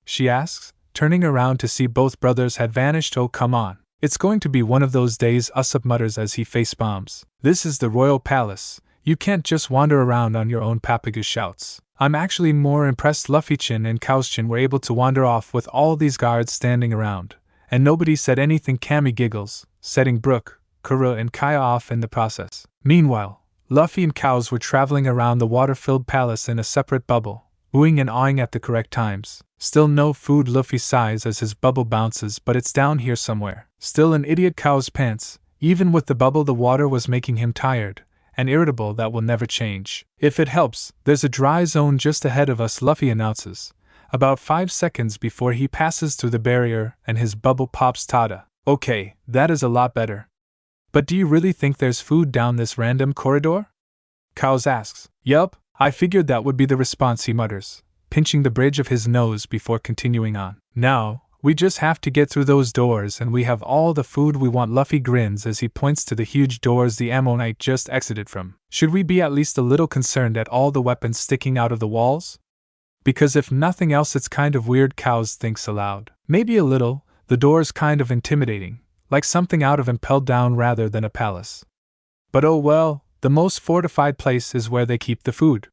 She asks, turning around to see both brothers had vanished. Oh, come on. It's going to be one of those days, Usopp mutters as he face-bombs. This is the royal palace. You can't just wander around on your own, Papagu shouts. I'm actually more impressed Luffy-chan and Kaos-chan were able to wander off with all these guards standing around, and nobody said anything. Camie giggles, setting Brooke, Karu and Kaya off in the process. Meanwhile, Luffy and Kaos were traveling around the water-filled palace in a separate bubble, oohing and awing at the correct times. Still no food, Luffy sighs as his bubble bounces, but it's down here somewhere. Still an idiot, Kaos pants. Even with the bubble, the water was making him tired and irritable. That will never change. If it helps, there's a dry zone just ahead of us, Luffy announces, about 5 seconds before he passes through the barrier and his bubble pops. Tada. Okay, that is a lot better. But do you really think there's food down this random corridor? Kaos asks. Yup, I figured that would be the response, he mutters, pinching the bridge of his nose before continuing on. Now, we just have to get through those doors and we have all the food we want. Luffy grins as he points to the huge doors the Ammonite just exited from. Should we be at least a little concerned at all the weapons sticking out of the walls? Because if nothing else, it's kind of weird, Kaos thinks aloud. Maybe a little. The door's kind of intimidating, like something out of Impelled Down rather than a palace. But oh well, the most fortified place is where they keep the food.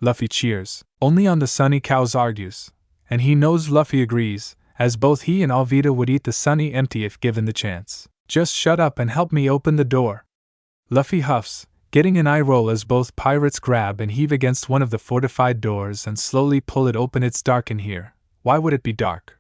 Luffy cheers. Only on the sunny, Kaos argues. And he knows Luffy agrees, as both he and Alvida would eat the sunny empty if given the chance. Just shut up and help me open the door. Luffy huffs, getting an eye roll as both pirates grab and heave against one of the fortified doors and slowly pull it open. It's dark in here. Why would it be dark?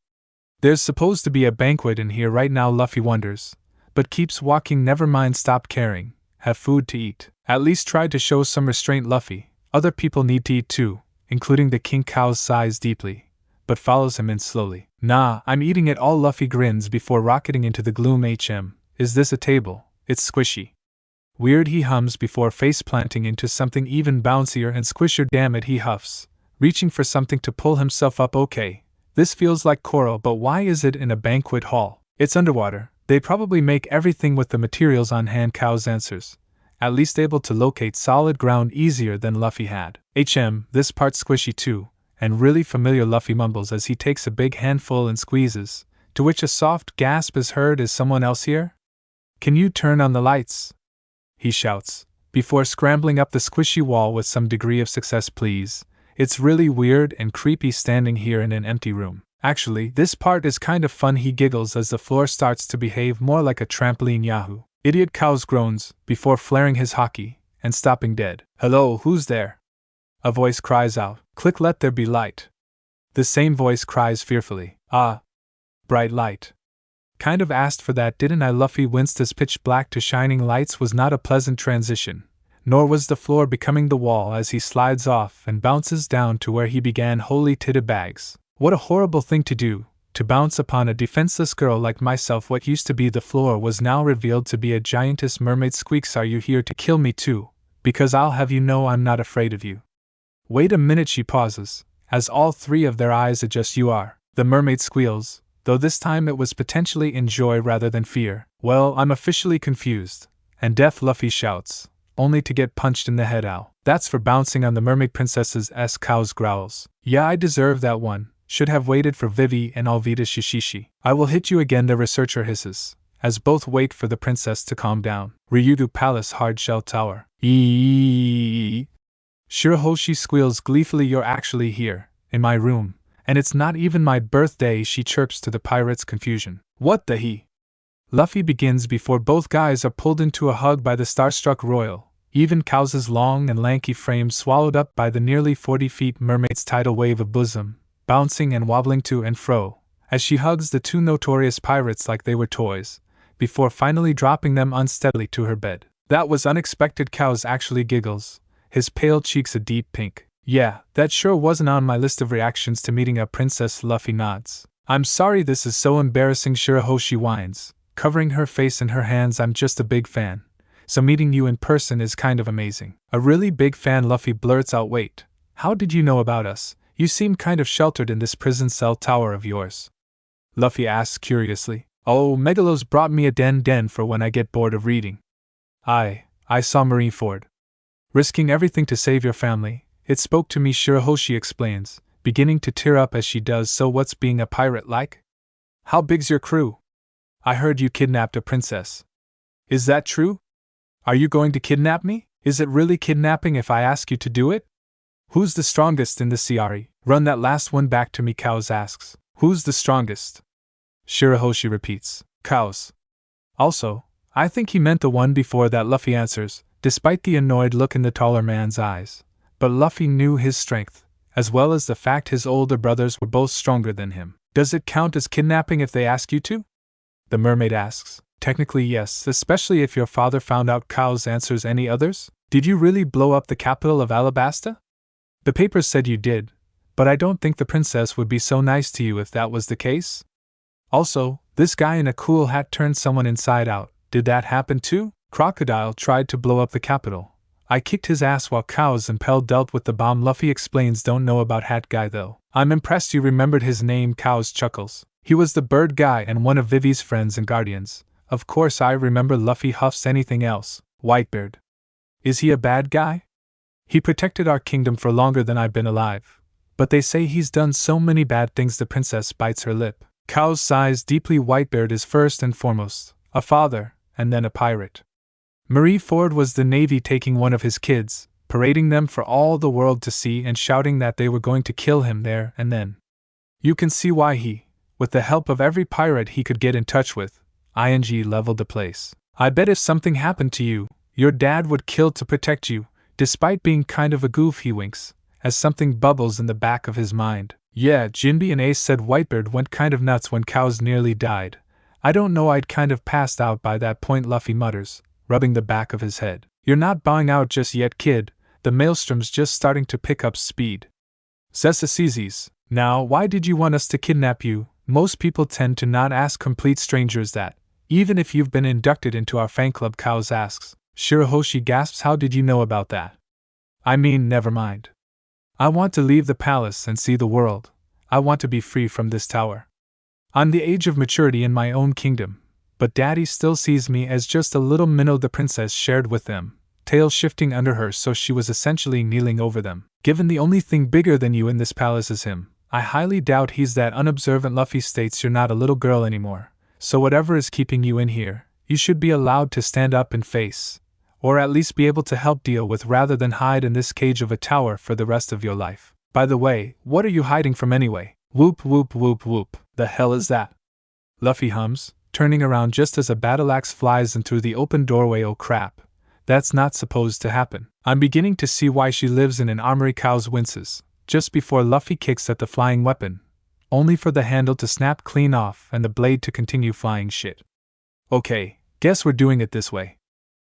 There's supposed to be a banquet in here right now, Luffy wonders, but keeps walking. Never mind, stop caring. Have food to eat. At least try to show some restraint, Luffy. Other people need to eat too, including the king. Kaos sighs deeply, but follows him in slowly. Nah, I'm eating it all. Luffy grins before rocketing into the gloom. Is this a table? It's squishy. Weird, he hums before face planting into something even bouncier and squishier. Damn it, he huffs, reaching for something to pull himself up. Okay, this feels like coral, but why is it in a banquet hall? It's underwater. They probably make everything with the materials on hand, Kaos answers, at least able to locate solid ground easier than Luffy had. This part's squishy too, and really familiar, Luffy mumbles as he takes a big handful and squeezes, to which a soft gasp is heard. Is someone else here? Can you turn on the lights? He shouts, before scrambling up the squishy wall with some degree of success. Please. It's really weird and creepy standing here in an empty room. Actually, this part is kind of fun, he giggles as the floor starts to behave more like a trampoline. Yahoo! Idiot Cows groans, before flaring his hockey, and stopping dead. Hello, who's there? A voice cries out. Click, let there be light. The same voice cries fearfully. Ah. Bright light. Kind of asked for that, didn't I? Luffy winced as pitch black to shining lights was not a pleasant transition, nor was the floor becoming the wall as he slides off and bounces down to where he began. Holy titty bags. What a horrible thing to do, to bounce upon a defenseless girl like myself. What used to be the floor was now revealed to be a giantess mermaid. Squeaks, are you here to kill me too? Because I'll have you know I'm not afraid of you. Wait a minute, she pauses, as all three of their eyes adjust. You are. The mermaid squeals, though this time it was potentially in joy rather than fear. Well, I'm officially confused. And deaf, Luffy shouts, only to get punched in the head. Ow. That's for bouncing on the mermaid princess's s. Cows growls. Yeah, I deserve that one. Should have waited for Vivi and Alvida. Shishishi. I will hit you again, the researcher hisses, as both wait for the princess to calm down. Ryudu Palace Hard Shell Tower. Eeeeeee. Shirahoshi squeals gleefully. You're actually here, in my room, and it's not even my birthday, she chirps to the pirate's confusion. What the he? Luffy begins before both guys are pulled into a hug by the starstruck royal. Even Cows's long and lanky frame swallowed up by the nearly 40 feet mermaid's tidal wave of bosom, bouncing and wobbling to and fro, as she hugs the two notorious pirates like they were toys, before finally dropping them unsteadily to her bed. That was unexpected, Cows actually giggles, his pale cheeks a deep pink. Yeah, that sure wasn't on my list of reactions to meeting a princess. Luffy nods. I'm sorry, this is so embarrassing, Shirahoshi whines, covering her face in her hands. I'm just a big fan, so meeting you in person is kind of amazing. A really big fan, Luffy blurts out. Wait, how did you know about us? You seem kind of sheltered in this prison cell tower of yours. Luffy asks curiously. Oh, Megalos brought me a den for when I get bored of reading. I saw Marineford. Risking everything to save your family, it spoke to me, Shirahoshi explains, beginning to tear up as she does so. What's being a pirate like? How big's your crew? I heard you kidnapped a princess. Is that true? Are you going to kidnap me? Is it really kidnapping if I ask you to do it? Who's the strongest in the Shyarly? Run that last one back to me, Cows asks. Who's the strongest? Shirahoshi repeats. Cows. Also, I think he meant the one before that, Luffy answers, despite the annoyed look in the taller man's eyes. But Luffy knew his strength, as well as the fact his older brothers were both stronger than him. Does it count as kidnapping if they ask you to? The mermaid asks. Technically yes, especially if your father found out. Cows answers. Any others? Did you really blow up the capital of Alabasta? The papers said you did, but I don't think the princess would be so nice to you if that was the case. Also, this guy in a cool hat turned someone inside out. Did that happen too? Crocodile tried to blow up the capital. I kicked his ass while Cows and Pell dealt with the bomb. Luffy explains. Don't know about Hat Guy though. I'm impressed you remembered his name. Cows chuckles. He was the bird guy and one of Vivi's friends and guardians. Of course I remember. Luffy huffs. Anything else? Whitebeard. Is he a bad guy? He protected our kingdom for longer than I've been alive, but they say he's done so many bad things. The princess bites her lip. Cows sighs deeply. Whitebeard is first and foremost a father, and then a pirate. Marineford was the navy, taking one of his kids, parading them for all the world to see and shouting that they were going to kill him there and then. You can see why he, with the help of every pirate he could get in touch with, leveled the place. I bet if something happened to you, your dad would kill to protect you, despite being kind of a goof. He winks, as something bubbles in the back of his mind. Yeah, Jinbe and Ace said Whitebeard went kind of nuts when Cows nearly died. I don't know, I'd kind of passed out by that point. Luffy mutters, rubbing the back of his head. You're not bowing out just yet, kid. The maelstrom's just starting to pick up speed. Sesasizis. Now, why did you want us to kidnap you? Most people tend to not ask complete strangers that, even if you've been inducted into our fan club. Cows asks. Shirahoshi gasps. How did you know about that? I mean, never mind. I want to leave the palace and see the world. I want to be free from this tower. I'm the age of maturity in my own kingdom, but Daddy still sees me as just a little minnow. The princess shared with them, tail shifting under her so she was essentially kneeling over them. Given the only thing bigger than you in this palace is him, I highly doubt he's that unobservant. Luffy states. You're not a little girl anymore, so whatever is keeping you in here, you should be allowed to stand up and face, or at least be able to help deal with rather than hide in this cage of a tower for the rest of your life. By the way, what are you hiding from anyway? Whoop whoop whoop whoop. The hell is that? Luffy hums, turning around just as a battle axe flies in through the open doorway. Oh crap. That's not supposed to happen. I'm beginning to see why she lives in an armory. Cows winces, just before Luffy kicks at the flying weapon, only for the handle to snap clean off and the blade to continue flying. Shit. Okay, guess we're doing it this way.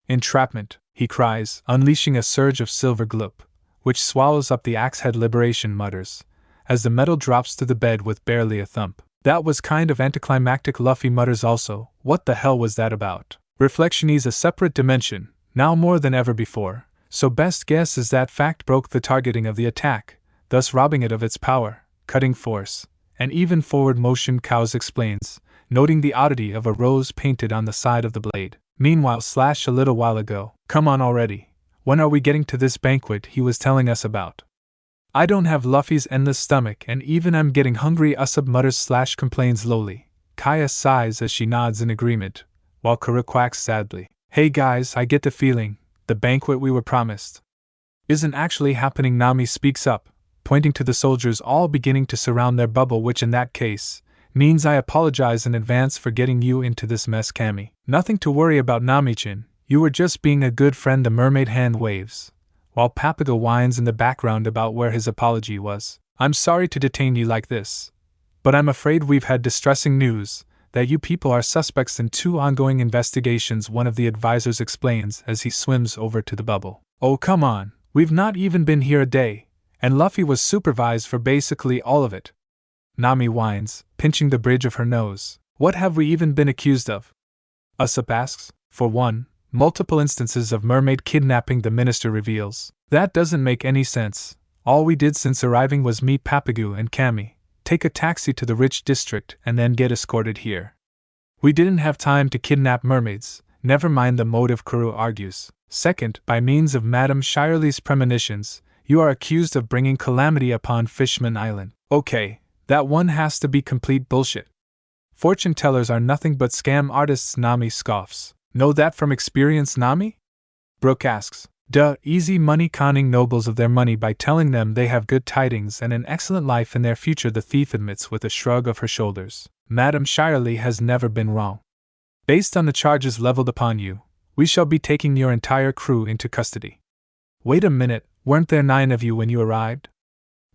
Entrapment, he cries, unleashing a surge of silver gloop, which swallows up the axe head. Liberation, mutters, as the metal drops to the bed with barely a thump. That was kind of anticlimactic. Luffy mutters also, what the hell was that about? Reflection is a separate dimension, now more than ever before, so best guess is that fact broke the targeting of the attack, thus robbing it of its power, cutting force, and even forward motion. Cows explains, noting the oddity of a rose painted on the side of the blade. Meanwhile, Slash a little while ago, come on already, when are we getting to this banquet he was telling us about? I don't have Luffy's endless stomach and even I'm getting hungry. Usopp mutters. Slash complains lowly. Kaya sighs as she nods in agreement, while Karu quacks sadly. Hey guys, I get the feeling the banquet we were promised isn't actually happening. Nami speaks up, pointing to the soldiers all beginning to surround their bubble, which in that case means I apologize in advance for getting you into this mess. Camie. Nothing to worry about, Nami-chan. You were just being a good friend. The mermaid hand waves, while Papago whines in the background about where his apology was. I'm sorry to detain you like this, but I'm afraid we've had distressing news that you people are suspects in 2 ongoing investigations, one of the advisors explains as he swims over to the bubble. Oh come on, we've not even been here a day, and Luffy was supervised for basically all of it. Nami whines, pinching the bridge of her nose. What have we even been accused of? Usopp asks. For one, multiple instances of mermaid kidnapping, the minister reveals. That doesn't make any sense. All we did since arriving was meet Papago and Camie, take a taxi to the rich district, and then get escorted here. We didn't have time to kidnap mermaids, never mind the motive, Karu argues. Second, by means of Madame Shyarly's premonitions, you are accused of bringing calamity upon Fishman Island. Okay, that one has to be complete bullshit. Fortune tellers are nothing but scam artists. Nami scoffs. Know that from experience, Nami? Brooke asks. Duh, easy money, conning nobles of their money by telling them they have good tidings and an excellent life in their future, the thief admits with a shrug of her shoulders. Madame Shyarly has never been wrong. Based on the charges leveled upon you, we shall be taking your entire crew into custody. Wait a minute, weren't there 9 of you when you arrived?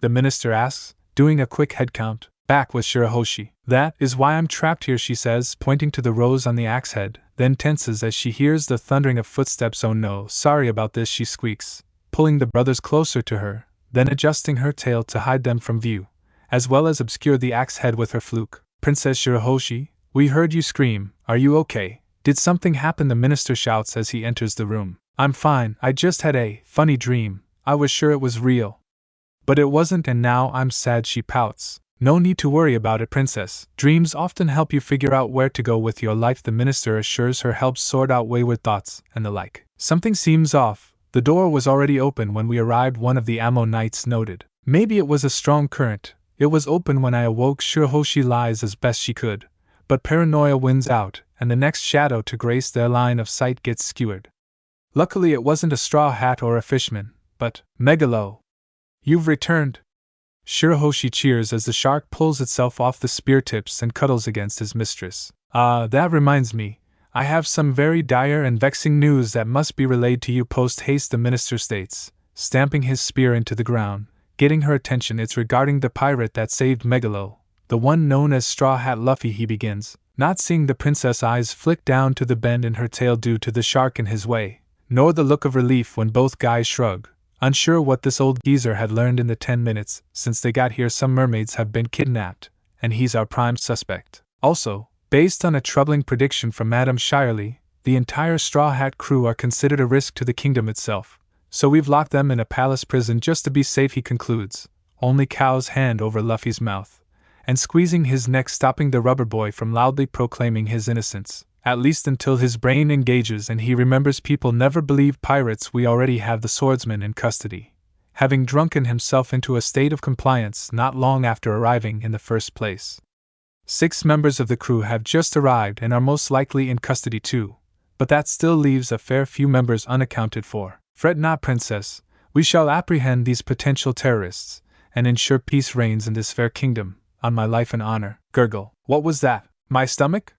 The minister asks, doing a quick head count. Back with Shirahoshi. That is why I'm trapped here, she says, pointing to the rose on the axe head, then tenses as she hears the thundering of footsteps. Oh no, sorry about this, she squeaks, pulling the brothers closer to her, then adjusting her tail to hide them from view, as well as obscure the axe head with her fluke. Princess Shirahoshi, we heard you scream. Are you okay? Did something happen? The minister shouts as he enters the room. I'm fine, I just had a funny dream. I was sure it was real, but it wasn't, and now I'm sad, she pouts. No need to worry about it, princess. Dreams often help you figure out where to go with your life, the minister assures her, helps sort out wayward thoughts and the like. Something seems off. The door was already open when we arrived, one of the Ammo Knights noted. Maybe it was a strong current. It was open when I awoke. Shirahoshi lies as best she could, but paranoia wins out, and the next shadow to grace their line of sight gets skewered. Luckily it wasn't a straw hat or a fishman, but Megalo. You've returned. Shirahoshi cheers as the shark pulls itself off the spear tips and cuddles against his mistress. That reminds me, I have some very dire and vexing news that must be relayed to you post haste, the minister states, stamping his spear into the ground, getting her attention. It's regarding the pirate that saved Megalo, the one known as Straw Hat Luffy, he begins, not seeing the princess' eyes flick down to the bend in her tail due to the shark in his way, nor the look of relief when both guys shrug. Unsure what this old geezer had learned in the 10 minutes since they got here. Some mermaids have been kidnapped, and he's our prime suspect. Also, based on a troubling prediction from Madame Shyarly, the entire Straw Hat crew are considered a risk to the kingdom itself, so we've locked them in a palace prison just to be safe, he concludes, only Cow's hand over Luffy's mouth, and squeezing his neck, stopping the rubber boy from loudly proclaiming his innocence. At least until his brain engages and he remembers people never believe pirates. We already have the swordsman in custody, having drunken himself into a state of compliance not long after arriving in the first place. 6 members of the crew have just arrived and are most likely in custody too, but that still leaves a fair few members unaccounted for. Fret not, princess. We shall apprehend these potential terrorists, and ensure peace reigns in this fair kingdom, on my life and honor. Gurgle. What was that? My stomach?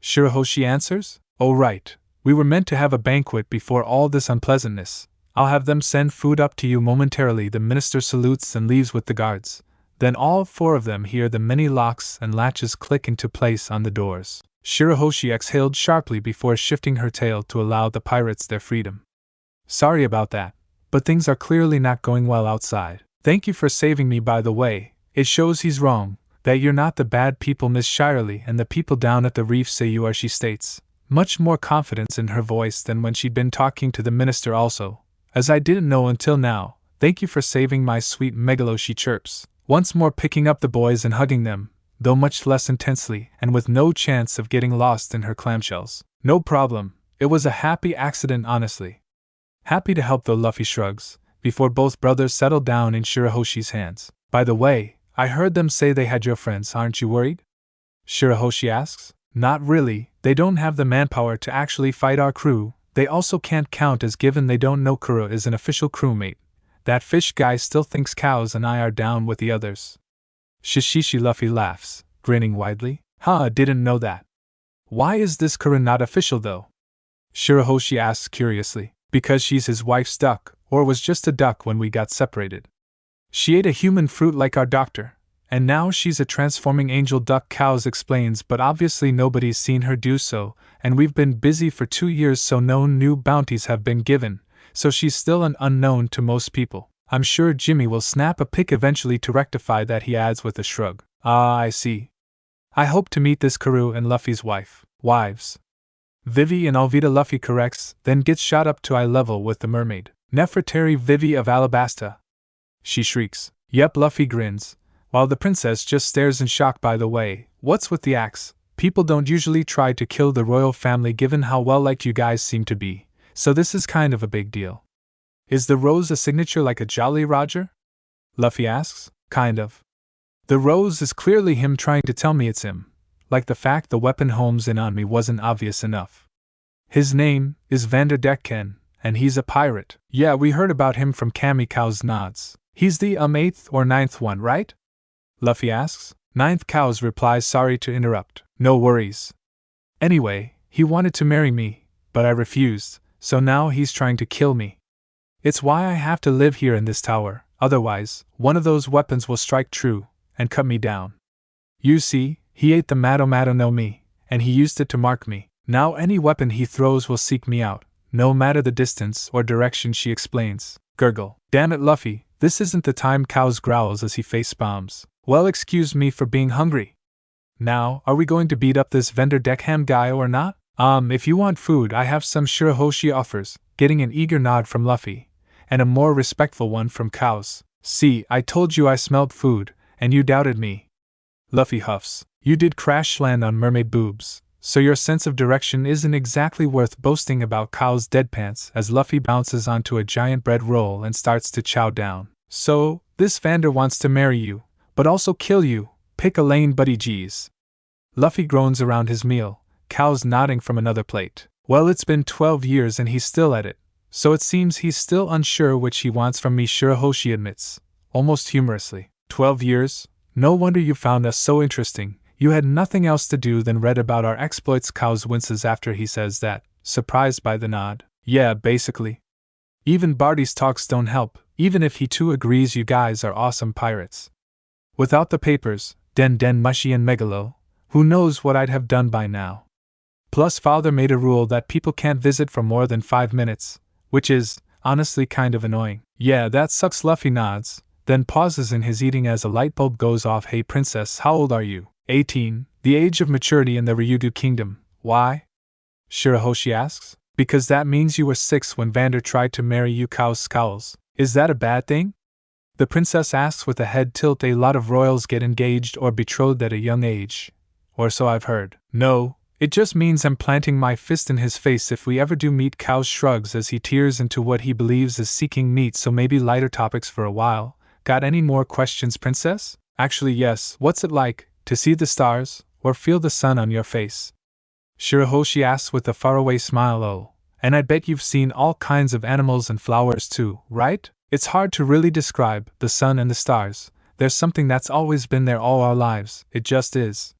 Shirahoshi answers. Oh right, we were meant to have a banquet before all this unpleasantness. I'll have them send food up to you momentarily. The minister salutes and leaves with the guards. Then all four of them hear the many locks and latches click into place on the doors. Shirahoshi exhaled sharply before shifting her tail to allow the pirates their freedom. Sorry about that, but things are clearly not going well outside. Thank you for saving me, by the way. It shows he's wrong, that you're not the bad people Miss Shyarly and the people down at the reef say you are, she states, much more confidence in her voice than when she'd been talking to the minister. Also, as I didn't know until now, thank you for saving my sweet Megalo, she chirps, once more picking up the boys and hugging them, though much less intensely and with no chance of getting lost in her clamshells. No problem, it was a happy accident, honestly. Happy to help, though. Luffy shrugs, before both brothers settle down in Shirahoshi's hands. By the way, I heard them say they had your friends. Aren't you worried? Shirahoshi asks. Not really, they don't have the manpower to actually fight our crew. They also can't count, as given they don't know Kuro is an official crewmate. That fish guy still thinks Cows and I are down with the others. Shishishi. Luffy laughs, grinning widely. Huh, didn't know that. Why is this Kuro not official though? Shirahoshi asks curiously. Because she's his wife's duck, or was just a duck when we got separated. She ate a human fruit like our doctor, and now she's a transforming angel duck, Cows explains, but obviously nobody's seen her do so, and we've been busy for 2 years, so no new bounties have been given, so she's still an unknown to most people. I'm sure Jimmy will snap a pic eventually to rectify that, he adds with a shrug. Ah, I see. I hope to meet this Karu and Luffy's wives. Vivi and Alvida. Luffy corrects, then gets shot up to eye level with the mermaid. Nefertari Vivi of Alabasta. She shrieks. Yep, Luffy grins, while the princess just stares in shock. By the way, what's with the axe? People don't usually try to kill the royal family given how well liked you guys seem to be, so this is kind of a big deal. Is the rose a signature like a Jolly Roger? Luffy asks. Kind of. The rose is clearly him trying to tell me it's him. Like the fact the weapon homes in on me wasn't obvious enough. His name is Decken, and he's a pirate. Yeah, we heard about him from Camie. Cows nods. He's the 8th or 9th one, right? Luffy asks. 9th. Cows replies, sorry to interrupt. No worries. Anyway, he wanted to marry me, but I refused, so now he's trying to kill me. It's why I have to live here in this tower, otherwise, one of those weapons will strike true, and cut me down. You see, he ate the Mado no Mi, and he used it to mark me. Now any weapon he throws will seek me out, no matter the distance or direction, she explains. Gurgle. Damn it, Luffy, this isn't the time, Cows growls as he face bombs. Well, excuse me for being hungry. Now, are we going to beat up this Decken guy or not? If you want food, I have some, Shirahoshi offers, getting an eager nod from Luffy, and a more respectful one from Cows. See, I told you I smelled food, and you doubted me. Luffy huffs. You did crash land on mermaid boobs, so your sense of direction isn't exactly worth boasting about, Cows deadpants as Luffy bounces onto a giant bread roll and starts to chow down. So, this Vander wants to marry you, but also kill you. Pick a lane, buddy, geez. Luffy groans around his meal, Cows nodding from another plate. Well, it's been 12 years and he's still at it, so it seems he's still unsure which he wants from me, Shirahoshi admits, almost humorously. 12 years? No wonder you found us so interesting. You had nothing else to do than read about our exploits. Cows winces after he says that, surprised by the nod. Yeah, basically. Even Barty's talks don't help, even if he too agrees you guys are awesome pirates. Without the papers, Den Mushy and Megalo, who knows what I'd have done by now. Plus father made a rule that people can't visit for more than 5 minutes, which is, honestly, kind of annoying. Yeah, that sucks. Luffy nods, then pauses in his eating as a light bulb goes off. Hey princess, how old are you? 18, the age of maturity in the Ryugu kingdom. Why? Shirahoshi asks. Because that means you were 6 when Vander tried to marry you, Cows scowls. Is that a bad thing? The princess asks with a head tilt. A lot of royals get engaged or betrothed at a young age. Or so I've heard. No, it just means I'm planting my fist in his face if we ever do meet. Cows shrugs as he tears into what he believes is seeking meat, so maybe lighter topics for a while. Got any more questions, princess? Actually yes, what's it like? To see the stars, or feel the sun on your face? Shirahoshi asks with a faraway smile. Oh, and I bet you've seen all kinds of animals and flowers too, right? It's hard to really describe the sun and the stars. There's something that's always been there all our lives, it just is.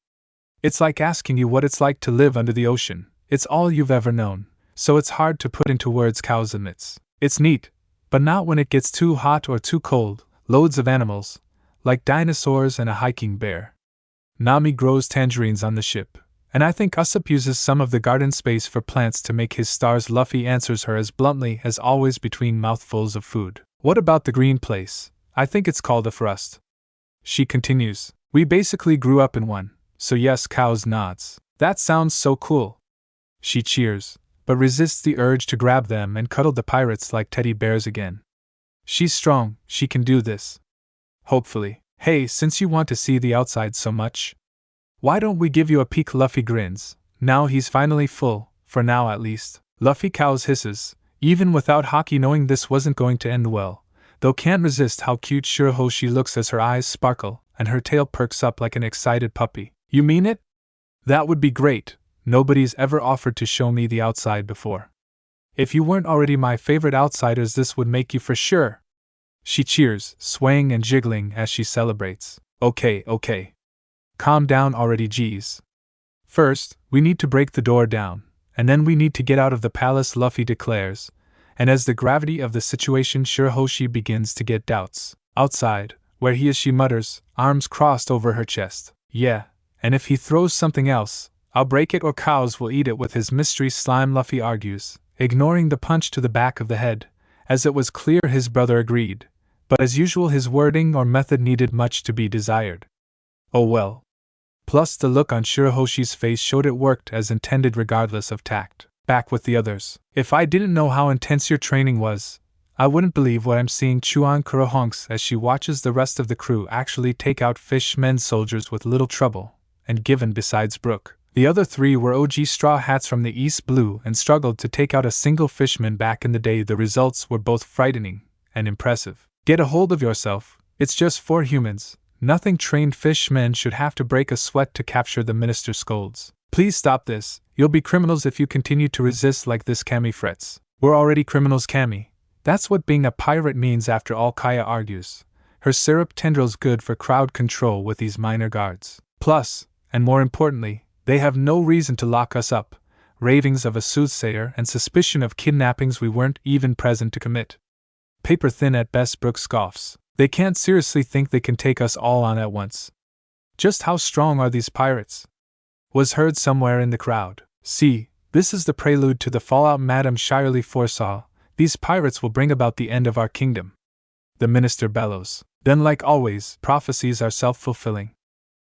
It's like asking you what it's like to live under the ocean. It's all you've ever known, so it's hard to put into words, Kao admits. It's neat, but not when it gets too hot or too cold. Loads of animals, like dinosaurs and a hiking bear. Nami grows tangerines on the ship, and I think Usopp uses some of the garden space for plants to make his stars. Luffy answers her as bluntly as always between mouthfuls of food. What about the green place? I think it's called a forest. She continues. We basically grew up in one, so yes, Cows nods. That sounds so cool. She cheers, but resists the urge to grab them and cuddle the pirates like teddy bears again. She's strong, she can do this. Hopefully. Hey, since you want to see the outside so much, why don't we give you a peek? Luffy grins. Now he's finally full, for now at least. Luffy Cows hisses, even without Haki knowing this wasn't going to end well, though can't resist how cute Shirahoshi looks as her eyes sparkle and her tail perks up like an excited puppy. You mean it? That would be great. Nobody's ever offered to show me the outside before. If you weren't already my favorite outsiders, this would make you for sure. She cheers, swaying and jiggling as she celebrates. Okay. Calm down already, geez. First, we need to break the door down, and then we need to get out of the palace, Luffy declares, and as the gravity of the situation Shirahoshi begins to get doubts. Outside, where he is, she mutters, arms crossed over her chest. Yeah, and if he throws something else, I'll break it or Cows will eat it with his mystery slime, Luffy argues, ignoring the punch to the back of the head, as it was clear his brother agreed, but as usual his wording or method needed much to be desired. Oh well. Plus the look on Shirahoshi's face showed it worked as intended regardless of tact. Back with the others. If I didn't know how intense your training was, I wouldn't believe what I'm seeing. Chuan Kuro honks as she watches the rest of the crew actually take out Fishman soldiers with little trouble, and given besides Brooke. The other three were OG Straw Hats from the East Blue and struggled to take out a single Fishman back in the day. The results were both frightening and impressive. Get a hold of yourself, it's just 4 humans. Nothing trained Fishmen should have to break a sweat to capture, the minister scolds. Please stop this, you'll be criminals if you continue to resist like this, Camie frets. We're already criminals, Camie. That's what being a pirate means after all, Kaya argues. Her syrup tendrils good for crowd control with these minor guards. Plus, and more importantly, they have no reason to lock us up. Ravings of a soothsayer and suspicion of kidnappings we weren't even present to commit. Paper thin at best, Brooke scoffs. They can't seriously think they can take us all on at once. Just how strong are these pirates? Was heard somewhere in the crowd. See, this is the prelude to the fallout Madame Shyarly foresaw. These pirates will bring about the end of our kingdom. The minister bellows. Then, like always, prophecies are self-fulfilling.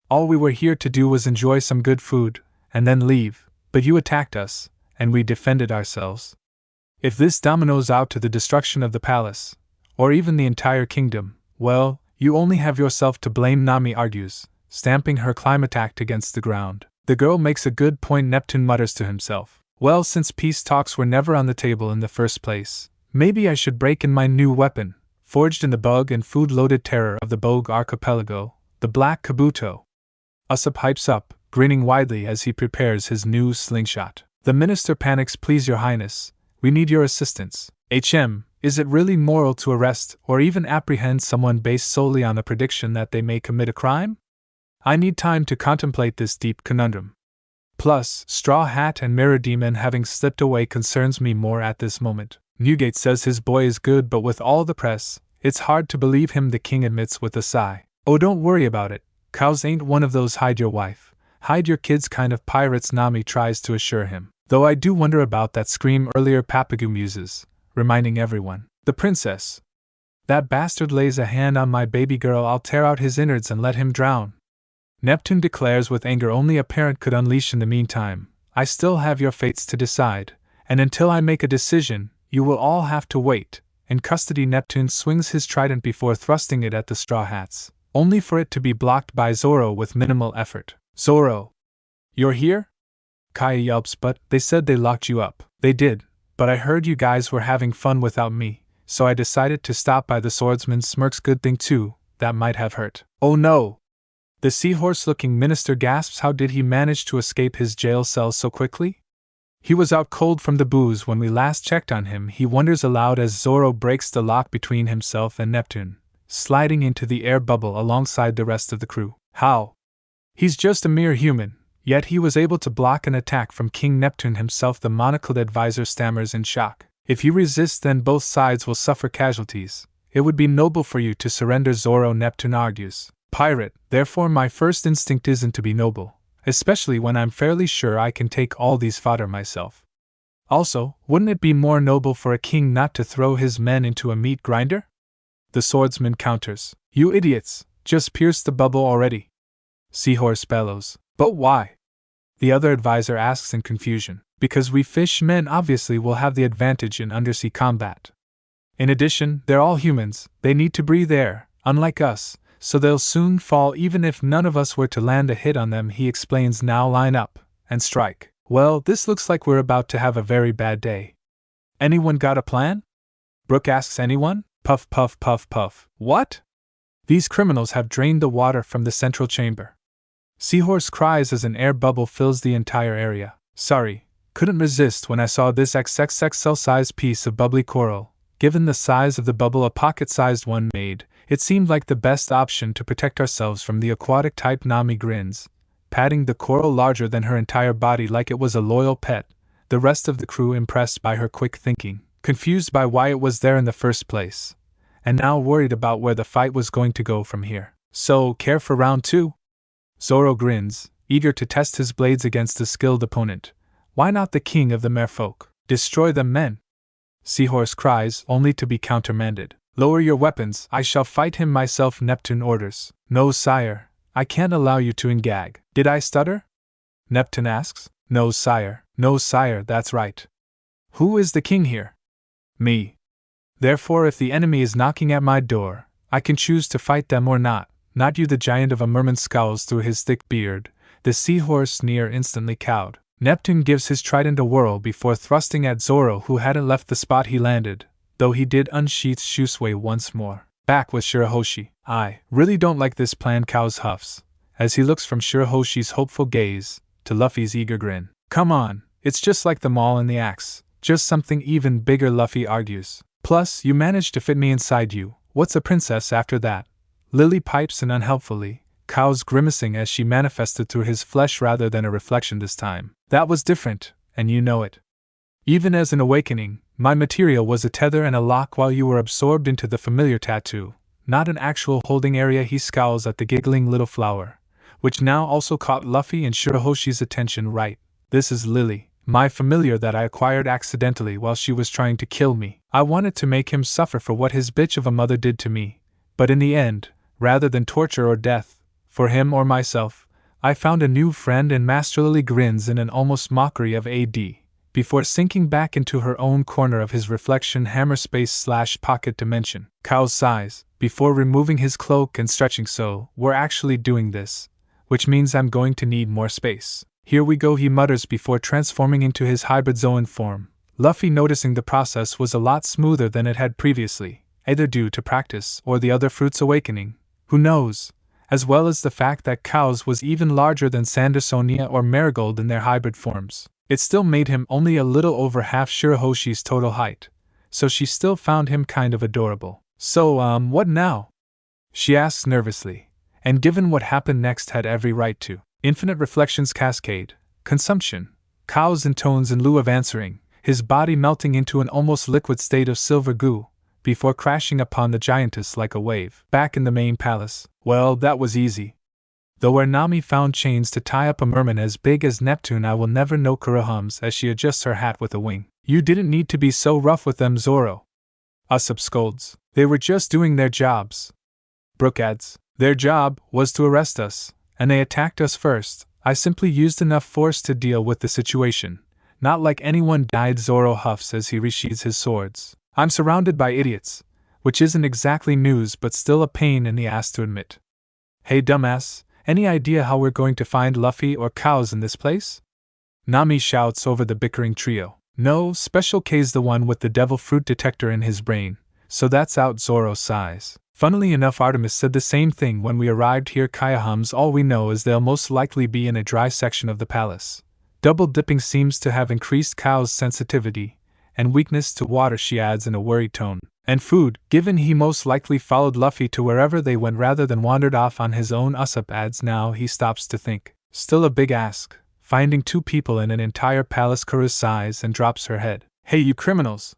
All we were here to do was enjoy some good food, and then leave, but you attacked us, and we defended ourselves. If this dominoes out to the destruction of the palace, or even the entire kingdom, well, you only have yourself to blame, Nami argues, stamping her climatact against the ground. The girl makes a good point, Neptune mutters to himself. Well, since peace talks were never on the table in the first place, maybe I should break in my new weapon, forged in the bug and food-loaded terror of the Bogue Archipelago, the Black Kabuto. Usopp hypes up, grinning widely as he prepares his new slingshot. The minister panics. Please, your highness, we need your assistance. Is it really moral to arrest or even apprehend someone based solely on the prediction that they may commit a crime? I need time to contemplate this deep conundrum. Plus, Straw Hat and Mirror Demon having slipped away concerns me more at this moment. Newgate says his boy is good, but with all the press, it's hard to believe him, the king admits with a sigh. Oh, don't worry about it. Cows ain't one of those hide your wife, hide your kids kind of pirates, Nami tries to assure him. Though I do wonder about that scream earlier, Papagu muses, reminding everyone. The princess. That bastard lays a hand on my baby girl, I'll tear out his innards and let him drown. Neptune declares with anger only a parent could unleash. In the meantime, I still have your fates to decide, and until I make a decision, you will all have to wait. In custody, Neptune swings his trident before thrusting it at the Straw Hats, only for it to be blocked by Zoro with minimal effort. Zoro! You're here? Kaya yelps. But they said they locked you up. They did, but I heard you guys were having fun without me, so I decided to stop by. The swordsman smirks. Good thing too, that might have hurt. Oh no! The seahorse-looking minister gasps. How did he manage to escape his jail cell so quickly? He was out cold from the booze when we last checked on him, he wonders aloud as Zoro breaks the lock between himself and Neptune, sliding into the air bubble alongside the rest of the crew. How? He's just a mere human, yet he was able to block an attack from King Neptune himself. The monocled advisor stammers in shock. If you resist, then both sides will suffer casualties. It would be noble for you to surrender, Zoro, Neptune argues. Pirate, therefore my first instinct isn't to be noble, especially when I'm fairly sure I can take all these fodder myself. Also, wouldn't it be more noble for a king not to throw his men into a meat grinder? The swordsman counters. You idiots, just pierced the bubble already. Seahorse bellows. But why? The other advisor asks in confusion. Because we fishmen obviously will have the advantage in undersea combat. In addition, they're all humans, they need to breathe air, unlike us, so they'll soon fall even if none of us were to land a hit on them, he explains. Now line up and strike. Well, this looks like we're about to have a very bad day. Anyone got a plan? Brooke asks. Anyone? Puff puff puff puff. What? These criminals have drained the water from the central chamber. Seahorse cries as an air bubble fills the entire area. Sorry, couldn't resist when I saw this XXXL-sized piece of bubbly coral. Given the size of the bubble, a pocket-sized one made, it seemed like the best option to protect ourselves from the aquatic type. Nami grins, patting the coral larger than her entire body like it was a loyal pet, the rest of the crew impressed by her quick thinking, confused by why it was there in the first place, and now worried about where the fight was going to go from here. So, care for round 2? Zoro grins, eager to test his blades against a skilled opponent. Why not the king of the merfolk? Destroy them, men! Seahorse cries, only to be countermanded. Lower your weapons, I shall fight him myself, Neptune orders. No, sire, I can't allow you to engage. Did I stutter? Neptune asks. No, sire, that's right. Who is the king here? Me. Therefore, if the enemy is knocking at my door, I can choose to fight them or not. Not you, the giant of a merman scowls through his thick beard, the seahorse near instantly cowed. Neptune gives his trident a whirl before thrusting at Zoro, who hadn't left the spot he landed, though he did unsheath Shusui once more. Back with Shirahoshi. I really don't like this plan, Cow's huffs, as he looks from Shirahoshi's hopeful gaze to Luffy's eager grin. Come on, it's just like the maul and the axe, just something even bigger, Luffy argues. Plus, you managed to fit me inside you, what's a princess after that? Lily pipes in unhelpfully, Cow's grimacing as she manifested through his flesh rather than a reflection this time. That was different, and you know it. Even as an awakening, my material was a tether and a lock while you were absorbed into the familiar tattoo, not an actual holding area. He scowls at the giggling little flower, which now also caught Luffy and Shirahoshi's attention. Right, this is Lily, my familiar that I acquired accidentally while she was trying to kill me. I wanted to make him suffer for what his bitch of a mother did to me, but in the end, rather than torture or death, for him or myself, I found a new friend. And Master Lily grins in an almost mockery of AD, before sinking back into her own corner of his reflection hammer space/pocket dimension. Cow sighs, before removing his cloak and stretching. So, we're actually doing this, which means I'm going to need more space. Here we go, he mutters before transforming into his hybrid Zoan form. Luffy, noticing the process was a lot smoother than it had previously, either due to practice or the other fruit's awakening, who knows, as well as the fact that Cow's was even larger than Sandersonia or Marigold in their hybrid forms. It still made him only a little over half Shirahoshi's total height, so she still found him kind of adorable. So, what now? She asks nervously, and given what happened next had every right to. Infinite reflections cascade, consumption, Cow's intones in lieu of answering, his body melting into an almost liquid state of silver goo, before crashing upon the giantess like a wave. Back in the main palace, well, that was easy. Though where Nami found chains to tie up a merman as big as Neptune, I will never know, Kura hums as she adjusts her hat with a wing. You didn't need to be so rough with them, Zoro. Usopp scolds. They were just doing their jobs. Brooke adds. Their job was to arrest us, and they attacked us first. I simply used enough force to deal with the situation. Not like anyone died, Zoro huffs as he resheathes his swords. I'm surrounded by idiots, which isn't exactly news but still a pain in the ass to admit. Hey dumbass, any idea how we're going to find Luffy or Cows in this place? Nami shouts over the bickering trio. No, Special K's the one with the devil fruit detector in his brain, so that's out, Zoro sighs. Funnily enough, Artemis said the same thing when we arrived here. Kaya hums. All we know is they'll most likely be in a dry section of the palace. Double dipping seems to have increased Kao's sensitivity and weakness to water, she adds in a worried tone. And food, given he most likely followed Luffy to wherever they went rather than wandered off on his own. Usopp adds. Now he stops to think. Still a big ask, finding 2 people in an entire palace. Karu sighs and drops her head. Hey, you criminals!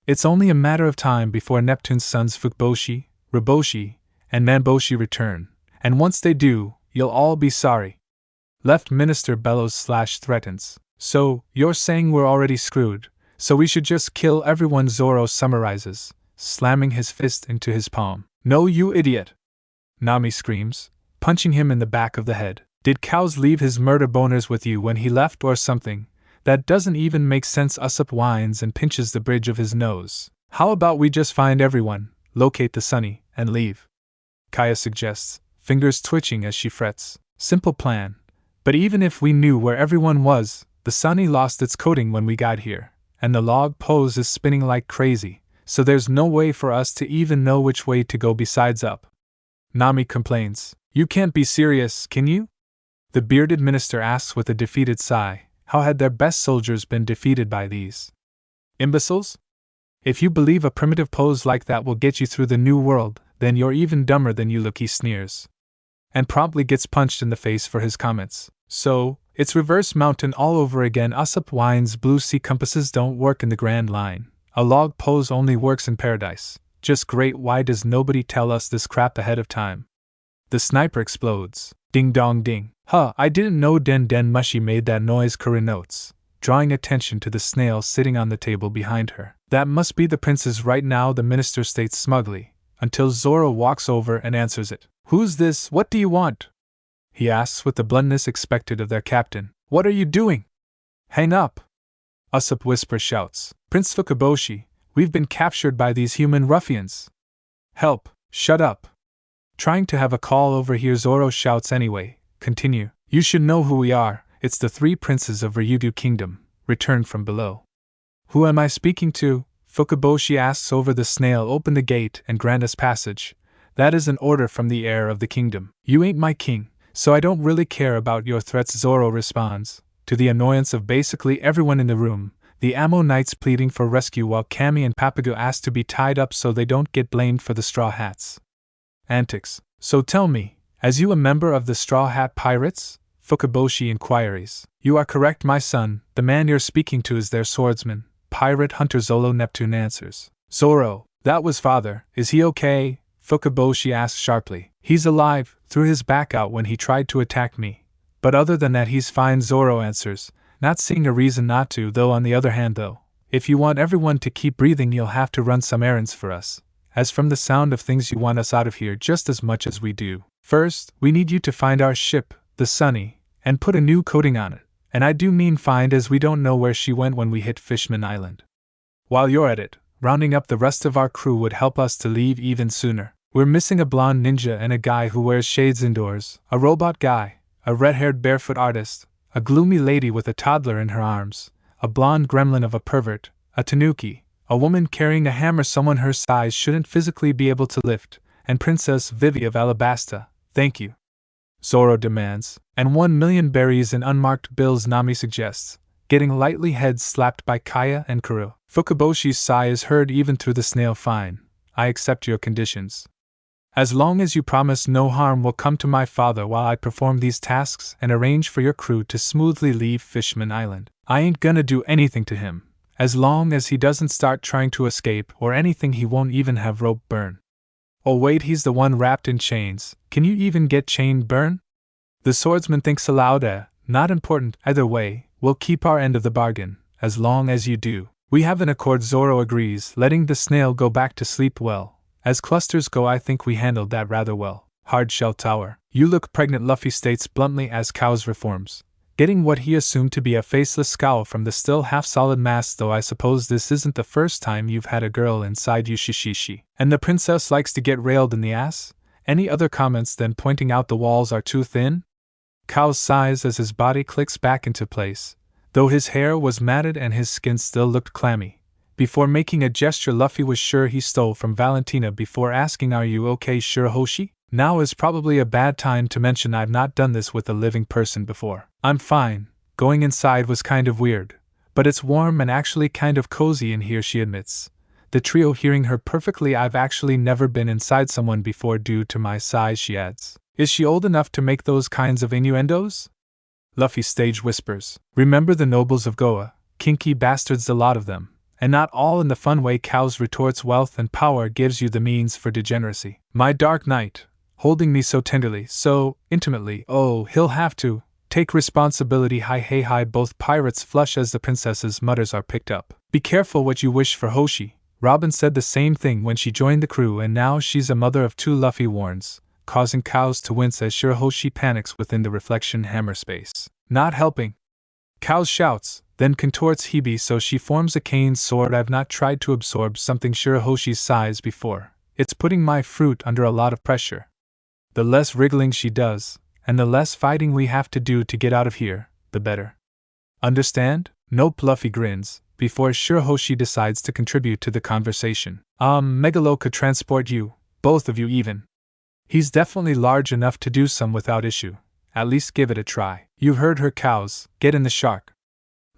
It's only a matter of time before Neptune's sons Fukiboshi, Riboshi, and Manboshi return, and once they do, you'll all be sorry. Left Minister bellows/threatens. So, you're saying we're already screwed, so we should just kill everyone? Zoro summarizes, slamming his fist into his palm. No, you idiot! Nami screams, punching him in the back of the head. Did Cows leave his murder boners with you when he left or something? That doesn't even make sense. Usopp whines and pinches the bridge of his nose. How about we just find everyone, locate the Sunny, and leave? Kaya suggests, fingers twitching as she frets. Simple plan. But even if we knew where everyone was, the Sunny lost its coating when we got here, and the log pose is spinning like crazy, so there's no way for us to even know which way to go besides up. Nami complains. You can't be serious, can you? The bearded minister asks with a defeated sigh. How had their best soldiers been defeated by these imbeciles? If you believe a primitive pose like that will get you through the new world, then you're even dumber than you look, he sneers. And promptly gets punched in the face for his comments. So, it's reverse mountain all over again. Usopp whines. Blue sea compasses don't work in the Grand Line. A log pose only works in paradise. Just great. Why does nobody tell us this crap ahead of time? The sniper explodes. Ding dong ding. Huh, I didn't know Den Den Mushi made that noise, Karu notes, drawing attention to the snail sitting on the table behind her. That must be the princess right now, the minister states smugly, until Zoro walks over and answers it. Who's this? What do you want? He asks with the bluntness expected of their captain. What are you doing? Hang up! Usopp Whisper shouts. Prince Fukiboshi, we've been captured by these human ruffians. Help! Shut up! Trying to have a call over here, Zoro shouts anyway. Continue. You should know who we are. It's the 3 princes of Ryukyu Kingdom, returned from below. Who am I speaking to? Fukiboshi asks over the snail. Open the gate and grant us passage. That is an order from the heir of the kingdom. You ain't my king, so I don't really care about your threats, Zoro responds, to the annoyance of basically everyone in the room, the Ammo Knights pleading for rescue while Camie and Papago ask to be tied up so they don't get blamed for the Straw Hats' antics. So tell me, as you a member of the Straw Hat Pirates? Fukiboshi inquires. You are correct, my son. The man you're speaking to is their swordsman, pirate hunter Zolo. Neptune answers. Zoro, that was father. Is he okay? Fukiboshi asks sharply. He's alive, threw his back out when he tried to attack me. But other than that he's fine, Zoro answers, not seeing a reason not to. Though on the other hand though, if you want everyone to keep breathing you'll have to run some errands for us. As from the sound of things you want us out of here just as much as we do. First, we need you to find our ship, the Sunny, and put a new coating on it. And I do mean find, as we don't know where she went when we hit Fishman Island. While you're at it, rounding up the rest of our crew would help us to leave even sooner. We're missing a blonde ninja and a guy who wears shades indoors, a robot guy, a red-haired barefoot artist, a gloomy lady with a toddler in her arms, a blonde gremlin of a pervert, a tanuki, a woman carrying a hammer someone her size shouldn't physically be able to lift, and Princess Vivi of Alabasta. Thank you, Zoro demands. And 1,000,000 berries in unmarked bills, Nami suggests, getting lightly head slapped by Kaya and Karu. Fukiboshi's sigh is heard even through the snail. Fine, I accept your conditions. As long as you promise no harm will come to my father while I perform these tasks and arrange for your crew to smoothly leave Fishman Island. I ain't gonna do anything to him. As long as he doesn't start trying to escape or anything, he won't even have rope burn. Oh wait, he's the one wrapped in chains. Can you even get chain burn? The swordsman thinks aloud. Not important, either way, we'll keep our end of the bargain, as long as you do. We have an accord, Zoro agrees, letting the snail go back to sleep. Well, as clusters go, I think we handled that rather well. Hardshell Tower. You look pregnant, Luffy states bluntly as Cows reforms, getting what he assumed to be a faceless scowl from the still half-solid mask. Though I suppose this isn't the first time you've had a girl inside you, Shishishi. And the princess likes to get railed in the ass? Any other comments than pointing out the walls are too thin? Cows sighs as his body clicks back into place. Though his hair was matted and his skin still looked clammy, Before making a gesture Luffy was sure he stole from Valentina before asking, "Are you okay, Shirahoshi?" Now is probably a bad time to mention I've not done this with a living person before. "I'm fine. Going inside was kind of weird. But it's warm and actually kind of cozy in here," she admits. The trio hearing her perfectly. "I've actually never been inside someone before due to my size," she adds. "Is she old enough to make those kinds of innuendos?" Luffy stage whispers. "Remember the nobles of Goa, kinky bastards, a lot of them. And not all in the fun way." Cows retorts, "Wealth and power gives you the means for degeneracy. My Dark Knight, holding me so tenderly, so intimately, oh, he'll have to take responsibility." Hi. Both pirates flush as the princess's mutters are picked up. "Be careful what you wish for, Hoshi." Robin said the same thing when she joined the crew, and now she's a mother of two, Luffy warns, causing Cows to wince as Shirahoshi panics within the reflection hammer space. "Not helping." Cows shouts, then contorts Hebe so she forms a cane sword. "I've not tried to absorb something Shirahoshi's size before. It's putting my fruit under a lot of pressure. The less wriggling she does, and the less fighting we have to do to get out of here, the better. Understand?" Nope, Luffy grins, before Shirahoshi decides to contribute to the conversation. Megalo could transport you, both of you even. He's definitely large enough to do some without issue. At least give it a try. You heard her, Cows. Get in the shark."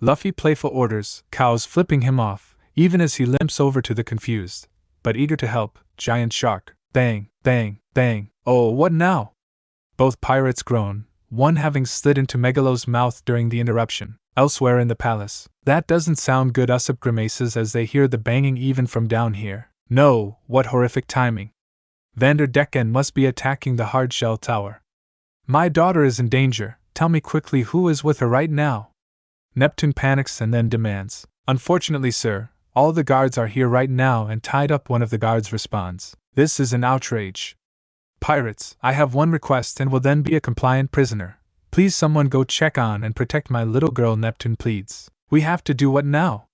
Luffy playful orders, Cows flipping him off, even as he limps over to the confused, but eager to help, giant shark. Bang, bang, bang. "Oh, what now?" Both pirates groan, one having slid into Megalo's mouth during the interruption. Elsewhere in the palace, "That doesn't sound good." Usopp grimaces as they hear the banging even from down here. "No, what horrific timing. Decken must be attacking the hardshell tower. My daughter is in danger. Tell me quickly who is with her right now." Neptune panics and then demands, "Unfortunately, sir, all the guards are here right now and tied up." One of the guards responds, "This is an outrage. Pirates, I have one request and will then be a compliant prisoner. Please someone go check on and protect my little girl." Neptune pleads. "We have to do what now?"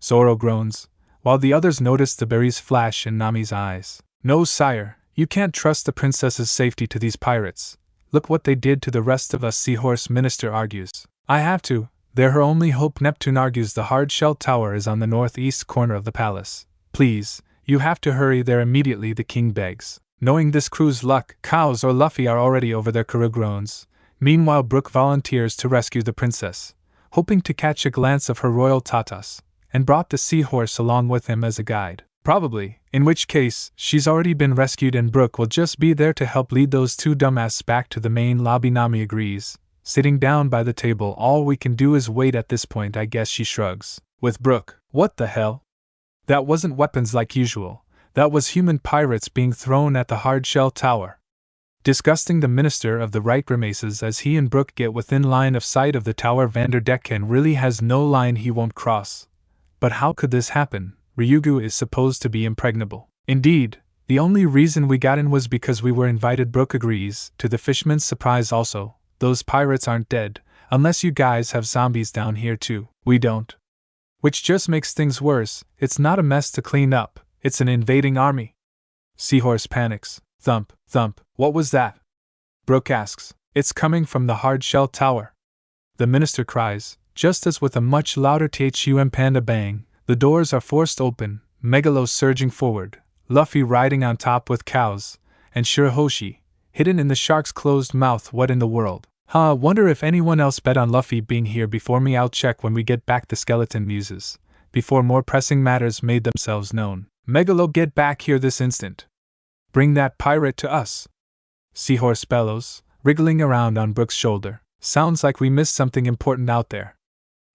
Zoro groans, while the others notice the berries flash in Nami's eyes. "No, sire, you can't trust the princess's safety to these pirates. Look what they did to the rest of us." Seahorse Minister argues. "I have to. They're her only hope." Neptune argues the hard-shell tower is on the northeast corner of the palace. "Please, you have to hurry there immediately," the king begs. Knowing this crew's luck, Cows or Luffy are already over their Karu groans. Meanwhile, Brooke volunteers to rescue the princess, hoping to catch a glance of her royal tatas, and brought the seahorse along with him as a guide. Probably, in which case, she's already been rescued and Brooke will just be there to help lead those two dumbasses back to the main lobby. Nami agrees, sitting down by the table. "All we can do is wait at this point, I guess." She shrugs. With Brooke, "What the hell? That wasn't weapons like usual. That was human pirates being thrown at the hard-shell tower." Disgusting, the Minister of the Right grimaces as he and Brooke get within line of sight of the tower. Decken really has no line he won't cross. But how could this happen? Ryugu is supposed to be impregnable. Indeed, the only reason we got in was because we were invited. Brooke agrees, to the Fishman's surprise also. "Those pirates aren't dead, unless you guys have zombies down here too." "We don't." Which just makes things worse. It's not a mess to clean up, it's an invading army. Seahorse panics. Thump, thump. "What was that?" Brooke asks. "It's coming from the hard-shell tower." The minister cries, just as with a much louder THUM panda bang, the doors are forced open, Megalo surging forward, Luffy riding on top with Cows, and Shirahoshi, hidden in the shark's closed mouth. "What in the world? Wonder if anyone else bet on Luffy being here before me. I'll check when we get back," the skeleton muses, before more pressing matters made themselves known. "Megalo, get back here this instant. Bring that pirate to us." Seahorse bellows, wriggling around on Brooke's shoulder. "Sounds like we missed something important out there.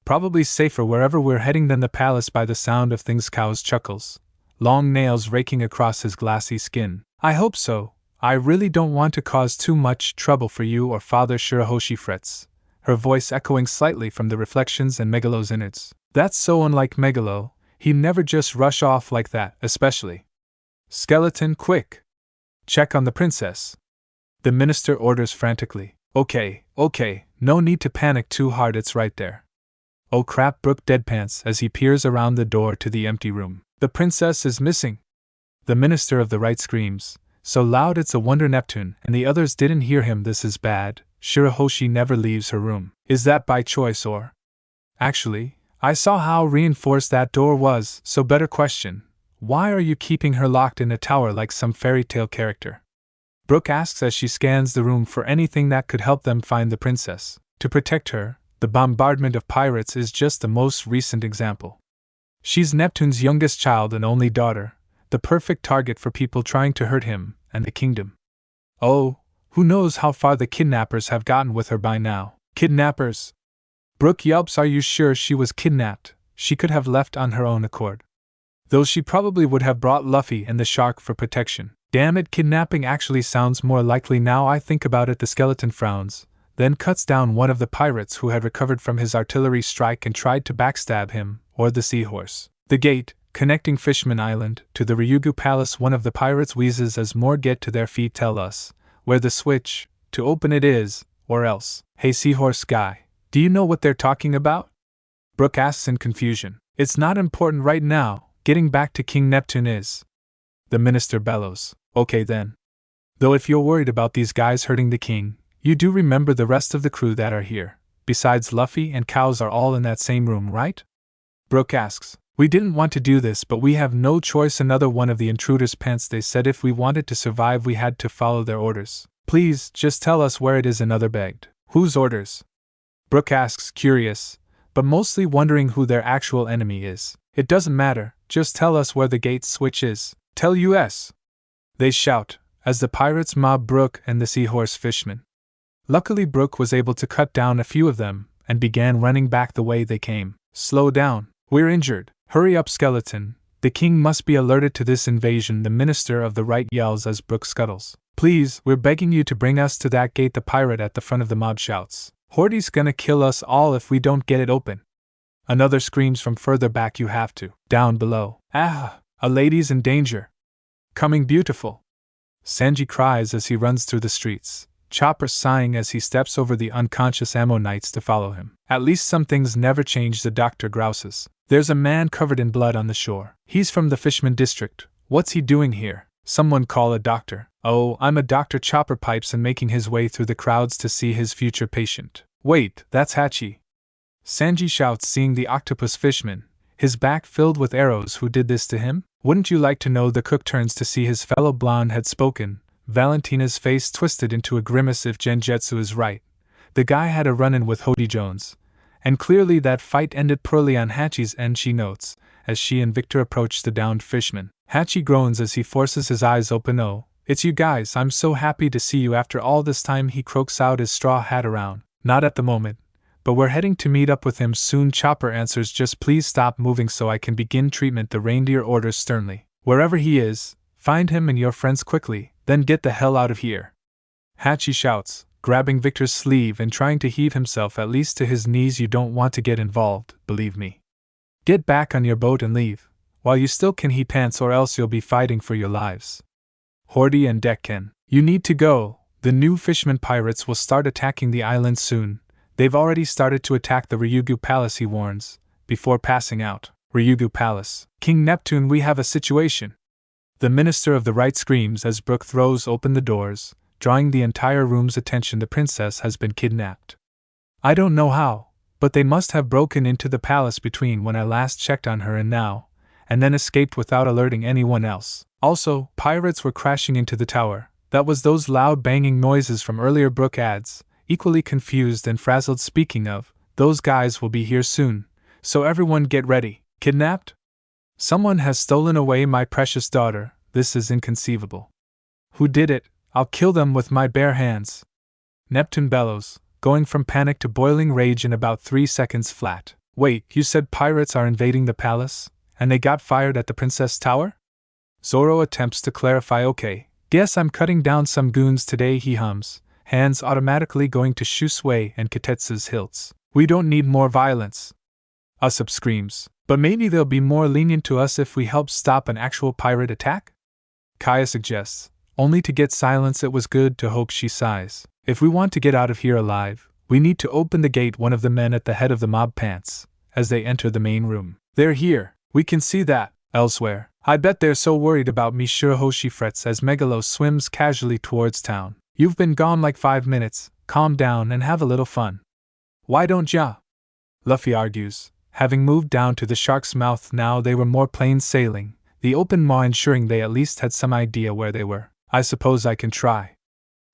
Probably safer wherever we're heading than the palace by the sound of things." Cows chuckles, long nails raking across his glassy skin. "I hope so. I really don't want to cause too much trouble for you or Father." Shirahoshi frets, her voice echoing slightly from the reflections and Megalo's innards. "That's so unlike Megalo. He'd never just rush off like that, especially." "Skeleton, quick! Check on the princess." The minister orders frantically. Okay, no need to panic too hard, it's right there." "Oh crap," Brooke deadpants as he peers around the door to the empty room. "The princess is missing." The minister of the right screams, so loud it's a wonder Neptune and the others didn't hear him. "This is bad. Shirahoshi never leaves her room." "Is that by choice or?" "Actually, I saw how reinforced that door was, so better question. Why are you keeping her locked in a tower like some fairy tale character? Brooke asks as she scans the room for anything that could help them find the princess. To protect her, the bombardment of pirates is just the most recent example. She's Neptune's youngest child and only daughter, the perfect target for people trying to hurt him and the kingdom. Oh, who knows how far the kidnappers have gotten with her by now. Kidnappers? Brooke yelps, are you sure she was kidnapped? She could have left on her own accord. Though she probably would have brought Luffy and the shark for protection. Damn it, kidnapping actually sounds more likely now I think about it. The skeleton frowns, then cuts down one of the pirates who had recovered from his artillery strike and tried to backstab him, or the seahorse. The gate, connecting Fishman Island to the Ryugu Palace, one of the pirates wheezes as more get to their feet. Tell us where the switch to open it is, or else. Hey seahorse guy, do you know what they're talking about? Brooke asks in confusion. It's not important right now, getting back to King Neptune is. The minister bellows. Okay then. Though if you're worried about these guys hurting the king, you do remember the rest of the crew that are here. Besides Luffy and Cows are all in that same room, right? Brooke asks. We didn't want to do this, but we have no choice. Another one of the intruders pants. They said if we wanted to survive we had to follow their orders. Please, just tell us where it is. Another begged. Whose orders? Brooke asks, curious, but mostly wondering who their actual enemy is. It doesn't matter, just tell us where the gate switch is. Tell us! They shout, as the pirates mob Brooke and the seahorse Fishman. Luckily Brooke was able to cut down a few of them, and began running back the way they came. Slow down, we're injured. Hurry up, skeleton. The king must be alerted to this invasion. The minister of the right yells as Brooke scuttles. Please, we're begging you to bring us to that gate. The pirate at the front of the mob shouts. Hodi's gonna kill us all if we don't get it open. Another screams from further back, you have to. Down below. Ah, a lady's in danger. Coming beautiful. Sanji cries as he runs through the streets, Chopper sighing as he steps over the unconscious Ammonites to follow him. At least some things never change, the doctor grouses. There's a man covered in blood on the shore. He's from the Fishman district. What's he doing here? Someone call a doctor. Oh, I'm a doctor, Chopper pipes and making his way through the crowds to see his future patient. Wait, that's Hachi. Sanji shouts, seeing the octopus Fishman, his back filled with arrows. Who did this to him? Wouldn't you like to know? The cook turns to see his fellow blonde had spoken, Valentina's face twisted into a grimace. If Genjutsu is right, the guy had a run-in with Hodi Jones, and clearly that fight ended poorly on Hachi's end, she notes, as she and Victor approach the downed Fishman. Hachi groans as he forces his eyes open. Oh, it's you guys, I'm so happy to see you after all this time. He croaks out his straw hat around. Not at the moment, but we're heading to meet up with him soon. Chopper answers, just please stop moving so I can begin treatment. The reindeer orders sternly. Wherever he is, find him and your friends quickly, then get the hell out of here. Hachi shouts, grabbing Victor's sleeve and trying to heave himself at least to his knees. You don't want to get involved, believe me. Get back on your boat and leave, while you still can, he pants, or else you'll be fighting for your lives. Hodi and Decken, you need to go. The new Fishman pirates will start attacking the island soon. They've already started to attack the Ryugu Palace, he warns, before passing out. Ryugu Palace. King Neptune, we have a situation. The minister of the right screams as Brooke throws open the doors, drawing the entire room's attention. The princess has been kidnapped. I don't know how, but they must have broken into the palace between when I last checked on her and now, and then escaped without alerting anyone else. Also, pirates were crashing into the tower. That was those loud banging noises from earlier. Brooke adds, equally confused and frazzled. Speaking of, those guys will be here soon, so everyone get ready. Kidnapped? Someone has stolen away my precious daughter. This is inconceivable. Who did it? I'll kill them with my bare hands. Neptune bellows, going from panic to boiling rage in about 3 seconds flat. Wait, you said pirates are invading the palace, and they got fired at the princess tower? Zoro attempts to clarify. Okay, guess I'm cutting down some goons today, he hums, hands automatically going to Shusui and Katetsu's hilts. We don't need more violence. Usopp screams, but maybe they'll be more lenient to us if we help stop an actual pirate attack? Kaya suggests, only to get silence. It was good to hope, she sighs. If we want to get out of here alive, we need to open the gate. One of the men at the head of the mob pants, as they enter the main room. They're here, we can see that. Elsewhere, I bet they're so worried about me, Shirahoshi frets as Megalo swims casually towards town. You've been gone like 5 minutes, calm down and have a little fun. Why don't ya? Luffy argues, Having moved down to the shark's mouth now, they were more plain sailing, the open maw ensuring they at least had some idea where they were. I suppose I can try.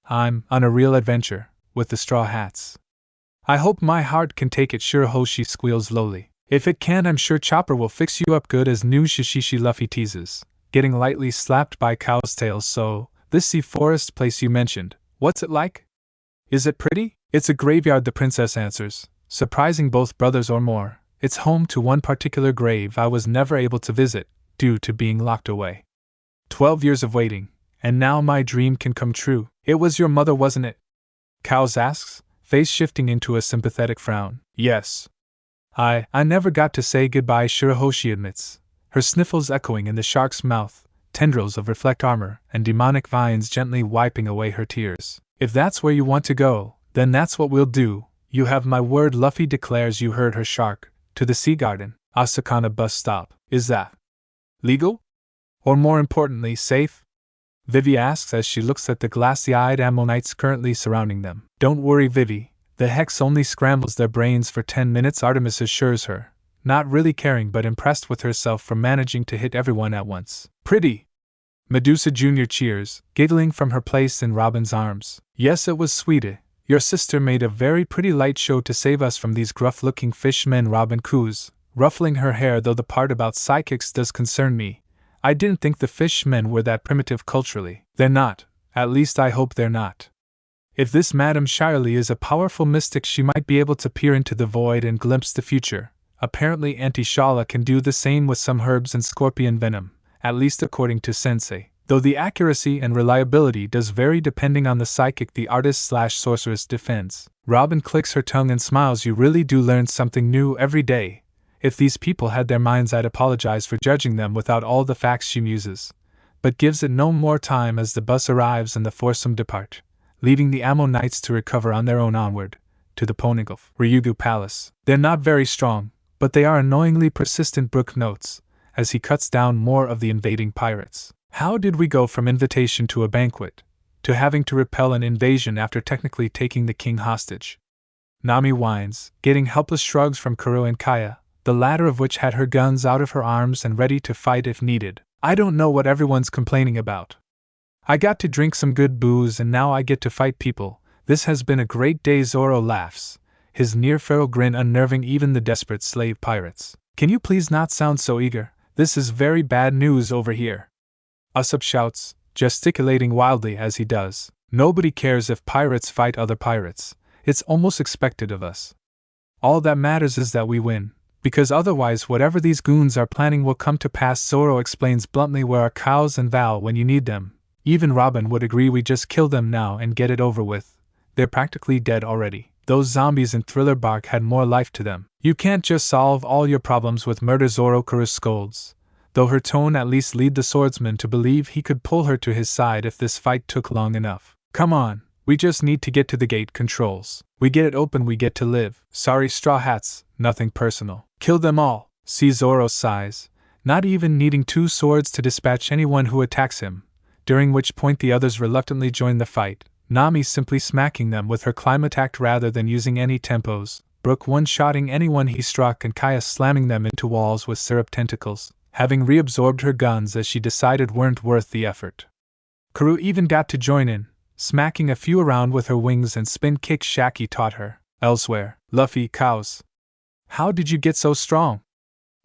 I'm on a real adventure, with the straw hats. I hope my heart can take it, Shirahoshi squeals lowly. If it can, I'm sure Chopper will fix you up good as new Shishishi, Luffy teases, getting lightly slapped by Cow's tail. So, this sea forest place you mentioned, what's it like? Is it pretty? It's a graveyard, the princess answers, surprising both brothers or more. It's home to one particular grave I was never able to visit, due to being locked away. 12 years of waiting, and now my dream can come true. It was your mother, wasn't it? Cows asks, face shifting into a sympathetic frown. Yes. I never got to say goodbye, Shirahoshi admits, her sniffles echoing in the shark's mouth, tendrils of reflect armor and demonic vines gently wiping away her tears. If that's where you want to go, then that's what we'll do. You have my word, Luffy declares. You heard her, Shark. To the Sea Garden, Asakana bus stop. Is that legal? Or more importantly, safe? Vivi asks as she looks at the glassy-eyed ammonites currently surrounding them. Don't worry, Vivi. The hex only scrambles their brains for 10 minutes, Artemis assures her, not really caring but impressed with herself for managing to hit everyone at once. Pretty! Medusa Jr. cheers, giggling from her place in Robin's arms. Yes, it was sweet. Your sister made a very pretty light show to save us from these gruff-looking fishmen, Robin coos, ruffling her hair. Though the part about psychics does concern me. I didn't think the fishmen were that primitive culturally. They're not. At least I hope they're not. If this Madame Shyarly is a powerful mystic, she might be able to peer into the void and glimpse the future. Apparently Auntie Shala can do the same with some herbs and scorpion venom, at least according to Sensei, though the accuracy and reliability does vary depending on the psychic the artist/sorceress defends. Robin clicks her tongue and smiles. You really do learn something new every day. If these people had their minds, I'd apologize for judging them without all the facts, she muses, but gives it no more time as the bus arrives and the foursome depart, leaving the Ammonites to recover on their own onward, to the Poneglyph Ryugu Palace. They're not very strong, but they are annoyingly persistent, Brooke notes, as he cuts down more of the invading pirates. How did we go from invitation to a banquet, to having to repel an invasion after technically taking the king hostage? Nami whines, getting helpless shrugs from Karu and Kaya, the latter of which had her guns out of her arms and ready to fight if needed. I don't know what everyone's complaining about. I got to drink some good booze and now I get to fight people. This has been a great day, Zoro laughs, his near-feral grin unnerving even the desperate slave pirates. Can you please not sound so eager? This is very bad news over here. Usopp shouts, gesticulating wildly as he does. Nobody cares if pirates fight other pirates. It's almost expected of us. All that matters is that we win, because otherwise whatever these goons are planning will come to pass. Zoro explains bluntly, where are Cows and Val when you need them? Even Robin would agree we just kill them now and get it over with. They're practically dead already. Those zombies in Thriller Bark had more life to them. You can't just solve all your problems with murder, Zoro Karu scolds, though her tone at least lead the swordsman to believe he could pull her to his side if this fight took long enough. Come on, we just need to get to the gate controls. We get it open, we get to live. Sorry, Straw Hats, nothing personal. Kill them all. See, Zoro sighs, not even needing two swords to dispatch anyone who attacks him, during which point the others reluctantly join the fight, Nami simply smacking them with her climate act rather than using any tempos, Brook one-shotting anyone he struck and Kaya slamming them into walls with syrup tentacles, having reabsorbed her guns as she decided weren't worth the effort. Karu even got to join in, smacking a few around with her wings and spin kicks Shacky taught her. Elsewhere, Luffy, Cows. How did you get so strong?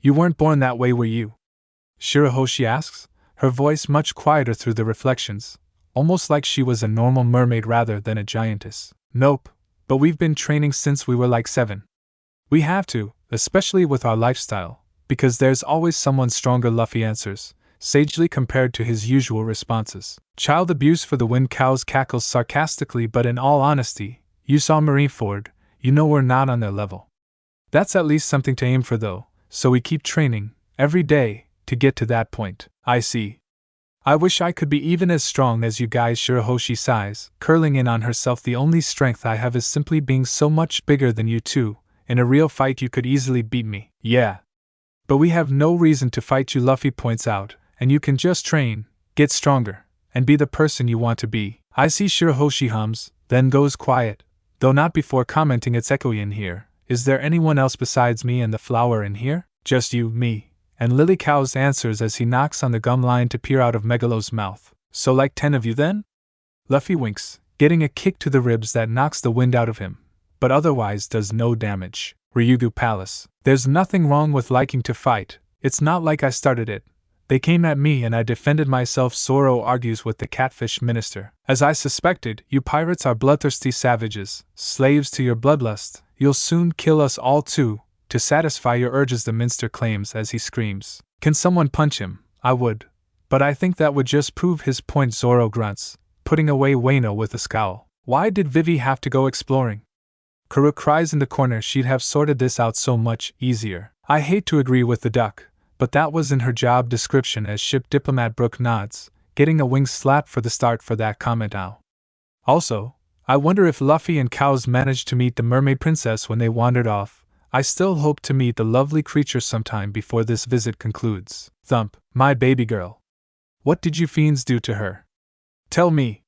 You weren't born that way, were you? Shirahoshi asks, her voice much quieter through the reflections, almost like she was a normal mermaid rather than a giantess. Nope, but we've been training since we were like 7. We have to, especially with our lifestyle, because there's always someone stronger, Luffy answers, sagely compared to his usual responses. Child abuse for the win, Cows cackles sarcastically, but in all honesty, you saw Marineford, you know we're not on their level. That's at least something to aim for though, so we keep training, every day, to get to that point. I see. I wish I could be even as strong as you guys, Shirahoshi sighs, curling in on herself. The only strength I have is simply being so much bigger than you two. In a real fight you could easily beat me. Yeah. But we have no reason to fight you, Luffy points out, and you can just train, get stronger, and be the person you want to be. I see, Shirahoshi hums, then goes quiet, though not before commenting, it's echoey in here. Is there anyone else besides me and the flower in here? Just you, me, and Lily Cow's answers as he knocks on the gum line to peer out of Megalo's mouth. So like 10 of you then? Luffy winks, getting a kick to the ribs that knocks the wind out of him, but otherwise does no damage. Ryugu Palace. There's nothing wrong with liking to fight, it's not like I started it. They came at me and I defended myself. Zoro argues with the catfish minister. As I suspected, you pirates are bloodthirsty savages, slaves to your bloodlust. You'll soon kill us all too, to satisfy your urges, the minster claims as he screams. Can someone punch him? I would. But I think that would just prove his point. Zoro grunts, putting away Wano with a scowl. Why did Vivi have to go exploring? Karu cries in the corner. She'd have sorted this out so much easier. I hate to agree with the duck, but that was in her job description as ship diplomat. Brooke nods, getting a wing slap for the start for that comment now. Also, I wonder if Luffy and Cows managed to meet the mermaid princess when they wandered off. I still hope to meet the lovely creature sometime before this visit concludes. Thump, my baby girl. What did you fiends do to her? Tell me.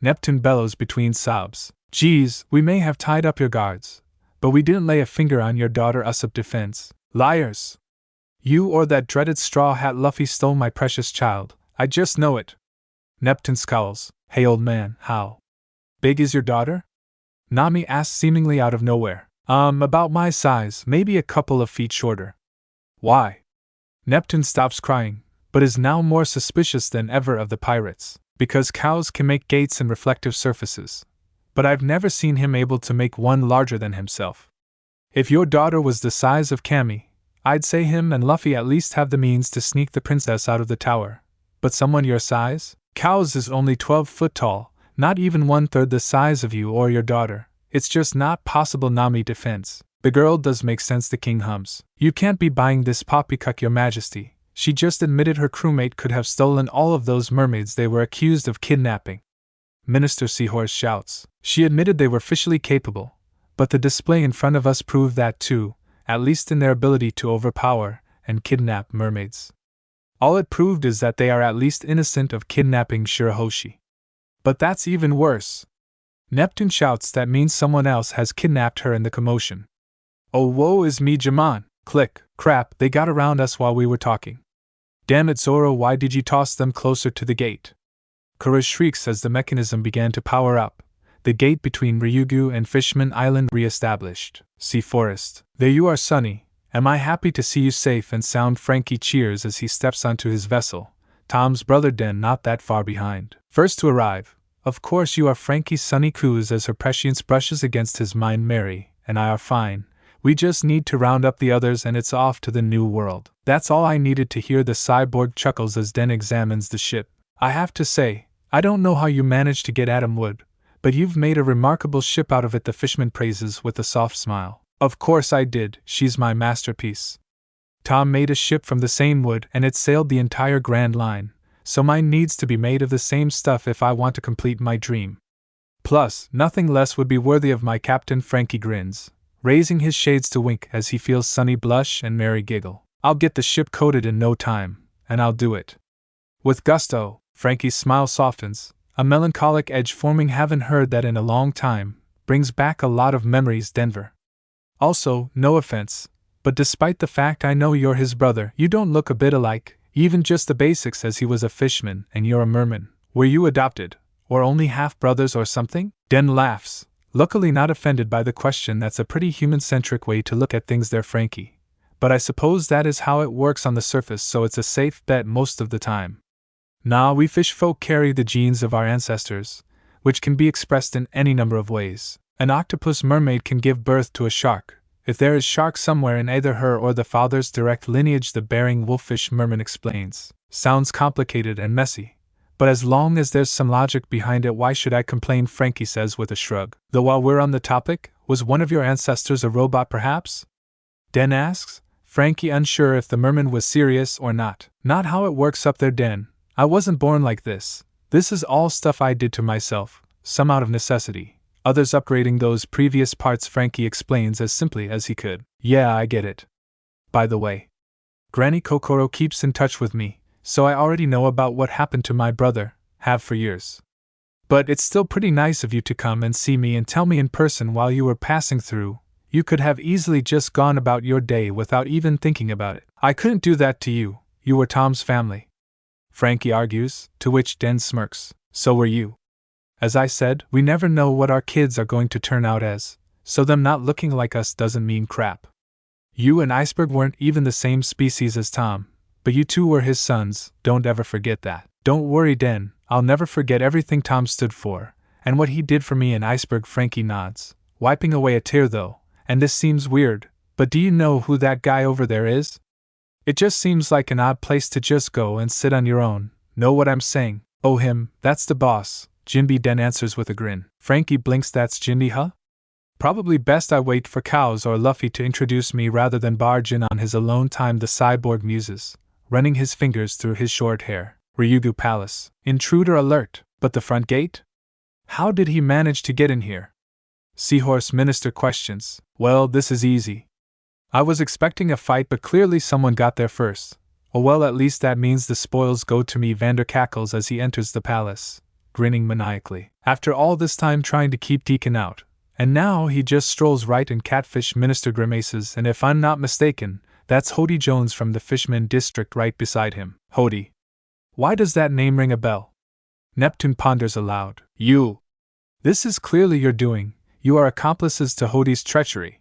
Neptune bellows between sobs. Geez, we may have tied up your guards, but we didn't lay a finger on your daughter. Usopp defends. Liars! You or that dreaded straw hat Luffy stole my precious child, I just know it. Neptune scowls. Hey old man, how big is your daughter? Nami asks seemingly out of nowhere. About my size, maybe a couple of feet shorter. Why? Neptune stops crying, but is now more suspicious than ever of the pirates. Because cows can make gates and reflective surfaces. But I've never seen him able to make one larger than himself. If your daughter was the size of Camie, I'd say him and Luffy at least have the means to sneak the princess out of the tower. But someone your size? Cows is only 12 foot tall, not even 1/3 the size of you or your daughter. It's just not possible. Nami defends. The girl does make sense. The king hums. You can't be buying this poppycock, your majesty. She just admitted her crewmate could have stolen all of those mermaids they were accused of kidnapping. Minister Seahorse shouts. She admitted they were officially capable, but the display in front of us proved that too, at least in their ability to overpower and kidnap mermaids. All it proved is that they are at least innocent of kidnapping Shirahoshi. But that's even worse. Neptune shouts. That means someone else has kidnapped her in the commotion. Oh, woe is me, Jamon. Click, crap, they got around us while we were talking. Damn it, Zoro, why did you toss them closer to the gate? Karu shrieks as the mechanism began to power up, the gate between Ryugu and Fishman Island re-established. Sea Forest. There you are, Sonny. Am I happy to see you safe and sound. Frankie cheers as he steps onto his vessel, Tom's brother Den not that far behind. First to arrive. Of course you are. Frankie Sonny coos as her prescience brushes against his mind. Mary and I are fine. We just need to round up the others and it's off to the new world. That's all I needed to hear. The cyborg chuckles as Den examines the ship. I have to say, I don't know how you managed to get Adam Wood, but you've made a remarkable ship out of it. The Fishman praises with a soft smile. Of course I did, she's my masterpiece. Tom made a ship from the same wood and it sailed the entire Grand Line, so mine needs to be made of the same stuff if I want to complete my dream. Plus, nothing less would be worthy of my captain. Frankie grins, raising his shades to wink as he feels Sonny blush and Mary giggle. I'll get the ship coated in no time, and I'll do it with gusto. Frankie's smile softens, a melancholic edge forming. Haven't heard that in a long time, brings back a lot of memories. Denver. Also, no offense, but despite the fact I know you're his brother, you don't look a bit alike, even just the basics, as he was a fishman and you're a merman. Were you adopted, or only half-brothers or something? Den laughs, luckily not offended by the question. That's a pretty human-centric way to look at things there, Frankie. But I suppose that is how it works on the surface, so it's a safe bet most of the time. Nah, we fish folk carry the genes of our ancestors, which can be expressed in any number of ways. An octopus mermaid can give birth to a shark, if there is shark somewhere in either her or the father's direct lineage. The Bering wolffish merman explains. Sounds complicated and messy, but as long as there's some logic behind it, why should I complain? Frankie says with a shrug. Though while we're on the topic, was one of your ancestors a robot perhaps? Den asks, Frankie unsure if the merman was serious or not. Not how it works up there, Den. I wasn't born like this. This is all stuff I did to myself, some out of necessity, others upgrading those previous parts. Frankie explains as simply as he could. Yeah, I get it. By the way, Granny Kokoro keeps in touch with me, so I already know about what happened to my brother, have for years. But it's still pretty nice of you to come and see me and tell me in person while you were passing through. You could have easily just gone about your day without even thinking about it. I couldn't do that to you. You were Tom's family. Frankie argues, to which Den smirks. So were you. As I said, we never know what our kids are going to turn out as, so them not looking like us doesn't mean crap. You and Iceberg weren't even the same species as Tom, but you two were his sons, don't ever forget that. Don't worry, Den, I'll never forget everything Tom stood for, and what he did for me and Iceberg. Frankie nods, wiping away a tear though, and this seems weird, but do you know who that guy over there is? It just seems like an odd place to just go and sit on your own, know what I'm saying? Oh him, that's the boss, Jinbi. Den answers with a grin. Frankie blinks. That's Jinbi, huh? Probably best I wait for Cows or Luffy to introduce me rather than barge in on his alone time, the cyborg muses, running his fingers through his short hair. Ryugu Palace. Intruder alert, but the front gate? How did he manage to get in here? Seahorse Minister questions. Well, this is easy. I was expecting a fight, but clearly someone got there first. Oh well, at least that means the spoils go to me. Vander cackles as he enters the palace, grinning maniacally. After all this time trying to keep Decken out, and now he just strolls right in. Catfish Minister grimaces, and if I'm not mistaken, that's Hodi Jones from the Fishman district right beside him. Hodi. Why does that name ring a bell? Neptune ponders aloud. You. This is clearly your doing. You are accomplices to Hodi's treachery.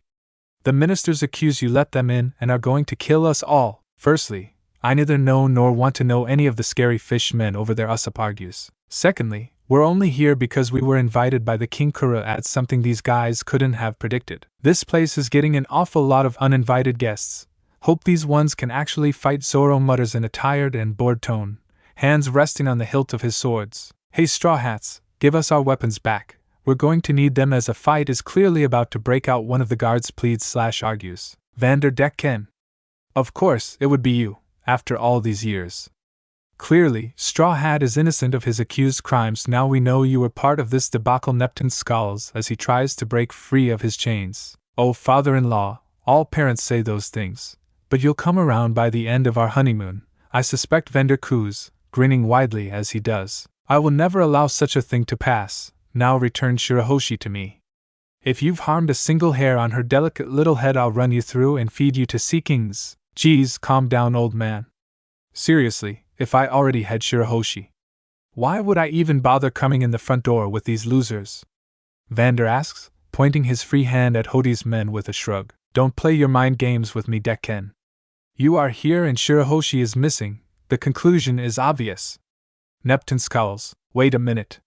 The ministers accuse you let them in and are going to kill us all. Firstly, I neither know nor want to know any of the scary fishmen over there. Usopp argues. Secondly, we're only here because we were invited by the King. Kura adds something these guys couldn't have predicted. This place is getting an awful lot of uninvited guests. Hope these ones can actually fight. Zoro mutters in a tired and bored tone, hands resting on the hilt of his swords. Hey Straw Hats, give us our weapons back. We're going to need them as a fight is clearly about to break out. One of the guards pleads/argues. Vander Decken. Of course, it would be you, after all these years. Clearly, Straw Hat is innocent of his accused crimes. Now we know you were part of this debacle. Neptune scowls as he tries to break free of his chains. Oh, father-in-law, all parents say those things. But you'll come around by the end of our honeymoon, I suspect. Vander coos, grinning widely as he does. I will never allow such a thing to pass. Now return Shirahoshi to me. If you've harmed a single hair on her delicate little head, I'll run you through and feed you to sea kings. Geez, calm down, old man. Seriously, if I already had Shirahoshi, why would I even bother coming in the front door with these losers? Vander asks, pointing his free hand at Hodi's men with a shrug. Don't play your mind games with me, Decken. You are here and Shirahoshi is missing. The conclusion is obvious. Neptune scowls. Wait a minute.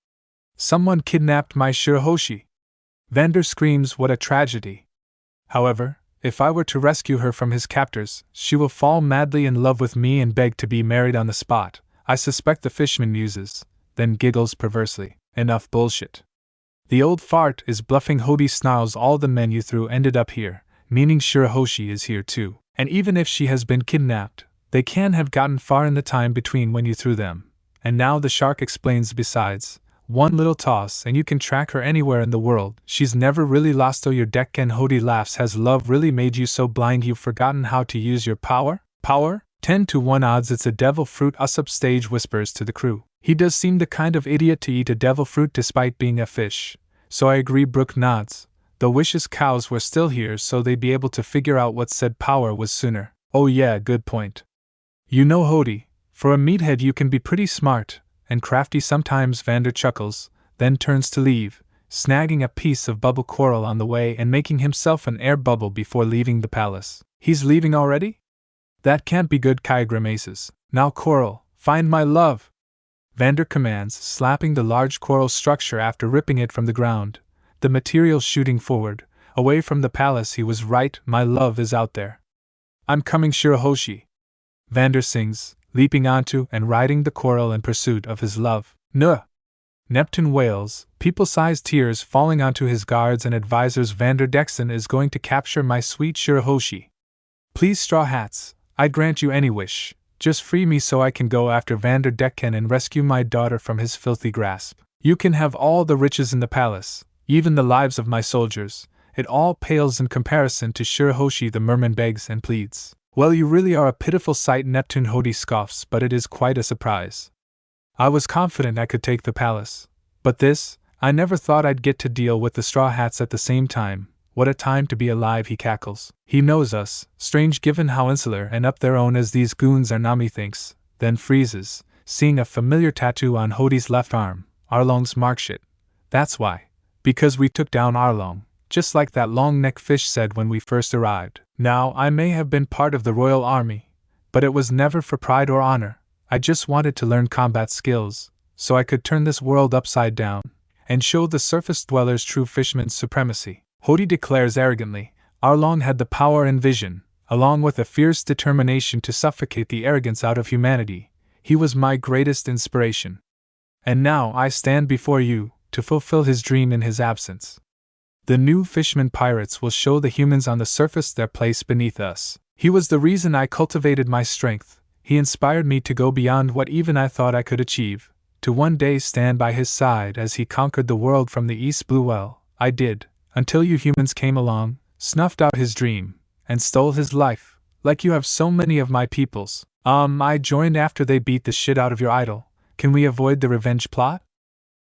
Someone kidnapped my Shirahoshi. Vander screams, what a tragedy. However, if I were to rescue her from his captors, she will fall madly in love with me and beg to be married on the spot. I suspect. The Fishman muses, then giggles perversely. Enough bullshit. The old fart is bluffing. Hodi snarls. All the men you threw ended up here, meaning Shirahoshi is here too. And even if she has been kidnapped, they can't have gotten far in the time between when you threw them. And now the shark explains. Besides, one little toss and you can track her anywhere in the world. She's never really lost. Oh, your Decken. Hodi laughs. Has love really made you so blind you've forgotten how to use your power? Power? 10 to 1 odds it's a devil fruit. Usopp stage whispers to the crew. He does seem the kind of idiot to eat a devil fruit despite being a fish. So I agree. Brooke nods. Though wishes Cows were still here so they'd be able to figure out what said power was sooner. Oh yeah, good point. You know, Hodi, for a meathead you can be pretty smart and crafty sometimes. Vander chuckles, then turns to leave, snagging a piece of bubble coral on the way and making himself an air bubble before leaving the palace. He's leaving already? That can't be good. Kai grimaces. Now Coral, find my love! Vander commands, slapping the large coral structure after ripping it from the ground, the material shooting forward, away from the palace. He was right, my love is out there. I'm coming, Shirahoshi. Vander sings, leaping onto and riding the coral in pursuit of his love. Nuh! Neptune wails, people-sized tears falling onto his guards and advisors. Vander Decken is going to capture my sweet Shirahoshi. Please, Straw Hats, I'd grant you any wish. Just free me so I can go after Vander Decken and rescue my daughter from his filthy grasp. You can have all the riches in the palace, even the lives of my soldiers. It all pales in comparison to Shirahoshi. The merman begs and pleads. Well, you really are a pitiful sight. Neptune. Hodi scoffs, but it is quite a surprise. I was confident I could take the palace. But this, I never thought I'd get to deal with the Straw Hats at the same time. what a time to be alive, he cackles. He knows us, strange given how insular and up their own as these goons are, Nami thinks, then freezes, seeing a familiar tattoo on Hodi's left arm, Arlong's mark. Shit. That's why. Because we took down Arlong, just like that long-necked fish said when we first arrived. Now, I may have been part of the royal army, but it was never for pride or honor. I just wanted to learn combat skills, so I could turn this world upside down, and show the surface dwellers true Fishman's supremacy. Hodi declares arrogantly. Arlong had the power and vision, along with a fierce determination to suffocate the arrogance out of humanity. He was my greatest inspiration. And now I stand before you, to fulfill his dream in his absence. The new Fishman pirates will show the humans on the surface their place beneath us. He was the reason I cultivated my strength. He inspired me to go beyond what even I thought I could achieve, to one day stand by his side as he conquered the world from the East Blue. Well, I did, until you humans came along, snuffed out his dream, and stole his life, like you have so many of my peoples. I joined after they beat the shit out of your idol. Can we avoid the revenge plot?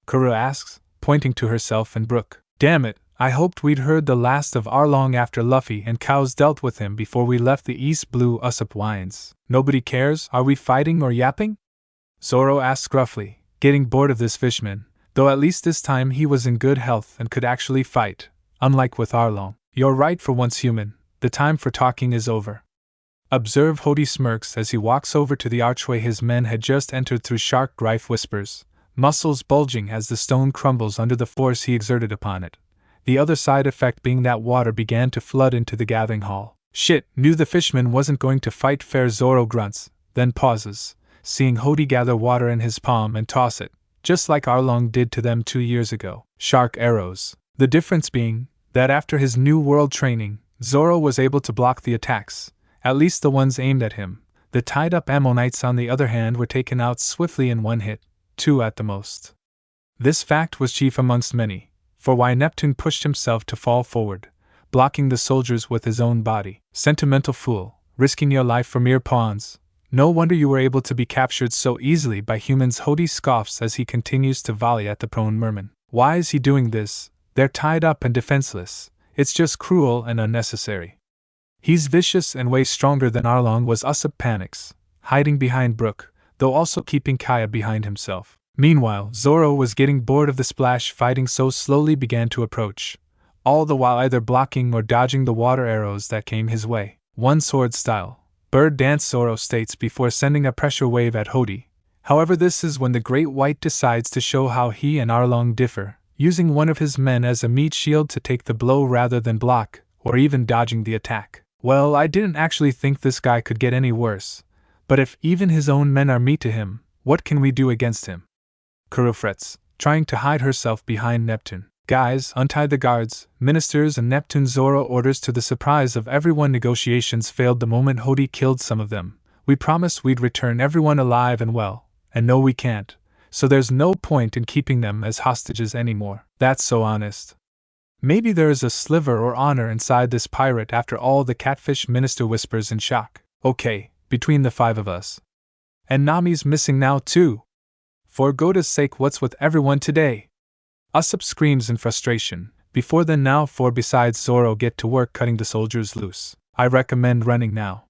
Karu asks, pointing to herself and Brooke. Damn it, I hoped we'd heard the last of Arlong after Luffy and Cows dealt with him before we left the East Blue. Usopp whines. Nobody cares, are we fighting or yapping? Zoro asks gruffly, getting bored of this Fishman, though at least this time he was in good health and could actually fight, unlike with Arlong. You're right for once, human, the time for talking is over. Observe Hodi smirks as he walks over to the archway his men had just entered through. Shark Grife whispers, muscles bulging as the stone crumbles under the force he exerted upon it. The other side effect being that water began to flood into the gathering hall. Shit, knew the Fishman wasn't going to fight fair. Zoro grunts, then pauses, seeing Hodi gather water in his palm and toss it, just like Arlong did to them 2 years ago. Shark arrows. The difference being that after his new world training, Zoro was able to block the attacks, at least the ones aimed at him. The tied-up Ammonites on the other hand were taken out swiftly in one hit, 2 at the most. This fact was chief amongst many, for why Neptune pushed himself to fall forward, blocking the soldiers with his own body. Sentimental fool, risking your life for mere pawns. No wonder you were able to be captured so easily by humans. Hodi scoffs as he continues to volley at the prone merman. Why is he doing this? They're tied up and defenseless. It's just cruel and unnecessary. He's vicious and way stronger than Arlong was. Usopp panics, hiding behind Brooke, though also keeping Kaya behind himself. Meanwhile, Zoro was getting bored of the splash fighting, so slowly began to approach, all the while either blocking or dodging the water arrows that came his way. One sword style, bird dance, Zoro states before sending a pressure wave at Hodi. However, this is when the Great White decides to show how he and Arlong differ, using one of his men as a meat shield to take the blow rather than block, or even dodging the attack. Well, I didn't actually think this guy could get any worse, but if even his own men are meat to him, what can we do against him? Karu frets, trying to hide herself behind Neptune. Guys, untie the guards, ministers and Neptune. Zoro orders to the surprise of everyone. Negotiations failed the moment Hodi killed some of them. We promised we'd return everyone alive and well, and no, we can't, so there's no point in keeping them as hostages anymore. That's so honest. Maybe there is a sliver or honor inside this pirate after all, the catfish minister whispers in shock. Okay, between the 5 of us. And Nami's missing now too. For Goda's sake, what's with everyone today? Usopp screams in frustration. Before then, now 4 besides Zoro get to work cutting the soldiers loose. I recommend running now.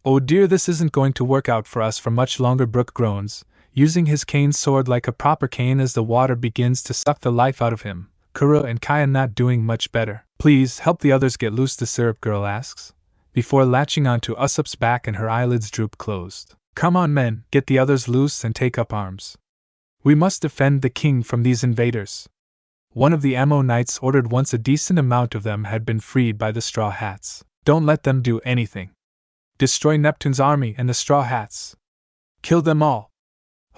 Oh dear, this isn't going to work out for us for much longer. Brook groans, using his cane sword like a proper cane as the water begins to suck the life out of him. Karu and Kaya not doing much better. Please help the others get loose, the syrup girl asks, before latching onto Usopp's back and her eyelids droop closed. Come on men, get the others loose and take up arms. We must defend the king from these invaders. One of the Ammonites ordered once a decent amount of them had been freed by the Straw Hats. Don't let them do anything. Destroy Neptune's army and the Straw Hats. Kill them all.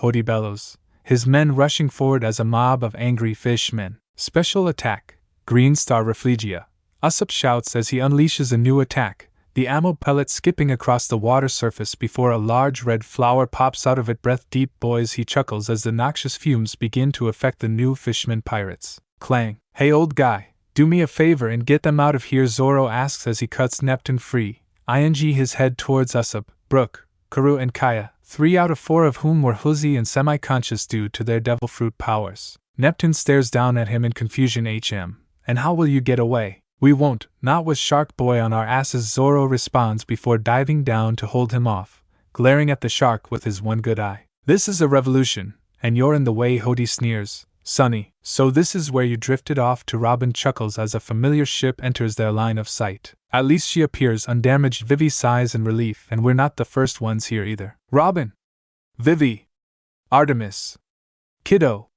Hodi bellows, his men rushing forward as a mob of angry fishmen. Special attack, Green Star Reflegia. Usopp shouts as he unleashes a new attack, the ammo pellet skipping across the water surface before a large red flower pops out of it. Breath deep, boys, he chuckles as the noxious fumes begin to affect the new Fishman pirates. Clang. Hey old guy, do me a favor and get them out of here, Zoro asks as he cuts Neptune free, his head towards Usopp, Brooke, Karu and Kaya, 3 out of 4 of whom were woozy and semi-conscious due to their devil fruit powers. Neptune stares down at him in confusion. And how will you get away? We won't, not with Shark Boy on our asses, Zoro responds before diving down to hold him off, glaring at the shark with his one good eye. This is a revolution, and you're in the way, Hodi sneers. Sonny, so this is where you drifted off to. Robin chuckles as a familiar ship enters their line of sight. At least she appears undamaged. Vivi sighs in relief, and we're not the first ones here either. Robin! Vivi! Artemis! Kiddo!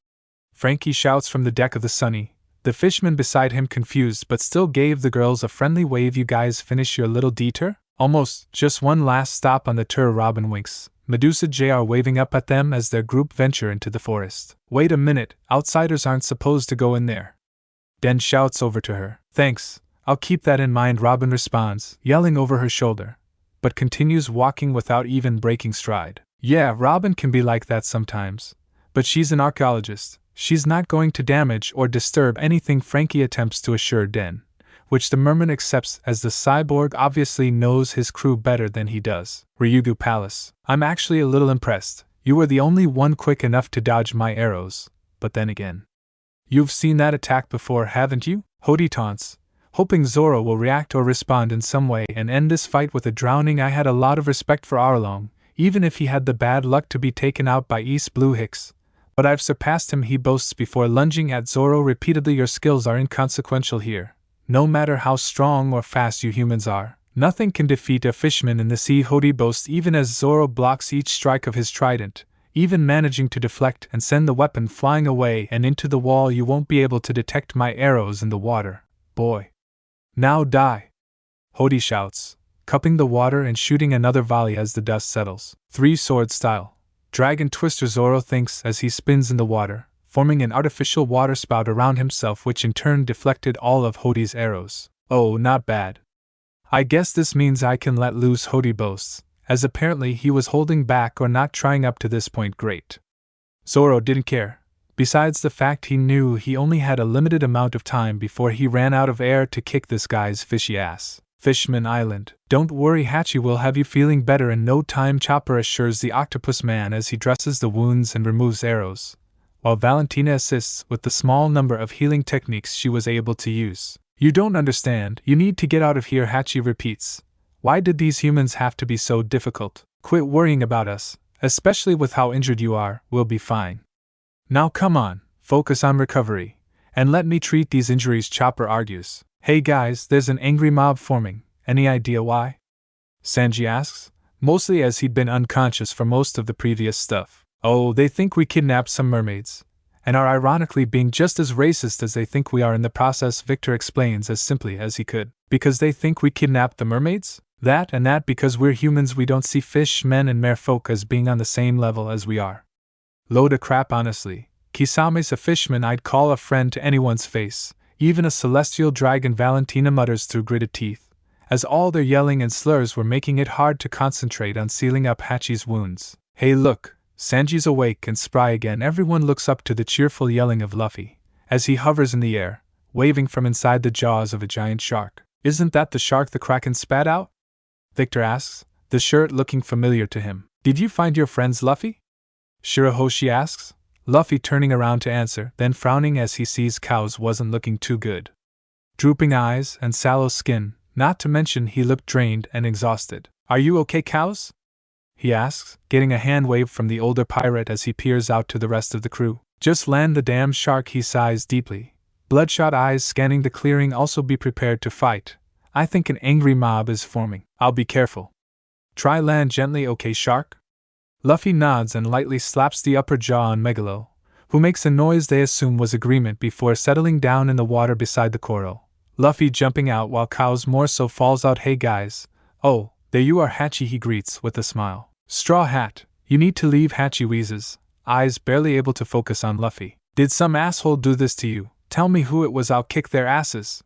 Frankie shouts from the deck of the Sunny, the Fishman beside him confused but still gave the girls a friendly wave. You guys finish your little detour? Almost, just one last stop on the tour. Robin winks, Medusa Jr. waving up at them as their group venture into the forest. Wait a minute, outsiders aren't supposed to go in there. Den shouts over to her. Thanks, I'll keep that in mind, Robin responds, yelling over her shoulder, but continues walking without even breaking stride. Yeah, Robin can be like that sometimes, but she's an archaeologist. She's not going to damage or disturb anything, Frankie attempts to assure Den, which the merman accepts as the cyborg obviously knows his crew better than he does. Ryugu Palace. I'm actually a little impressed. You were the only one quick enough to dodge my arrows, but then again. You've seen that attack before, haven't you? Hodi taunts, hoping Zoro will react or respond in some way and end this fight with a drowning. I had a lot of respect for Arlong, even if he had the bad luck to be taken out by East Blue Hicks. But I've surpassed him, he boasts before lunging at Zoro repeatedly. Your skills are inconsequential here. No matter how strong or fast you humans are, nothing can defeat a Fishman in the sea, Hodi boasts even as Zoro blocks each strike of his trident, even managing to deflect and send the weapon flying away and into the wall. You won't be able to detect my arrows in the water, boy. Now die! Hodi shouts, cupping the water and shooting another volley as the dust settles. Three-sword style. Dragon Twister, Zoro thinks as he spins in the water, forming an artificial waterspout around himself, which in turn deflected all of Hodi's arrows. Oh, not bad. I guess this means I can let loose, Hodi boasts, as apparently he was holding back or not trying up to this point. Great. Zoro didn't care, besides the fact he knew he only had a limited amount of time before he ran out of air to kick this guy's fishy ass. Fishman Island. Don't worry, Hachi will have you feeling better in no time, Chopper assures the octopus man as he dresses the wounds and removes arrows, while Valentina assists with the small number of healing techniques she was able to use. You don't understand, you need to get out of here, Hachi repeats. Why did these humans have to be so difficult? Quit worrying about us, especially with how injured you are. We'll be fine. Now come on, focus on recovery, and let me treat these injuries, Chopper argues. Hey guys, there's an angry mob forming. Any idea why? Sanji asks, mostly as he'd been unconscious for most of the previous stuff. Oh, they think we kidnapped some mermaids, and are ironically being just as racist as they think we are in the process, Victor explains as simply as he could. Because they think we kidnapped the mermaids? That and that because we're humans, we don't see fishmen and merfolk as being on the same level as we are. Load of crap, honestly. Kisame's a fishman I'd call a friend to anyone's face. Even a celestial dragon, Valentina mutters through gritted teeth, as all their yelling and slurs were making it hard to concentrate on sealing up Hachi's wounds. Hey look, Sanji's awake and spry again. Everyone looks up to the cheerful yelling of Luffy, as he hovers in the air, waving from inside the jaws of a giant shark. Isn't that the shark the Kraken spat out? Victor asks, the shirt looking familiar to him. Did you find your friends, Luffy? Shirahoshi asks, Luffy turning around to answer, then frowning as he sees Cows wasn't looking too good. Drooping eyes and sallow skin, not to mention he looked drained and exhausted. Are you okay, Cows? He asks, getting a hand wave from the older pirate as he peers out to the rest of the crew. Just land the damn shark, he sighs deeply, bloodshot eyes scanning the clearing. Also be prepared to fight. I think an angry mob is forming. I'll be careful. Try land gently, okay, shark? Luffy nods and lightly slaps the upper jaw on Megalo, who makes a noise they assume was agreement before settling down in the water beside the coral. Luffy jumping out while Cows more so falls out. Hey guys. Oh, there you are, Hachi, he greets with a smile. Straw Hat, you need to leave, Hachi wheezes, eyes barely able to focus on Luffy. Did some asshole do this to you? Tell me who it was, I'll kick their asses.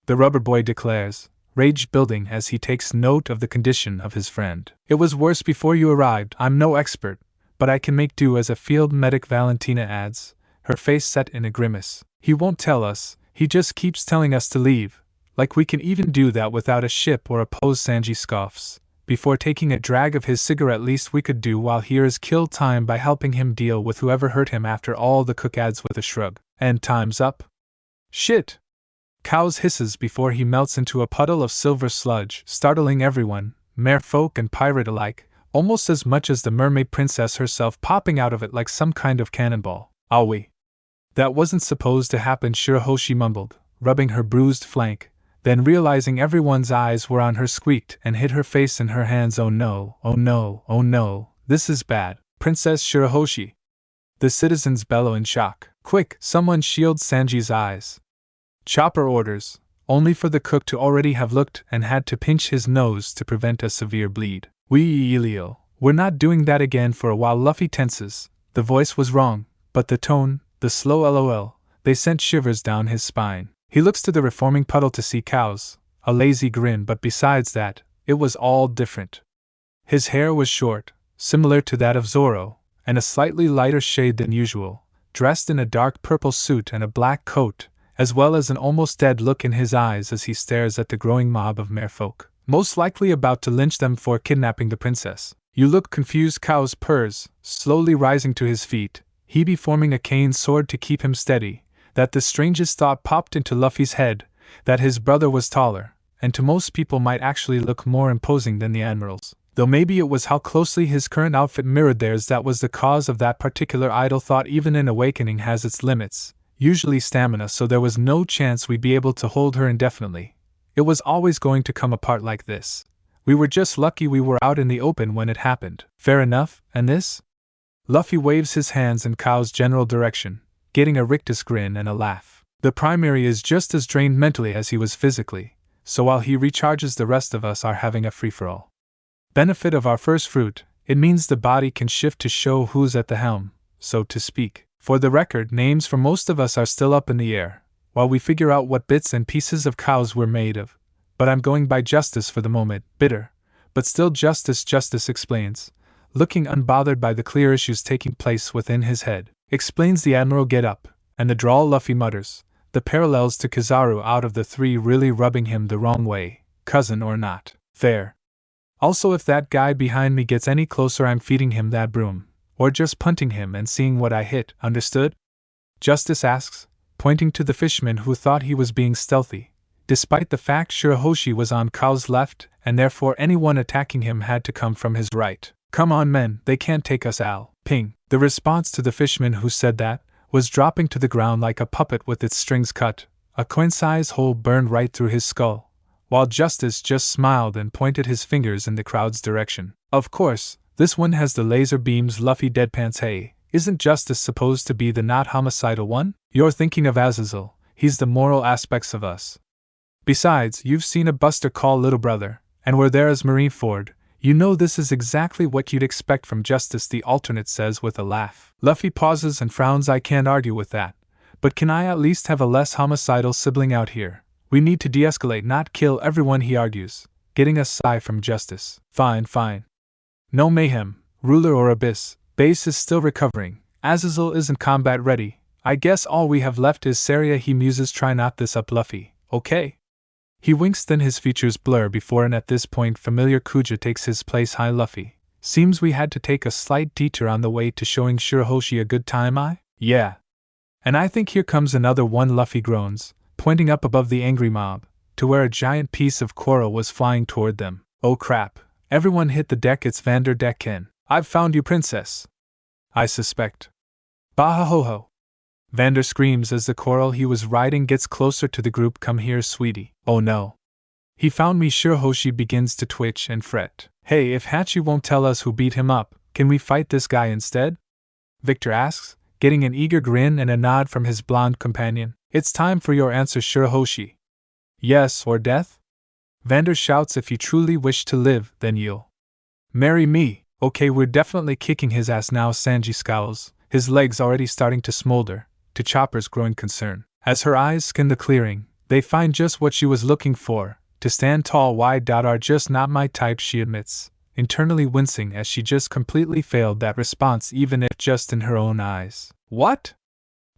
The rubber boy declares, rage building as he takes note of the condition of his friend. It was worse before you arrived. I'm no expert, but I can make do as a field medic, Valentina adds, her face set in a grimace. He won't tell us, he just keeps telling us to leave, like we can even do that without a ship or a pose, Sanji scoffs, before taking a drag of his cigarette. Least we could do while here is kill time by helping him deal with whoever hurt him. After all, the cook adds with a shrug. And time's up? Shit! Cows hisses before he melts into a puddle of silver sludge, startling everyone, merfolk and pirate alike, almost as much as the mermaid princess herself popping out of it like some kind of cannonball. Aoi. That wasn't supposed to happen, Shirahoshi mumbled, rubbing her bruised flank, then realizing everyone's eyes were on her squeaked and hid her face in her hands. Oh no, oh no, oh no, this is bad. Princess Shirahoshi. The citizens bellow in shock. Quick, someone shield Sanji's eyes. Chopper orders, only for the cook to already have looked and had to pinch his nose to prevent a severe bleed. We're not doing that again for a while. Luffy tenses. The voice was wrong, but the tone, the slow LOL, they sent shivers down his spine. He looks to the reforming puddle to see cows, a lazy grin, but besides that, it was all different. His hair was short, similar to that of Zoro, and a slightly lighter shade than usual, dressed in a dark purple suit and a black coat, as well as an almost dead look in his eyes as he stares at the growing mob of merfolk, most likely about to lynch them for kidnapping the princess. You look confused, Cows purrs, slowly rising to his feet, he forming a cane sword to keep him steady. That the strangest thought popped into Luffy's head, that his brother was taller, and to most people might actually look more imposing than the admiral's. Though maybe it was how closely his current outfit mirrored theirs that was the cause of that particular idle thought. Even an awakening has its limits, usually stamina, so there was no chance we'd be able to hold her indefinitely. It was always going to come apart like this. We were just lucky we were out in the open when it happened. Fair enough, and this? Luffy waves his hands in Cow's general direction, getting a rictus grin and a laugh. The primary is just as drained mentally as he was physically, so while he recharges, the rest of us are having a free-for-all. Benefit of our first fruit, it means the body can shift to show who's at the helm, so to speak. For the record, names for most of us are still up in the air, while we figure out what bits and pieces of cows we're made of. But I'm going by Justice for the moment. Bitter, but still Justice. Justice explains, looking unbothered by the clear issues taking place within his head. Explains the Admiral get up, and the drawl. Luffy mutters, the parallels to Kizaru out of the three really rubbing him the wrong way, cousin or not. Fair. Also, if that guy behind me gets any closer, I'm feeding him that broom, or just punting him and seeing what I hit. Understood? Justice asks, pointing to the Fishman, who thought he was being stealthy, despite the fact Shirahoshi was on Cow's left, and therefore anyone attacking him had to come from his right. Come on, men, they can't take us, Al. Ping. The response to the Fishman who said that was dropping to the ground like a puppet with its strings cut, a coin-size hole burned right through his skull, while Justice just smiled and pointed his fingers in the crowd's direction. Of course, this one has the laser beams. Luffy deadpans. Hey, isn't Justice supposed to be the not homicidal one? You're thinking of Azazel, he's the moral aspects of us. Besides, you've seen a buster call little brother, and we're there as Marineford. You know this is exactly what you'd expect from Justice, the alternate says with a laugh. Luffy pauses and frowns. I can't argue with that, but can I at least have a less homicidal sibling out here? We need to de-escalate, not kill everyone, he argues, getting a sigh from Justice. Fine, fine. No mayhem, ruler or abyss. Base is still recovering. Azazel isn't combat ready. I guess all we have left is Saria, he muses. Try not this up, Luffy, okay? He winks, then his features blur before, and at this point familiar Kuja takes his place. Hi, Luffy. Seems we had to take a slight detour on the way to showing Shirahoshi a good time, Yeah. And I think here comes another one, Luffy groans, pointing up above the angry mob, to where a giant piece of coral was flying toward them. Oh crap. Everyone hit the deck, it's Vander Decken. I've found you, princess. I suspect. Baha ho ho. Vander screams as the coral he was riding gets closer to the group. Come here, sweetie. Oh no. He found me. Shirahoshi begins to twitch and fret. Hey, if Hachi won't tell us who beat him up, can we fight this guy instead? Victor asks, getting an eager grin and a nod from his blonde companion. It's time for your answer, Shirahoshi. Yes or death? Vander shouts. If you truly wish to live, then you'll marry me. Okay, we're definitely kicking his ass now. Sanji scowls, his legs already starting to smolder, to Chopper's growing concern. As her eyes scan the clearing, they find just what she was looking for. To stand tall, wide are just not my type, she admits, internally wincing as she just completely failed that response, even if just in her own eyes. What?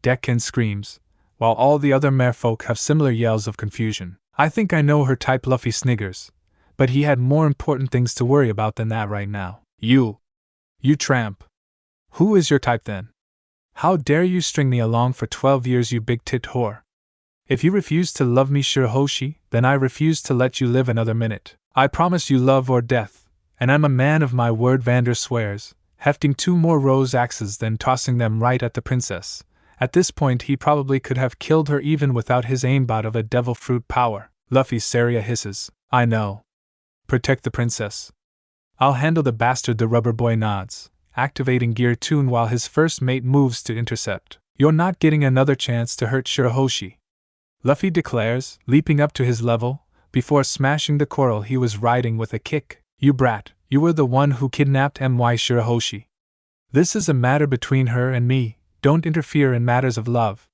Decken screams, while all the other merfolk have similar yells of confusion. I think I know her type, Luffy sniggers, but he had more important things to worry about than that right now. You tramp. Who is your type then? How dare you string me along for 12 years, you big tit whore? If you refuse to love me, Shirahoshi, then I refuse to let you live another minute. I promise you love or death, and I'm a man of my word, Vander swears, hefting 2 more rose axes then tossing them right at the princess. At this point he probably could have killed her even without his aimbot of a devil fruit power. Luffy, Saria hisses. I know. Protect the princess. I'll handle the bastard, the rubber boy nods, activating Gear Tune while his first mate moves to intercept. You're not getting another chance to hurt Shirahoshi, Luffy declares, leaping up to his level, before smashing the coral he was riding with a kick. You brat, you were the one who kidnapped my Shirahoshi. This is a matter between her and me, don't interfere in matters of love.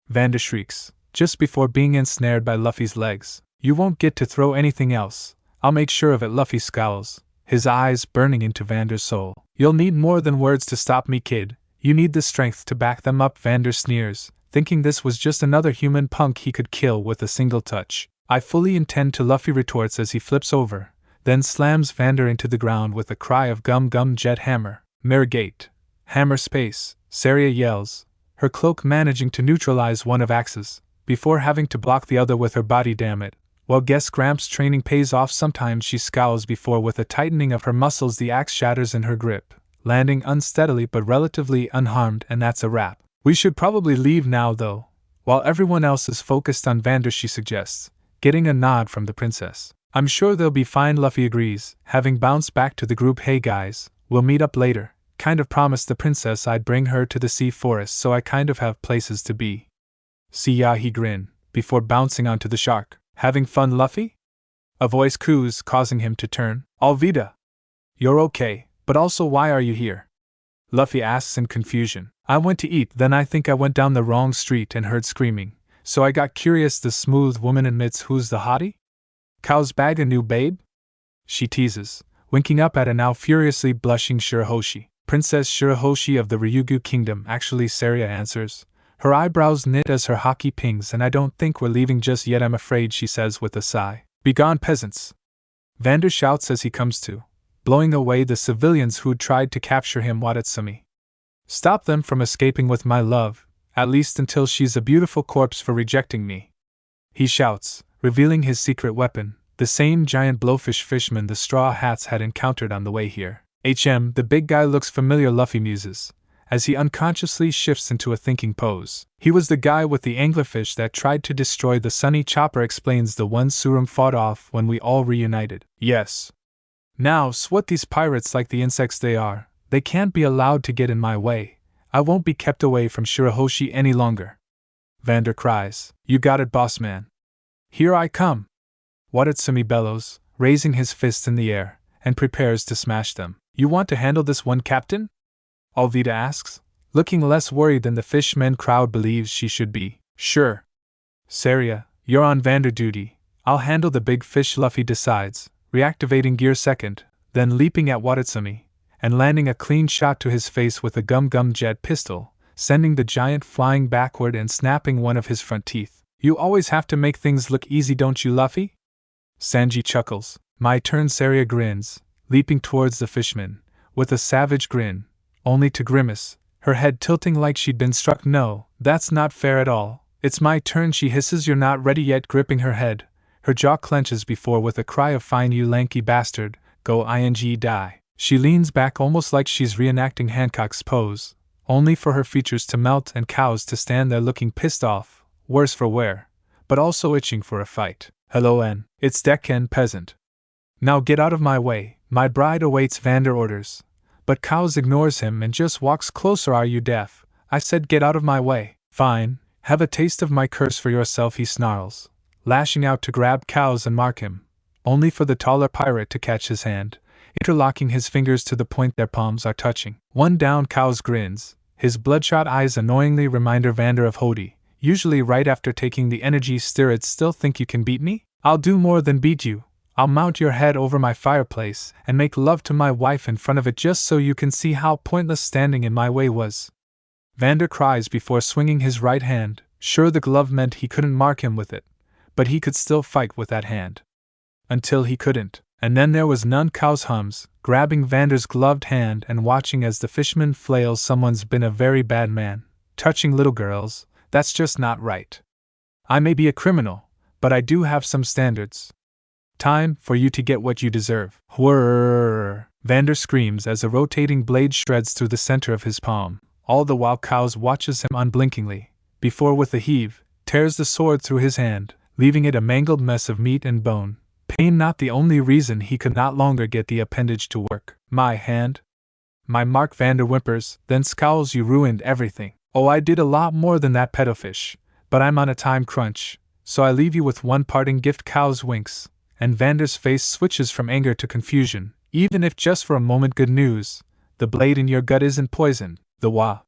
Vander shrieks, just before being ensnared by Luffy's legs. You won't get to throw anything else, I'll make sure of it. Luffy scowls, his eyes burning into Vander's soul. You'll need more than words to stop me, kid, you need the strength to back them up. Vander sneers, thinking this was just another human punk he could kill with a single touch. I fully intend to, Luffy retorts as he flips over, then slams Vander into the ground with a cry of gum gum jet hammer. Mirror gate. Hammer space, Saria yells, her cloak managing to neutralize one of axes, before having to block the other with her body. Damn it. Well, guess Gramps' training pays off sometimes, she scowls before with a tightening of her muscles the axe shatters in her grip, landing unsteadily but relatively unharmed, and that's a wrap. We should probably leave now though, while everyone else is focused on Vander, she suggests, getting a nod from the princess. I'm sure they'll be fine, Luffy agrees, having bounced back to the group. Hey guys, we'll meet up later. Kind of promised the princess I'd bring her to the sea forest, so I kind of have places to be. See ya, he grinned, before bouncing onto the shark. Having fun, Luffy? A voice coos, causing him to turn. Alvida. You're okay, but also why are you here? Luffy asks in confusion. I went to eat, then I think I went down the wrong street and heard screaming, so I got curious. The smooth woman admits. Who's the hottie? Cow's bag a new babe? She teases, winking up at a now furiously blushing Shirahoshi. Princess Shirahoshi of the Ryugu Kingdom, actually, Saria answers, her eyebrows knit as her hockey pings. And I don't think we're leaving just yet, I'm afraid, she says with a sigh. Begone, peasants! Vander shouts as he comes to, blowing away the civilians who'd tried to capture him. Watatsumi. Stop them from escaping with my love, at least until she's a beautiful corpse for rejecting me. He shouts, revealing his secret weapon, the same giant blowfish Fishman the Straw Hats had encountered on the way here. The big guy looks familiar, Luffy muses, as he unconsciously shifts into a thinking pose. He was the guy with the anglerfish that tried to destroy the Sunny Chopper, explains, the one Surum fought off when we all reunited. Yes. Now, swat these pirates like the insects they are. They can't be allowed to get in my way. I won't be kept away from Shirahoshi any longer. Vander cries. You got it, boss man. Here I come. Watatsumi bellows, raising his fists in the air, and prepares to smash them. You want to handle this one, Captain? Alvida asks, looking less worried than the Fishmen crowd believes she should be. Sure. Saria, you're on Vander duty. I'll handle the big fish, Luffy decides, reactivating gear second, then leaping at Watatsumi, and landing a clean shot to his face with a gum-gum jet pistol, sending the giant flying backward and snapping one of his front teeth. You always have to make things look easy, don't you, Luffy? Sanji chuckles. My turn, Saria grins, leaping towards the Fishman, with a savage grin, only to grimace, her head tilting like she'd been struck. No, that's not fair at all. It's my turn, she hisses. You're not ready yet, gripping her head. Her jaw clenches before with a cry of fine, you lanky bastard, go ing die. She leans back almost like she's reenacting Hancock's pose, only for her features to melt and cows to stand there looking pissed off, worse for wear, but also itching for a fight. Hello, N. It's Decken, peasant. Now get out of my way, my bride awaits, Vander orders. But Cows ignores him and just walks closer. Are you deaf? I said get out of my way. Fine, have a taste of my curse for yourself, he snarls, lashing out to grab Cows and mark him, only for the taller pirate to catch his hand, interlocking his fingers to the point their palms are touching. One down, Cows grins, his bloodshot eyes annoyingly reminder Vander of Hodi, usually right after taking the energy steroids. Still think you can beat me? I'll do more than beat you. I'll mount your head over my fireplace and make love to my wife in front of it just so you can see how pointless standing in my way was. Vander cries before swinging his right hand, sure the glove meant he couldn't mark him with it, but he could still fight with that hand. Until he couldn't, and then there was none. Cows hums, grabbing Vander's gloved hand and watching as the Fishman flails. Someone's been a very bad man, touching little girls, that's just not right. I may be a criminal, but I do have some standards. Time for you to get what you deserve. Whirr! Vander screams as a rotating blade shreds through the center of his palm, all the while Cows watches him unblinkingly, before with a heave, tears the sword through his hand, leaving it a mangled mess of meat and bone. Pain not the only reason he could not longer get the appendage to work. My hand? My Mark Vander whimpers, then scowls. You ruined everything. Oh, I did a lot more than that, pedofish, but I'm on a time crunch, so I leave you with one parting gift. Cows winks, and Vander's face switches from anger to confusion. Even if just for a moment. Good news, the blade in your gut isn't poison. The wah.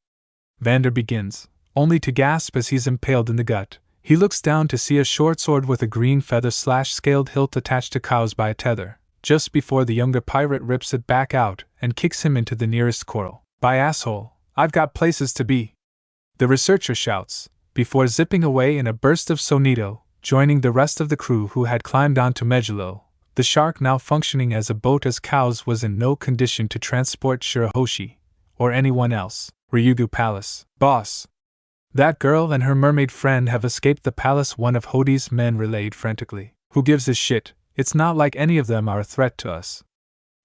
Vander begins, only to gasp as he's impaled in the gut. He looks down to see a short sword with a green feather/scaled hilt attached to Cows by a tether, just before the younger pirate rips it back out and kicks him into the nearest coral. By asshole, I've got places to be! The researcher shouts, before zipping away in a burst of sonito, joining the rest of the crew who had climbed onto Megalo, the shark now functioning as a boat as Cows was in no condition to transport Shirahoshi, or anyone else. Ryugu Palace. Boss! That girl and her mermaid friend have escaped the palace, one of Hodi's men relayed frantically. Who gives a shit? It's not like any of them are a threat to us.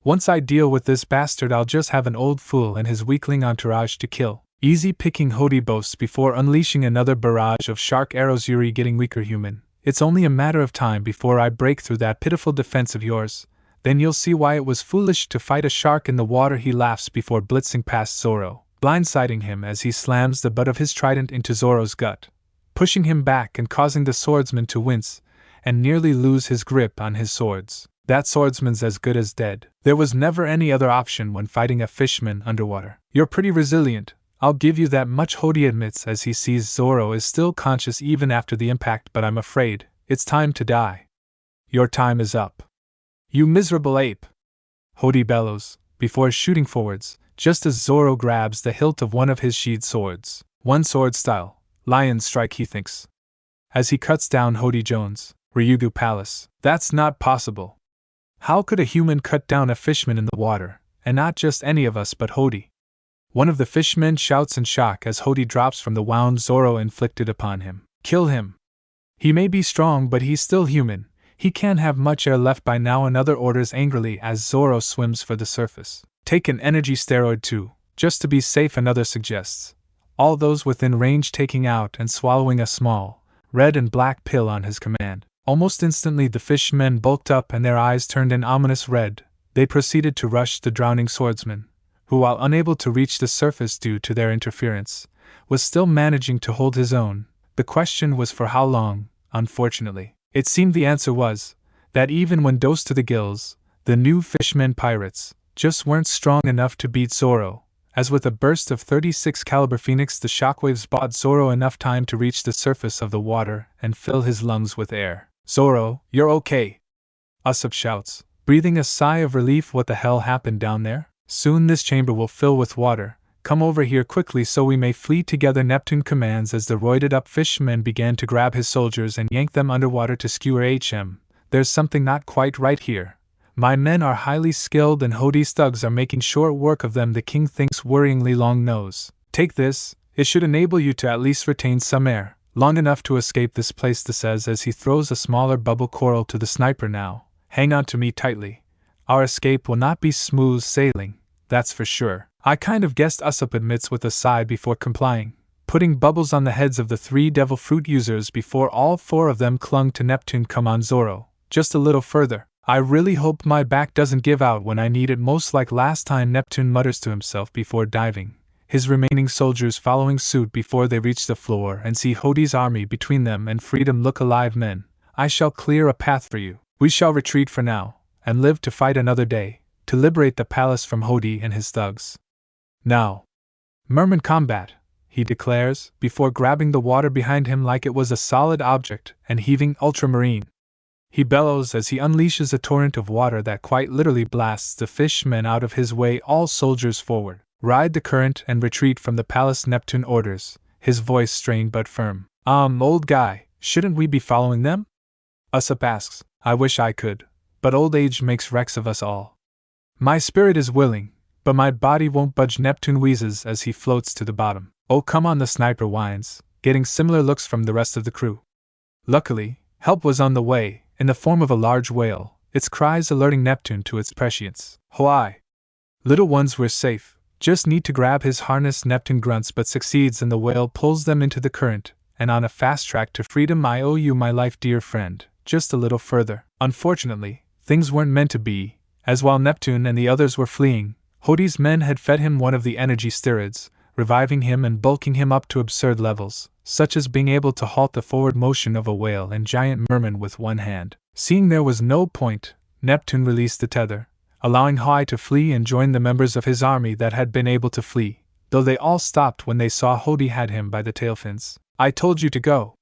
Once I deal with this bastard, I'll just have an old fool and his weakling entourage to kill. Easy picking, Hodi boasts before unleashing another barrage of shark arrows. Yuri getting weaker. Human, it's only a matter of time before I break through that pitiful defense of yours. Then you'll see why it was foolish to fight a shark in the water. He laughs before blitzing past Zoro, blindsiding him as he slams the butt of his trident into Zoro's gut, pushing him back and causing the swordsman to wince and nearly lose his grip on his swords. That swordsman's as good as dead. There was never any other option when fighting a fishman underwater. You're pretty resilient, I'll give you that much, Hodi admits as he sees Zoro is still conscious even after the impact, but I'm afraid it's time to die. Your time is up. You miserable ape! Hodi bellows, before shooting forwards, just as Zoro grabs the hilt of one of his sheathed swords. One sword style, lion strike, he thinks, as he cuts down Hodi Jones. Ryugu Palace. That's not possible. How could a human cut down a fishman in the water, and not just any of us but Hodi? One of the fishmen shouts in shock as Hodi drops from the wound Zoro inflicted upon him. Kill him. He may be strong, but he's still human. He can't have much air left by now. Another orders angrily as Zoro swims for the surface. Take an energy steroid too, just to be safe, another suggests. All those within range taking out and swallowing a small, red and black pill on his command. Almost instantly the fishmen bulked up and their eyes turned an ominous red. They proceeded to rush the drowning swordsman, who, while unable to reach the surface due to their interference, was still managing to hold his own. The question was for how long. Unfortunately, it seemed the answer was that even when dosed to the gills, the new fishmen pirates just weren't strong enough to beat Zoro. As with a burst of 36 caliber Phoenix, the shockwaves bought Zoro enough time to reach the surface of the water and fill his lungs with air. Zoro, you're okay, Usopp shouts, breathing a sigh of relief. What the hell happened down there? Soon this chamber will fill with water. Come over here quickly so we may flee together, Neptune commands as the roided up fishmen began to grab his soldiers and yank them underwater to skewer HM. There's something not quite right here. My men are highly skilled and Hodi's thugs are making short work of them, the king thinks, worryingly. Long nose. Take this, it should enable you to at least retain some air, long enough to escape this place, says as he throws a smaller bubble coral to the sniper. Now, hang on to me tightly. Our escape will not be smooth sailing, that's for sure. I kind of guessed, Usopp admits with a sigh before complying, putting bubbles on the heads of the 3 devil fruit users before all 4 of them clung to Neptune. Come on, Zoro, just a little further. I really hope my back doesn't give out when I need it most, like last time, Neptune mutters to himself before diving, his remaining soldiers following suit before they reach the floor and see Hodi's army between them and freedom. Look alive, men. I shall clear a path for you. We shall retreat for now, and live to fight another day, to liberate the palace from Hodi and his thugs. Now, Merman combat, he declares, before grabbing the water behind him like it was a solid object and heaving ultramarine. He bellows as he unleashes a torrent of water that quite literally blasts the fishmen out of his way. All soldiers forward, ride the current and retreat from the palace, Neptune orders, his voice strained but firm. Old guy, shouldn't we be following them? Usopp asks. I wish I could, but old age makes wrecks of us all. My spirit is willing, but my body won't budge, Neptune wheezes as he floats to the bottom. Oh come on, the sniper whines, getting similar looks from the rest of the crew. Luckily, help was on the way, in the form of a large whale, its cries alerting Neptune to its prescience. "Hoi! Little ones, we're safe. Just need to grab his harness." Neptune grunts but succeeds, and the whale pulls them into the current, and on a fast track to freedom. "I owe you my life, dear friend, just a little further." Unfortunately, things weren't meant to be, as while Neptune and the others were fleeing, Hodi's men had fed him one of the energy steroids, reviving him and bulking him up to absurd levels, such as being able to halt the forward motion of a whale and giant merman with one hand. Seeing there was no point, Neptune released the tether, allowing Hodi to flee and join the members of his army that had been able to flee, though they all stopped when they saw Hodi had him by the tail fins. "I told you to go!"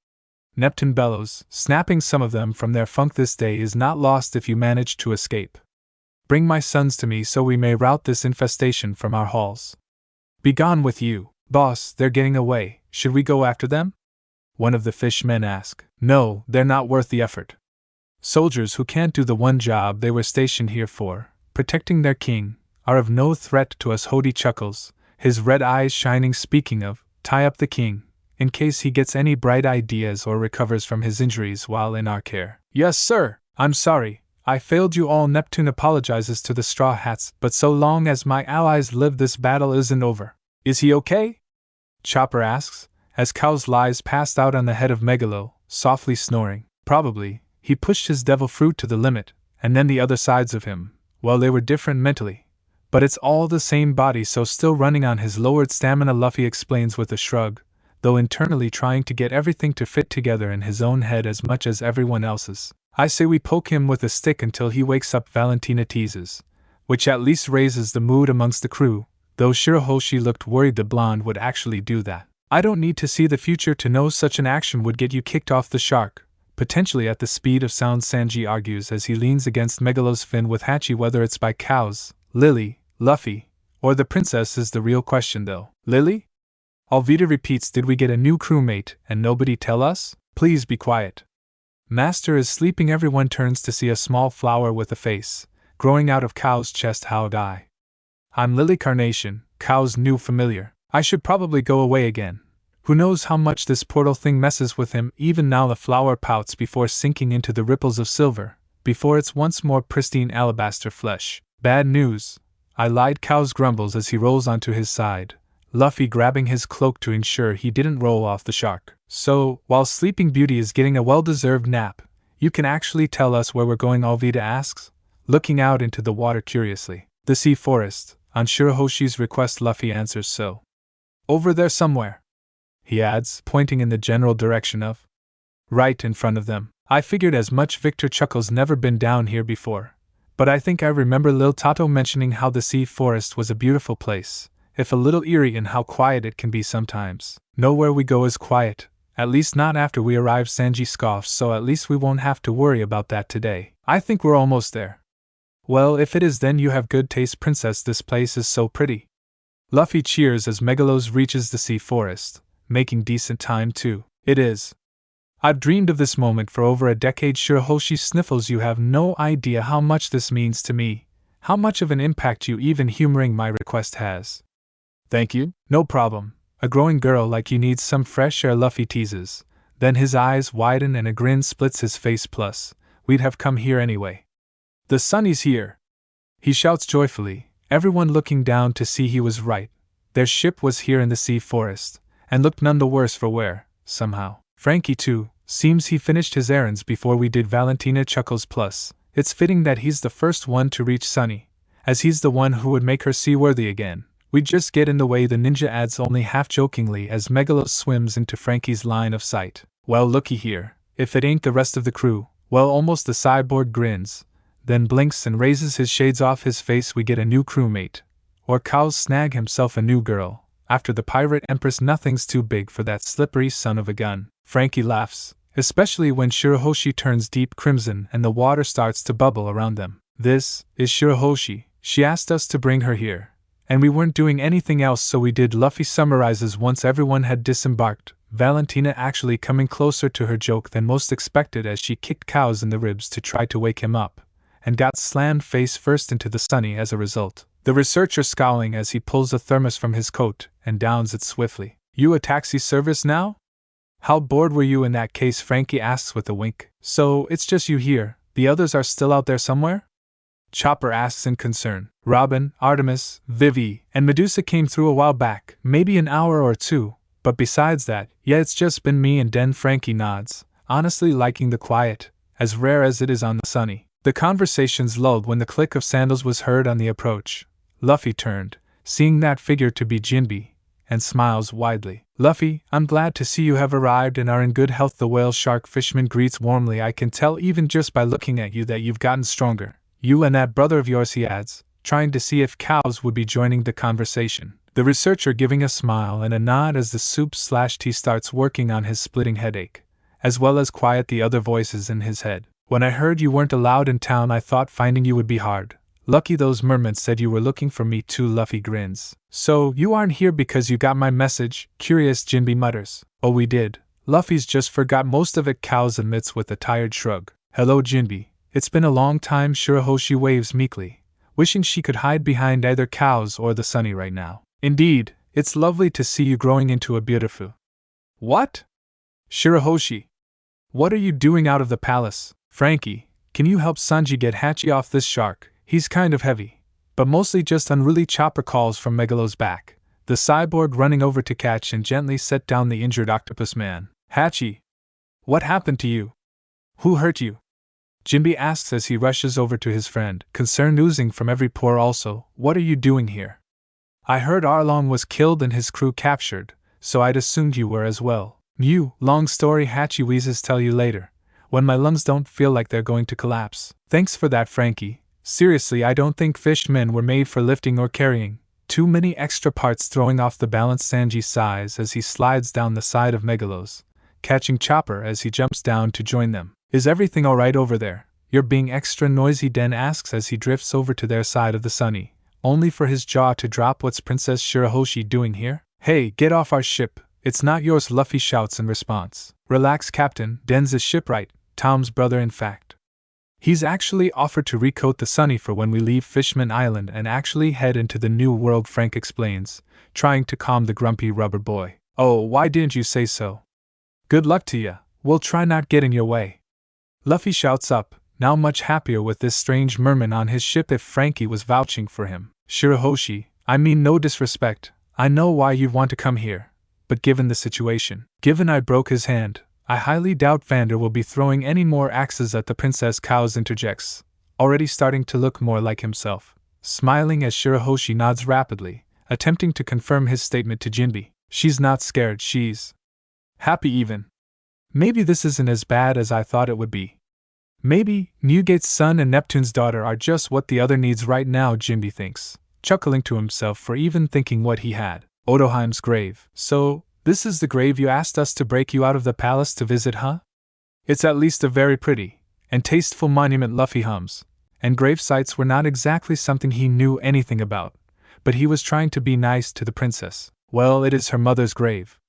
Neptune bellows, snapping some of them from their funk. "This day is not lost if you manage to escape. Bring my sons to me so we may rout this infestation from our halls." "Begone with you, boss, they're getting away. Should we go after them?" one of the fishmen asked. "No, they're not worth the effort. Soldiers who can't do the one job they were stationed here for, protecting their king, are of no threat to us." Hodi chuckles, his red eyes shining. "Speaking of, tie up the king, in case he gets any bright ideas or recovers from his injuries while in our care." "Yes, sir. I'm sorry I failed you all." Neptune apologizes to the Straw Hats, "but so long as my allies live, this battle isn't over." "Is he okay?" Chopper asks, as Cow's lies passed out on the head of Megalo, softly snoring. "Probably. He pushed his devil fruit to the limit, and then the other sides of him, well, they were different mentally. But it's all the same body, so still running on his lowered stamina," Luffy explains with a shrug, though internally trying to get everything to fit together in his own head as much as everyone else's. "I say we poke him with a stick until he wakes up," Valentina teases, which at least raises the mood amongst the crew, though Shirahoshi looked worried the blonde would actually do that. "I don't need to see the future to know such an action would get you kicked off the shark, potentially at the speed of sound," Sanji argues as he leans against Megalo's fin with Hachi. "Whether it's by Cows, Lily, Luffy, or the princess is the real question though." "Lily?" Alvida repeats. "Did we get a new crewmate and nobody tell us?" "Please be quiet. Master is sleeping." Everyone turns to see a small flower with a face growing out of Cow's chest. "Howdy. I'm Lily Carnation, Cow's new familiar. I should probably go away again. Who knows how much this portal thing messes with him." Even now the flower pouts before sinking into the ripples of silver, before its once more pristine alabaster flesh. "Bad news," I lied, Cow's grumbles as he rolls onto his side, Luffy grabbing his cloak to ensure he didn't roll off the shark. "So, while Sleeping Beauty is getting a well-deserved nap, you can actually tell us where we're going?" Alvida asks, looking out into the water curiously. "The sea forest, on Shirahoshi's request," Luffy answers. "So, over there somewhere," he adds, pointing in the general direction of right in front of them. "I figured as much." Victor chuckles. "Never been down here before, but I think I remember Lil Tato mentioning how the sea forest was a beautiful place, if a little eerie in how quiet it can be sometimes." "Nowhere we go is quiet, at least not after we arrive," Sanji scoffs, "so at least we won't have to worry about that today." "I think we're almost there." "Well, if it is, then you have good taste, princess. This place is so pretty." Luffy cheers as Megalos reaches the sea forest, making decent time too. "It is. I've dreamed of this moment for over a decade." Shirahoshi sniffles. "You have no idea how much this means to me, how much of an impact you even humoring my request has." "Thank you, no problem. A growing girl like you needs some fresh air," Luffy teases, then his eyes widen and a grin splits his face. "Plus, we'd have come here anyway. The Sunny's here," he shouts joyfully, everyone looking down to see he was right. Their ship was here in the sea forest, and looked none the worse for wear, somehow. "Frankie too, seems he finished his errands before we did," Valentina chuckles. "Plus, it's fitting that he's the first one to reach Sunny, as he's the one who would make her seaworthy again. We'd just get in the way," the ninja adds only half jokingly as Megalos swims into Frankie's line of sight. "Well, looky here, if it ain't the rest of the crew." "Well, almost." The cyborg grins, then blinks and raises his shades off his face. "We get a new crewmate, or Cow's snag himself a new girl. After the pirate empress, nothing's too big for that slippery son of a gun." Frankie laughs, especially when Shirahoshi turns deep crimson and the water starts to bubble around them. "This is Shirahoshi. She asked us to bring her here, and we weren't doing anything else, so we did," Luffy summarizes once everyone had disembarked, Valentina actually coming closer to her joke than most expected as she kicked Cows in the ribs to try to wake him up, and got slammed face first into the Sunny as a result. The researcher scowling as he pulls a thermos from his coat and downs it swiftly. "You a taxi service now?" How bored were you in that case? Frankie asks with a wink. So, it's just you here, the others are still out there somewhere? Chopper asks in concern. Robin, Artemis, Vivi, and Medusa came through a while back, maybe an hour or two, but besides that, yeah, it's just been me and Den. Frankie nods, honestly liking the quiet, as rare as it is on the Sunny. The conversations lulled when the click of sandals was heard on the approach. Luffy turned, seeing that figure to be Jinbe, and smiles widely. Luffy, I'm glad to see you have arrived and are in good health. The whale shark Fishman greets warmly. I can tell even just by looking at you that you've gotten stronger. You and that brother of yours, he adds, trying to see if cows would be joining the conversation. The researcher giving a smile and a nod as the soup/tea starts working on his splitting headache, as well as quiet the other voices in his head. When I heard you weren't allowed in town, I thought finding you would be hard. Lucky those mermaids said you were looking for me too. Luffy grins. So, you aren't here because you got my message? Curious, Jinbe mutters. Oh, we did. Luffy's just forgot most of it. Cows admits with a tired shrug. Hello, Jinbe. It's been a long time. Shirahoshi waves meekly, wishing she could hide behind either cows or the Sunny right now. Indeed, it's lovely to see you growing into a beautiful. What? Shirahoshi. What are you doing out of the palace? Frankie, can you help Sanji get Hachi off this shark? He's kind of heavy, but mostly just unruly. Chopper calls from Megalo's back, the cyborg running over to catch and gently set down the injured octopus man. Hachi, what happened to you? Who hurt you? Jinbe asks as he rushes over to his friend, concern oozing from every pore. Also, what are you doing here? I heard Arlong was killed and his crew captured, so I'd assumed you were as well. Long story. Hachi wheezes. Tell you later, when my lungs don't feel like they're going to collapse. Thanks for that, Frankie. Seriously, I don't think fishmen were made for lifting or carrying. Too many extra parts throwing off the balance. Sanji sighs as he slides down the side of Megalo's, catching Chopper as he jumps down to join them. Is everything alright over there? You're being extra noisy, Den asks as he drifts over to their side of the Sunny, only for his jaw to drop. What's Princess Shirahoshi doing here? Hey, get off our ship, it's not yours, Luffy shouts in response. Relax, Captain, Den's shipwright, Tom's brother in fact. He's actually offered to recoat the Sunny for when we leave Fishman Island and actually head into the New World, Frank explains, trying to calm the grumpy rubber boy. Oh, why didn't you say so? Good luck to ya, we'll try not get in your way. Luffy shouts up, now much happier with this strange merman on his ship. If Frankie was vouching for him. Shirahoshi, I mean no disrespect, I know why you'd want to come here, but given the situation, given I broke his hand, I highly doubt Vander will be throwing any more axes at the princess. Cows interjects, already starting to look more like himself, smiling as Shirahoshi nods rapidly, attempting to confirm his statement to Jinbe. She's not scared, she's happy even. Maybe this isn't as bad as I thought it would be. Maybe Newgate's son and Neptune's daughter are just what the other needs right now, Jinbe thinks, chuckling to himself for even thinking what he had. Odoheim's grave. So, this is the grave you asked us to break you out of the palace to visit, huh? It's at least a very pretty and tasteful monument, Luffy hums, and grave sites were not exactly something he knew anything about, but he was trying to be nice to the princess. Well, it is her mother's grave.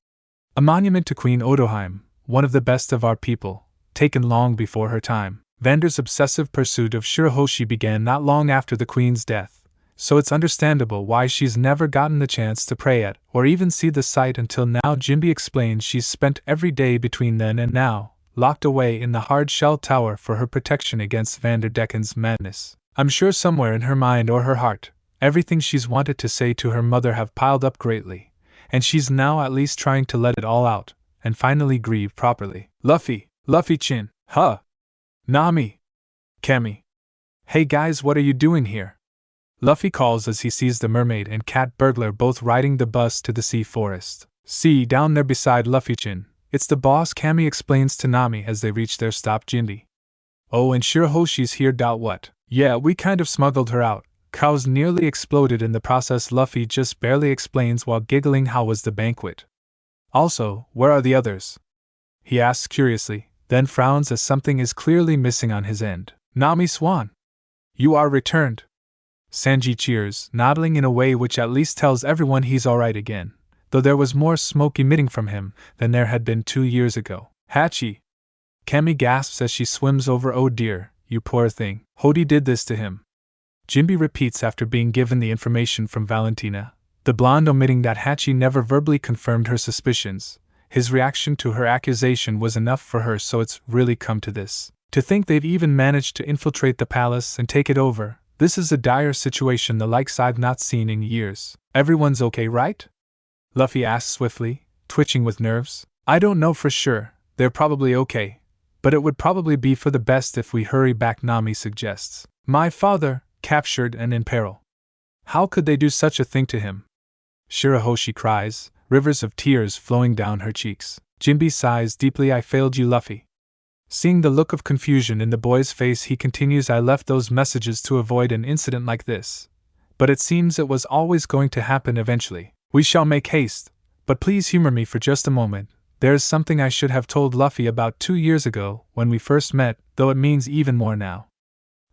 A monument to Queen Odoheim, one of the best of our people, taken long before her time. Vander's obsessive pursuit of Shirahoshi began not long after the queen's death, so it's understandable why she's never gotten the chance to pray at or even see the site until now. Jinbe explains she's spent every day between then and now, locked away in the hard-shell tower for her protection against Vander Decken's madness. I'm sure somewhere in her mind or her heart, everything she's wanted to say to her mother have piled up greatly, and she's now at least trying to let it all out, and finally grieve properly. Luffy-chin, huh? Nami. Camie. Hey guys, what are you doing here? Luffy calls as he sees the mermaid and cat burglar both riding the bus to the sea forest. See, down there beside Luffy-chin, it's the boss, Camie explains to Nami as they reach their stop. Jinbe. Oh, and Shirahoshi's here. What? Yeah, we kind of smuggled her out. Cows nearly exploded in the process. Luffy just barely explains while giggling. How was the banquet? Also, where are the others? He asks curiously, then frowns as something is clearly missing on his end. Nami Swan. You are returned. Sanji cheers, nodding in a way which at least tells everyone he's alright again, though there was more smoke emitting from him than there had been 2 years ago. Hachi. Camie gasps as she swims over. Oh dear, you poor thing. Hodi did this to him. Jinbe repeats after being given the information from Valentina, the blonde omitting that Hachi never verbally confirmed her suspicions. His reaction to her accusation was enough for her, so it's really come to this. To think they've even managed to infiltrate the palace and take it over. This is a dire situation, the likes I've not seen in years. Everyone's okay, right? Luffy asked swiftly, twitching with nerves. I don't know for sure, they're probably okay. But it would probably be for the best if we hurry back, Nami suggests. My father, captured and in peril. How could they do such a thing to him? Shirahoshi cries, rivers of tears flowing down her cheeks. Jinbe sighs deeply. I failed you, Luffy. Seeing the look of confusion in the boy's face, he continues, I left those messages to avoid an incident like this. But it seems it was always going to happen eventually. We shall make haste, but please humor me for just a moment. There is something I should have told Luffy about 2 years ago, when we first met, though it means even more now.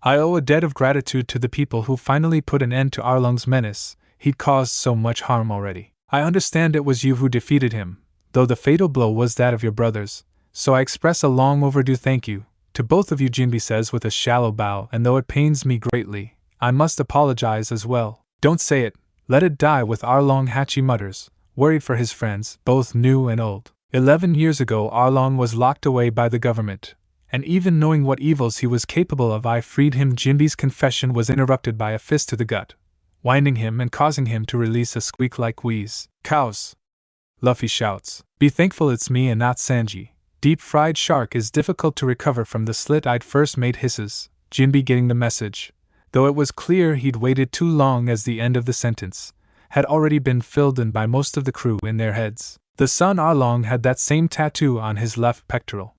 I owe a debt of gratitude to the people who finally put an end to Arlong's menace. He'd caused so much harm already. I understand it was you who defeated him, though the fatal blow was that of your brothers, so I express a long overdue thank you to both of you, Jinbe says with a shallow bow, and though it pains me greatly, I must apologize as well. Don't say it, let it die with Arlong, Hachi mutters, worried for his friends, both new and old. 11 years ago Arlong was locked away by the government, and even knowing what evils he was capable of, I freed him. Jinbe's confession was interrupted by a fist to the gut, winding him and causing him to release a squeak-like wheeze. Cows! Luffy shouts. Be thankful it's me and not Sanji. Deep-fried shark is difficult to recover from the slit-eyed first mate hisses, Jinbe getting the message, though it was clear he'd waited too long, as the end of the sentence had already been filled in by most of the crew in their heads. The son Arlong had that same tattoo on his left pectoral.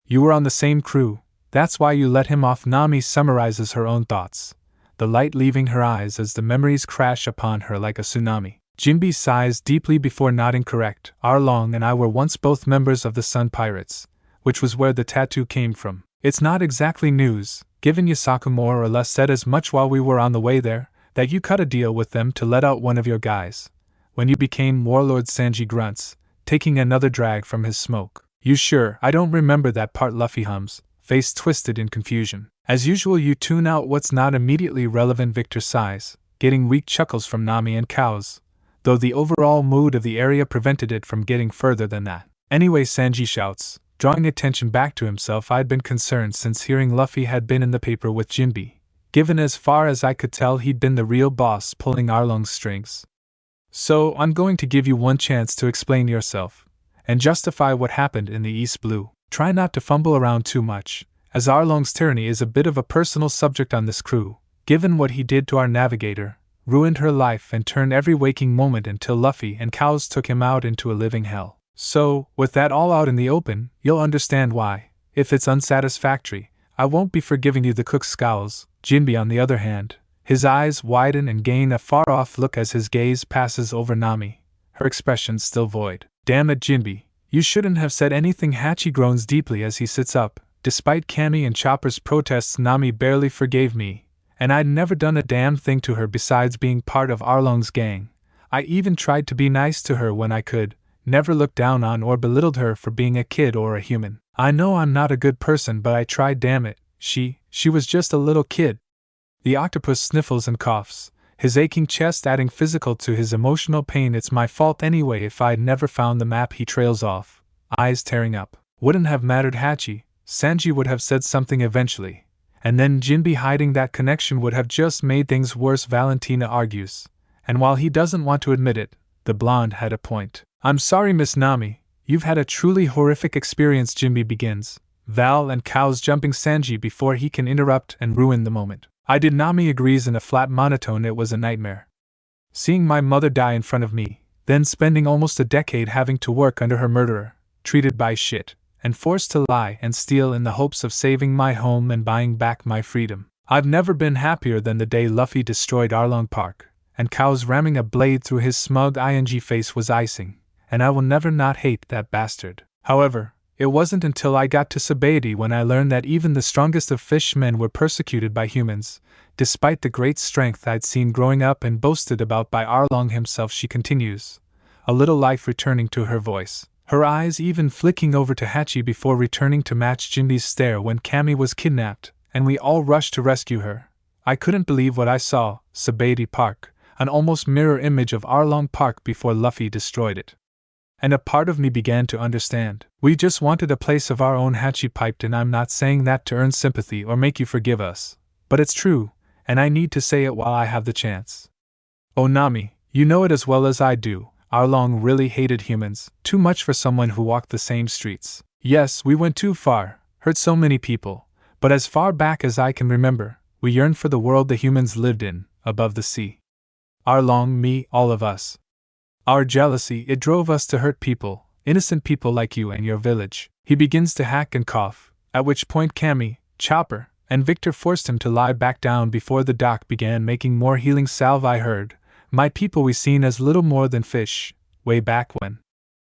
You were on the same crew, that's why you let him off. Nami summarizes her own thoughts, the light leaving her eyes as the memories crash upon her like a tsunami. Jinbe sighs deeply before nodding. Correct, Arlong and I were once both members of the Sun Pirates, which was where the tattoo came from. It's not exactly news, given Yasaku more or less said as much while we were on the way there, that you cut a deal with them to let out one of your guys. When you became Warlord, Sanji grunts, taking another drag from his smoke. You sure? I don't remember that part, Luffy hums, face twisted in confusion. As usual, you tune out what's not immediately relevant. Victor sighs, getting weak chuckles from Nami and Cows, though the overall mood of the area prevented it from getting further than that. Anyway, Sanji shouts, drawing attention back to himself. I'd been concerned since hearing Luffy had been in the paper with Jinbe, given as far as I could tell he'd been the real boss pulling Arlong's strings. So, I'm going to give you one chance to explain yourself and justify what happened in the East Blue. Try not to fumble around too much, as Arlong's tyranny is a bit of a personal subject on this crew, given what he did to our navigator, ruined her life and turned every waking moment until Luffy and Cows took him out into a living hell. So, with that all out in the open, you'll understand why, if it's unsatisfactory, I won't be forgiving you. The cook scowls. Jinbe, on the other hand, his eyes widen and gain a far-off look as his gaze passes over Nami, her expression still void. Damn it, Jinbe, you shouldn't have said anything. Hachi groans deeply as he sits up. Despite Camie and Chopper's protests, Nami barely forgave me, and I'd never done a damn thing to her besides being part of Arlong's gang. I even tried to be nice to her when I could, never looked down on or belittled her for being a kid or a human. I know I'm not a good person, but I tried, damn it. She was just a little kid. The octopus sniffles and coughs, his aching chest adding physical to his emotional pain. It's my fault anyway. If I'd never found the map, he trails off, eyes tearing up. Wouldn't have mattered, Hachi. Sanji would have said something eventually, and then Jinbe hiding that connection would have just made things worse, Valentina argues, and while he doesn't want to admit it, the blonde had a point. I'm sorry, Miss Nami, you've had a truly horrific experience, Jinbe begins, Val and Cows jumping Sanji before he can interrupt and ruin the moment. I did. Nami agrees in a flat monotone. It was a nightmare. Seeing my mother die in front of me, then spending almost a decade having to work under her murderer, treated by shit, and forced to lie and steal in the hopes of saving my home and buying back my freedom. I've never been happier than the day Luffy destroyed Arlong Park, and Cows ramming a blade through his smug ing face was icing, and I will never not hate that bastard. However, it wasn't until I got to Sabaody when I learned that even the strongest of fishmen were persecuted by humans, despite the great strength I'd seen growing up and boasted about by Arlong himself, she continues, a little life returning to her voice, her eyes even flicking over to Hachi before returning to match Jinbe's stare. When Camie was kidnapped, and we all rushed to rescue her, I couldn't believe what I saw. Sabaody Park, an almost mirror image of Arlong Park before Luffy destroyed it. And a part of me began to understand. We just wanted a place of our own, Hachi piped, and I'm not saying that to earn sympathy or make you forgive us. But it's true, and I need to say it while I have the chance. Oh Nami, you know it as well as I do, Arlong really hated humans, too much for someone who walked the same streets. Yes, we went too far, hurt so many people, but as far back as I can remember, we yearned for the world the humans lived in, above the sea. Arlong, me, all of us. Our jealousy, it drove us to hurt people, innocent people like you and your village. He begins to hack and cough, at which point Camie, Chopper, and Victor forced him to lie back down before the doc began making more healing salve. I heard, my people we seen as little more than fish, way back when.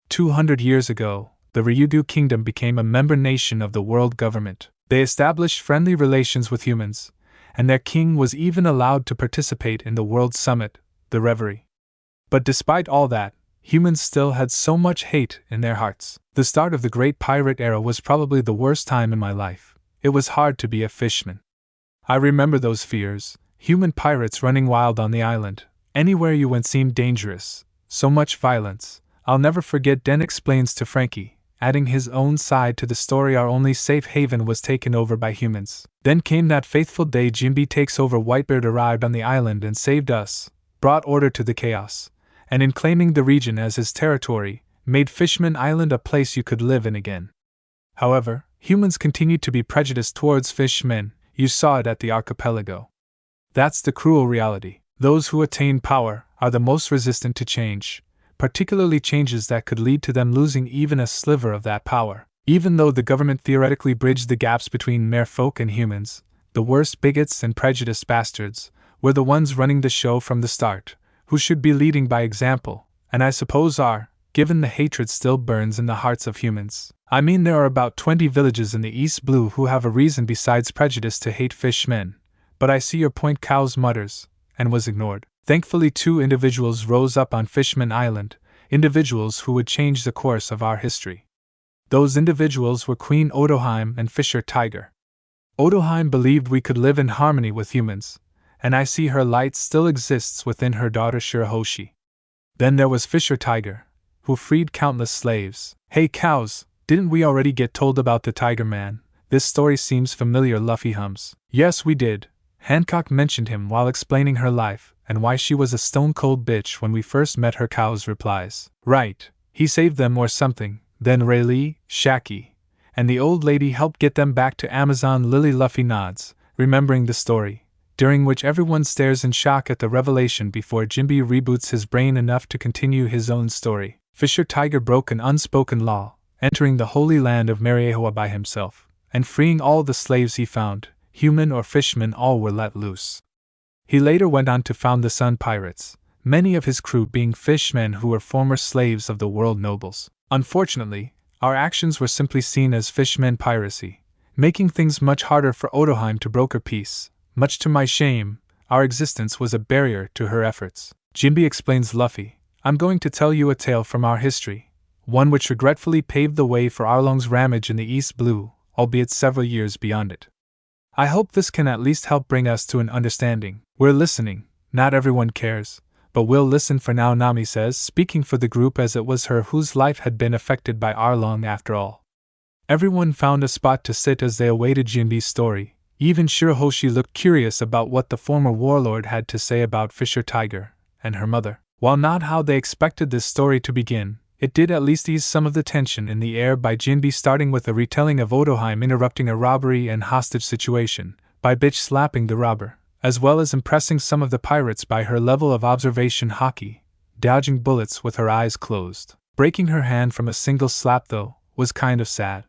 200 years ago, the Ryugu Kingdom became a member nation of the world government. They established friendly relations with humans, and their king was even allowed to participate in the World Summit, the Reverie. But despite all that, humans still had so much hate in their hearts. The start of the Great Pirate Era was probably the worst time in my life. It was hard to be a fishman. I remember those fears, human pirates running wild on the island. Anywhere you went seemed dangerous, so much violence. I'll never forget, Den explains to Frankie, adding his own side to the story. Our only safe haven was taken over by humans. Then came that faithful day Jinbe takes over. Whitebeard arrived on the island and saved us, brought order to the chaos, and in claiming the region as his territory, made Fishman Island a place you could live in again. However, humans continued to be prejudiced towards fishmen. You saw it at the archipelago. That's the cruel reality. Those who attain power are the most resistant to change, particularly changes that could lead to them losing even a sliver of that power. Even though the government theoretically bridged the gaps between merfolk and humans, the worst bigots and prejudiced bastards were the ones running the show from the start, who should be leading by example, and I suppose are, given the hatred still burns in the hearts of humans. I mean, there are about 20 villages in the East Blue who have a reason besides prejudice to hate fishmen, but I see your point, Cows mutters, and was ignored. Thankfully 2 individuals rose up on Fishman Island, individuals who would change the course of our history. Those individuals were Queen Odoheim and Fisher Tiger. Odoheim believed we could live in harmony with humans, and I see her light still exists within her daughter Shirahoshi. Then there was Fisher Tiger, who freed countless slaves. Hey Cows, didn't we already get told about the Tiger Man? This story seems familiar, Luffy hums. Yes, we did. Hancock mentioned him while explaining her life, and why she was a stone-cold bitch when we first met her. Cows replies. Right, he saved them or something, then Rayleigh, Shacky, and the old lady helped get them back to Amazon. Lily Luffy nods, remembering the story, during which everyone stares in shock at the revelation before Jinbe reboots his brain enough to continue his own story. Fisher Tiger broke an unspoken law, entering the holy land of Mariejoa by himself, and freeing all the slaves he found, human or fishmen, all were let loose. He later went on to found the Sun Pirates, many of his crew being fishmen who were former slaves of the world nobles. Unfortunately, our actions were simply seen as fishmen piracy, making things much harder for Odoheim to broker peace. Much to my shame, our existence was a barrier to her efforts. Jinbe explains. Luffy, I'm going to tell you a tale from our history, one which regretfully paved the way for Arlong's ramage in the East Blue, albeit several years beyond it. I hope this can at least help bring us to an understanding. We're listening, not everyone cares, but we'll listen for now, Nami says, speaking for the group as it was her whose life had been affected by Arlong after all. Everyone found a spot to sit as they awaited Jinbe's story. Even Shirahoshi looked curious about what the former warlord had to say about Fisher Tiger and her mother. While not how they expected this story to begin, it did at least ease some of the tension in the air by Jinbe starting with a retelling of Odoheim interrupting a robbery and hostage situation, by bitch slapping the robber, as well as impressing some of the pirates by her level of observation hockey, dodging bullets with her eyes closed. Breaking her hand from a single slap, though, was kind of sad.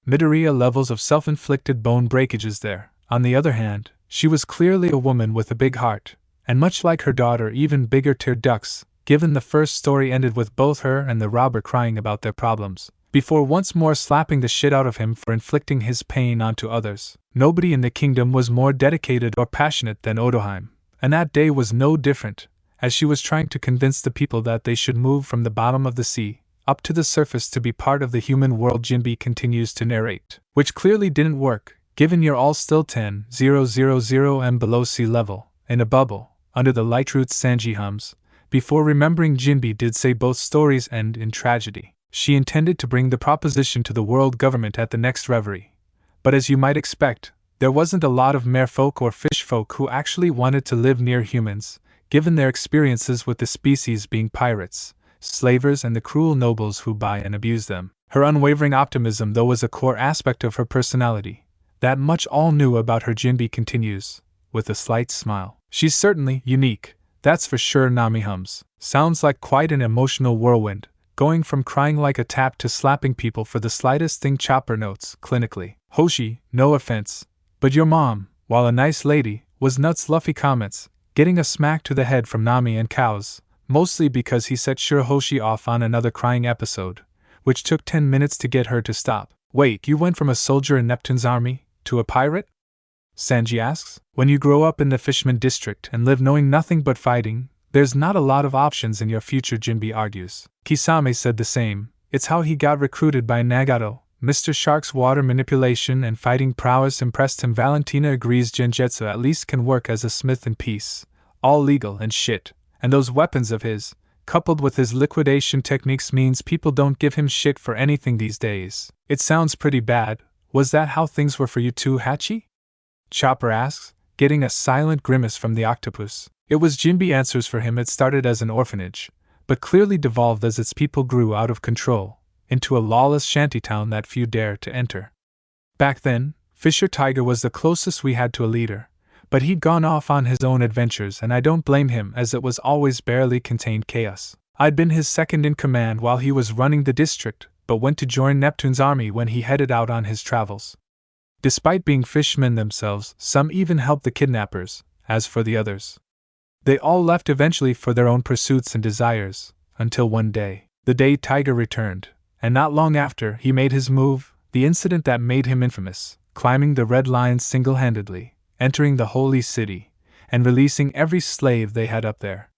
Midoriya levels of self-inflicted bone breakages there. On the other hand, she was clearly a woman with a big heart, and much like her daughter, even bigger tear ducts, given the first story ended with both her and the robber crying about their problems, before once more slapping the shit out of him for inflicting his pain onto others. Nobody in the kingdom was more dedicated or passionate than Odoheim, and that day was no different, as she was trying to convince the people that they should move from the bottom of the sea up to the surface to be part of the human world. Jinbe continues to narrate, which clearly didn't work, given you're all still 10,000 m below sea level, in a bubble, under the light roots. Sanji hums, before remembering Jinbe did say both stories end in tragedy. She intended to bring the proposition to the world government at the next reverie. But as you might expect, there wasn't a lot of merfolk or fishfolk who actually wanted to live near humans, given their experiences with the species being pirates, slavers and the cruel nobles who buy and abuse them. Her unwavering optimism though was a core aspect of her personality. That much all knew about her. Jinbe continues, with a slight smile. She's certainly unique, that's for sure. Nami hums. Sounds like quite an emotional whirlwind, going from crying like a tap to slapping people for the slightest thing. Chopper notes, clinically. Hoshi, no offense, but your mom, while a nice lady, was nuts. Luffy comments, getting a smack to the head from Nami and Cows, mostly because he set Shirahoshi off on another crying episode, which took 10 minutes to get her to stop. Wait, you went from a soldier in Neptune's army to a pirate? Sanji asks. When you grow up in the Fishman district and live knowing nothing but fighting, there's not a lot of options in your future. Jinbe argues. Kisame said the same. It's how he got recruited by Nagato. Mr. Shark's water manipulation and fighting prowess impressed him. Valentina agrees. Genjutsu at least can work as a smith in peace. All legal and shit. And those weapons of his, coupled with his liquidation techniques, means people don't give him shit for anything these days. It sounds pretty bad. Was that how things were for you too, Hachi? Chopper asks, getting a silent grimace from the octopus. It was. Jinbe answers for him. It started as an orphanage, but clearly devolved as its people grew out of control, into a lawless shantytown that few dared to enter. Back then, Fisher Tiger was the closest we had to a leader, but he'd gone off on his own adventures, and I don't blame him, as it was always barely contained chaos. I'd been his second in command while he was running the district, but went to join Neptune's army when he headed out on his travels. Despite being fishmen themselves, some even helped the kidnappers. As for the others, they all left eventually for their own pursuits and desires, until one day, the day Tiger returned, and not long after he made his move, the incident that made him infamous, climbing the Red Line single-handedly, entering the Holy City, and releasing every slave they had up there.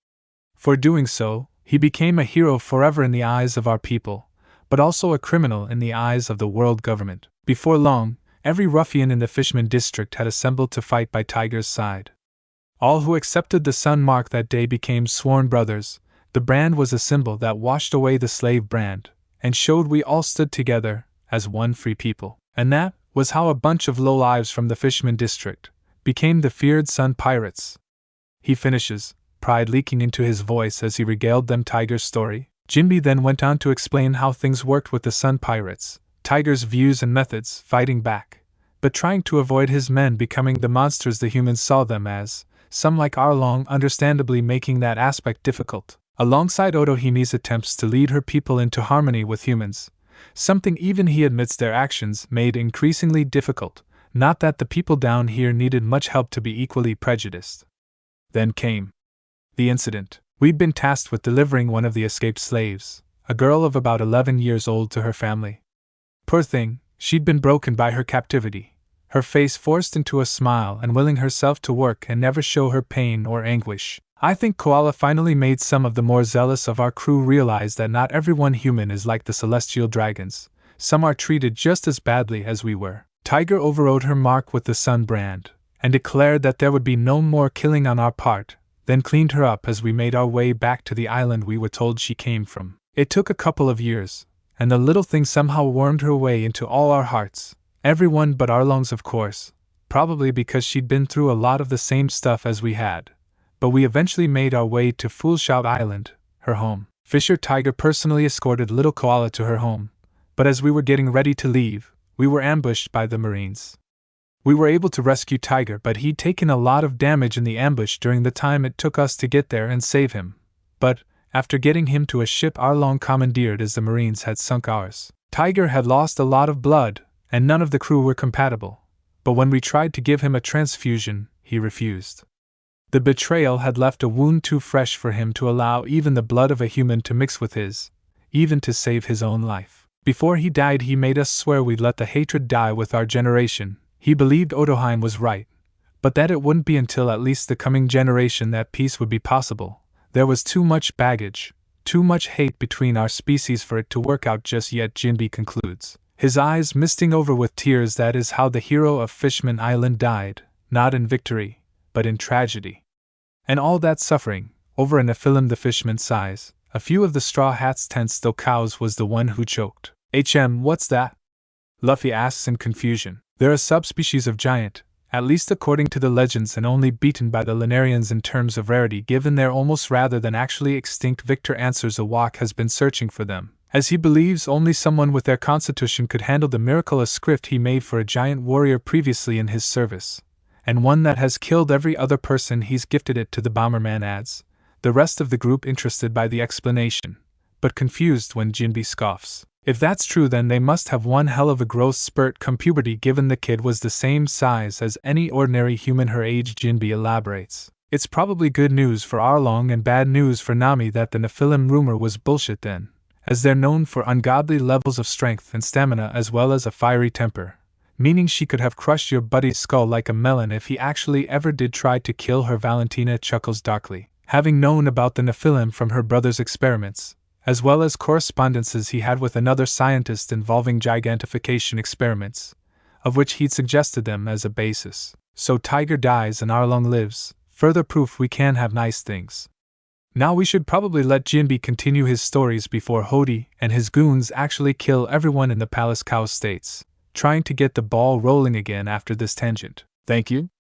For doing so, he became a hero forever in the eyes of our people, but also a criminal in the eyes of the world government. Before long, every ruffian in the Fishman district had assembled to fight by Tiger's side. All who accepted the sun mark that day became sworn brothers. The brand was a symbol that washed away the slave brand, and showed we all stood together, as one free people. And that was how a bunch of lowlives from the Fishman district became the feared Sun Pirates. He finishes, pride leaking into his voice as he regaled them Tiger's story. Jinbe then went on to explain how things worked with the Sun Pirates, Tiger's views and methods, fighting back, but trying to avoid his men becoming the monsters the humans saw them as, some like Arlong understandably making that aspect difficult, alongside Otohimi's attempts to lead her people into harmony with humans, something even he admits their actions made increasingly difficult. Not that the people down here needed much help to be equally prejudiced. Then came the incident. We'd been tasked with delivering one of the escaped slaves, a girl of about 11 years old, to her family. Poor thing, she'd been broken by her captivity, her face forced into a smile and willing herself to work and never show her pain or anguish. I think Koala finally made some of the more zealous of our crew realize that not everyone human is like the celestial dragons. Some are treated just as badly as we were. Tiger overrode her mark with the sun brand, and declared that there would be no more killing on our part, then cleaned her up as we made our way back to the island we were told she came from. It took a couple of years, and the little thing somehow wormed her way into all our hearts, everyone but Arlong's of course, probably because she'd been through a lot of the same stuff as we had. But we eventually made our way to Foolshout Island, her home. Fisher Tiger personally escorted little Koala to her home, but as we were getting ready to leave, we were ambushed by the Marines. We were able to rescue Tiger, but he'd taken a lot of damage in the ambush during the time it took us to get there and save him. But, after getting him to a ship Arlong commandeered as the Marines had sunk ours, Tiger had lost a lot of blood, and none of the crew were compatible. But when we tried to give him a transfusion, he refused. The betrayal had left a wound too fresh for him to allow even the blood of a human to mix with his, even to save his own life. Before he died, he made us swear we'd let the hatred die with our generation. He believed Otohime was right, but that it wouldn't be until at least the coming generation that peace would be possible. There was too much baggage, too much hate between our species for it to work out just yet, Jinbe concludes, his eyes misting over with tears. That is how the hero of Fishman Island died, not in victory, but in tragedy. And all that suffering, over a Nephilim the Fishman size. A few of the Straw Hat's tents though cows was the one who choked. What's that? Luffy asks in confusion. They're a subspecies of giant, at least according to the legends, and only beaten by the Lunarians in terms of rarity, given their almost rather than actually extinct. Victor answers. Awak has been searching for them, as he believes only someone with their constitution could handle the miraculous script he made for a giant warrior previously in his service, and one that has killed every other person he's gifted it to. The Bomberman adds, the rest of the group interested by the explanation, but confused when Jinbe scoffs. If that's true, then they must have one hell of a growth spurt come puberty, given the kid was the same size as any ordinary human her age. Jinbe elaborates. It's probably good news for Arlong and bad news for Nami that the Nephilim rumor was bullshit then, as they're known for ungodly levels of strength and stamina as well as a fiery temper, meaning she could have crushed your buddy's skull like a melon if he actually ever did try to kill her. Valentina chuckles darkly, having known about the Nephilim from her brother's experiments, as well as correspondences he had with another scientist involving gigantification experiments, of which he'd suggested them as a basis. So Tiger dies and Arlong lives, further proof we can have nice things. Now we should probably let Jinbe continue his stories before Hodi and his goons actually kill everyone in the palace. Cow states, trying to get the ball rolling again after this tangent. Thank you.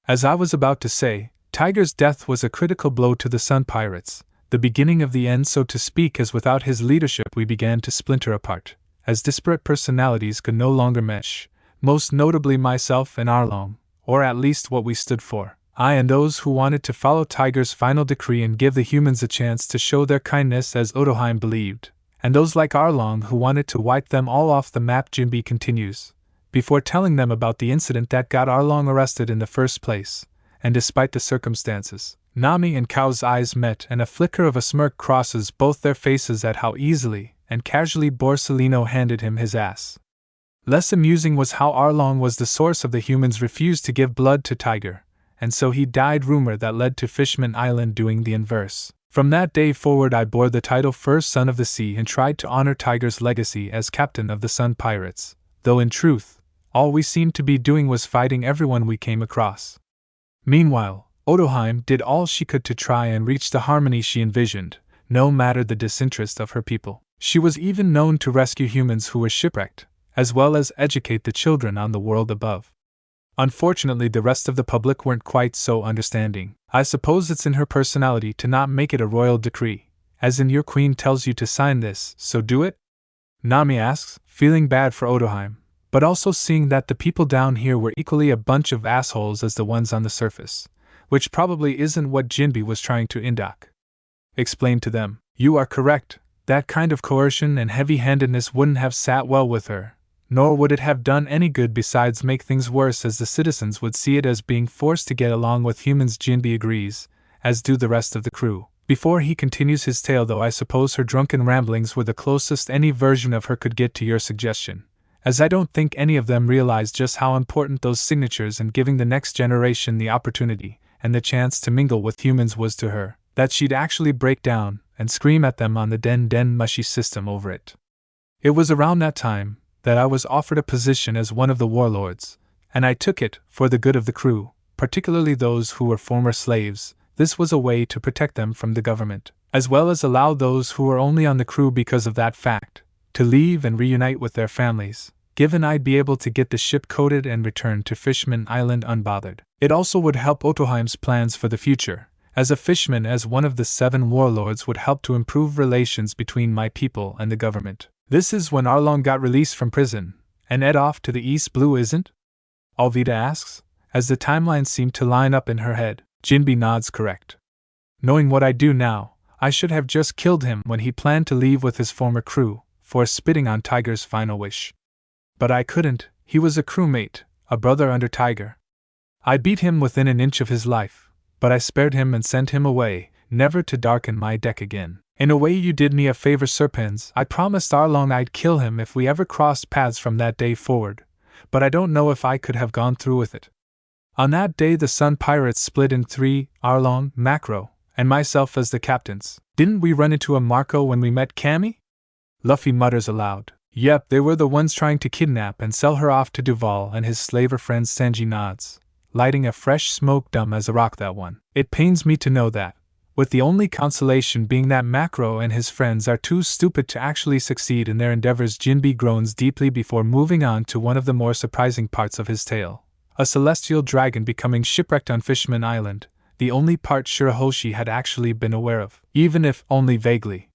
As I was about to say, Tiger's death was a critical blow to the Sun Pirates, the beginning of the end, so to speak, as without his leadership we began to splinter apart, as disparate personalities could no longer mesh, most notably myself and Arlong, or at least what we stood for. I and those who wanted to follow Tiger's final decree and give the humans a chance to show their kindness as Otoheim believed, and those like Arlong who wanted to wipe them all off the map. Jinbe continues, before telling them about the incident that got Arlong arrested in the first place, and despite the circumstances. Nami and Cow's eyes met and a flicker of a smirk crosses both their faces at how easily and casually Borsellino handed him his ass. Less amusing was how Arlong was the source of the humans' refused to give blood to Tiger, and so he died, rumor that led to Fishman Island doing the inverse. From that day forward I bore the title First Son of the Sea and tried to honor Tiger's legacy as captain of the Sun Pirates, though in truth, all we seemed to be doing was fighting everyone we came across. Meanwhile, Otoheim did all she could to try and reach the harmony she envisioned, no matter the disinterest of her people. She was even known to rescue humans who were shipwrecked, as well as educate the children on the world above. Unfortunately, the rest of the public weren't quite so understanding. I suppose it's in her personality to not make it a royal decree, as in your queen tells you to sign this, so do it? Nami asks, feeling bad for Otoheim, but also seeing that the people down here were equally a bunch of assholes as the ones on the surface, which probably isn't what Jinbe was trying to induct. Explain to them. You are correct, that kind of coercion and heavy-handedness wouldn't have sat well with her, nor would it have done any good, besides make things worse, as the citizens would see it as being forced to get along with humans. Jinbe agrees, as do the rest of the crew. Before he continues his tale though, I suppose her drunken ramblings were the closest any version of her could get to your suggestion, as I don't think any of them realized just how important those signatures and giving the next generation the opportunity and the chance to mingle with humans was to her, that she'd actually break down and scream at them on the Den Mushy system over it. It was around that time that I was offered a position as one of the warlords, and I took it for the good of the crew, particularly those who were former slaves. This was a way to protect them from the government, as well as allow those who were only on the crew because of that fact to leave and reunite with their families, given I'd be able to get the ship coded and return to Fishman Island unbothered. It also would help Otoheim's plans for the future, as a fishman as one of the 7 warlords would help to improve relations between my people and the government. This is when Arlong got released from prison, and Ed off to the East Blue, isn't? Alvida asks, as the timelines seem to line up in her head. Jinbe nods correct. Knowing what I do now, I should have just killed him when he planned to leave with his former crew, for spitting on Tiger's final wish. But I couldn't, he was a crewmate, a brother under Tiger. I beat him within an inch of his life, but I spared him and sent him away, never to darken my deck again. In a way you did me a favor, Serpens. I promised Arlong I'd kill him if we ever crossed paths from that day forward, but I don't know if I could have gone through with it. On that day the Sun Pirates split in 3, Arlong, Macro, and myself as the captains. Didn't we run into a Marco when we met Camie? Luffy mutters aloud. Yep, they were the ones trying to kidnap and sell her off to Duval and his slaver friend. Sanji nods, lighting a fresh smoke dumb as a rock. That one. It pains me to know that, with the only consolation being that Macro and his friends are too stupid to actually succeed in their endeavors. Jinbe groans deeply before moving on to one of the more surprising parts of his tale. A celestial dragon becoming shipwrecked on Fishman Island, the only part Shirahoshi had actually been aware of, even if only vaguely.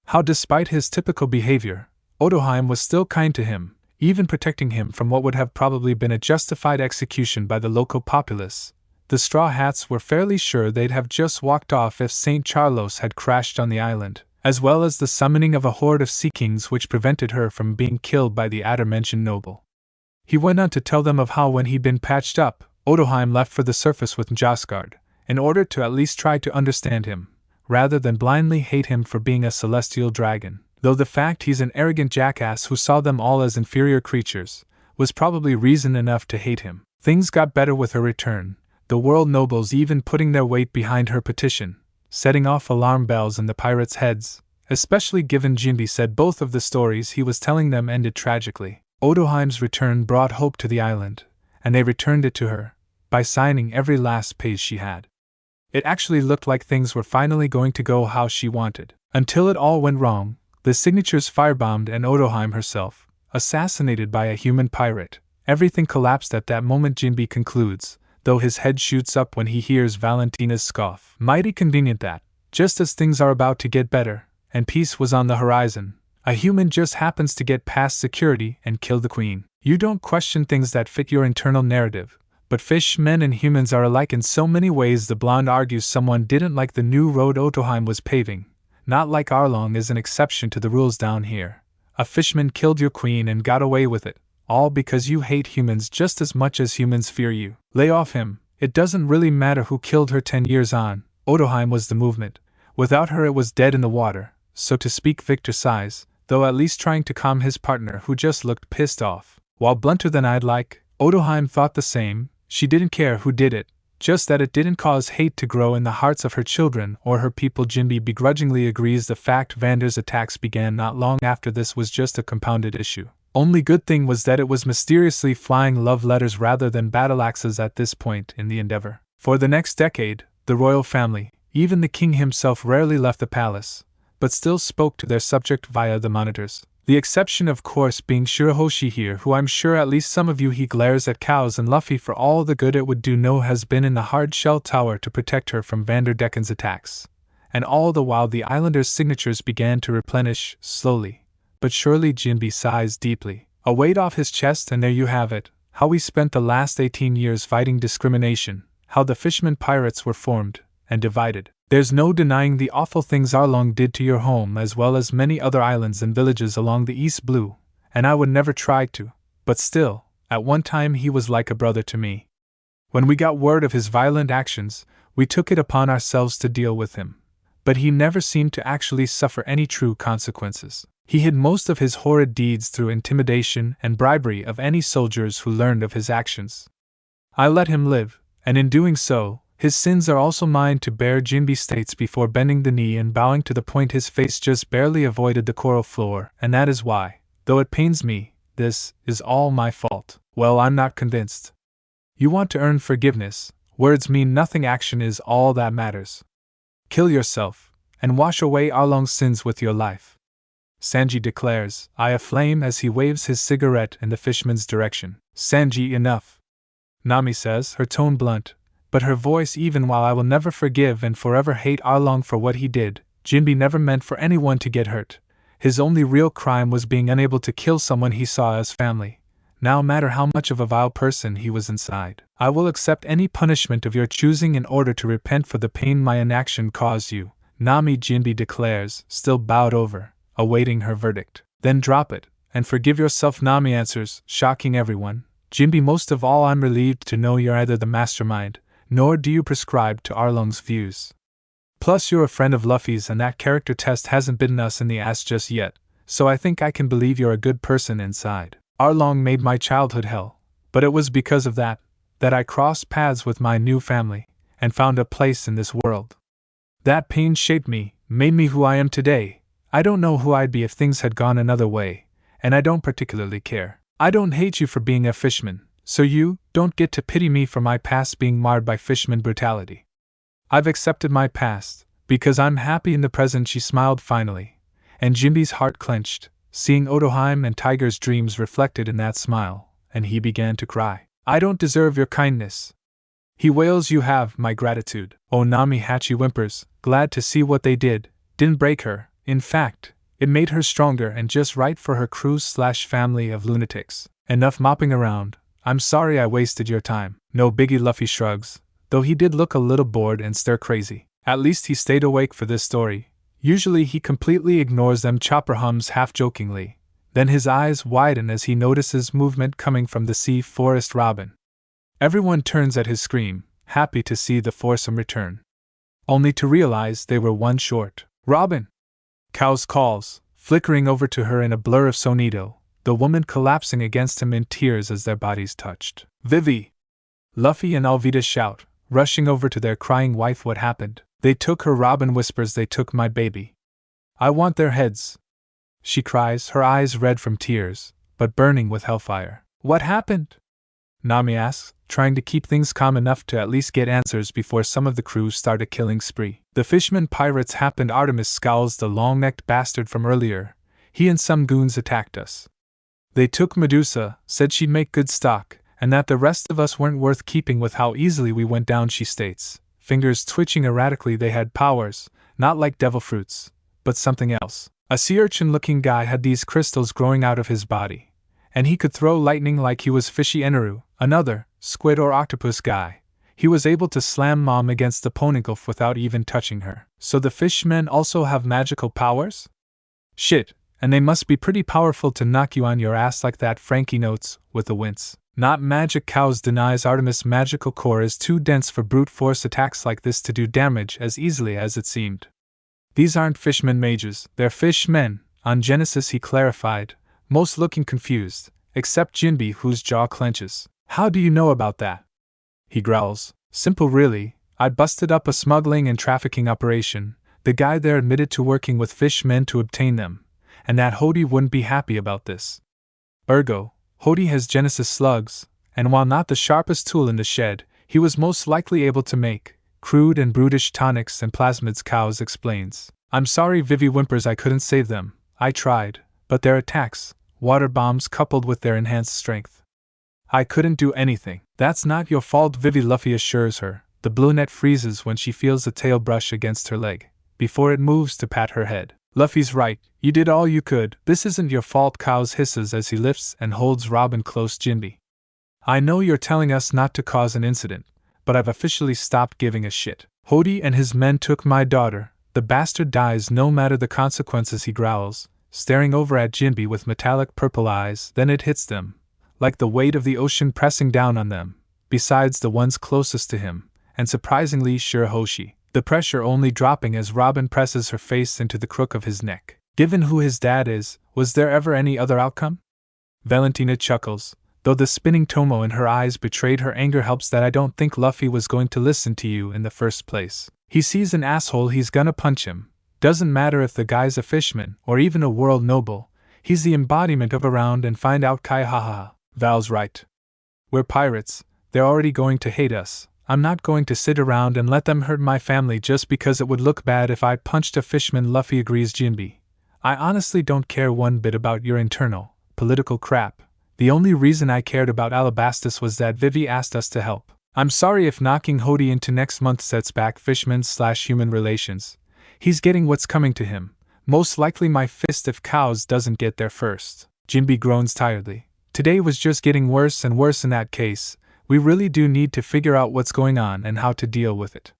How despite his typical behavior, Otoheim was still kind to him, even protecting him from what would have probably been a justified execution by the local populace. The Straw Hats were fairly sure they'd have just walked off if St. Charlos had crashed on the island, as well as the summoning of a horde of Sea Kings which prevented her from being killed by the aforementioned noble. He went on to tell them of how when he'd been patched up, Otoheim left for the surface with Njosgard, in order to at least try to understand him, rather than blindly hate him for being a celestial dragon, though the fact he's an arrogant jackass who saw them all as inferior creatures was probably reason enough to hate him. Things got better with her return, the world nobles even putting their weight behind her petition, setting off alarm bells in the pirates' heads, especially given Jinbe said both of the stories he was telling them ended tragically. Otoheim's return brought hope to the island, and they returned it to her, by signing every last page she had. It actually looked like things were finally going to go how she wanted, until it all went wrong, the signatures firebombed and Otoheim herself, assassinated by a human pirate. Everything collapsed at that moment, Jinbe concludes, though his head shoots up when he hears Valentina's scoff. Mighty convenient that, just as things are about to get better, and peace was on the horizon, a human just happens to get past security and kill the queen. You don't question things that fit your internal narrative, but fishmen and humans are alike in so many ways. The blonde argues someone didn't like the new road Otoheim was paving. Not like Arlong is an exception to the rules down here. A fishman killed your queen and got away with it, all because you hate humans just as much as humans fear you. Lay off him. It doesn't really matter who killed her 10 years on. Otoheim was the movement. Without her it was dead in the water, so to speak. Victor sighs, though at least trying to calm his partner who just looked pissed off. While blunter than I'd like, Otoheim thought the same. She didn't care who did it, just that it didn't cause hate to grow in the hearts of her children or her people. Jinbe begrudgingly agrees the fact Vander's attacks began not long after this was just a compounded issue. Only good thing was that it was mysteriously flying love letters rather than battle axes at this point in the endeavor. For the next decade, the royal family, even the king himself, rarely left the palace, but still spoke to their subject via the monitors. The exception of course being Shirahoshi here, who I'm sure at least some of you he glares at cows and Luffy for all the good it would do no has been in the hard shell tower to protect her from Vanderdecken's attacks. And all the while the islanders' signatures began to replenish, slowly but surely. Jinbe sighs deeply, a weight off his chest, and there you have it, how we spent the last 18 years fighting discrimination, how the fishermen pirates were formed and divided. There's no denying the awful things Arlong did to your home as well as many other islands and villages along the East Blue, and I would never try to, but still, at one time he was like a brother to me. When we got word of his violent actions, we took it upon ourselves to deal with him, but he never seemed to actually suffer any true consequences. He hid most of his horrid deeds through intimidation and bribery of any soldiers who learned of his actions. I let him live, and in doing so, his sins are also mine to bear. Jinbe states before bending the knee and bowing to the point his face just barely avoided the coral floor, and that is why, though it pains me, this is all my fault. Well, I'm not convinced. You want to earn forgiveness, words mean nothing, action is all that matters. Kill yourself, and wash away Arlong's sins with your life. Sanji declares, eye aflame as he waves his cigarette in the fishman's direction. Sanji, enough. Nami says, her tone blunt, but her voice even. While I will never forgive and forever hate Arlong for what he did, Jinbe never meant for anyone to get hurt. His only real crime was being unable to kill someone he saw as family, no matter how much of a vile person he was inside. I will accept any punishment of your choosing in order to repent for the pain my inaction caused you, Nami, Jinbe declares, still bowed over, awaiting her verdict. Then drop it, and forgive yourself, Nami answers, shocking everyone. Jinbe, most of all I'm relieved to know you're either the mastermind, nor do you prescribe to Arlong's views. Plus you're a friend of Luffy's and that character test hasn't bitten us in the ass just yet, so I think I can believe you're a good person inside. Arlong made my childhood hell, but it was because of that I crossed paths with my new family, and found a place in this world. That pain shaped me, made me who I am today. I don't know who I'd be if things had gone another way, and I don't particularly care. I don't hate you for being a fishman, so you don't get to pity me for my past being marred by fishman brutality. I've accepted my past, Because I'm happy in the present, she smiled finally, and Jinbe's heart clenched, seeing Otoheim and Tiger's dreams reflected in that smile, and he began to cry. I don't deserve your kindness, he wails. You have my gratitude. Oh, Nami Hachi whimpers, glad to see what they didn't break her. In fact, it made her stronger and just right for her crew/family of lunatics. Enough mopping around. I'm sorry I wasted your time. No biggie, Luffy shrugs, though he did look a little bored and stir crazy. At least he stayed awake for this story. Usually he completely ignores them. Chopper hums half-jokingly. Then his eyes widen as he notices movement coming from the sea forest. Robin. Everyone turns at his scream, happy to see the foursome return, only to realize they were one short. Robin! Cow's calls, flickering over to her in a blur of sonito, the woman collapsing against him in tears as their bodies touched. Vivi! Luffy and Alvida shout, rushing over to their crying wife. What happened? They took her. Robin whispers, they took my baby. I want their heads, she cries, her eyes red from tears, but burning with hellfire. What happened? Nami asks, trying to keep things calm enough to at least get answers before some of the crew start a killing spree. The Fishman pirates happened. Artemis scowls, the long-necked bastard from earlier. He and some goons attacked us. They took Medusa, said she'd make good stock, and that the rest of us weren't worth keeping with how easily we went down, she states, fingers twitching erratically. They had powers, not like devil fruits, but something else. A sea urchin-looking guy had these crystals growing out of his body, and he could throw lightning like he was Fishy Eneru. Another, squid or octopus guy, he was able to slam Mom against the poneglyph without even touching her. So the fishmen also have magical powers? Shit, and they must be pretty powerful to knock you on your ass like that, Frankie notes, with a wince. Not magic. Cows denies Artemis' magical core is too dense for brute force attacks like this to do damage as easily as it seemed. These aren't fishmen mages, they're fishmen, on Genesis, he clarified, most looking confused, except Jinbe, whose jaw clenches. How do you know about that? He growls. Simple really, I busted up a smuggling and trafficking operation. The guy there admitted to working with fishmen to obtain them, and that Hodi wouldn't be happy about this. Ergo, Hodi has Genesis slugs, and while not the sharpest tool in the shed, he was most likely able to make crude and brutish tonics and plasmids. Cows explains. I'm sorry, Vivi whimpers, I couldn't save them. I tried, but their attacks, water bombs coupled with their enhanced strength. I couldn't do anything. That's not your fault, Vivi, Luffy assures her. The blue net freezes when she feels the tail brush against her leg, before it moves to pat her head. Luffy's right, you did all you could. This isn't your fault, Cows hisses as he lifts and holds Robin close. Jinbe, I know you're telling us not to cause an incident, but I've officially stopped giving a shit. Hodi and his men took my daughter. The bastard dies no matter the consequences, he growls, staring over at Jinbe with metallic purple eyes. Then it hits them, like the weight of the ocean pressing down on them, besides the ones closest to him, and surprisingly Shirahoshi, the pressure only dropping as Robin presses her face into the crook of his neck. Given who his dad is, was there ever any other outcome? Valentina chuckles, though the spinning tomo in her eyes betrayed her anger. Helps that I don't think Luffy was going to listen to you in the first place. He sees an asshole, he's gonna punch him. Doesn't matter if the guy's a fishman or even a world noble, he's the embodiment of around and find out Kai. Haha. Val's right. We're pirates, they're already going to hate us. I'm not going to sit around and let them hurt my family just because it would look bad if I punched a fishman. Luffy agrees. Jinbe, I honestly don't care one bit about your internal, political crap. The only reason I cared about Alabastus was that Vivi asked us to help. I'm sorry if knocking Hodi into next month sets back fishman/human relations. He's getting what's coming to him. Most likely my fist if Cows doesn't get there first. Jinbe groans tiredly. Today was just getting worse and worse. In that case, we really do need to figure out what's going on and how to deal with it.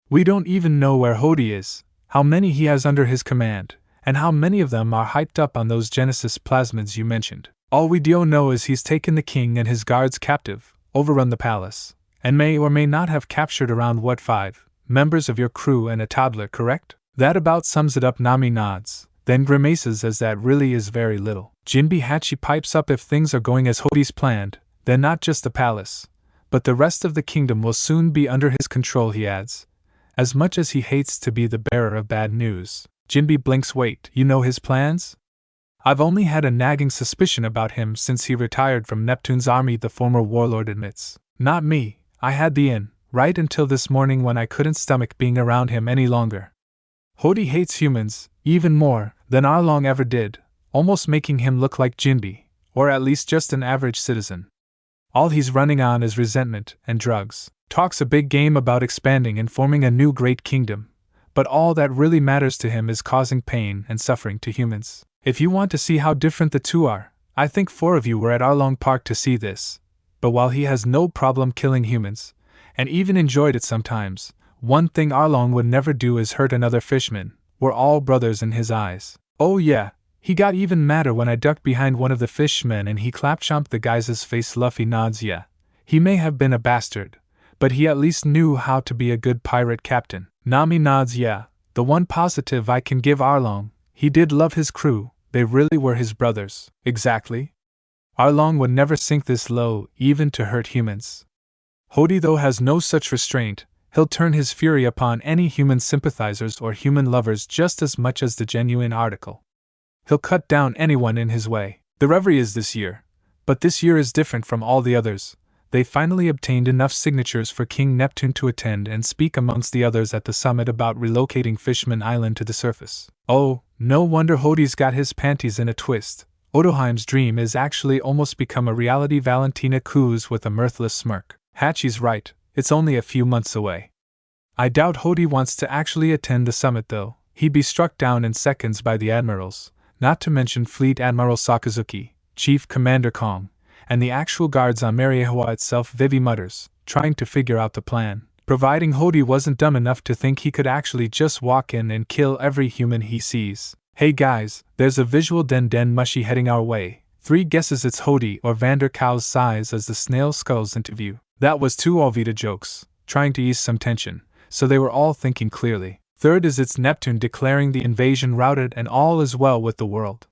We don't even know where Hodi is, how many he has under his command, and how many of them are hyped up on those Genesis plasmids you mentioned. All we do know is he's taken the king and his guards captive, overrun the palace, and may or may not have captured around 5 members of your crew and a toddler, correct? That about sums it up. Nami nods, then grimaces as that really is very little. Jinbe Hachi pipes up. If things are going as Hodi's planned, then not just the palace, but the rest of the kingdom will soon be under his control, he adds, as much as he hates to be the bearer of bad news. Jinbe blinks. Wait, you know his plans? I've only had a nagging suspicion about him since he retired from Neptune's army, the former warlord admits. Not me, I had the in, right until this morning when I couldn't stomach being around him any longer. Hodi hates humans, even more than Arlong ever did, almost making him look like Jinbe, or at least just an average citizen. All he's running on is resentment and drugs. Talks a big game about expanding and forming a new great kingdom, but all that really matters to him is causing pain and suffering to humans. If you want to see how different the two are, I think 4 of you were at Arlong Park to see this. But while he has no problem killing humans, and even enjoyed it sometimes, one thing Arlong would never do is hurt another Fishman. We're all brothers in his eyes. Oh yeah, he got even madder when I ducked behind one of the Fishmen and he clap-chomped the guy's face. Luffy nods. Yeah, he may have been a bastard, but he at least knew how to be a good pirate captain. Nami nods. Yeah, the one positive I can give Arlong, he did love his crew, they really were his brothers. Exactly. Arlong would never sink this low, even to hurt humans. Hodi though has no such restraint. He'll turn his fury upon any human sympathizers or human lovers just as much as the genuine article. He'll cut down anyone in his way. The reverie is this year, but this year is different from all the others. They finally obtained enough signatures for King Neptune to attend and speak amongst the others at the summit about relocating Fishman Island to the surface. Oh, no wonder Hodi's got his panties in a twist. Otoheim's dream is actually almost become a reality. Valentina coos with a mirthless smirk. Hachi's right, it's only a few months away. I doubt Hodi wants to actually attend the summit though. He'd be struck down in seconds by the admirals, not to mention Fleet Admiral Sakazuki, Chief Commander Kong, and the actual guards on Mariehawa itself. Vivi mutters, trying to figure out the plan, providing Hodi wasn't dumb enough to think he could actually just walk in and kill every human he sees. Hey guys, there's a visual den mushy heading our way. 3 guesses it's Hodi or Vander Cow's size as the snail skulls into view. That was 2 Alvida jokes, trying to ease some tension, so they were all thinking clearly. 3rd is it's Neptune declaring the invasion routed and all is well with the world.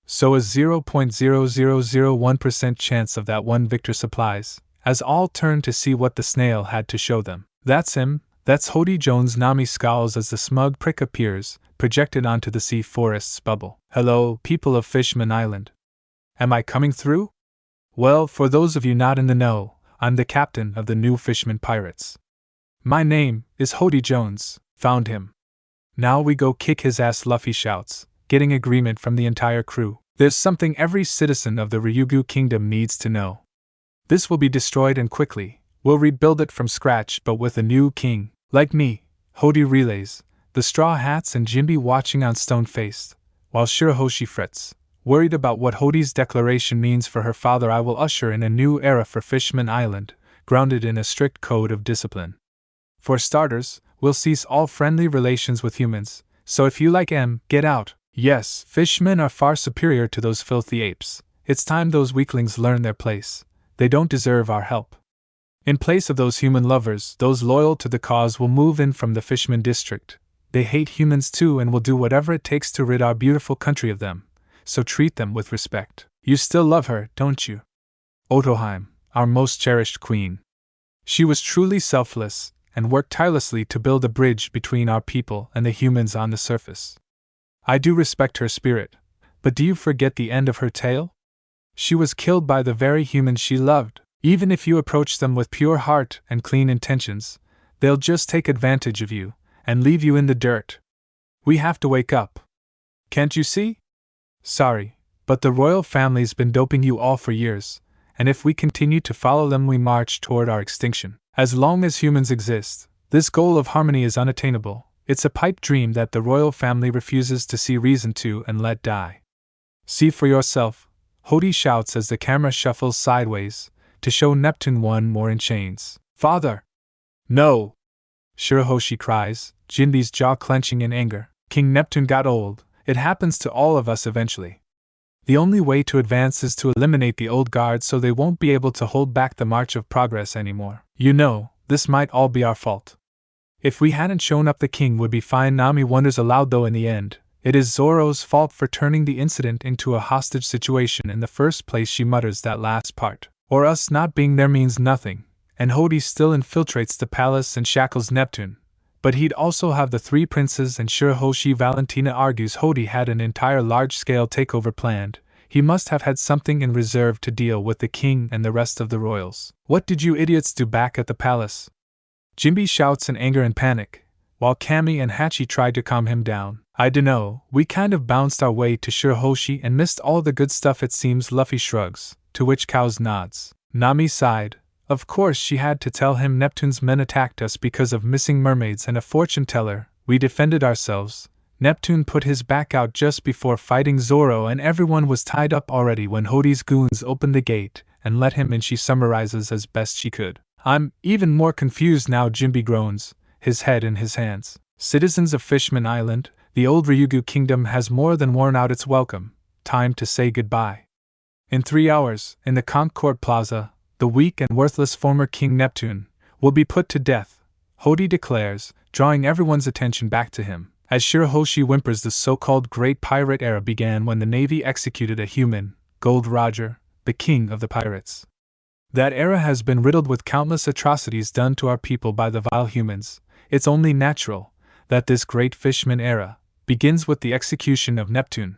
So is 0.0001% chance of that one victor supplies, as all turned to see what the snail had to show them. That's him, that's Hodi Jones. Nami scowls as the smug prick appears, projected onto the sea forest's bubble. Hello, people of Fishman Island. Am I coming through? Well, for those of you not in the know, I'm the captain of the new Fishman Pirates. My name is Hodi Jones. Found him. Now we go kick his ass. Luffy shouts, getting agreement from the entire crew. There's something every citizen of the Ryugu Kingdom needs to know. This will be destroyed and quickly. We'll rebuild it from scratch but with a new king. Like me, Hodi relays, the Straw Hats and Jinbe watching on stone-faced, while Shirahoshi frets, worried about what Hodi's declaration means for her father. I will usher in a new era for Fishman Island, grounded in a strict code of discipline. For starters, we'll cease all friendly relations with humans, so if you like get out. Yes, Fishmen are far superior to those filthy apes. It's time those weaklings learn their place. They don't deserve our help. In place of those human lovers, those loyal to the cause will move in from the Fishman district. They hate humans too and will do whatever it takes to rid our beautiful country of them, so treat them with respect. You still love her, don't you? Otoheim, our most cherished queen. She was truly selfless, and worked tirelessly to build a bridge between our people and the humans on the surface. I do respect her spirit, but do you forget the end of her tale? She was killed by the very humans she loved. Even if you approach them with pure heart and clean intentions, they'll just take advantage of you and leave you in the dirt. We have to wake up. Can't you see? Sorry, but the royal family's been doping you all for years, and if we continue to follow them we march toward our extinction. As long as humans exist, this goal of harmony is unattainable. It's a pipe dream that the royal family refuses to see reason to and let die. See for yourself, Hodi shouts as the camera shuffles sideways, to show Neptune one more in chains. Father! No! Shirahoshi cries, Jinbe's jaw clenching in anger. King Neptune got old. It happens to all of us eventually. The only way to advance is to eliminate the old guard so they won't be able to hold back the march of progress anymore. You know, this might all be our fault. If we hadn't shown up the king would be fine. Nami wonders aloud though in the end, it is Zoro's fault for turning the incident into a hostage situation in the first place. She mutters that last part. Or us not being there means nothing, and Hodi still infiltrates the palace and shackles Neptune. But he'd also have the 3 princes and Shirahoshi. Valentina argues Hodi had an entire large-scale takeover planned. He must have had something in reserve to deal with the king and the rest of the royals. What did you idiots do back at the palace? Jinbe shouts in anger and panic. while Camie and Hachi tried to calm him down. I dunno, we kind of bounced our way to Shirahoshi and missed all the good stuff it seems. Luffy shrugs, to which Cows nods. Nami sighed. Of course she had to tell him Neptune's men attacked us because of missing mermaids and a fortune teller. We defended ourselves. Neptune put his back out just before fighting Zoro and everyone was tied up already when Hodi's goons opened the gate and let him in. She summarizes as best she could. I'm even more confused now, Jinbe groans, his head in his hands. Citizens of Fishman Island, the old Ryugu kingdom has more than worn out its welcome. Time to say goodbye. In 3 hours, in the Concord Plaza, the weak and worthless former King Neptune will be put to death, Hodi declares, drawing everyone's attention back to him. As Shirahoshi whimpers, the so-called Great Pirate Era began when the Navy executed a human, Gold Roger, the king of the pirates. That era has been riddled with countless atrocities done to our people by the vile humans. It's only natural that this great Fishman era begins with the execution of Neptune,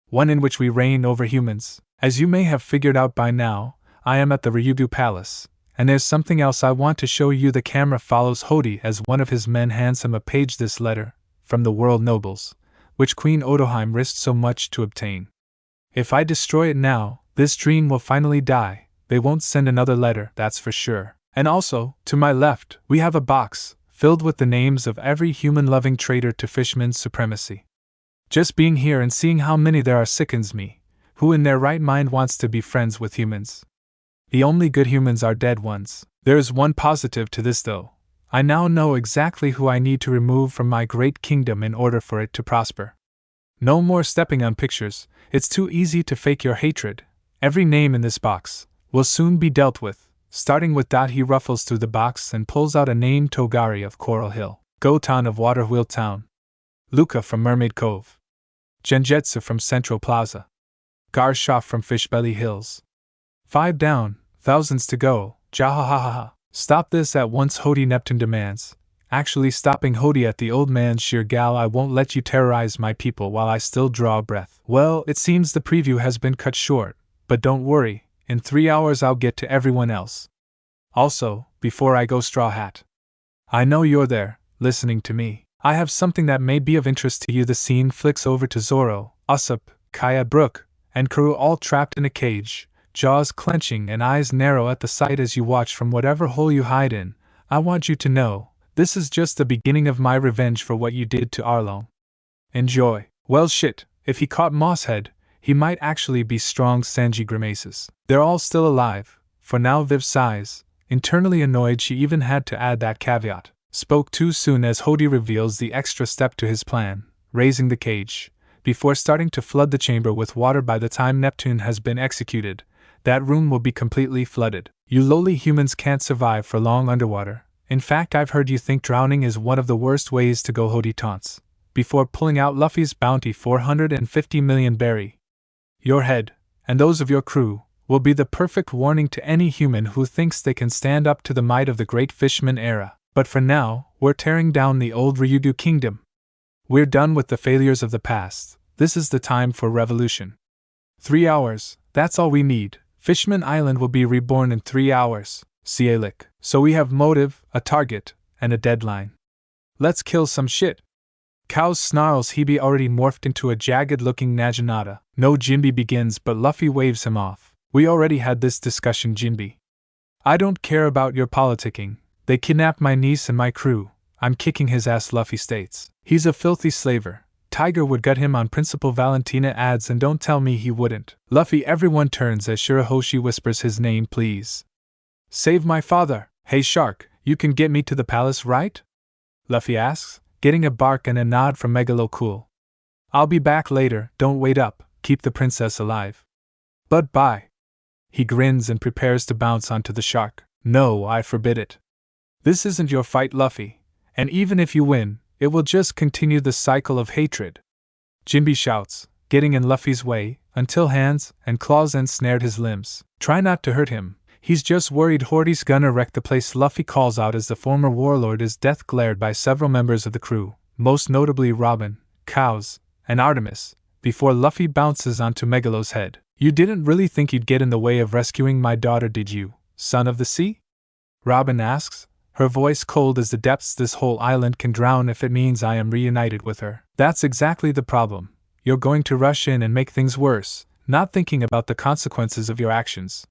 one in which we reign over humans. As you may have figured out by now, I am at the Ryugu Palace, and there's something else I want to show you. The camera follows Hodi as one of his men hands him a page. This letter, from the world nobles, which Queen Otoheim risked so much to obtain. If I destroy it now, this dream will finally die. They won't send another letter, that's for sure. And also, to my left, we have a box filled with the names of every human-loving traitor to Fishman's supremacy. Just being here and seeing how many there are sickens me. Who in their right mind wants to be friends with humans? The only good humans are dead ones. There is one positive to this though. I now know exactly who I need to remove from my great kingdom in order for it to prosper. No more stepping on pictures, it's too easy to fake your hatred. Every name in this box will soon be dealt with. Starting with Dot, he ruffles through the box and pulls out a name: Togari of Coral Hill, Gotan of Waterwheel Town, Luca from Mermaid Cove, Genjetsu from Central Plaza, Garshoff from Fishbelly Hills. 5 down, thousands to go, jahahaha. Stop this at once, Hodi, Neptune demands, actually stopping Hodi at the old man's sheer gal. I won't let you terrorize my people while I still draw a breath. Well, it seems the preview has been cut short, but don't worry. In 3 hours I'll get to everyone else. Also, before I go, Straw Hat, I know you're there, listening to me. I have something that may be of interest to you. The scene flicks over to Zoro, Usopp, Kaya, Brooke, and Karu all trapped in a cage, jaws clenching and eyes narrow at the sight as you watch from whatever hole you hide in. I want you to know, this is just the beginning of my revenge for what you did to Arlong. Enjoy. Well shit, if he caught Mosshead, he might actually be strong. Sanji grimaces. They're all still alive, for now. Viv sighs, internally annoyed she even had to add that caveat. Spoke too soon, as Hodi reveals the extra step to his plan, raising the cage, before starting to flood the chamber with water. By the time Neptune has been executed, that room will be completely flooded. You lowly humans can't survive for long underwater. In fact, I've heard you think drowning is one of the worst ways to go, Hodi taunts, before pulling out Luffy's bounty 450 million berry. Your head, and those of your crew, will be the perfect warning to any human who thinks they can stand up to the might of the great Fishman era. But for now, we're tearing down the old Ryugu kingdom. We're done with the failures of the past. This is the time for revolution. 3 hours, that's all we need. Fishman Island will be reborn in 3 hours. Cielic. So we have motive, a target, and a deadline. Let's kill some shit. Cows snarls. Hebe already morphed into a jagged-looking Naginata. No, Jinbe begins, but Luffy waves him off. We already had this discussion, Jinbe. I don't care about your politicking. They kidnapped my niece and my crew. I'm kicking his ass, Luffy states. He's a filthy slaver. Tiger would gut him on principle, Valentina adds, and don't tell me he wouldn't. Luffy. Everyone turns as Shirahoshi whispers his name. Please. Save my father. Hey Shark, you can get me to the palace, right? Luffy asks, getting a bark and a nod from Megalo. Cool. I'll be back later. Don't wait up. Keep the princess alive. But bye. He grins and prepares to bounce onto the shark. No, I forbid it. This isn't your fight, Luffy, and even if you win, it will just continue the cycle of hatred. Jinbe shouts, getting in Luffy's way, until hands and claws ensnared his limbs. Try not to hurt him. He's just worried Hodi's gonna wreck the place, Luffy calls out as the former warlord is death glared by several members of the crew, most notably Robin, Cows, and Artemis, before Luffy bounces onto Megalo's head. You didn't really think you'd get in the way of rescuing my daughter, did you, son of the sea? Robin asks, her voice cold as the depths. This whole island can drown if it means I am reunited with her. That's exactly the problem. You're going to rush in and make things worse, not thinking about the consequences of your actions.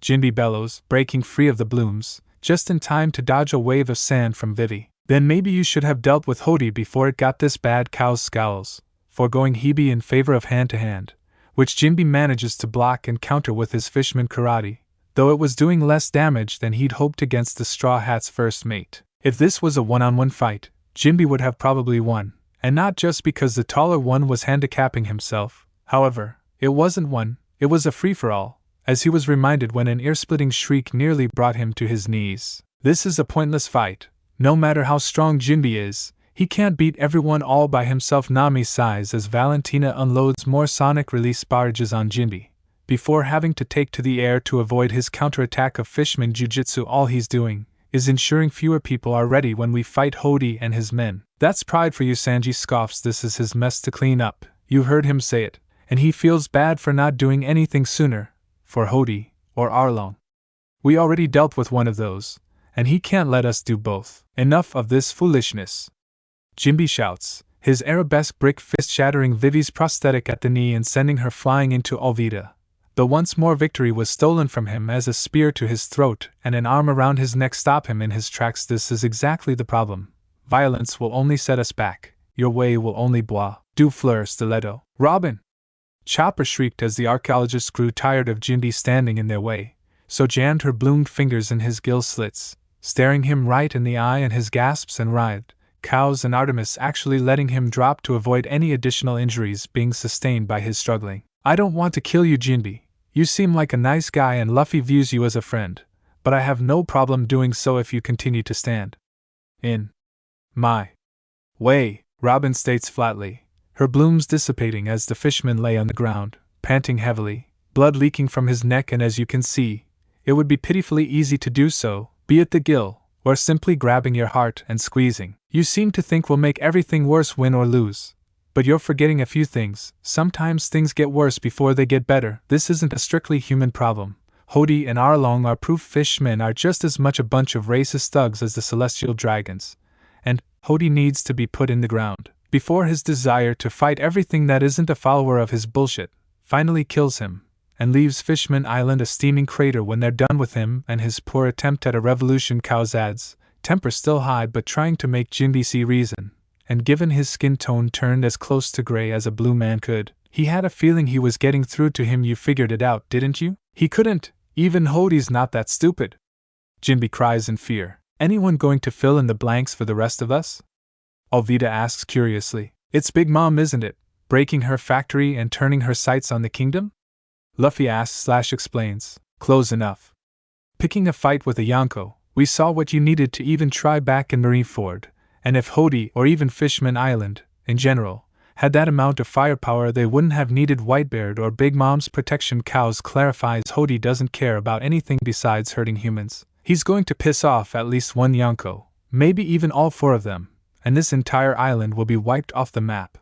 Jinbe bellows, breaking free of the blooms, just in time to dodge a wave of sand from Vivi. Then maybe you should have dealt with Hodi before it got this bad. Cow's scowls, foregoing Hebe in favor of hand-to-hand, which Jinbe manages to block and counter with his Fishman karate, though it was doing less damage than he'd hoped against the Straw Hat's first mate. If this was a one-on-one fight, Jinbe would have probably won, and not just because the taller one was handicapping himself. However, it wasn't one, it was a free-for-all, as he was reminded when an ear-splitting shriek nearly brought him to his knees. This is a pointless fight. No matter how strong Jinbe is, he can't beat everyone all by himself. Nami sighs as Valentina unloads more sonic release barrages on Jinbe, before having to take to the air to avoid his counterattack of Fishman Jujutsu. All he's doing is ensuring fewer people are ready when we fight Hodi and his men. That's pride for you, Sanji scoffs. This is his mess to clean up. You heard him say it, and he feels bad for not doing anything sooner, for Hodi or Arlong. We already dealt with one of those, and he can't let us do both. Enough of this foolishness. Jinbe shouts, his arabesque brick fist shattering Vivi's prosthetic at the knee and sending her flying into Alvida. The once more victory was stolen from him as a spear to his throat and an arm around his neck stop him in his tracks. This is exactly the problem. Violence will only set us back. Your way will only bois du fleur stiletto. Robin! Chopper shrieked as the archaeologists grew tired of Jinbe standing in their way, so jammed her bloomed fingers in his gill slits, staring him right in the eye, and his gasps and writhed cows and Artemis actually letting him drop to avoid any additional injuries being sustained by his struggling. I don't want to kill you, Jinbe. You seem like a nice guy and Luffy views you as a friend, but I have no problem doing so if you continue to stand in my way, Robin states flatly, her blooms dissipating as the Fishman lay on the ground, panting heavily, blood leaking from his neck. And as you can see, it would be pitifully easy to do so, be it the gill, or simply grabbing your heart and squeezing. You seem to think we'll make everything worse, win or lose. But you're forgetting a few things. Sometimes things get worse before they get better. This isn't a strictly human problem. Hodi and Arlong are proof. Fishmen are just as much a bunch of racist thugs as the celestial dragons. And Hodi needs to be put in the ground before his desire to fight everything that isn't a follower of his bullshit finally kills him and leaves Fishman Island a steaming crater when they're done with him and his poor attempt at a revolution. Cow's adds, temper still high but trying to make Jinbe see reason, and given his skin tone turned as close to gray as a blue man could, he had a feeling he was getting through to him. You figured it out, didn't you? He couldn't. Even Hodi's not that stupid. Jinbe cries in fear. Anyone going to fill in the blanks for the rest of us? Alvida asks curiously. It's Big Mom, isn't it? Breaking her factory and turning her sights on the kingdom? Luffy asks/explains. Close enough. Picking a fight with a Yonko, we saw what you needed to even try back in Marineford, and if Hodi or even Fishman Island, in general, had that amount of firepower, they wouldn't have needed Whitebeard or Big Mom's protection. Cows clarifies Hodi doesn't care about anything besides hurting humans. He's going to piss off at least one Yonko, maybe even all four of them, and this entire island will be wiped off the map.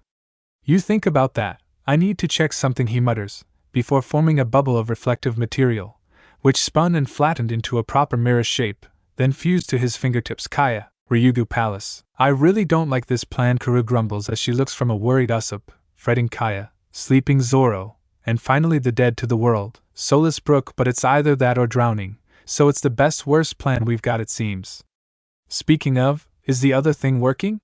You think about that. I need to check something, he mutters, before forming a bubble of reflective material, which spun and flattened into a proper mirror shape, then fused to his fingertips. Kaya, Ryugu Palace. I really don't like this plan, Karu grumbles as she looks from a worried Usopp, fretting Kaya, sleeping Zoro, and finally the dead to the world, soulless Brook. But it's either that or drowning, so it's the best worst plan we've got, it seems. Speaking of, is the other thing working?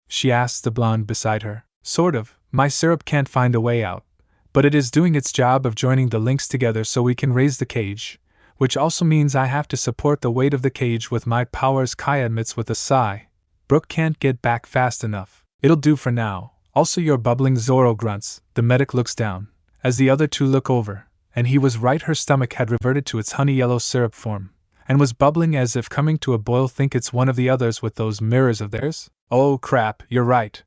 She asks the blonde beside her. Sort of. My syrup can't find a way out, but it is doing its job of joining the links together so we can raise the cage, which also means I have to support the weight of the cage with my powers, Kaya admits with a sigh. Brooke can't get back fast enough. It'll do for now. Also, you're bubbling, Zoro grunts. The medic looks down, as the other two look over, and he was right, her stomach had reverted to its honey yellow syrup form, and was bubbling as if coming to a boil. Think it's one of the others with those mirrors of theirs? Oh crap, you're right.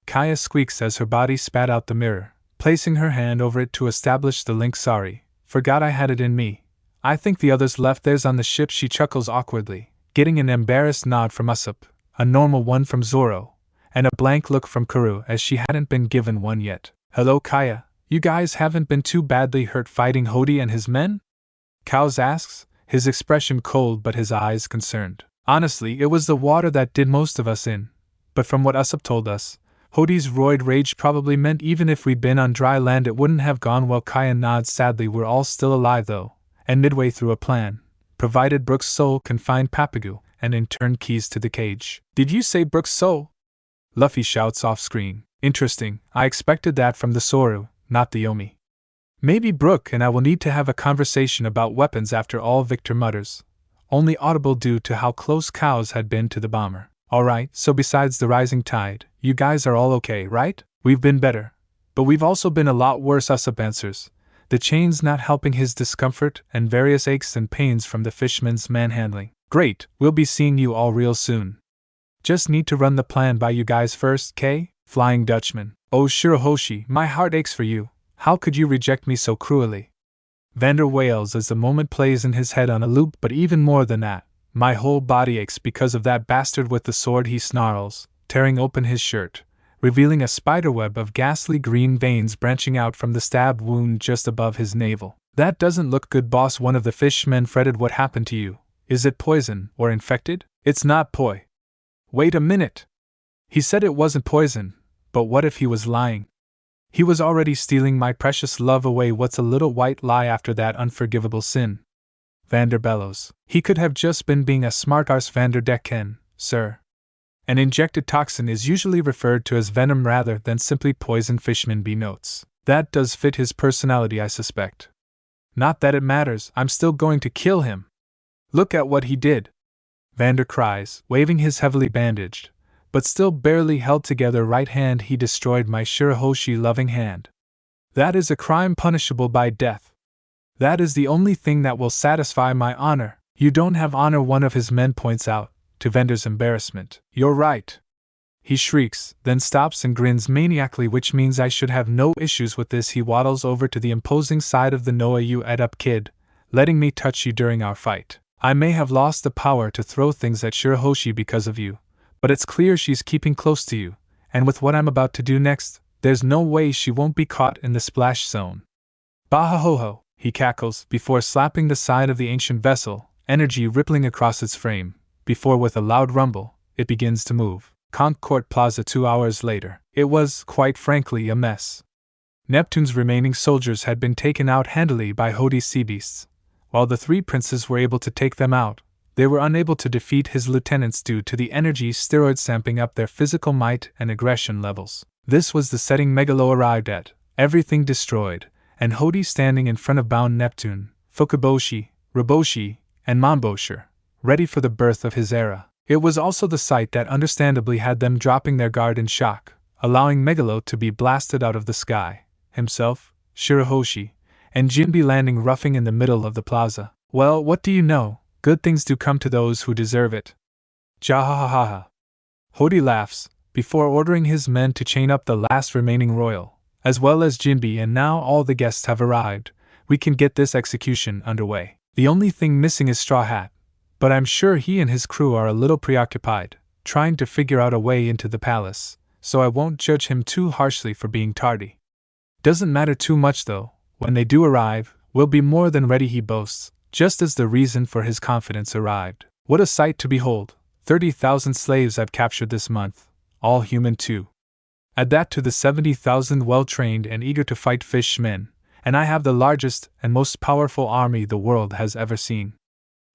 Kaya squeaks as her body spat out the mirror, placing her hand over it to establish the link. Sorry, forgot I had it in me. I think the others left theirs on the ship. She chuckles awkwardly, getting an embarrassed nod from Usopp, a normal one from Zoro, and a blank look from Karu as she hadn't been given one yet. Hello, Kaya, you guys haven't been too badly hurt fighting Hodi and his men? Cows asks, his expression cold but his eyes concerned. Honestly, it was the water that did most of us in. But from what Usopp told us, Hodi's roid rage probably meant even if we'd been on dry land it wouldn't have gone well. Kaya nods sadly. We're all still alive though, and midway through a plan. Provided Brooke's soul can find Papagu, and in turn keys to the cage. Did you say Brooke's soul? Luffy shouts off screen. Interesting, I expected that from the Zoro, not the Yomi. Maybe Brooke and I will need to have a conversation about weapons after all, Victor mutters, only audible due to how close cows had been to the bomber. Alright, so besides the rising tide, you guys are all okay, right? We've been better. But we've also been a lot worse, Usopp answers, the chains not helping his discomfort and various aches and pains from the Fishman's manhandling. Great, we'll be seeing you all real soon. Just need to run the plan by you guys first, K? Flying Dutchman. Oh Shirahoshi, my heart aches for you. How could you reject me so cruelly? Vander wails as the moment plays in his head on a loop, but even more than that, my whole body aches because of that bastard with the sword, he snarls, tearing open his shirt, revealing a spiderweb of ghastly green veins branching out from the stab wound just above his navel. That doesn't look good, boss, one of the fishmen fretted. What happened to you? Is it poison, or infected? It's not poi. Wait a minute. He said it wasn't poison, but what if he was lying? He was already stealing my precious love away. What's a little white lie after that unforgivable sin? Vander bellows. He could have just been being a smartass, Vander Decken, sir. An injected toxin is usually referred to as venom rather than simply poison, Fishman B notes. That does fit his personality, I suspect. Not that it matters, I'm still going to kill him. Look at what he did. Vander cries, waving his heavily bandaged, but still barely held together right hand. He destroyed my Shirahoshi loving hand. That is a crime punishable by death. That is the only thing that will satisfy my honor. You don't have honor, one of his men points out, to Vander's embarrassment. You're right. He shrieks, then stops and grins maniacally, which means I should have no issues with this. He waddles over to the imposing side of the Noah. You ed up, kid, letting me touch you during our fight. I may have lost the power to throw things at Shirahoshi because of you, but it's clear she's keeping close to you, and with what I'm about to do next, there's no way she won't be caught in the splash zone. Baha ho ho, he cackles, before slapping the side of the ancient vessel, energy rippling across its frame, before with a loud rumble, it begins to move. Conch Court Plaza 2 hours later. It was, quite frankly, a mess. Neptune's remaining soldiers had been taken out handily by Hodi's sea beasts. While the three princes were able to take them out, they were unable to defeat his lieutenants due to the energy steroids samping up their physical might and aggression levels. This was the setting Megalo arrived at, everything destroyed, and Hodi standing in front of bound Neptune, Fukaboshi, Raboshi, and Mombosher, ready for the birth of his era. It was also the sight that understandably had them dropping their guard in shock, allowing Megalo to be blasted out of the sky, himself, Shirahoshi, and Jinbe landing roughing in the middle of the plaza. Well, what do you know? Good things do come to those who deserve it. Jahahaha. Hodi laughs, before ordering his men to chain up the last remaining royal, as well as Jinbe, and now all the guests have arrived. We can get this execution underway. The only thing missing is Straw Hat, but I'm sure he and his crew are a little preoccupied, trying to figure out a way into the palace, so I won't judge him too harshly for being tardy. Doesn't matter too much though. When they do arrive, we'll be more than ready, he boasts, just as the reason for his confidence arrived. What a sight to behold! 30,000 slaves I've captured this month, all human too. Add that to the 70,000 well-trained and eager to fight fishmen, and I have the largest and most powerful army the world has ever seen.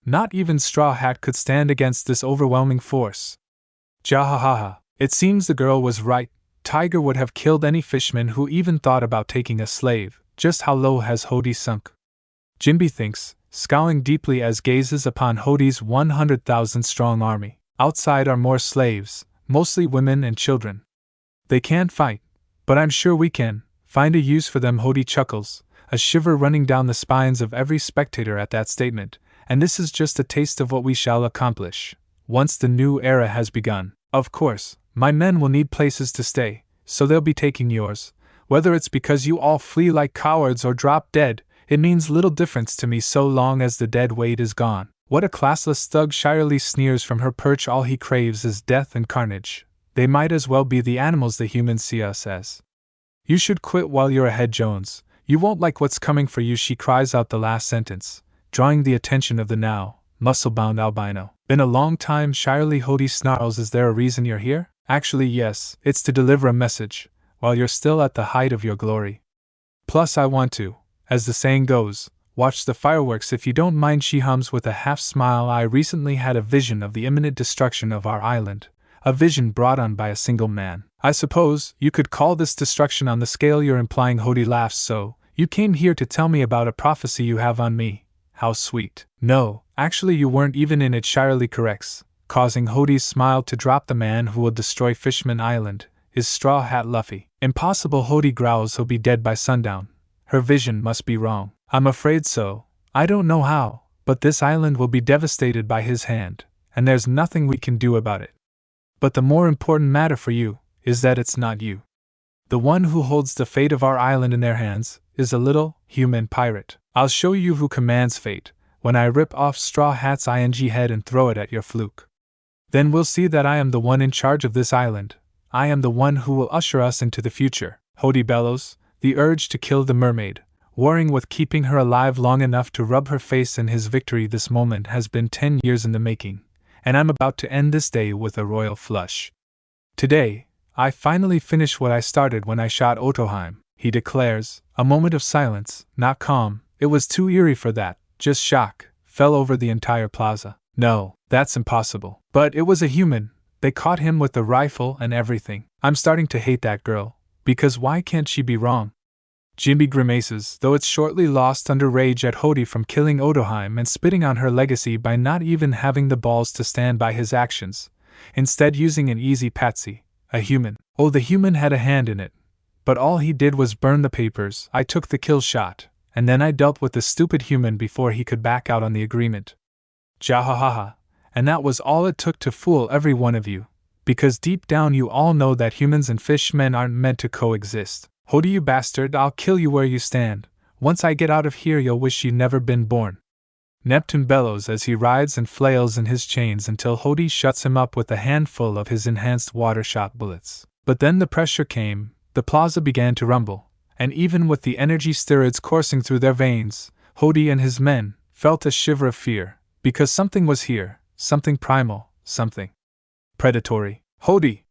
Not even Straw Hat could stand against this overwhelming force. Jahahaha, it seems the girl was right. Tiger would have killed any fishman who even thought about taking a slave. Just how low has Hodi sunk? Jinbe thinks, scowling deeply as gazes upon Hodi's 100,000 strong army. Outside are more slaves, mostly women and children. They can't fight, but I'm sure we can find a use for them. Hodi chuckles, a shiver running down the spines of every spectator at that statement, and this is just a taste of what we shall accomplish once the new era has begun. Of course, my men will need places to stay, so they'll be taking yours. Whether it's because you all flee like cowards or drop dead, it means little difference to me so long as the dead weight is gone. What a classless thug, Shyarly sneers from her perch. All he craves is death and carnage. They might as well be the animals the humans see us as. You should quit while you're ahead, Jones. You won't like what's coming for you, she cries out the last sentence, drawing the attention of the now muscle-bound albino. Been a long time, Shyarly. Hodi snarls. Is there a reason you're here? Actually yes, it's to deliver a message, while you're still at the height of your glory. Plus I want to, as the saying goes, watch the fireworks if you don't mind, she hums with a half-smile. I recently had a vision of the imminent destruction of our island, a vision brought on by a single man. I suppose you could call this destruction on the scale you're implying. Hodi laughs. So, you came here to tell me about a prophecy you have on me. How sweet. No, actually you weren't even in it, Shyarly corrects, causing Hodi's smile to drop. The man who will destroy Fishman Island is Straw Hat Luffy. Impossible, Hodi growls. He'll be dead by sundown. Her vision must be wrong. I'm afraid so. I don't know how, but this island will be devastated by his hand, and there's nothing we can do about it. But the more important matter for you is that it's not you. The one who holds the fate of our island in their hands is a little, human pirate. I'll show you who commands fate when I rip off Straw Hat's head and throw it at your fluke. Then we'll see that I am the one in charge of this island. I am the one who will usher us into the future. Hodi bellows, the urge to kill the mermaid, warring with keeping her alive long enough to rub her face in his victory. This moment has been 10 years in the making, and I'm about to end this day with a royal flush. Today, I finally finish what I started when I shot Otoheim, he declares. A moment of silence, not calm, it was too eerie for that, just shock, fell over the entire plaza. No, that's impossible. But it was a human, they caught him with the rifle and everything. I'm starting to hate that girl, because why can't she be wrong? Jinbe grimaces, though it's shortly lost under rage at Hodi from killing Otoheim and spitting on her legacy by not even having the balls to stand by his actions, instead using an easy patsy. A human. Oh, the human had a hand in it. But all he did was burn the papers. I took the kill shot, and then I dealt with the stupid human before he could back out on the agreement. Jahahaha. And that was all it took to fool every one of you. Because deep down you all know that humans and fishmen aren't meant to coexist. Hodi, you bastard, I'll kill you where you stand. Once I get out of here you'll wish you'd never been born. Neptune bellows as he rides and flails in his chains until Hodi shuts him up with a handful of his enhanced water-shot bullets. But then the pressure came, the plaza began to rumble, and even with the energy steroids coursing through their veins, Hodi and his men felt a shiver of fear, because something was here, something primal, something predatory. Hodi!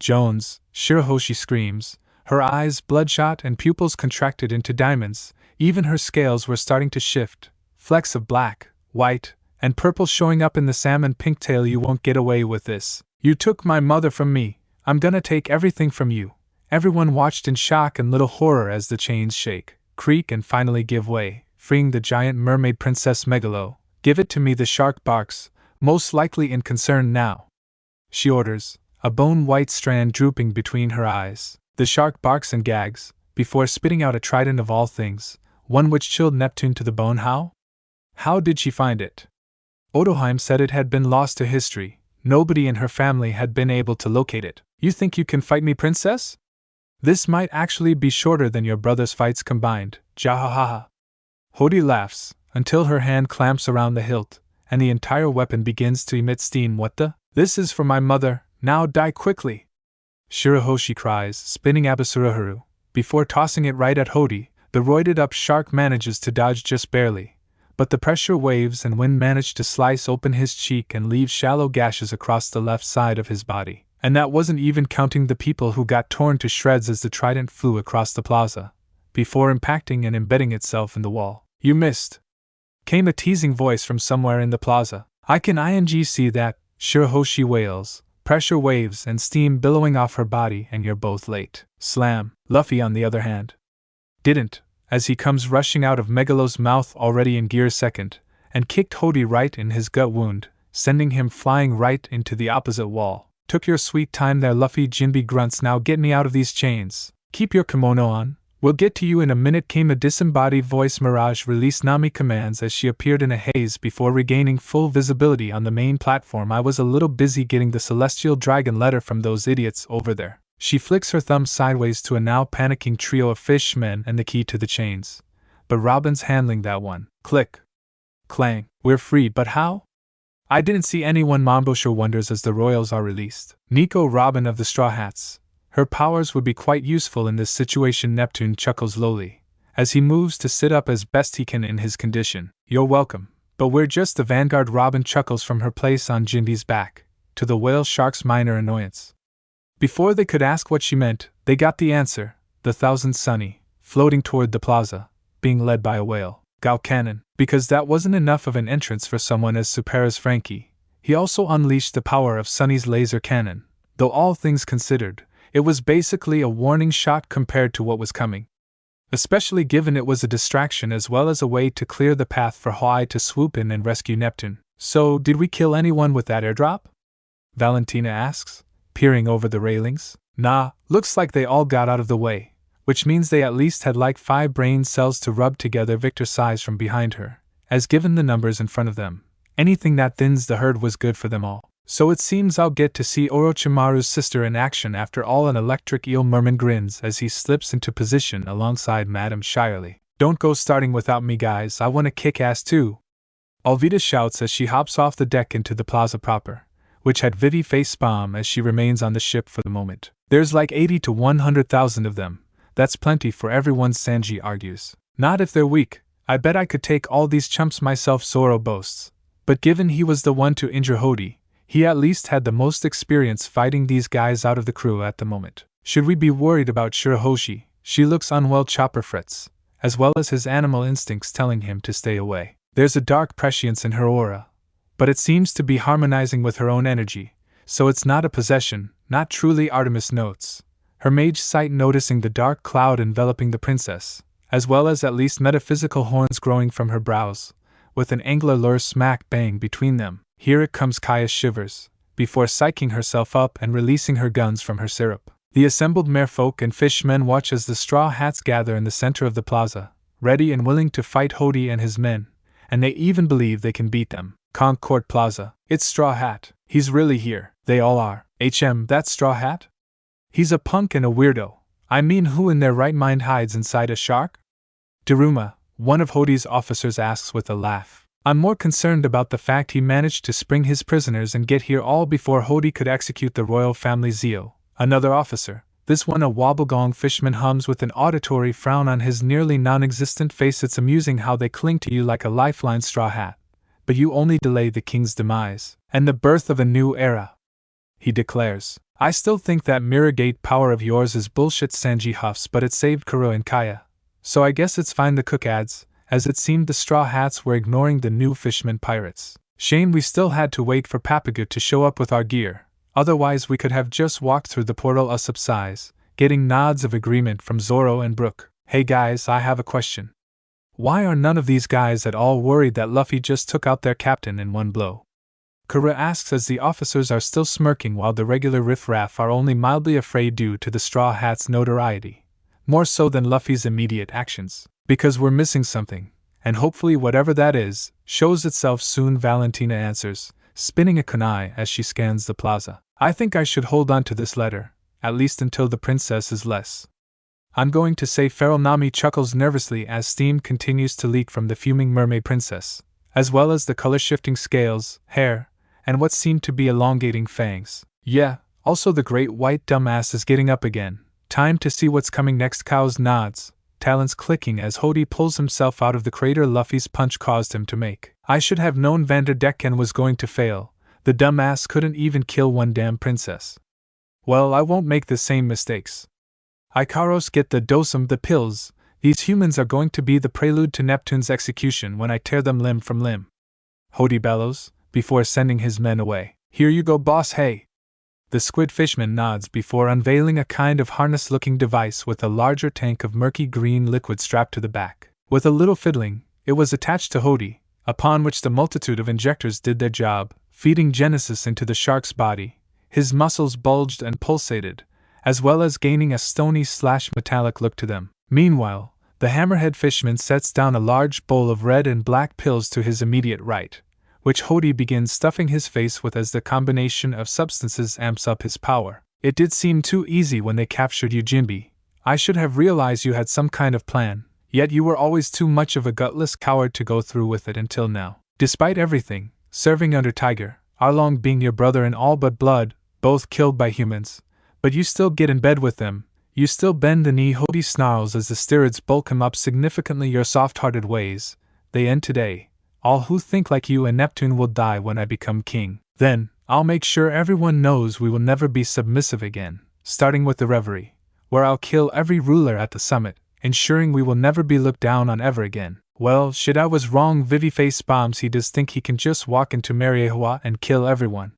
Jones, Shirahoshi screams, her eyes bloodshot and pupils contracted into diamonds. Even her scales were starting to shift. Flecks of black, white, and purple showing up in the salmon pink tail. You won't get away with this. You took my mother from me. I'm gonna take everything from you. Everyone watched in shock and little horror as the chains shake, creak, and finally give way, freeing the giant mermaid princess Megalo. Give it to me, the shark barks, most likely in concern now. She orders, a bone-white strand drooping between her eyes. The shark barks and gags, before spitting out a trident of all things, one which chilled Neptune to the bone. How did she find it? Otoheim said it had been lost to history. Nobody in her family had been able to locate it. You think you can fight me, princess? This might actually be shorter than your brother's fights combined. Jahahaha. Hodi laughs, until her hand clamps around the hilt, and the entire weapon begins to emit steam. What the? This is for my mother, now die quickly! Shirahoshi cries, spinning Abasuraharu. Before tossing it right at Hodi, the roided-up shark manages to dodge just barely, but the pressure waves and wind manage to slice open his cheek and leave shallow gashes across the left side of his body. And that wasn't even counting the people who got torn to shreds as the trident flew across the plaza, before impacting and embedding itself in the wall. You missed, came a teasing voice from somewhere in the plaza. I can see that, Shirahoshi wails, pressure waves and steam billowing off her body, and you're both late. Slam. Luffy, on the other hand, didn't, as he comes rushing out of Megalo's mouth already in gear second, and kicked Hodi right in his gut wound, sending him flying right into the opposite wall. Took your sweet time there, Luffy. Jinbe grunts. Now get me out of these chains. Keep your kimono on. We'll get to you in a minute, came a disembodied voice. Mirage released Nami commands as she appeared in a haze before regaining full visibility on the main platform. I was a little busy getting the celestial dragon letter from those idiots over there. She flicks her thumb sideways to a now panicking trio of fishmen and the key to the chains. But Robin's handling that one. Click. Clang. We're free, but how? I didn't see anyone. Mombosha wonders as the royals are released. Nico Robin of the Straw Hats. Her powers would be quite useful in this situation. Neptune chuckles lowly, as he moves to sit up as best he can in his condition. You're welcome, But we're just the vanguard. Robin chuckles from her place on Jindy's back, to the whale shark's minor annoyance. Before they could ask what she meant, they got the answer, the Thousand Sunny, floating toward the plaza, being led by a whale. Gao Cannon. Because that wasn't enough of an entrance for someone as super as Frankie, he also unleashed the power of Sunny's laser cannon. Though all things considered, it was basically a warning shot compared to what was coming. Especially given it was a distraction as well as a way to clear the path for Hodi to swoop in and rescue Neptune. So, did we kill anyone with that airdrop? Valentina asks, peering over the railings. Nah, looks like they all got out of the way, which means they at least had like 5 brain cells to rub together. Victor sighs from behind her, as given the numbers in front of them, anything that thins the herd was good for them all. So it seems I'll get to see Orochimaru's sister in action after all. An electric eel merman grins as he slips into position alongside Madame Shyarly. Don't go starting without me, guys, I wanna kick ass too. Alvida shouts as she hops off the deck into the plaza proper, which had Vivi face bomb as she remains on the ship for the moment. There's like 80 to 100,000 of them. That's plenty for everyone, Sanji argues. Not if they're weak. I bet I could take all these chumps myself, Zoro boasts. But given he was the one to injure Hodi, he at least had the most experience fighting these guys out of the crew at the moment. Should we be worried about Shirahoshi? She looks unwell, Chopper frets, as well as his animal instincts telling him to stay away. There's a dark prescience in her aura, but it seems to be harmonizing with her own energy, so it's not a possession, not truly. Artemis notes, her mage sight noticing the dark cloud enveloping the princess, as well as at least metaphysical horns growing from her brows, with an angler lure smack bang between them. Here it comes. Kaya shivers, before psyching herself up and releasing her guns from her syrup. The assembled merfolk and fishmen watch as the Straw Hats gather in the center of the plaza, ready and willing to fight Hodi and his men, and they even believe they can beat them. Concord Plaza. It's Straw Hat. He's really here. They all are. That Straw Hat? He's a punk and a weirdo. I mean, who in their right mind hides inside a shark? Daruma, one of Hodi's officers, asks with a laugh. I'm more concerned about the fact he managed to spring his prisoners and get here all before Hodi could execute the royal family. Zio, another officer, this one a wobblegong fishman, hums with an auditory frown on his nearly non-existent face. It's amusing how they cling to you like a lifeline, Straw Hat. But you only delay the king's demise, and the birth of a new era, he declares. I still think that Mirrorgate power of yours is bullshit, Sanji huffs, but it saved Karu and Kaya. So I guess it's fine, the cook adds, as it seemed the Straw Hats were ignoring the new Fishman pirates. Shame we still had to wait for Papagu to show up with our gear, otherwise we could have just walked through the portal. Usopp sighs, getting nods of agreement from Zoro and Brooke. Hey guys, I have a question. Why are none of these guys at all worried that Luffy just took out their captain in one blow? Karu asks as the officers are still smirking while the regular riffraff are only mildly afraid due to the Straw Hats' notoriety, more so than Luffy's immediate actions. Because we're missing something, and hopefully whatever that is, shows itself soon, Valentina answers, spinning a kunai as she scans the plaza. I think I should hold on to this letter, at least until the princess is less. I'm going to say feral. Nami chuckles nervously as steam continues to leak from the fuming mermaid princess, as well as the color-shifting scales, hair, and what seem to be elongating fangs. Yeah, also the great white dumbass is getting up again. Time to see what's coming next. Cows nods, talons clicking as Hodi pulls himself out of the crater Luffy's punch caused him to make. I should have known Decken was going to fail. The dumbass couldn't even kill one damn princess. Well, I won't make the same mistakes. Ikaros, get the dosum, the pills. These humans are going to be the prelude to Neptune's execution when I tear them limb from limb. Hodi bellows, before sending his men away. Here you go, boss, hey. The squid fishman nods before unveiling a kind of harness-looking device with a larger tank of murky green liquid strapped to the back. With a little fiddling, it was attached to Hodi, upon which the multitude of injectors did their job, feeding Genesis into the shark's body. His muscles bulged and pulsated, as well as gaining a stony/metallic look to them. Meanwhile, the hammerhead fishman sets down a large bowl of red and black pills to his immediate right, which Hodi begins stuffing his face with as the combination of substances amps up his power. It did seem too easy when they captured you, Jinbe. I should have realized you had some kind of plan, yet you were always too much of a gutless coward to go through with it until now. Despite everything, serving under Tiger, Arlong being your brother in all but blood, both killed by humans, but you still get in bed with them, you still bend the knee. Hodi snarls as the steroids bulk him up significantly. Your soft-hearted ways, they end today. All who think like you and Neptune will die when I become king. Then, I'll make sure everyone knows we will never be submissive again, starting with the reverie, where I'll kill every ruler at the summit, ensuring we will never be looked down on ever again. Well, shit, I was wrong. Vivi face bombs. He does think he can just walk into Mariejoa and kill everyone.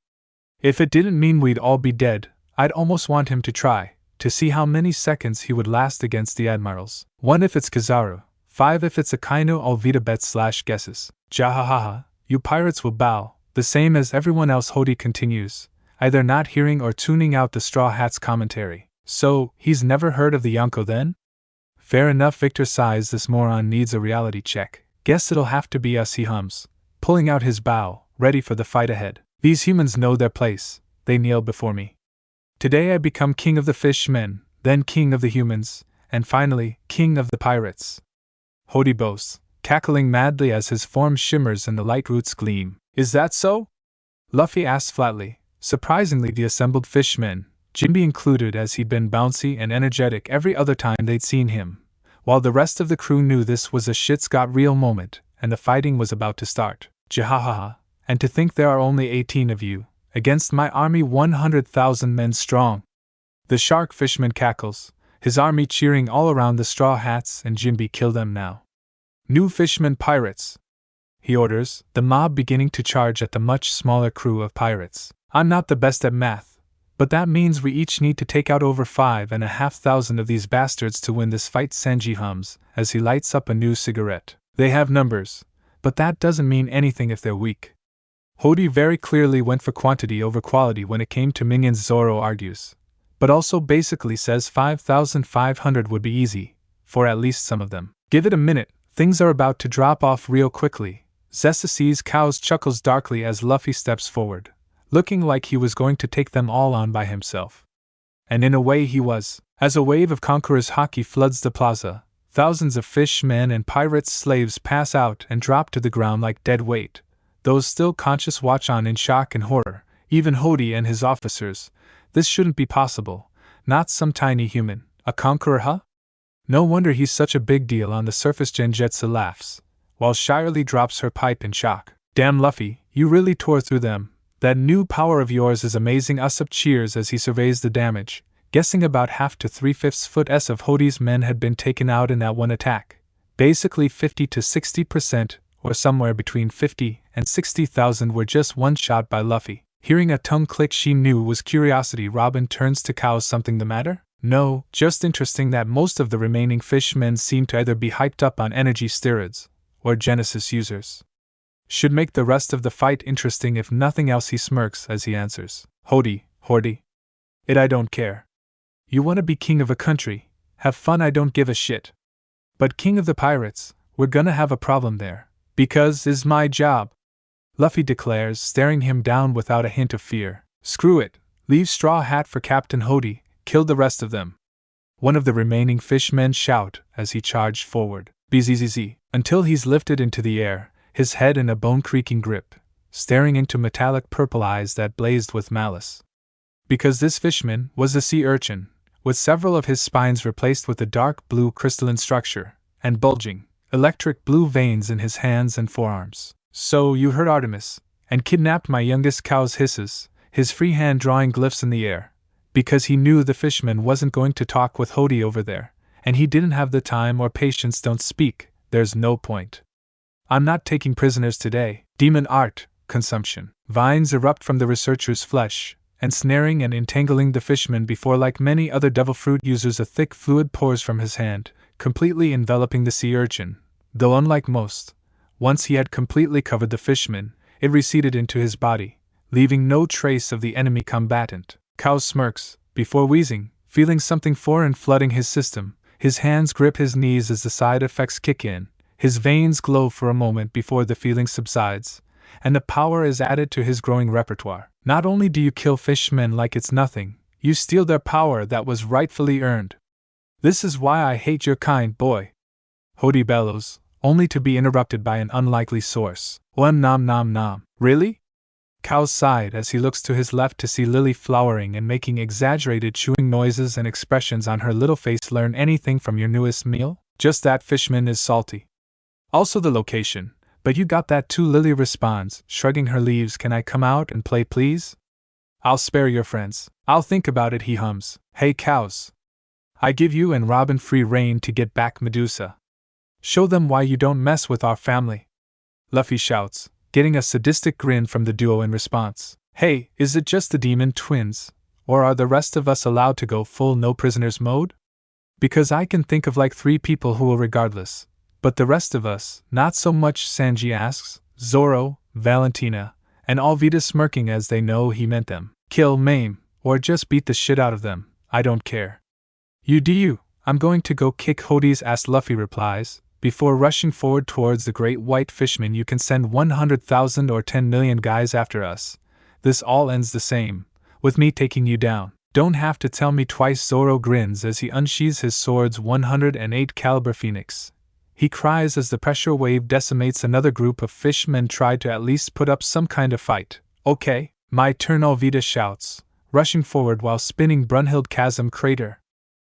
If it didn't mean we'd all be dead, I'd almost want him to try, to see how many seconds he would last against the admirals. 1 if it's Kizaru, 5 if it's Akainu Alvida bets/guesses. Jahahaha, you pirates will bow, the same as everyone else. Hodi continues, either not hearing or tuning out the Straw Hat's commentary. So, he's never heard of the Yonko then? Fair enough. Victor sighs. This moron needs a reality check. Guess it'll have to be us, he hums, pulling out his bow, ready for the fight ahead. These humans know their place. They kneel before me. Today I become king of the fishmen, then king of the humans, and finally, king of the pirates. Hodi boasts, cackling madly as his form shimmers and the light roots gleam. Is that so? Luffy asks flatly. Surprisingly, the assembled fishmen, Jinbe included, as he'd been bouncy and energetic every other time they'd seen him, while the rest of the crew knew this was a shit's got real moment, and the fighting was about to start. Jahahaha, and to think there are only 18 of you, against my army 100,000 men strong. The shark fishman cackles, his army cheering all around the Straw Hats, and Jinbe, kill them now. New fishmen pirates, he orders, the mob beginning to charge at the much smaller crew of pirates. I'm not the best at math, but that means we each need to take out over 5,500 of these bastards to win this fight. Sanji hums, as he lights up a new cigarette. They have numbers, but that doesn't mean anything if they're weak. Hodi very clearly went for quantity over quality when it came to minions, Zoro argues, but also basically says 5,500 would be easy, for at least some of them. Give it a minute, things are about to drop off real quickly. Zesta sees Cows chuckles darkly as Luffy steps forward, looking like he was going to take them all on by himself. And in a way he was. As a wave of conquerors' haki floods the plaza, thousands of fishmen and pirates' slaves pass out and drop to the ground like dead weight. Those still conscious watch on in shock and horror, even Hodi and his officers. This shouldn't be possible. Not some tiny human. A conqueror, huh? No wonder he's such a big deal on the surface. Genjetsu laughs, while Shyarly drops her pipe in shock. Damn Luffy, you really tore through them. That new power of yours is amazing. Usopp cheers as he surveys the damage, guessing about half to 3/5 of Hodi's men had been taken out in that one attack. Basically 50 to 60%, or somewhere between 50 and 60,000 were just one shot by Luffy. Hearing a tongue click she knew was curiosity. Robin turns to Cows. Something the matter? No, just interesting that most of the remaining fishmen seem to either be hyped up on energy steroids, or Genesis users. Should make the rest of the fight interesting if nothing else. He smirks as he answers. Hodi. I don't care. You want to be king of a country, have fun, I don't give a shit. But king of the pirates, we're gonna have a problem there. Because is my job. Luffy declares, staring him down without a hint of fear. Screw it, leave Straw Hat for Captain Hodi, kill the rest of them. One of the remaining fishmen shout as he charged forward. Bzzz, until he's lifted into the air, his head in a bone-creaking grip, staring into metallic purple eyes that blazed with malice. Because this fishman was a sea urchin, with several of his spines replaced with a dark blue crystalline structure, and bulging, electric blue veins in his hands and forearms. So you heard Artemis, and kidnapped my youngest. Cow's hisses, his free hand drawing glyphs in the air, because he knew the fishman wasn't going to talk with Hodi over there, and he didn't have the time or patience. Don't speak, there's no point. I'm not taking prisoners today. Demon art, consumption. Vines erupt from the researcher's flesh, ensnaring and entangling the fishman before, like many other devil fruit users, a thick fluid pours from his hand, completely enveloping the sea urchin. Though unlike most, once he had completely covered the fishman, it receded into his body, leaving no trace of the enemy combatant. Cow smirks, before wheezing, feeling something foreign flooding his system. His hands grip his knees as the side effects kick in. His veins glow for a moment before the feeling subsides, and the power is added to his growing repertoire. Not only do you kill fishmen like it's nothing, you steal their power that was rightfully earned. This is why I hate your kind, boy. Hodi bellows, only to be interrupted by an unlikely source. Nom. Really? Cow sighed as he looks to his left to see Lily flowering and making exaggerated chewing noises and expressions on her little face. Learn anything from your newest meal? Just that fishman is salty. Also the location, But you got that too, Lily responds, shrugging her leaves. Can I come out and play, please? I'll spare your friends. I'll think about it, he hums. Hey cows. I give you and Robin free rein to get back Medusa. Show them why you don't mess with our family. Luffy shouts, getting a sadistic grin from the duo in response. Hey, is it just the demon twins? Or are the rest of us allowed to go full no prisoners mode? Because I can think of like 3 people who will regardless. But the rest of us, not so much, Sanji asks. Zoro, Valentina, and Alvida smirking as they know he meant them. Kill, maim, or just beat the shit out of them, I don't care. You do you, I'm going to go kick Hodi's ass, Luffy replies, before rushing forward towards the great white Fishman. You can send 100,000 or 10 million guys after us. This all ends the same, with me taking you down. Don't have to tell me twice, Zoro grins as he unsheathes his sword's 108 caliber Phoenix. He cries as the pressure wave decimates another group of fishmen. Try to at least put up some kind of fight. Okay, my turn, Alvida shouts, rushing forward while spinning Brunhild Chasm Crater.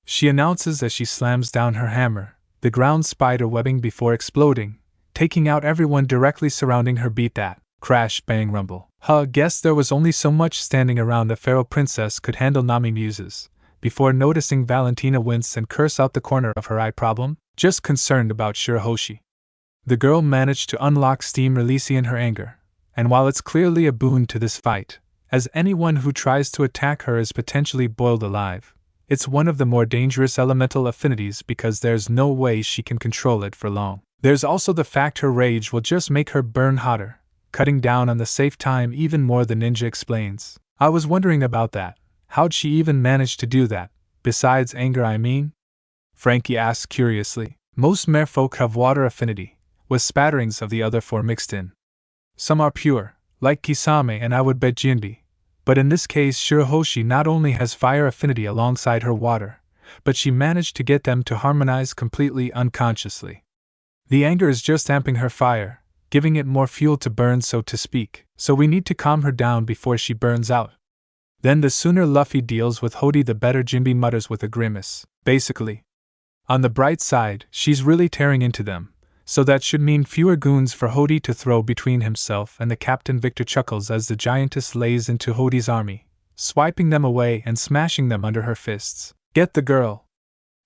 She announces as she slams down her hammer, the ground spider webbing before exploding, taking out everyone directly surrounding her. Beat that. Crash, bang, rumble. Guess there was only so much standing around a pharaoh princess could handle, Nami muses, before noticing Valentina wince and curse out the corner of her eye. Problem? Just concerned about Shirahoshi. The girl managed to unlock steam releasing in her anger, and while it's clearly a boon to this fight, as anyone who tries to attack her is potentially boiled alive, it's one of the more dangerous elemental affinities because there's no way she can control it for long. There's also the fact her rage will just make her burn hotter, cutting down on the safe time even more, the ninja explains. I was wondering about that. How'd she even manage to do that? Besides anger, I mean? Frankie asks curiously. Most merfolk have water affinity, with spatterings of the other 4 mixed in. Some are pure, like Kisame and I would bet Jinbi. But in this case, Shirahoshi not only has fire affinity alongside her water, but she managed to get them to harmonize completely unconsciously. The anger is just amping her fire, giving it more fuel to burn, so to speak, so we need to calm her down before she burns out. Then the sooner Luffy deals with Hodi the better, Jinbi mutters with a grimace. Basically, on the bright side, she's really tearing into them, so that should mean fewer goons for Hodi to throw between himself and the captain. Victor chuckles as the giantess lays into Hodi's army, swiping them away and smashing them under her fists. Get the girl!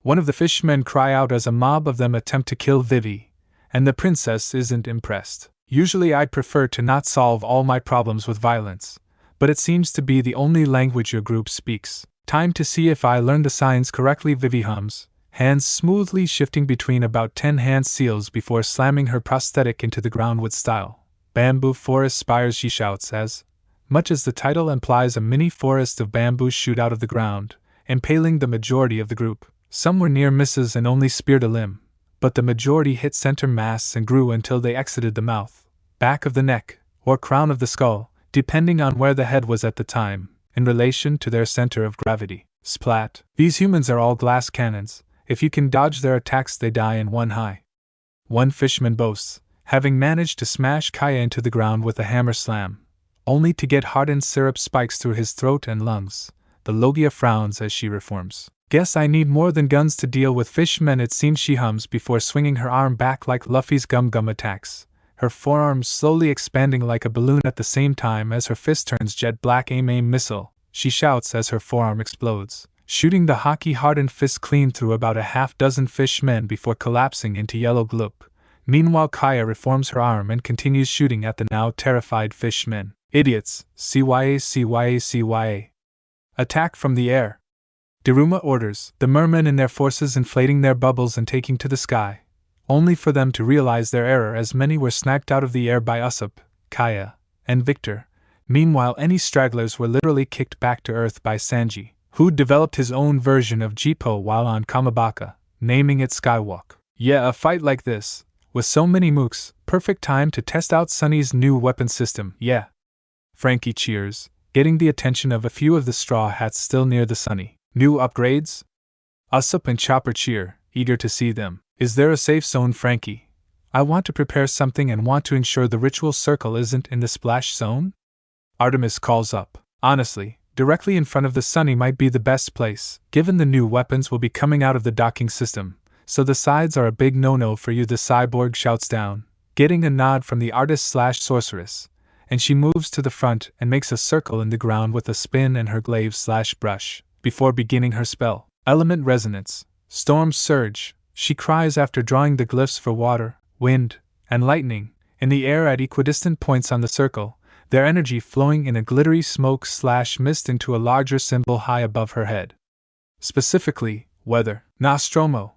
One of the fishmen cry out as a mob of them attempt to kill Vivi, and the princess isn't impressed. Usually I'd prefer to not solve all my problems with violence, but it seems to be the only language your group speaks. Time to see if I learned the signs correctly, Vivi hums, hands smoothly shifting between about 10 hand seals before slamming her prosthetic into the ground with style. Bamboo forest spires, she shouts as, much as the title implies, a mini forest of bamboo shoot out of the ground, impaling the majority of the group. Some were near misses and only speared a limb, but the majority hit center mass and grew until they exited the mouth, back of the neck, or crown of the skull, depending on where the head was at the time, in relation to their center of gravity. Splat. These humans are all glass cannons. If you can dodge their attacks, they die in one high. One fishman boasts, having managed to smash Kaya into the ground with a hammer slam, only to get hardened syrup spikes through his throat and lungs. The Logia frowns as she reforms. Guess I need more than guns to deal with fishmen, it seems, she hums before swinging her arm back like Luffy's gum attacks, her forearm slowly expanding like a balloon at the same time as her fist turns jet black. Aim missile, she shouts as her forearm explodes, shooting the hockey-hardened fist clean through about a half-dozen fishmen before collapsing into yellow gloop. Meanwhile, Kaya reforms her arm and continues shooting at the now terrified fishmen. Idiots, CYA. Attack from the air. Daruma orders, the mermen and their forces inflating their bubbles and taking to the sky, only for them to realize their error as many were sniped out of the air by Usopp, Kaya, and Victor. Meanwhile, any stragglers were literally kicked back to earth by Sanji, who'd developed his own version of Jippo while on Kamabaka, naming it Skywalk. Yeah, a fight like this, with so many mooks, perfect time to test out Sunny's new weapon system, yeah. Frankie cheers, getting the attention of a few of the straw hats still near the Sunny. New upgrades? Usopp and Chopper cheer, eager to see them. Is there a safe zone, Frankie? I want to prepare something and want to ensure the ritual circle isn't in the splash zone? Artemis calls up. Honestly, directly in front of the Sunny might be the best place, given the new weapons will be coming out of the docking system, so the sides are a big no-no for you, the cyborg shouts down, getting a nod from the artist/sorceress, and she moves to the front and makes a circle in the ground with a spin and her glaive/brush, before beginning her spell. Element Resonance, Storm Surge, she cries after drawing the glyphs for water, wind, and lightning, in the air at equidistant points on the circle, their energy flowing in a glittery smoke/mist into a larger symbol high above her head. Specifically, Weather, Nostromo.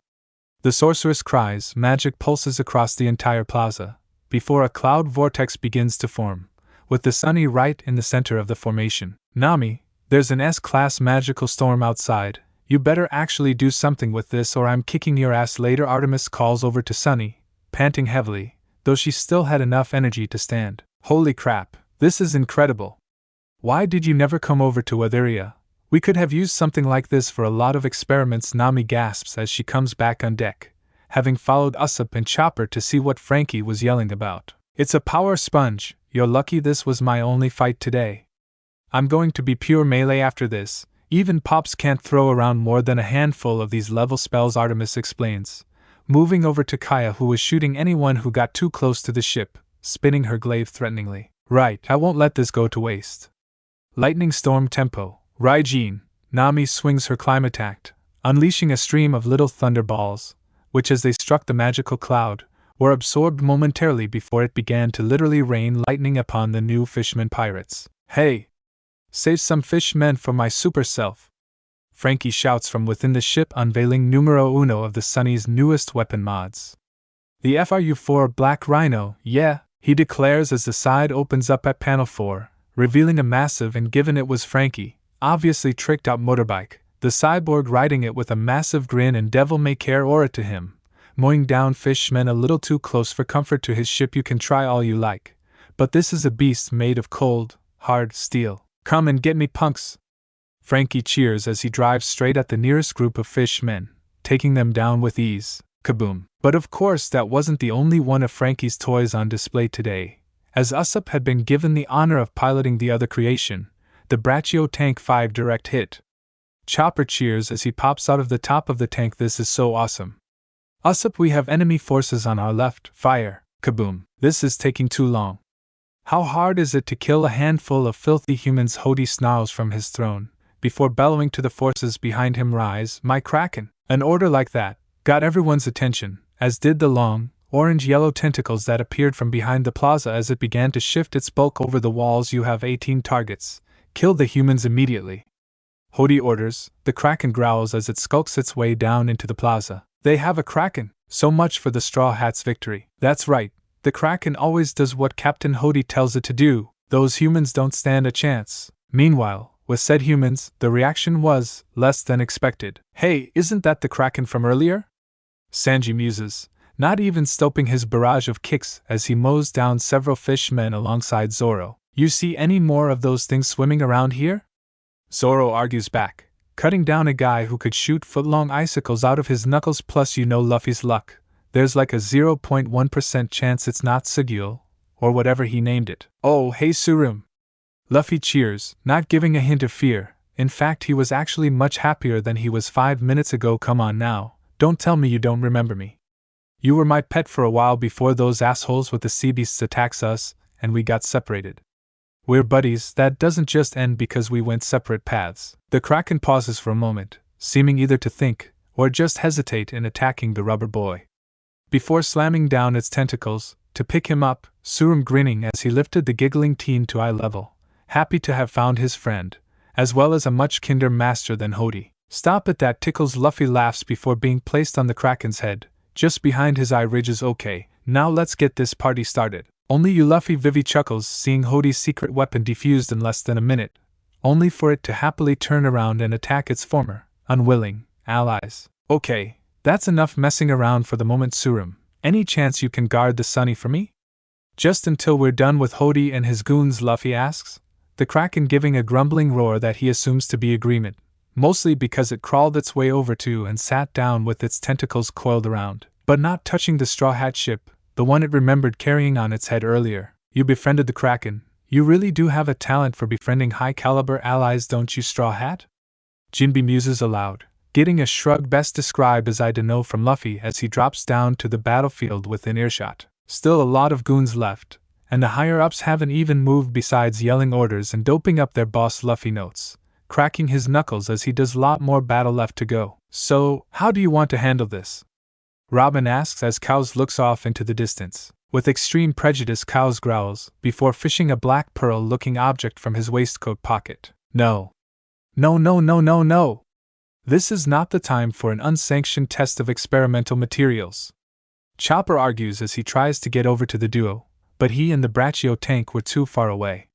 The sorceress cries, magic pulses across the entire plaza, before a cloud vortex begins to form, with the sunny right in the center of the formation. Nami, there's an S-class magical storm outside, you better actually do something with this or I'm kicking your ass later. Artemis calls over to Sunny, panting heavily, though she still had enough energy to stand. Holy crap, this is incredible. Why did you never come over to Weatheria? We could have used something like this for a lot of experiments. Nami gasps as she comes back on deck, having followed Usopp and Chopper to see what Frankie was yelling about. It's a power sponge, you're lucky this was my only fight today. I'm going to be pure melee after this, even Pops can't throw around more than a handful of these level spells, Artemis explains, moving over to Kaya who was shooting anyone who got too close to the ship, spinning her glaive threateningly. Right, I won't let this go to waste. Lightning Storm Tempo, Raijin, Nami swings her climb attack, unleashing a stream of little thunderballs, which as they struck the magical cloud, were absorbed momentarily before it began to literally rain lightning upon the new Fishman pirates. Hey! Save some fishmen for my super self! Frankie shouts from within the ship, unveiling numero uno of the Sunny's newest weapon mods. The FRU-4 Black Rhino, yeah, he declares as the side opens up at panel 4, revealing a massive and given it was Frankie, obviously tricked out motorbike, the cyborg riding it with a massive grin and devil-may-care aura to him, mowing down fishmen a little too close for comfort to his ship. You can try all you like, but this is a beast made of cold, hard steel. Come and get me, punks! Frankie cheers as he drives straight at the nearest group of fishmen, taking them down with ease. Kaboom! But of course that wasn't the only one of Frankie's toys on display today, as Usopp had been given the honor of piloting the other creation, the Brachio Tank 5 direct hit. Chopper cheers as he pops out of the top of the tank. This is so awesome. Usopp, we have enemy forces on our left. Fire! Kaboom! This is taking too long. How hard is it to kill a handful of filthy humans? Hodi snarls from his throne, before bellowing to the forces behind him, rise, my Kraken! An order like that got everyone's attention, as did the long, orange-yellow tentacles that appeared from behind the plaza as it began to shift its bulk over the walls. You have 18 targets. Kill the humans immediately. Hodi orders. The Kraken growls as it skulks its way down into the plaza. They have a Kraken! So much for the Straw Hats' victory. That's right. The Kraken always does what Captain Hodi tells it to do. Those humans don't stand a chance. Meanwhile, with said humans, the reaction was less than expected. Hey, isn't that the Kraken from earlier? Sanji muses, not even stopping his barrage of kicks as he mows down several fishmen alongside Zoro. You see any more of those things swimming around here? Zoro argues back, cutting down a guy who could shoot foot-long icicles out of his knuckles. Plus, you know Luffy's luck. There's like a 0.1% chance it's not Sigil, or whatever he named it. Oh, hey Surum! Luffy cheers, not giving a hint of fear. In fact, he was actually much happier than he was 5 minutes ago. Come on now, don't tell me you don't remember me. You were my pet for a while before those assholes with the sea beasts attacks us, and we got separated. We're buddies. That doesn't just end because we went separate paths. The Kraken pauses for a moment, seeming either to think, or just hesitate in attacking the rubber boy, before slamming down its tentacles, to pick him up, Surum grinning as he lifted the giggling teen to eye level, happy to have found his friend, as well as a much kinder master than Hodi. Stop it, that tickles. Luffy laughs before being placed on the Kraken's head, just behind his eye ridges. Okay, now let's get this party started. Only you. Luffy Vivi chuckles, seeing Hodi's secret weapon defused in less than a minute, only for it to happily turn around and attack its former, unwilling, allies. Okay. That's enough messing around for the moment, Surum. Any chance you can guard the Sunny for me? Just until we're done with Hodi and his goons, Luffy asks, the Kraken giving a grumbling roar that he assumes to be agreement, mostly because it crawled its way over to and sat down with its tentacles coiled around, but not touching the Straw Hat ship, the one it remembered carrying on its head earlier. You befriended the Kraken. You really do have a talent for befriending high-caliber allies, don't you, Straw Hat? Jinbe muses aloud, getting a shrug best described as I don't know from Luffy as he drops down to the battlefield within earshot. Still a lot of goons left, and the higher-ups haven't even moved besides yelling orders and doping up their boss Luffy notes, cracking his knuckles as he does lot more battle left to go. So, how do you want to handle this? Robin asks as Cows looks off into the distance. With extreme prejudice, Cows growls, before fishing a black pearl-looking object from his waistcoat pocket. No. No, no, no, no, no! This is not the time for an unsanctioned test of experimental materials. Chopper argues as he tries to get over to the duo, but he and the Brachio tank were too far away.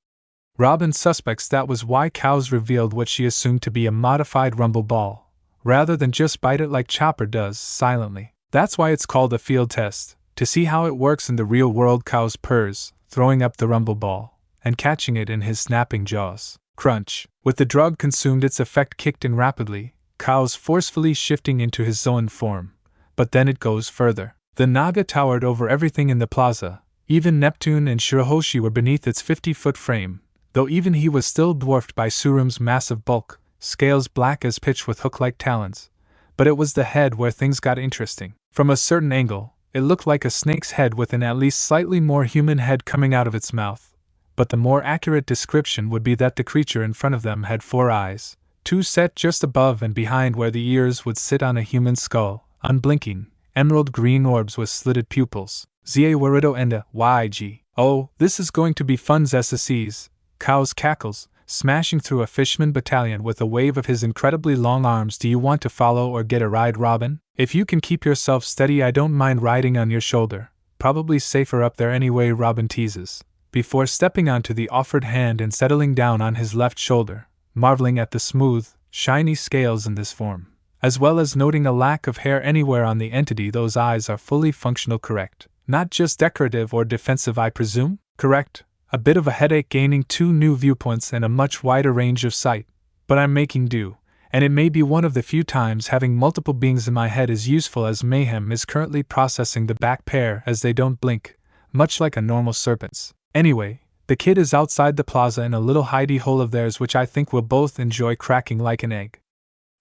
Robin suspects that was why Cows revealed what she assumed to be a modified rumble ball, rather than just bite it like Chopper does, silently. That's why it's called a field test, to see how it works in the real world. Cows purrs, throwing up the rumble ball, and catching it in his snapping jaws. Crunch. With the drug consumed, its effect kicked in rapidly, Cows forcefully shifting into his zoned form. But then it goes further. The Naga towered over everything in the plaza. Even Neptune and Shirahoshi were beneath its 50-foot frame, though even he was still dwarfed by Surum's massive bulk, scales black as pitch with hook-like talons. But it was the head where things got interesting. From a certain angle, it looked like a snake's head with an at least slightly more human head coming out of its mouth. But the more accurate description would be that the creature in front of them had 4 eyes, 2 set just above and behind where the ears would sit on a human skull, unblinking, emerald green orbs with slitted pupils. Zie Warido and a YG. Oh, this is going to be fun, SSCs. Cows cackles, smashing through a Fishman battalion with a wave of his incredibly long arms. Do you want to follow or get a ride, Robin? If you can keep yourself steady, I don't mind riding on your shoulder. Probably safer up there anyway, Robin teases, before stepping onto the offered hand and settling down on his left shoulder, marveling at the smooth, shiny scales in this form, as well as noting a lack of hair anywhere on the entity. Those eyes are fully functional, correct? Not just decorative or defensive, I presume? Correct. A bit of a headache gaining 2 new viewpoints and a much wider range of sight, but I'm making do, and it may be one of the few times having multiple beings in my head is useful, as Mayhem is currently processing the back pair as they don't blink, much like a normal serpent's. Anyway, the kid is outside the plaza in a little hidey hole of theirs which I think we'll both enjoy cracking like an egg.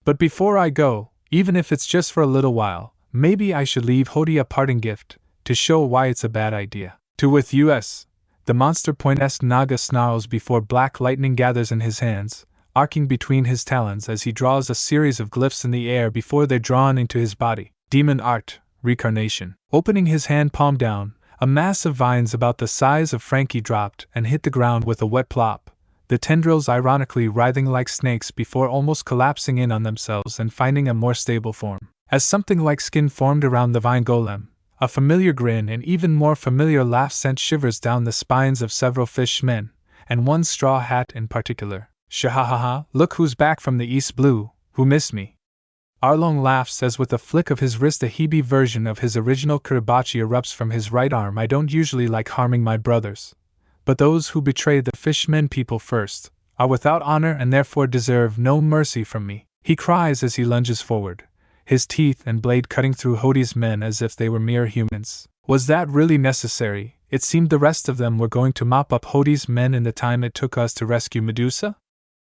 But before I go, even if it's just for a little while, maybe I should leave Hodi a parting gift, to show why it's a bad idea. To with us. The monster point-esque Naga snarls before black lightning gathers in his hands, arcing between his talons as he draws a series of glyphs in the air before they're drawn into his body. Demon art, reincarnation. Opening his hand palm down, a mass of vines about the size of Frankie dropped and hit the ground with a wet plop, the tendrils ironically writhing like snakes before almost collapsing in on themselves and finding a more stable form. As something like skin formed around the vine golem, a familiar grin and even more familiar laugh sent shivers down the spines of several fishmen, and one straw hat in particular. Shahahaha, look who's back from the East Blue, who missed me. Arlong laughs as with a flick of his wrist a Hebe version of his original Kiribachi erupts from his right arm. I don't usually like harming my brothers, but those who betray the Fishmen people first are without honor and therefore deserve no mercy from me, he cries as he lunges forward, his teeth and blade cutting through Hodi's men as if they were mere humans. Was that really necessary? It seemed the rest of them were going to mop up Hodi's men in the time it took us to rescue Medusa?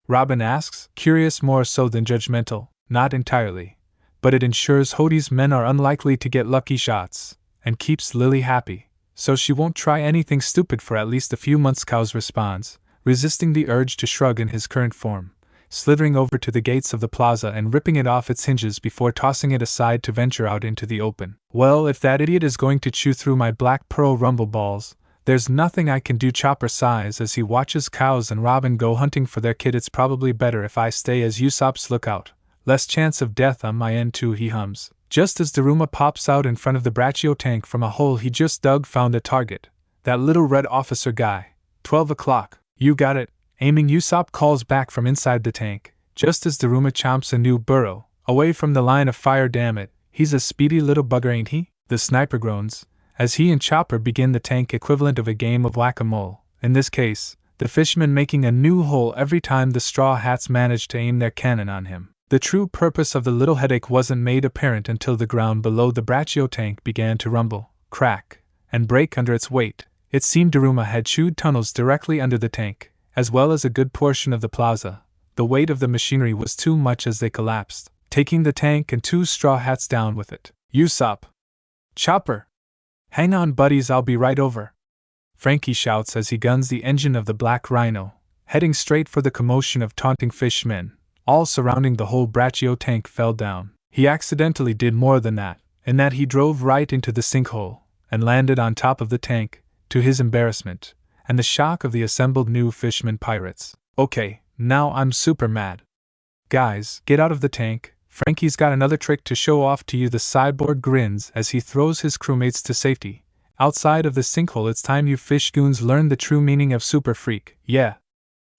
Robin asks, curious more so than judgmental. Not entirely, but it ensures Hodi's men are unlikely to get lucky shots, and keeps Lily happy, so she won't try anything stupid for at least a few months. Cows responds, resisting the urge to shrug in his current form, slithering over to the gates of the plaza and ripping it off its hinges before tossing it aside to venture out into the open. Well, if that idiot is going to chew through my black pearl rumble balls, there's nothing I can do. Chopper sighs as he watches Cows and Robin go hunting for their kid. It's probably better if I stay as Usopp's lookout. Less chance of death on my end too, he hums. Just as Daruma pops out in front of the Brachio tank from a hole he just dug, found a target. That little red officer guy. 12 o'clock. You got it. Aiming, Usopp calls back from inside the tank, just as Daruma chomps a new burrow, away from the line of fire. Damn it, he's a speedy little bugger, ain't he? The sniper groans, as he and Chopper begin the tank equivalent of a game of whack-a-mole. In this case, the Fishman making a new hole every time the Straw Hats manage to aim their cannon on him. The true purpose of the little headache wasn't made apparent until the ground below the Brachio tank began to rumble, crack, and break under its weight. It seemed Daruma had chewed tunnels directly under the tank, as well as a good portion of the plaza. The weight of the machinery was too much as they collapsed, taking the tank and 2 Straw Hats down with it. Usopp! Chopper! Hang on, buddies, I'll be right over. Frankie shouts as he guns the engine of the Black Rhino, heading straight for the commotion of taunting fishmen, all surrounding the whole Brachio tank fell down. He accidentally did more than that, in that he drove right into the sinkhole, and landed on top of the tank, to his embarrassment, and the shock of the assembled new Fishman pirates. Okay, now I'm super mad. Guys, get out of the tank. Frankie's got another trick to show off to you. The cyborg grins as he throws his crewmates to safety. Outside of the sinkhole, it's time you fish goons learn the true meaning of super freak. Yeah.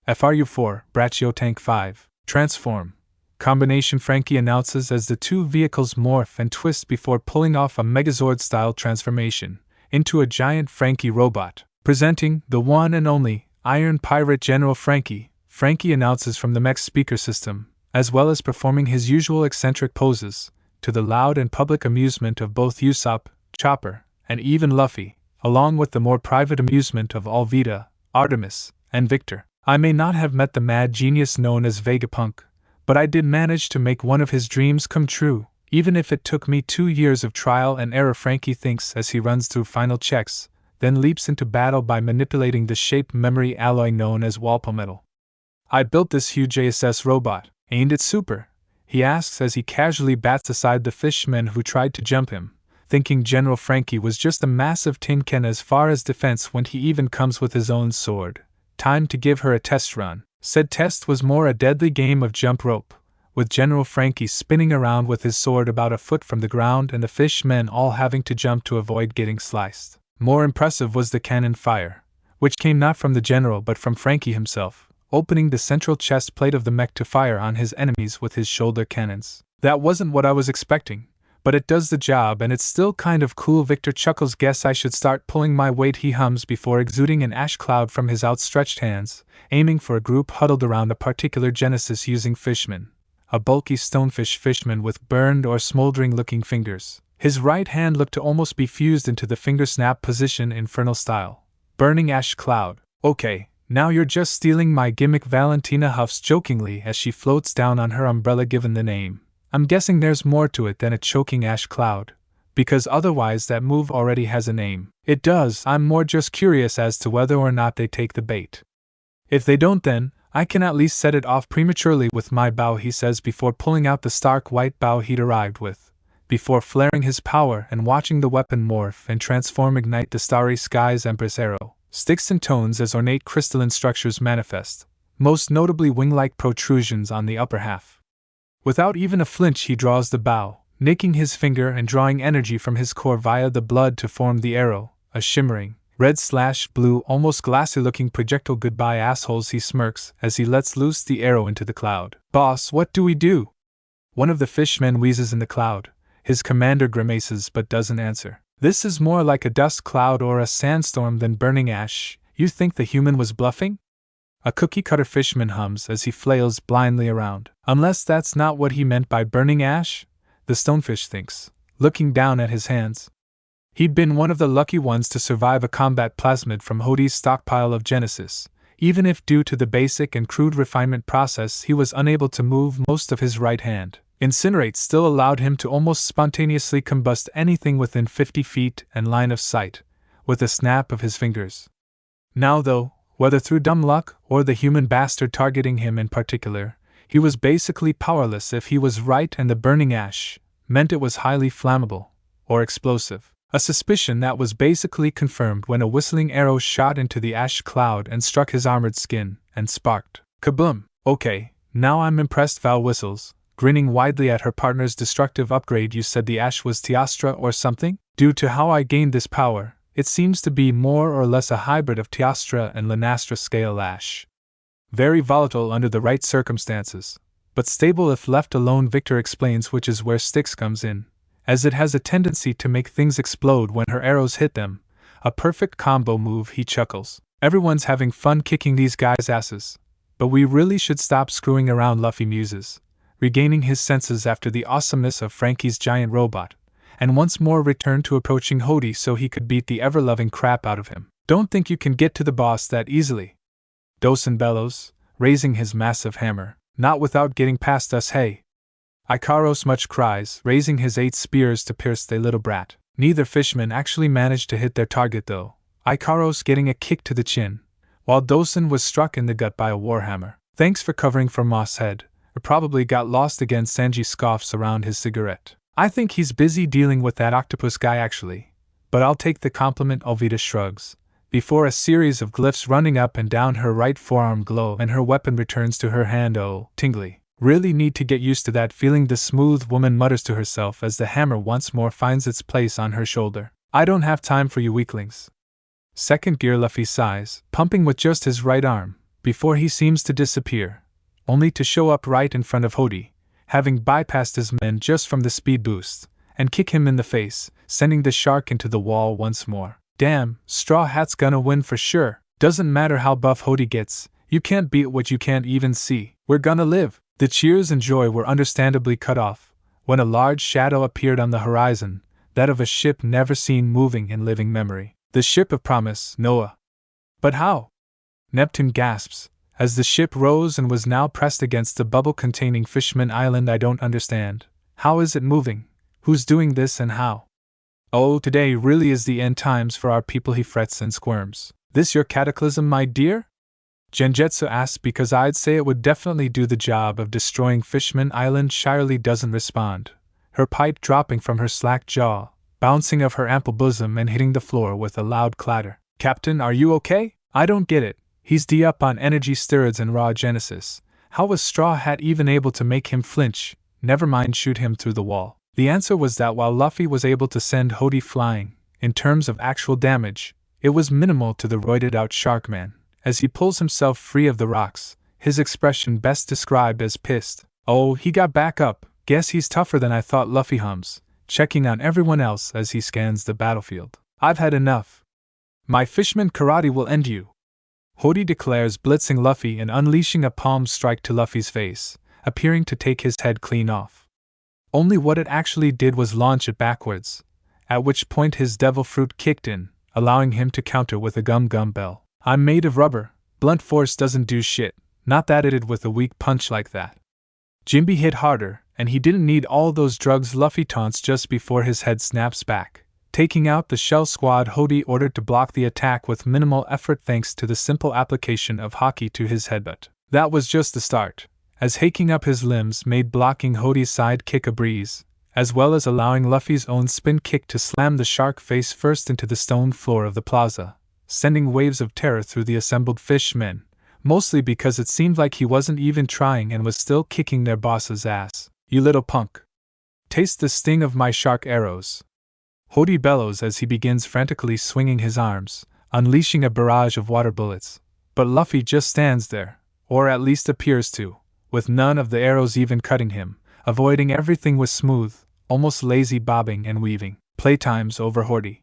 FRU4, Brachio Tank 5. Transform. Combination, Frankie announces as the two vehicles morph and twist before pulling off a Megazord-style transformation into a giant Frankie robot. Presenting the one and only Iron Pirate General Frankie, Frankie announces from the mech's speaker system, as well as performing his usual eccentric poses, to the loud and public amusement of both Usopp, Chopper, and even Luffy, along with the more private amusement of Alvida, Artemis, and Victor. I may not have met the mad genius known as Vegapunk, but I did manage to make one of his dreams come true, even if it took me 2 years of trial and error, Frankie thinks as he runs through final checks, then leaps into battle by manipulating the shape memory alloy known as Walpo metal. I built this huge ASS robot, ain't it super? He asks as he casually bats aside the fishmen who tried to jump him, thinking General Frankie was just a massive tin can as far as defense when he even comes with his own sword. Time to give her a test run. Said test was more a deadly game of jump rope, with General Frankie spinning around with his sword about a foot from the ground and the fishmen all having to jump to avoid getting sliced. More impressive was the cannon fire, which came not from the general but from Frankie himself, opening the central chest plate of the mech to fire on his enemies with his shoulder cannons. That wasn't what I was expecting, but it does the job and it's still kind of cool. Victor chuckles. Guess I should start pulling my weight, he hums before exuding an ash cloud from his outstretched hands, aiming for a group huddled around a particular genesis using Fishman, a bulky stonefish fishman with burned or smoldering looking fingers. His right hand looked to almost be fused into the finger snap position, infernal style. Burning ash cloud. Okay, now you're just stealing my gimmick, Valentina huffs jokingly as she floats down on her umbrella given the name. I'm guessing there's more to it than a choking ash cloud, because otherwise that move already has a name. It does. I'm more just curious as to whether or not they take the bait. If they don't, then I can at least set it off prematurely with my bow, he says before pulling out the stark white bow he'd arrived with, before flaring his power and watching the weapon morph and transform, ignite the starry skies. Empress arrow, sticks and tones as ornate crystalline structures manifest, most notably wing-like protrusions on the upper half. Without even a flinch he draws the bow, nicking his finger and drawing energy from his core via the blood to form the arrow, a shimmering, red/blue, almost glassy-looking projectile. Goodbye, assholes, he smirks as he lets loose the arrow into the cloud. Boss, what do we do? One of the fishmen wheezes in the cloud. His commander grimaces but doesn't answer. This is more like a dust cloud or a sandstorm than burning ash. You think the human was bluffing? A cookie-cutter fishman hums as he flails blindly around. Unless that's not what he meant by burning ash, the stonefish thinks, looking down at his hands. He'd been one of the lucky ones to survive a combat plasmid from Hodi's stockpile of Genesis, even if due to the basic and crude refinement process he was unable to move most of his right hand. Incinerate still allowed him to almost spontaneously combust anything within 50 feet and line of sight, with a snap of his fingers. Now though, whether through dumb luck or the human bastard targeting him in particular, he was basically powerless if he was right and the burning ash meant it was highly flammable, or explosive. A suspicion that was basically confirmed when a whistling arrow shot into the ash cloud and struck his armored skin, and sparked. Kaboom! Okay, now I'm impressed, Val whistles, grinning widely at her partner's destructive upgrade. You said the ash was Teostra or something? Due to how I gained this power, it seems to be more or less a hybrid of Teostra and Lanastra scale ash. Very volatile under the right circumstances, but stable if left alone, Victor explains, which is where Styx comes in, as it has a tendency to make things explode when her arrows hit them. A perfect combo move, he chuckles. Everyone's having fun kicking these guys' asses, but we really should stop screwing around, Luffy muses, regaining his senses after the awesomeness of Frankie's giant robot, and once more returned to approaching Hodi so he could beat the ever-loving crap out of him. Don't think you can get to the boss that easily, Dosen bellows, raising his massive hammer. Not without getting past us, hey! Ikaros much cries, raising his 8 spears to pierce the little brat. Neither Fishman actually managed to hit their target though, Ikaros getting a kick to the chin, while Dosen was struck in the gut by a warhammer. Thanks for covering for Moss Head, or probably got lost again. Sanji scoffs around his cigarette. I think he's busy dealing with that octopus guy actually, but I'll take the compliment. Alvida shrugs, before a series of glyphs running up and down her right forearm glow and her weapon returns to her hand. Oh, tingly. Really need to get used to that feeling, the smooth woman mutters to herself as the hammer once more finds its place on her shoulder. I don't have time for you weaklings. Second gear. Luffy sighs, pumping with just his right arm, before he seems to disappear, only to show up right in front of Hodi, having bypassed his men just from the speed boost, and kick him in the face, sending the shark into the wall once more. Damn, Straw Hat's gonna win for sure. Doesn't matter how buff Hodi gets, you can't beat what you can't even see. We're gonna live. The cheers and joy were understandably cut off when a large shadow appeared on the horizon, that of a ship never seen moving in living memory. The ship of promise, Noah. But how? Neptune gasps, as the ship rose and was now pressed against the bubble containing Fishman Island. I don't understand. How is it moving? Who's doing this and how? Oh, today really is the end times for our people, he frets and squirms. This your cataclysm, my dear? Genjetsu asks, because I'd say it would definitely do the job of destroying Fishman Island. Shyarly doesn't respond, her pipe dropping from her slack jaw, bouncing off her ample bosom and hitting the floor with a loud clatter. Captain, are you okay? I don't get it. He's up on energy steroids and raw genesis. How was Straw Hat even able to make him flinch? Never mind, shoot him through the wall. The answer was that while Luffy was able to send Hodi flying, in terms of actual damage, it was minimal to the roided out Sharkman. As he pulls himself free of the rocks, his expression best described as pissed. Oh, he got back up. Guess he's tougher than I thought, Luffy hums, checking on everyone else as he scans the battlefield. I've had enough. My Fishman karate will end you, Hodi declares, blitzing Luffy and unleashing a palm strike to Luffy's face, appearing to take his head clean off. Only what it actually did was launch it backwards, at which point his devil fruit kicked in, allowing him to counter with a gum bell. I'm made of rubber, blunt force doesn't do shit, not that it did with a weak punch like that. Jinbe hit harder, and he didn't need all those drugs, Luffy taunts just before his head snaps back, taking out the shell squad. Hodi ordered to block the attack with minimal effort thanks to the simple application of Haki to his headbutt. That was just the start, as haking up his limbs made blocking Hodi's side kick a breeze, as well as allowing Luffy's own spin kick to slam the shark face first into the stone floor of the plaza, sending waves of terror through the assembled fishmen, mostly because it seemed like he wasn't even trying and was still kicking their boss's ass. You little punk. Taste the sting of my shark arrows. Hodi bellows as he begins frantically swinging his arms, unleashing a barrage of water bullets, but Luffy just stands there, or at least appears to, with none of the arrows even cutting him, avoiding everything with smooth, almost lazy bobbing and weaving. Playtime's over, Hodi.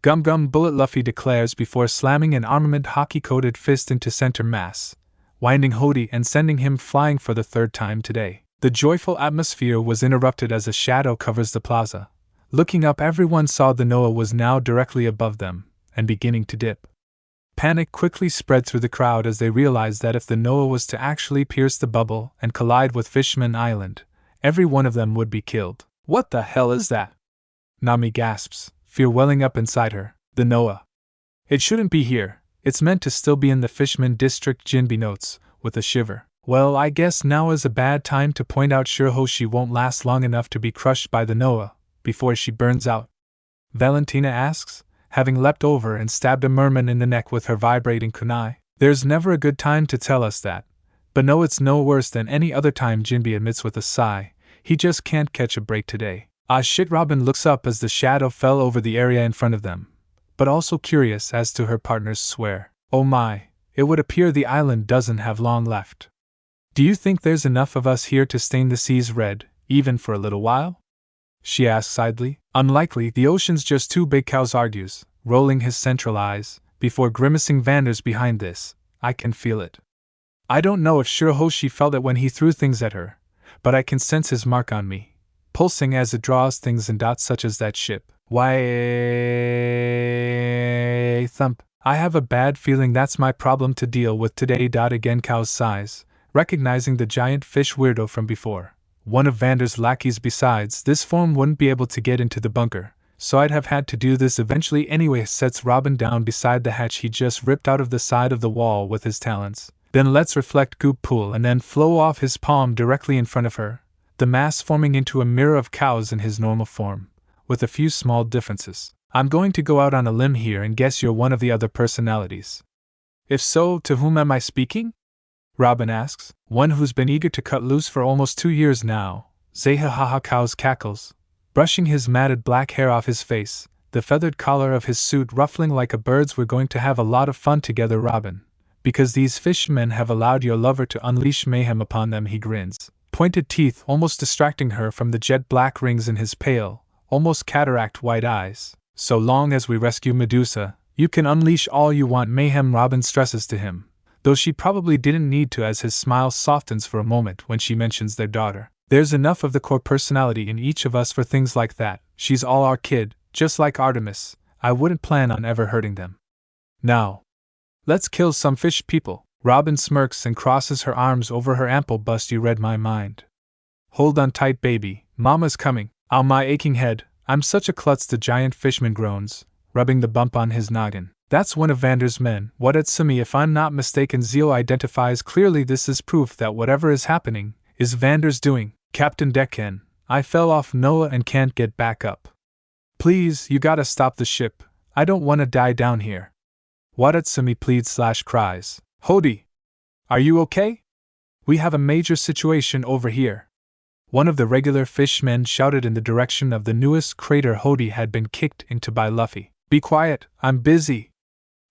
Gum bullet, Luffy declares before slamming an armament Haki-coated fist into center mass, winding Hodi and sending him flying for the third time today. The joyful atmosphere was interrupted as a shadow covers the plaza. Looking up, everyone saw the Noah was now directly above them, and beginning to dip. Panic quickly spread through the crowd as they realized that if the Noah was to actually pierce the bubble and collide with Fishman Island, every one of them would be killed. What the hell is that? Nami gasps, fear welling up inside her. The Noah. It shouldn't be here, it's meant to still be in the Fishman district, Jinbe notes, with a shiver. Well, I guess now is a bad time to point out Shirahoshi won't last long enough to be crushed by the Noah before she burns out. Valentina asks, having leapt over and stabbed a merman in the neck with her vibrating kunai. There's never a good time to tell us that, but no, it's no worse than any other time, Jinbe admits with a sigh. He just can't catch a break today. Ah shit, Robin looks up as the shadow fell over the area in front of them, but also curious as to her partner's swear. Oh my, it would appear the island doesn't have long left. Do you think there's enough of us here to stain the seas red, even for a little while? She asks idly. Unlikely, the ocean's just too big, Cows argues, rolling his central eyes, before grimacing. Vander's behind this, I can feel it. I don't know if Shirahoshi felt it when he threw things at her, but I can sense his mark on me, pulsing as it draws things in dots such as that ship. Why, thump. I have a bad feeling that's my problem to deal with today. Again, Cows sighs, recognizing the giant fish weirdo from before. One of Vander's lackeys. Besides, this form wouldn't be able to get into the bunker, so I'd have had to do this eventually anyway. Sets Robin down beside the hatch he just ripped out of the side of the wall with his talons. Then let's reflect goop pool and then flow off his palm directly in front of her, the mass forming into a mirror of cows in his normal form, with a few small differences. I'm going to go out on a limb here and guess you're one of the other personalities. If so, to whom am I speaking? Robin asks. One who's been eager to cut loose for almost 2 years now. Zehahaha Cows cackles, brushing his matted black hair off his face, the feathered collar of his suit ruffling like a bird's. We're going to have a lot of fun together, Robin, because these fishmen have allowed your lover to unleash mayhem upon them. He grins, pointed teeth almost distracting her from the jet black rings in his pale, almost cataract white eyes. So long as we rescue Medusa, you can unleash all you want mayhem, Robin stresses to him, though she probably didn't need to as his smile softens for a moment when she mentions their daughter. There's enough of the core personality in each of us for things like that. She's all our kid, just like Artemis. I wouldn't plan on ever hurting them. Now, let's kill some fish people. Robin smirks and crosses her arms over her ample bust. You read my mind. Hold on tight, baby. Mama's coming. Ow, my aching head. I'm such a klutz, the giant fishman groans, rubbing the bump on his noggin. That's one of Vander's men. What at me, if I'm not mistaken. Zio identifies clearly. This is proof that whatever is happening is Vander's doing. Captain Decken, I fell off Noah and can't get back up. Please, you gotta stop the ship. I don't wanna die down here. Wadatsumi pleads/cries. Hodi! Are you okay? We have a major situation over here. One of the regular fishmen shouted in the direction of the newest crater Hodi had been kicked into by Luffy. Be quiet, I'm busy.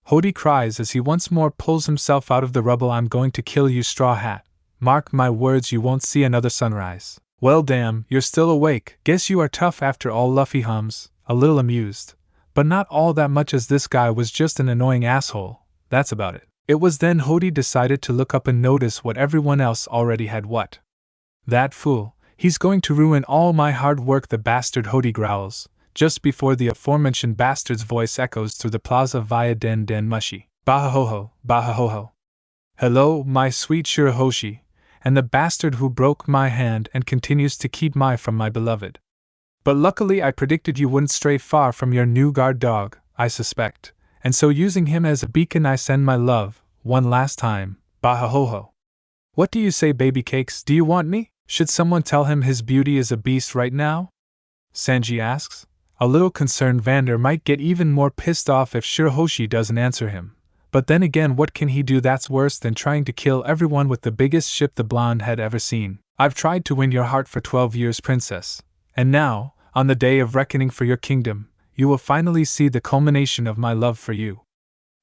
Hodi cries as he once more pulls himself out of the rubble. I'm going to kill you, Straw Hat. Mark my words, you won't see another sunrise. Well damn, you're still awake. Guess you are tough after all, Luffy hums, a little amused. But not all that much, as this guy was just an annoying asshole, that's about it. It was then Hodi decided to look up and notice what everyone else already had. What? That fool, he's going to ruin all my hard work, the bastard, Hodi growls, just before the aforementioned bastard's voice echoes through the plaza via Den Mushy. Baha-ho-ho, baha-ho-ho. Hello, my sweet Shirahoshi, and the bastard who broke my hand and continues to keep from my beloved. But luckily I predicted you wouldn't stray far from your new guard dog, I suspect, and so using him as a beacon I send my love, one last time, baha-ho-ho. What do you say, baby cakes? Do you want me? Should someone tell him his beauty is a beast right now? Sanji asks. A little concerned Vander might get even more pissed off if Shirahoshi doesn't answer him. But then again, what can he do that's worse than trying to kill everyone with the biggest ship the blonde had ever seen? I've tried to win your heart for 12 years, princess. And now, on the day of reckoning for your kingdom, you will finally see the culmination of my love for you.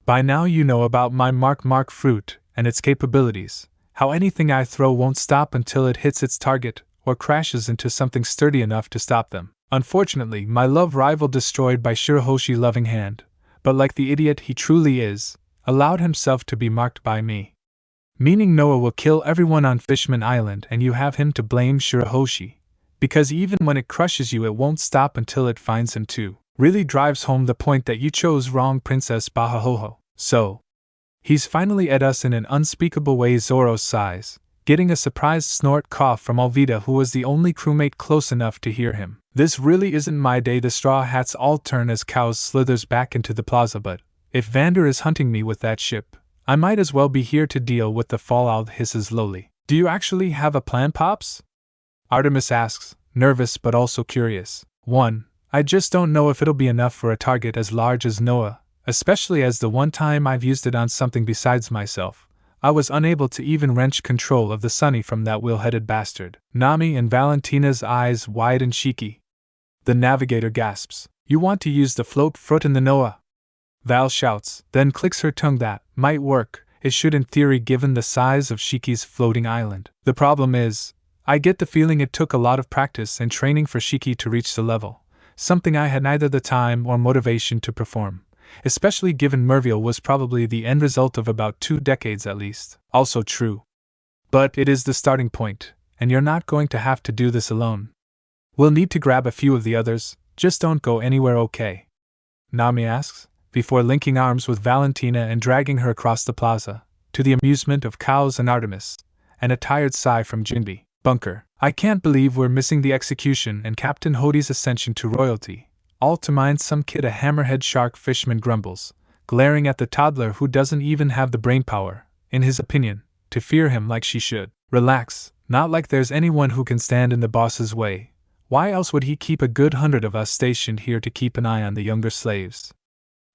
By now you know about my mark fruit and its capabilities, how anything I throw won't stop until it hits its target or crashes into something sturdy enough to stop them. Unfortunately, my love rival destroyed by Shirahoshi loving hand, but like the idiot he truly is, allowed himself to be marked by me. Meaning Noah will kill everyone on Fishman Island and you have him to blame, Shirahoshi, because even when it crushes you it won't stop until it finds him too. Really drives home the point that you chose wrong, Princess Baha-ho-ho. So, he's finally at us in an unspeakable way, Zoro sighs, getting a surprised snort cough from Alvida, who was the only crewmate close enough to hear him. This really isn't my day. The Straw Hats all turn as Cows slithers back into the plaza, but if Vander is hunting me with that ship, I might as well be here to deal with the fallout, hisses lowly. Do you actually have a plan, Pops? Artemis asks, nervous but also curious. 1. I just don't know if it'll be enough for a target as large as Noah, especially as the one time I've used it on something besides myself, I was unable to even wrench control of the Sunny from that wheel-headed bastard. Nami and Valentina's eyes widen cheeky. The navigator gasps. You want to use the float fruit in the Noah? Val shouts, then clicks her tongue. That might work. It should in theory, given the size of Shiki's floating island. The problem is, I get the feeling it took a lot of practice and training for Shiki to reach the level, something I had neither the time or motivation to perform, especially given Merville was probably the end result of about 2 decades at least. Also true. But it is the starting point, and you're not going to have to do this alone. We'll need to grab a few of the others, just don't go anywhere, okay? Nami asks, before linking arms with Valentina and dragging her across the plaza, to the amusement of Cows and Artemis, and a tired sigh from Jinbe. Bunker, I can't believe we're missing the execution and Captain Hodi's ascension to royalty. All to mind some kid a hammerhead shark, Fishman grumbles, glaring at the toddler who doesn't even have the brainpower, in his opinion, to fear him like she should. Relax, not like there's anyone who can stand in the boss's way. Why else would he keep a good 100 of us stationed here to keep an eye on the younger slaves?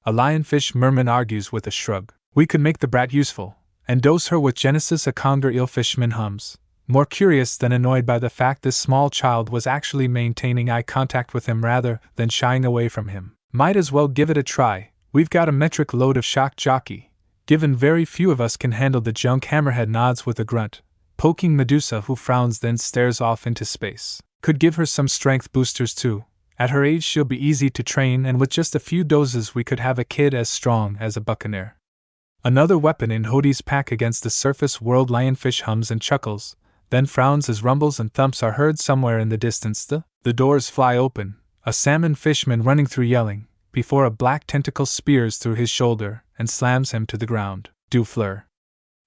A lionfish merman argues with a shrug. We could make the brat useful, and dose her with Genesis a conger eel, Fishman hums, more curious than annoyed by the fact this small child was actually maintaining eye contact with him rather than shying away from him. Might as well give it a try. We've got a metric load of shock jockey, given very few of us can handle the junk. Hammerhead nods with a grunt, poking Medusa, who frowns then stares off into space. Could give her some strength boosters too. At her age she'll be easy to train, and with just a few doses we could have a kid as strong as a buccaneer. Another weapon in Hodi's pack against the surface world. Lionfish hums and chuckles, then frowns as rumbles and thumps are heard somewhere in the distance. The doors fly open, a salmon fishman running through yelling, before a black tentacle spears through his shoulder and slams him to the ground. Du fleur.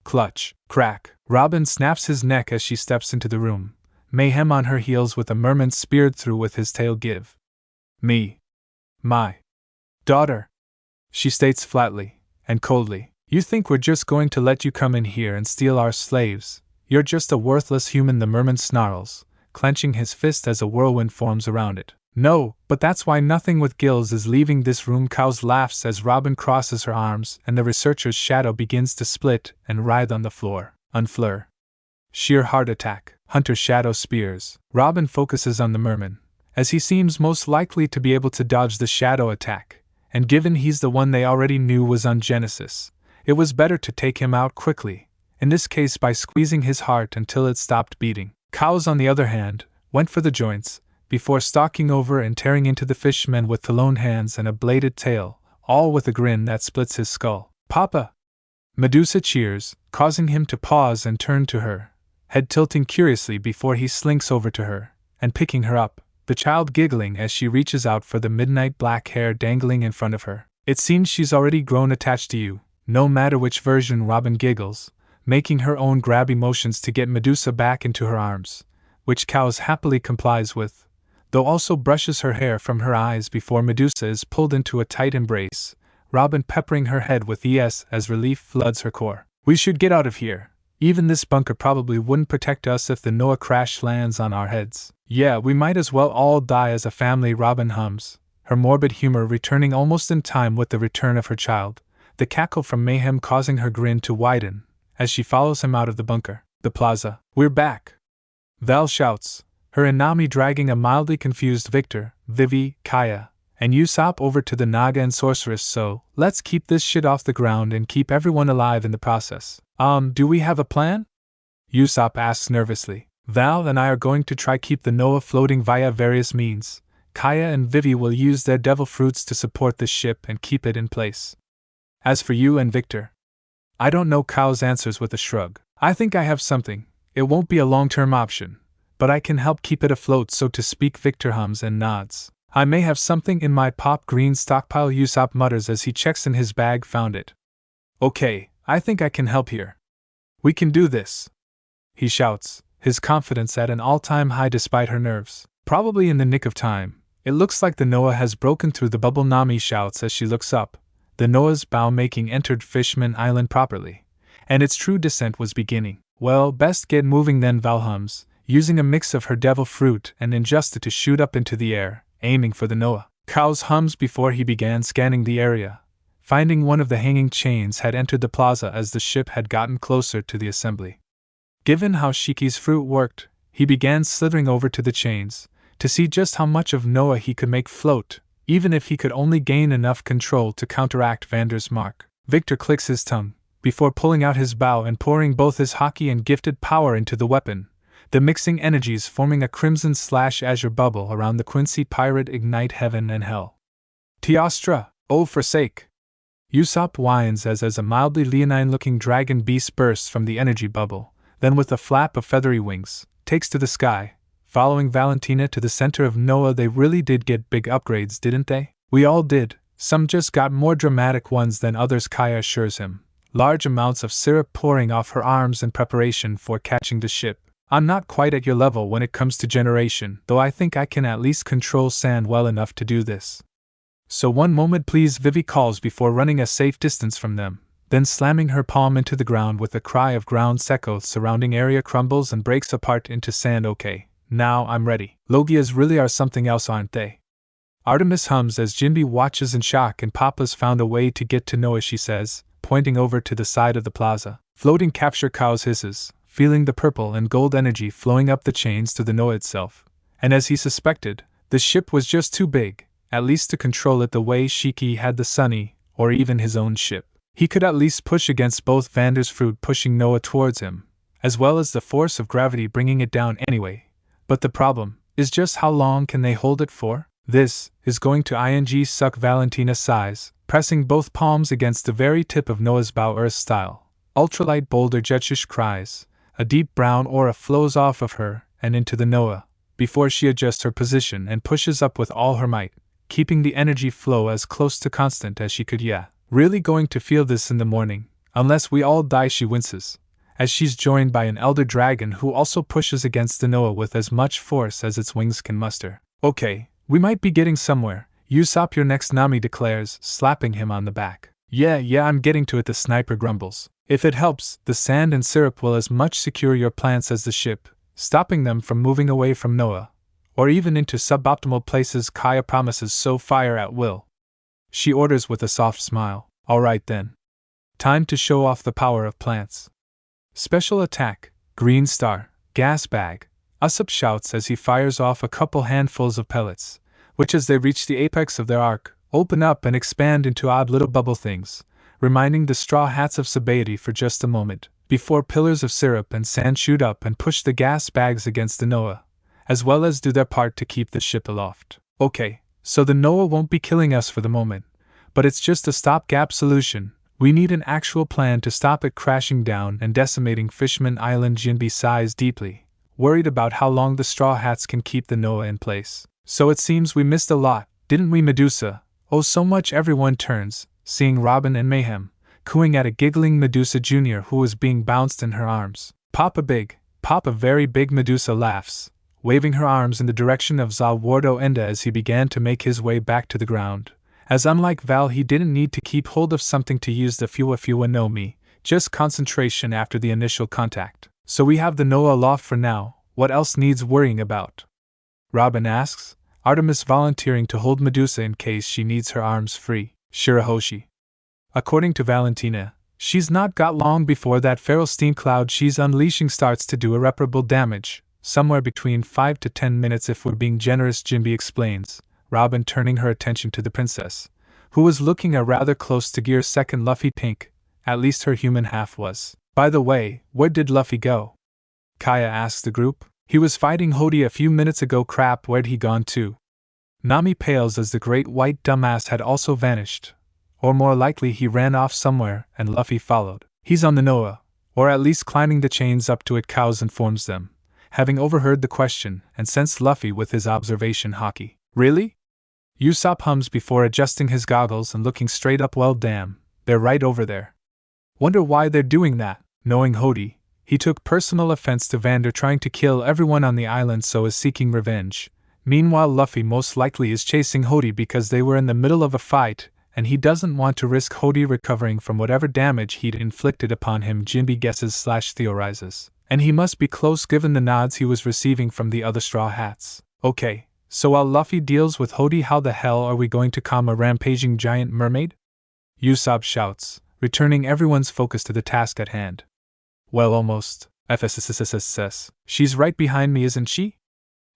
Clutch. Crack. Robin snaps his neck as she steps into the room, mayhem on her heels with a merman speared through with his tail. Give me my daughter, she states flatly and coldly. You think we're just going to let you come in here and steal our slaves? You're just a worthless human, the merman snarls, clenching his fist as a whirlwind forms around it. No, but that's why nothing with gills is leaving this room. Cows laughs as Robin crosses her arms and the researcher's shadow begins to split and writhe on the floor. Unfleur. Sheer heart attack. Hunter's shadow spears. Robin focuses on the merman, as he seems most likely to be able to dodge the shadow attack, and given he's the one they already knew was on Genesis, it was better to take him out quickly, in this case by squeezing his heart until it stopped beating. Cows, on the other hand, went for the joints, before stalking over and tearing into the fishman with lone hands and a bladed tail, all with a grin that splits his skull. Papa! Medusa cheers, causing him to pause and turn to her, head tilting curiously before he slinks over to her, and picking her up, the child giggling as she reaches out for the midnight black hair dangling in front of her. It seems she's already grown attached to you, no matter which version. Robin giggles, making her own grabby motions to get Medusa back into her arms, which Cows happily complies with, though also brushes her hair from her eyes before Medusa is pulled into a tight embrace, Robin peppering her head with yes as relief floods her core. We should get out of here. Even this bunker probably wouldn't protect us if the Noah crash lands on our heads. Yeah, we might as well all die as a family, Robin hums, her morbid humor returning almost in time with the return of her child, the cackle from mayhem causing her grin to widen as she follows him out of the bunker. The plaza. We're back! Val shouts, her Inami dragging a mildly confused Victor, Vivi, Kaya, and Usopp over to the Naga and Sorceress. So, let's keep this shit off the ground and keep everyone alive in the process. Do we have a plan? Usopp asks nervously. Val and I are going to try keep the Noah floating via various means. Kaya and Vivi will use their devil fruits to support the ship and keep it in place. As for you and Victor, I don't know. Cows answers with a shrug. I think I have something. It won't be a long-term option, but I can help keep it afloat, so to speak. Victor hums and nods. I may have something in my pop green stockpile, Usopp mutters as he checks in his bag. Found it. Okay, I think I can help here. We can do this, he shouts, his confidence at an all-time high despite her nerves. Probably in the nick of time. It looks like the Noah has broken through the bubble, Nami shouts as she looks up. The Noah's bow making entered Fishman Island properly, and its true descent was beginning. Well, best get moving then, Val hums, using a mix of her devil fruit and Injusta to shoot up into the air, aiming for the Noah. Cows hums before he began scanning the area, finding one of the hanging chains had entered the plaza as the ship had gotten closer to the assembly. Given how Shicky's fruit worked, he began slithering over to the chains, to see just how much of Noah he could make float, even if he could only gain enough control to counteract Vander's mark. Victor clicks his tongue, before pulling out his bow and pouring both his hockey and gifted power into the weapon, the mixing energies forming a crimson/azure bubble around the Quincy pirate. Ignite heaven and hell. Tiastra, oh forsake! Usopp whines as a mildly leonine-looking dragon beast bursts from the energy bubble, then with a flap of feathery wings, takes to the sky, following Valentina to the center of Noah. They really did get big upgrades, didn't they? We all did. Some just got more dramatic ones than others, Kaya assures him, large amounts of syrup pouring off her arms in preparation for catching the ship. I'm not quite at your level when it comes to generation, though I think I can at least control sand well enough to do this. So one moment please, Vivi calls before running a safe distance from them, then slamming her palm into the ground with a cry of ground echo. Surrounding area crumbles and breaks apart into sand. Okay, now I'm ready. Logias really are something else, aren't they? Artemis hums as Jinbe watches in shock, and Papa's found a way to get to Noah, she says, pointing over to the side of the plaza. Floating capture cows hisses, feeling the purple and gold energy flowing up the chains to the Noah itself. And as he suspected, the ship was just too big, at least to control it the way Shacky had the Sunny, or even his own ship. He could at least push against both Vander's fruit pushing Noah towards him, as well as the force of gravity bringing it down anyway. But the problem is just how long can they hold it for? This is going to suck. Valentina sighs, pressing both palms against the very tip of Noah's bow, Earth style. Ultralight boulder Jetshish cries. A deep brown aura flows off of her and into the Noah, before she adjusts her position and pushes up with all her might, keeping the energy flow as close to constant as she could. Yeah, really going to feel this in the morning, unless we all die, she winces, as she's joined by an elder dragon who also pushes against the Noah with as much force as its wings can muster. Okay, we might be getting somewhere. Usopp, your next, Nami declares, slapping him on the back. Yeah, I'm getting to it, the sniper grumbles. If it helps, the sand and syrup will as much secure your plants as the ship, stopping them from moving away from Noah, or even into suboptimal places. Kaya promises, so fire at will. She orders with a soft smile. Alright then. Time to show off the power of plants. Special attack, green star, gas bag. Usopp shouts as he fires off a couple handfuls of pellets, which as they reach the apex of their arc, open up and expand into odd little bubble things, reminding the straw hats of Sabaody for just a moment, before pillars of syrup and sand shoot up and push the gas bags against the Noah, as well as do their part to keep the ship aloft. Okay, so the Noah won't be killing us for the moment, but it's just a stopgap solution. We need an actual plan to stop it crashing down and decimating Fishman Island. Jinbe sighs deeply, worried about how long the straw hats can keep the Noah in place. So it seems we missed a lot, didn't we, Medusa? Oh, so much. Everyone turns, seeing Robin and Mayhem, cooing at a giggling Medusa Jr. who was being bounced in her arms. Papa very big. Medusa laughs, waving her arms in the direction of Zalwardo Enda as he began to make his way back to the ground. As unlike Val, he didn't need to keep hold of something to use the Fuwa no Mi, just concentration after the initial contact. So we have the Noah aloft for now. What else needs worrying about? Robin asks, Artemis volunteering to hold Medusa in case she needs her arms free. Shirahoshi. According to Valentina, she's not got long before that feral steam cloud she's unleashing starts to do irreparable damage, somewhere between 5 to 10 minutes if we're being generous, Jinbe explains, Robin turning her attention to the princess, who was looking a rather close to Gear's second Luffy pink, at least her human half was. By the way, where did Luffy go? Kaya asked the group. He was fighting Hodi a few minutes ago. Crap, where'd he gone to? Nami pales as the great white dumbass had also vanished. Or more likely he ran off somewhere and Luffy followed. He's on the Noah, or at least climbing the chains up to it, Cows informs them, having overheard the question and sensed Luffy with his observation hockey. Really? Usopp hums before adjusting his goggles and looking straight up. Well damn, they're right over there. Wonder why they're doing that. Knowing Hodi, he took personal offense to Vander trying to kill everyone on the island, so is seeking revenge. Meanwhile, Luffy most likely is chasing Hodi because they were in the middle of a fight, and he doesn't want to risk Hodi recovering from whatever damage he'd inflicted upon him. Jinbe guesses/theorizes. And he must be close given the nods he was receiving from the other Straw Hats. Okay, so while Luffy deals with Hodi, how the hell are we going to calm a rampaging giant mermaid? Usopp shouts, returning everyone's focus to the task at hand. Well, almost. FSSSSS. She's right behind me, isn't she?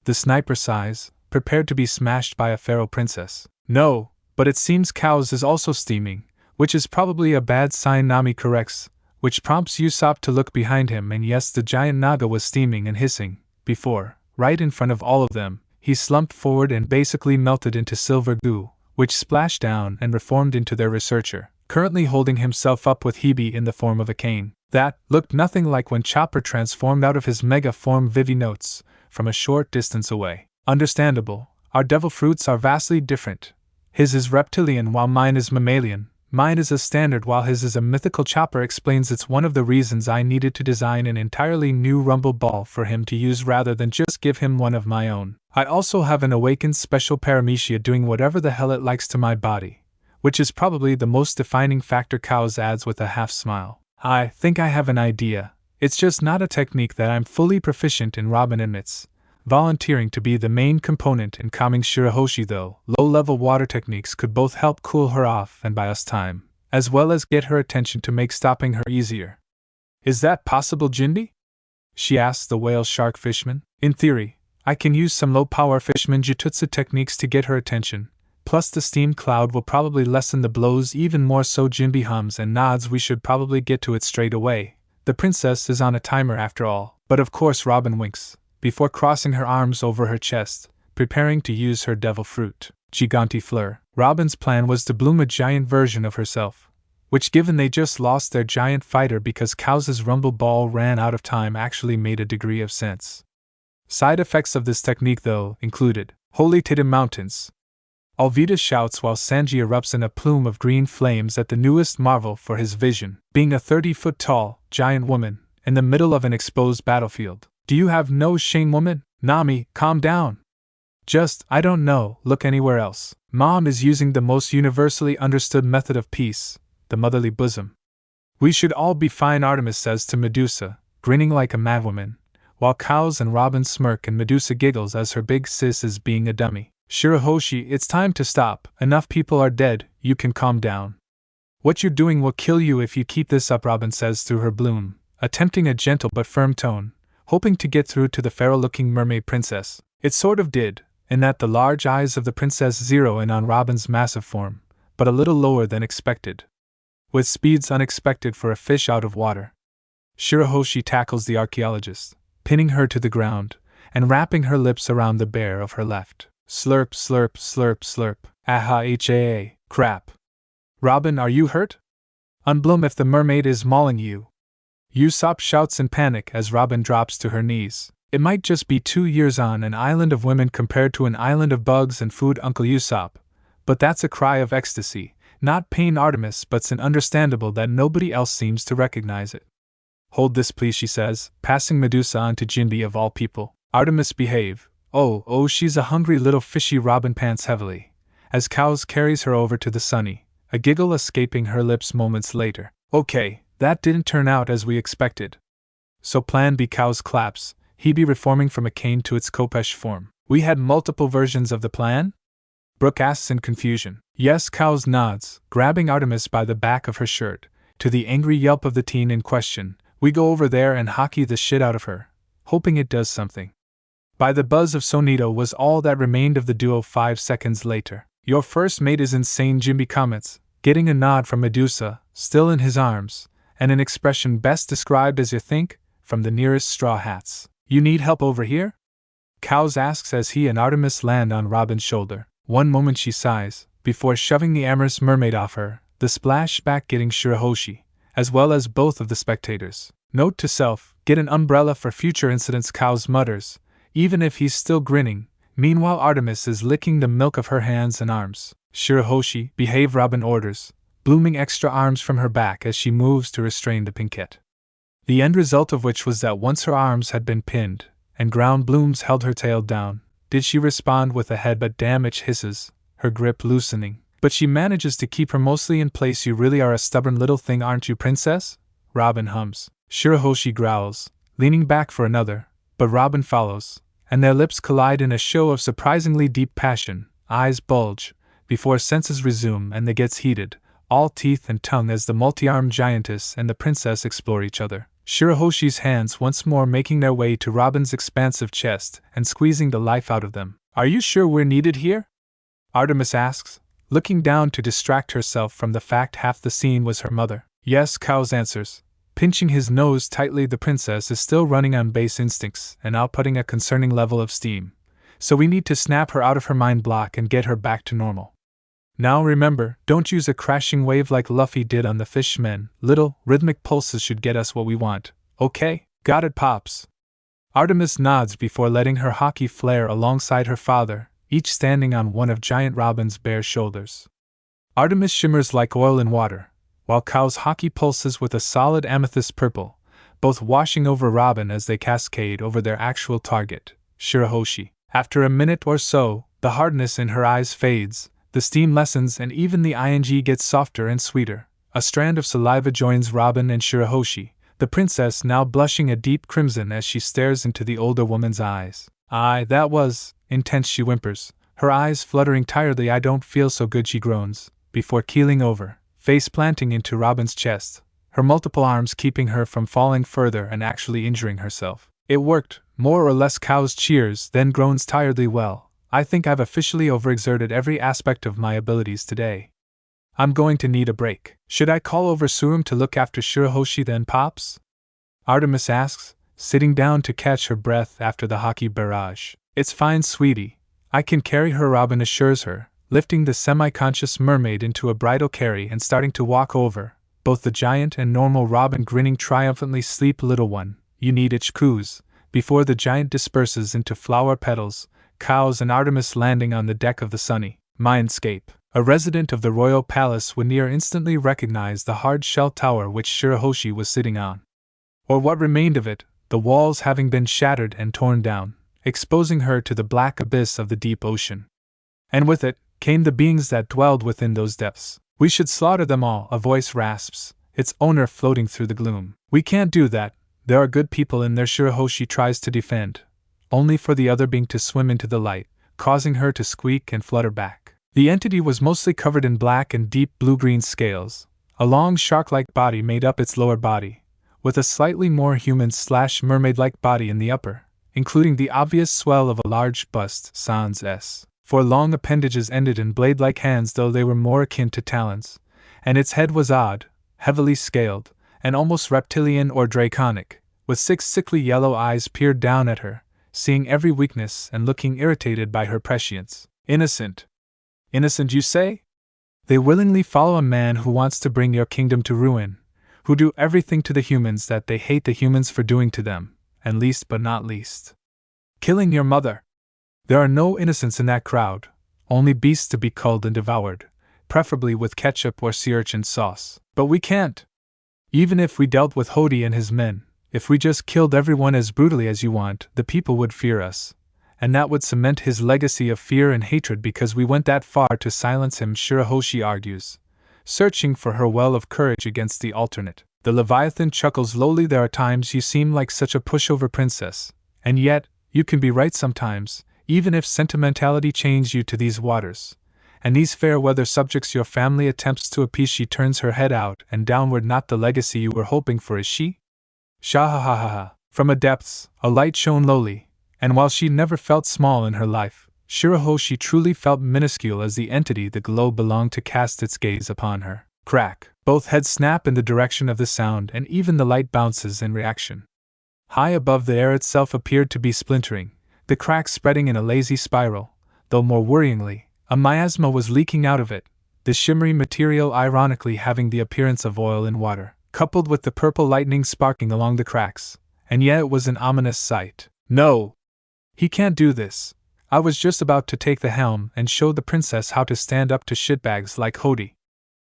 The sniper sighs, prepared to be smashed by a feral princess. No, but it seems Cows is also steaming, which is probably a bad sign, Nami corrects, which prompts Usopp to look behind him, and yes, the giant Naga was steaming and hissing, before, right in front of all of them, he slumped forward and basically melted into silver goo, which splashed down and reformed into their researcher, currently holding himself up with Hebe in the form of a cane. That looked nothing like when Chopper transformed out of his mega form, Vivi notes, from a short distance away. Understandable, our devil fruits are vastly different. His is reptilian while mine is mammalian. Mine is a standard while his is a mythical. Chopper explains it's one of the reasons I needed to design an entirely new rumble ball for him to use rather than just give him one of my own. I also have an awakened special paramecia doing whatever the hell it likes to my body, which is probably the most defining factor, Cows adds with a half smile. I think I have an idea. It's just not a technique that I'm fully proficient in, Robin admits, volunteering to be the main component in calming Shirahoshi, though. Low-level water techniques could both help cool her off and buy us time, as well as get her attention to make stopping her easier. Is that possible, Jinbi? She asks the whale shark Fishman. In theory, I can use some low-power Fishman jututsu techniques to get her attention, plus the steam cloud will probably lessen the blows even more so. Jinbi hums and nods. We should probably get to it straight away. The princess is on a timer after all. But of course, Robin winks, before crossing her arms over her chest, preparing to use her devil fruit, Gigante Fleur. Robin's plan was to bloom a giant version of herself, which, given they just lost their giant fighter because Cow's rumble ball ran out of time, actually made a degree of sense. Side effects of this technique, though, included holy Tidim Mountains. Alvida shouts while Sanji erupts in a plume of green flames at the newest marvel for his vision, being a 30-foot-tall, giant woman, in the middle of an exposed battlefield. Do you have no shame, woman? Nami, calm down. I don't know, look anywhere else. Mom is using the most universally understood method of peace, the motherly bosom. We should all be fine, Artemis says to Medusa, grinning like a madwoman, while Cows and Robin smirk and Medusa giggles as her big sis is being a dummy. Shirahoshi, it's time to stop. Enough people are dead, you can calm down. What you're doing will kill you if you keep this up, Robin says through her bloom, attempting a gentle but firm tone, hoping to get through to the pharaoh-looking mermaid princess. It sort of did, in that the large eyes of the princess zero in on Robin's massive form, but a little lower than expected, with speeds unexpected for a fish out of water. Shirahoshi tackles the archaeologist, pinning her to the ground, and wrapping her lips around the bear of her left. Slurp, slurp, slurp, slurp. Aha, crap. Robin, are you hurt? Unbloom if the mermaid is mauling you. Usopp shouts in panic as Robin drops to her knees. It might just be 2 years on an island of women compared to an island of bugs and food, Uncle Usopp, but that's a cry of ecstasy, not pain, Artemis, but's understandable that nobody else seems to recognize it. Hold this please, she says, passing Medusa on to Jinbi of all people. Artemis, behave. Oh, she's a hungry little fishy. Robin pants heavily, as Cows carries her over to the sunny, a giggle escaping her lips moments later. Okay, that didn't turn out as we expected. So plan B, Cows claps, Hebe reforming from a cane to its Kopesh form. We had multiple versions of the plan? Brooke asks in confusion. Yes, Cows nods, grabbing Artemis by the back of her shirt, to the angry yelp of the teen in question. We go over there and hockey the shit out of her, hoping it does something. By the buzz of Sonito was all that remained of the duo 5 seconds later. Your first mate is insane, Jinbi comments, getting a nod from Medusa, still in his arms, and an expression best described as you think, from the nearest straw hats. You need help over here? Cows asks as he and Artemis land on Robin's shoulder. One moment she sighs, before shoving the amorous mermaid off her, the splashback getting Shirahoshi, as well as both of the spectators. Note to self, get an umbrella for future incidents, Cows mutters, even if he's still grinning. Meanwhile, Artemis is licking the milk of her hands and arms. Shirahoshi, behave, Robin orders, blooming extra arms from her back as she moves to restrain the pinkette. The end result of which was that once her arms had been pinned, and ground blooms held her tail down, did she respond with a head but damn it hisses, her grip loosening. But she manages to keep her mostly in place. You really are a stubborn little thing, aren't you, princess? Robin hums. Shirahoshi growls, leaning back for another, but Robin follows, and their lips collide in a show of surprisingly deep passion. Eyes bulge, before senses resume, and they gets heated, all teeth and tongue, as the multi-armed giantess and the princess explore each other. Shirahoshi's hands once more making their way to Robin's expansive chest and squeezing the life out of them. Are you sure we're needed here? Artemis asks, looking down to distract herself from the fact half the scene was her mother. Yes, Cows answers, pinching his nose tightly. The princess is still running on base instincts and outputting a concerning level of steam, so we need to snap her out of her mind block and get her back to normal. Now remember, don't use a crashing wave like Luffy did on the Fishman. Little, rhythmic pulses should get us what we want, okay? Got it, Pops. Artemis nods before letting her hockey flare alongside her father, each standing on one of Giant Robin's bare shoulders. Artemis shimmers like oil in water, while Cows hockey pulses with a solid amethyst purple, both washing over Robin as they cascade over their actual target, Shirahoshi. After a minute or so, the hardness in her eyes fades, the steam lessens, and even the ing gets softer and sweeter. A strand of saliva joins Robin and Shirahoshi, the princess now blushing a deep crimson as she stares into the older woman's eyes. "Aye, that was intense," she whimpers, her eyes fluttering tiredly. "I don't feel so good," she groans, before keeling over, face planting into Robin's chest, her multiple arms keeping her from falling further and actually injuring herself. "It worked," more or less cows cheers, then groans tiredly. "Well, I think I've officially overexerted every aspect of my abilities today. I'm going to need a break. Should I call over Surum to look after Shirahoshi then, Pops?" Artemis asks, sitting down to catch her breath after the hockey barrage. "It's fine, sweetie. I can carry her," Robin assures her, lifting the semi-conscious mermaid into a bridal carry and starting to walk over, both the giant and normal Robin grinning triumphantly. "Sleep, little one, you need it," coos, before the giant disperses into flower petals, cows and Artemis landing on the deck of the sunny mindscape. A resident of the royal palace would near instantly recognize the hard-shell tower which Shirahoshi was sitting on. Or what remained of it, the walls having been shattered and torn down, exposing her to the black abyss of the deep ocean. And with it, came the beings that dwelled within those depths. "We should slaughter them all," a voice rasps, its owner floating through the gloom. "We can't do that, there are good people in there," Shirahoshi tries to defend, only for the other being to swim into the light, causing her to squeak and flutter back. The entity was mostly covered in black and deep blue-green scales. A long shark-like body made up its lower body, with a slightly more human/mermaid-like body in the upper, including the obvious swell of a large bust, sans s. For long appendages ended in blade-like hands, though they were more akin to talons, and its head was odd, heavily scaled, and almost reptilian or draconic, with 6 sickly yellow eyes peered down at her, seeing every weakness and looking irritated by her prescience. "Innocent. Innocent, you say? They willingly follow a man who wants to bring your kingdom to ruin, who do everything to the humans that they hate the humans for doing to them, and least but not least, killing your mother. There are no innocents in that crowd, only beasts to be culled and devoured, preferably with ketchup or sea urchin sauce. But we can't. Even if we dealt with Hodi and his men, if we just killed everyone as brutally as you want, the people would fear us, and that would cement his legacy of fear and hatred because we went that far to silence him," Shirahoshi argues, searching for her well of courage against the alternate. The Leviathan chuckles lowly. "There are times you seem like such a pushover princess, and yet, you can be right sometimes, even if sentimentality chains you to these waters. And these fair weather subjects your family attempts to appease." She turns her head out and downward. "Not the legacy you were hoping for, is she?" Shahahaha. From a depths, a light shone lowly, and while she never felt small in her life, Shirahoshi truly felt minuscule as the entity the glow belonged to cast its gaze upon her. Crack! Both heads snap in the direction of the sound, and even the light bounces in reaction. High above, the air itself appeared to be splintering, the cracks spreading in a lazy spiral, though more worryingly, a miasma was leaking out of it, the shimmery material ironically having the appearance of oil in water, coupled with the purple lightning sparking along the cracks, and yet it was an ominous sight. "No! He can't do this. I was just about to take the helm and show the princess how to stand up to shitbags like Hodi.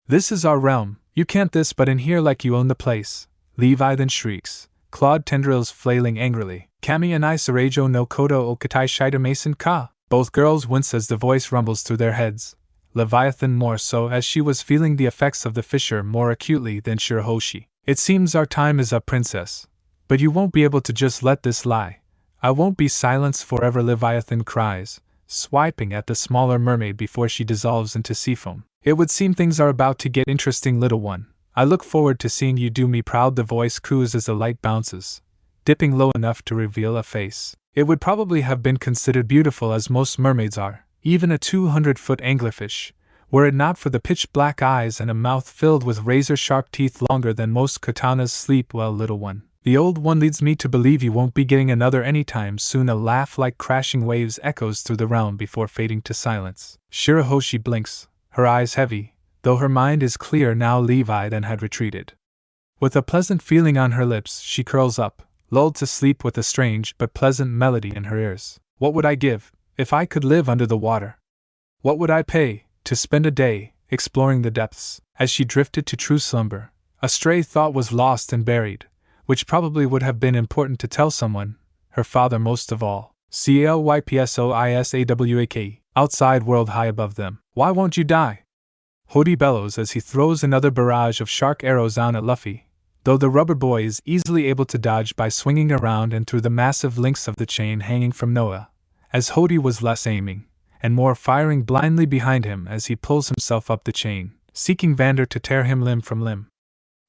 This is our realm, you can't this but in here like you own the place." Levi then shrieks, clawed tendrils flailing angrily. "Camie and I Sarajo no Kodo Okatai Shida Mason Ka." Both girls wince as the voice rumbles through their heads, Leviathan more so as she was feeling the effects of the fissure more acutely than Shirahoshi. "It seems our time is up, princess. But you won't be able to just let this lie. I won't be silenced forever," Leviathan cries, swiping at the smaller mermaid before she dissolves into sea foam. "It would seem things are about to get interesting, little one. I look forward to seeing you do me proud," the voice coos as the light bounces, dipping low enough to reveal a face. It would probably have been considered beautiful, as most mermaids are, even a 200-foot anglerfish, were it not for the pitch-black eyes and a mouth filled with razor-sharp teeth longer than most katanas. "Sleep well, little one. The old one leads me to believe you won't be getting another anytime soon." A laugh like crashing waves echoes through the realm before fading to silence. Shirahoshi blinks, her eyes heavy, though her mind is clear now. Levi then had retreated. With a pleasant feeling on her lips, she curls up, lulled to sleep with a strange but pleasant melody in her ears. "What would I give if I could live under the water? What would I pay to spend a day exploring the depths?" As she drifted to true slumber, a stray thought was lost and buried, which probably would have been important to tell someone, her father most of all. CLYPSOISAWAK, outside world high above them. Why won't you die? Hodi bellows as he throws another barrage of shark arrows down at Luffy, though the rubber boy is easily able to dodge by swinging around and through the massive links of the chain hanging from Noah, as Hodi was less aiming, and more firing blindly behind him as he pulls himself up the chain, seeking Vander to tear him limb from limb.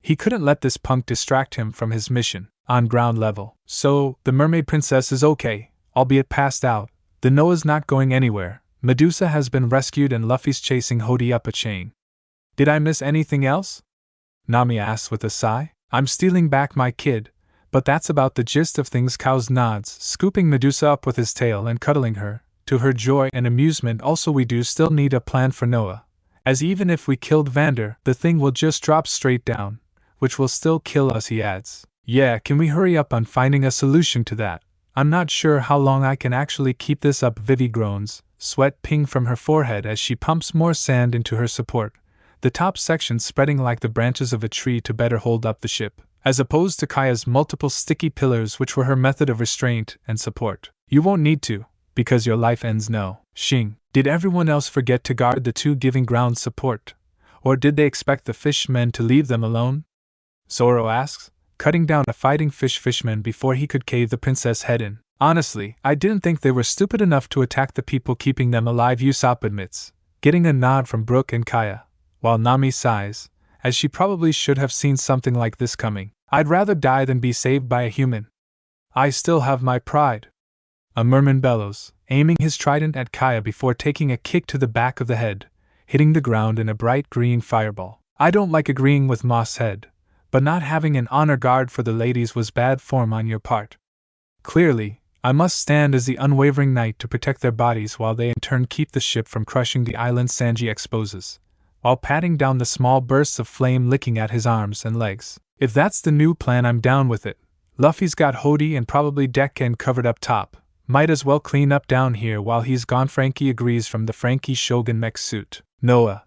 He couldn't let this punk distract him from his mission, on ground level. So, the mermaid princess is okay, albeit passed out, the Noah's not going anywhere, Medusa has been rescued and Luffy's chasing Hodi up a chain. Did I miss anything else? Nami asks with a sigh. I'm stealing back my kid, but that's about the gist of things. Cows nods, scooping Medusa up with his tail and cuddling her, to her joy and amusement. Also, we do still need a plan for Noah, as even if we killed Vander, the thing will just drop straight down, which will still kill us, he adds. Yeah, can we hurry up on finding a solution to that? I'm not sure how long I can actually keep this up, Vivi groans, sweat ping from her forehead as she pumps more sand into her support, the top section spreading like the branches of a tree to better hold up the ship, as opposed to Kaya's multiple sticky pillars which were her method of restraint and support. You won't need to, because your life ends. No. Shing, did everyone else forget to guard the two giving ground support? Or did they expect the fishmen to leave them alone? Zoro asks, cutting down a fighting Fishman before he could cave the princess head in. Honestly, I didn't think they were stupid enough to attack the people keeping them alive, Usopp admits, getting a nod from Brooke and Kaya, while Nami sighs, as she probably should have seen something like this coming. I'd rather die than be saved by a human. I still have my pride. A merman bellows, aiming his trident at Kaya before taking a kick to the back of the head, hitting the ground in a bright green fireball. I don't like agreeing with Moss Head, but not having an honor guard for the ladies was bad form on your part. Clearly, I must stand as the unwavering knight to protect their bodies while they in turn keep the ship from crushing the island, Sanji exposes, while patting down the small bursts of flame licking at his arms and legs. If that's the new plan, I'm down with it. Luffy's got Hodi and probably Decken covered up top. Might as well clean up down here while he's gone. Frankie agrees from the Frankie Shogun mech suit. Noah,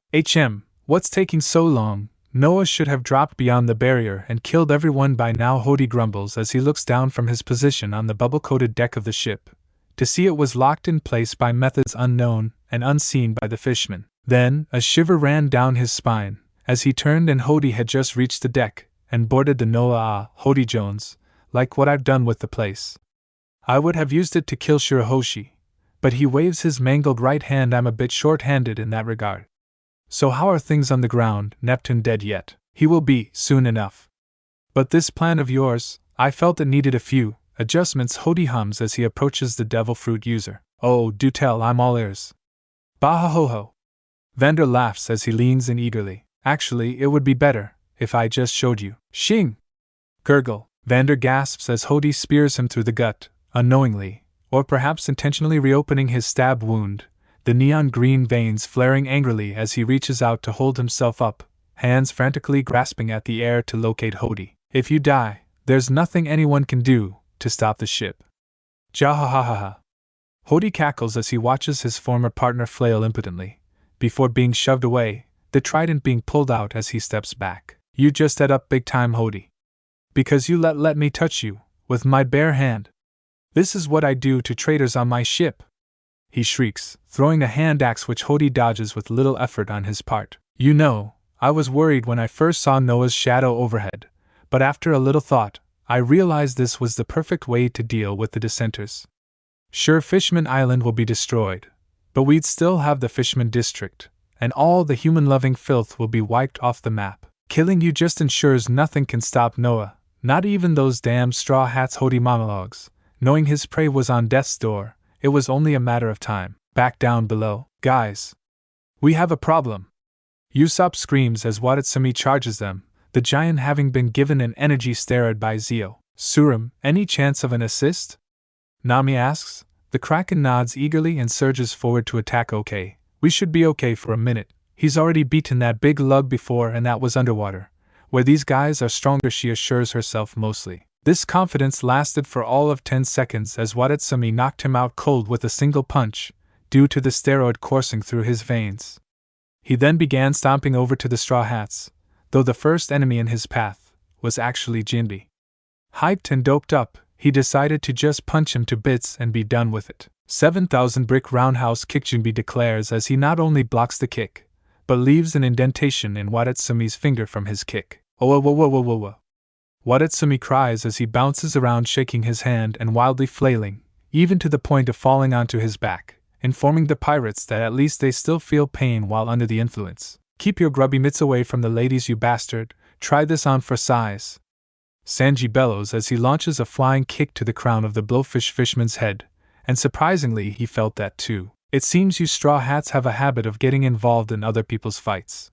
what's taking so long? Noah should have dropped beyond the barrier and killed everyone by now, Hodi grumbles as he looks down from his position on the bubble-coated deck of the ship, to see it was locked in place by methods unknown and unseen by the fishmen. Then, a shiver ran down his spine, as he turned and Hodi had just reached the deck, and boarded the Noah. Hodi Jones, like what I've done with the place. I would have used it to kill Shirahoshi, but he waves his mangled right hand. I'm a bit short-handed in that regard. So how are things on the ground? Neptune dead yet? He will be, soon enough. But this plan of yours, I felt it needed a few adjustments, Hodi hums as he approaches the devil fruit user. Oh, do tell, I'm all ears. Bah-ho-ho. Vander laughs as he leans in eagerly. Actually, it would be better if I just showed you. Shing! Gurgle. Vander gasps as Hodi spears him through the gut, unknowingly, or perhaps intentionally reopening his stab wound, the neon green veins flaring angrily as he reaches out to hold himself up, hands frantically grasping at the air to locate Hodi. If you die, there's nothing anyone can do to stop the ship. Jahahaha. Hodi cackles as he watches his former partner flail impotently, before being shoved away, the trident being pulled out as he steps back. You just ate up big time, Hodi. Because you let me touch you, with my bare hand. This is what I do to traitors on my ship. He shrieks, throwing a hand axe which Hodi dodges with little effort on his part. You know, I was worried when I first saw Noah's shadow overhead, but after a little thought, I realized this was the perfect way to deal with the dissenters. Sure, Fishman Island will be destroyed, but we'd still have the Fishman District, and all the human-loving filth will be wiped off the map. Killing you just ensures nothing can stop Noah, not even those damn straw hats. Hodi monologues, knowing his prey was on death's door. It was only a matter of time. Back down below. Guys. We have a problem. Usopp screams as Watatsumi charges them, the giant having been given an energy steroid by Zio. Suram, any chance of an assist? Nami asks. The Kraken nods eagerly and surges forward to attack. Okay, we should be okay for a minute. He's already beaten that big lug before and that was underwater. Where these guys are stronger, she assures herself mostly. This confidence lasted for all of 10 seconds as Watatsumi knocked him out cold with a single punch, due to the steroid coursing through his veins. He then began stomping over to the Straw Hats, though the first enemy in his path was actually Jinbe. Hyped and doped up, he decided to just punch him to bits and be done with it. 7,000 brick roundhouse kick, Junbi declares as he not only blocks the kick, but leaves an indentation in Watatsumi's finger from his kick. Oh, whoa, whoa, whoa, whoa, whoa. Watatsumi cries as he bounces around, shaking his hand and wildly flailing, even to the point of falling onto his back, informing the pirates that at least they still feel pain while under the influence. Keep your grubby mitts away from the ladies, you bastard. Try this on for size. Sanji bellows as he launches a flying kick to the crown of the blowfish Fishman's head, and surprisingly he felt that too. It seems you straw hats have a habit of getting involved in other people's fights.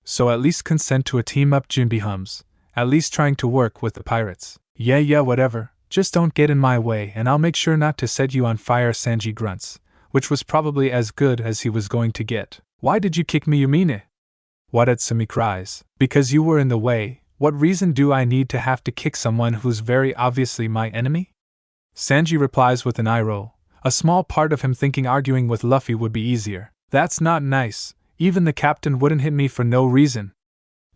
So at least consent to a team-up, Junbi hums, at least trying to work with the pirates. Yeah, whatever, just don't get in my way and I'll make sure not to set you on fire, Sanji grunts, which was probably as good as he was going to get. Why did you kick me, you mean it? Watatsumi cries. Because you were in the way. What reason do I need to have to kick someone who's very obviously my enemy? Sanji replies with an eye roll, a small part of him thinking arguing with Luffy would be easier. That's not nice, even the captain wouldn't hit me for no reason.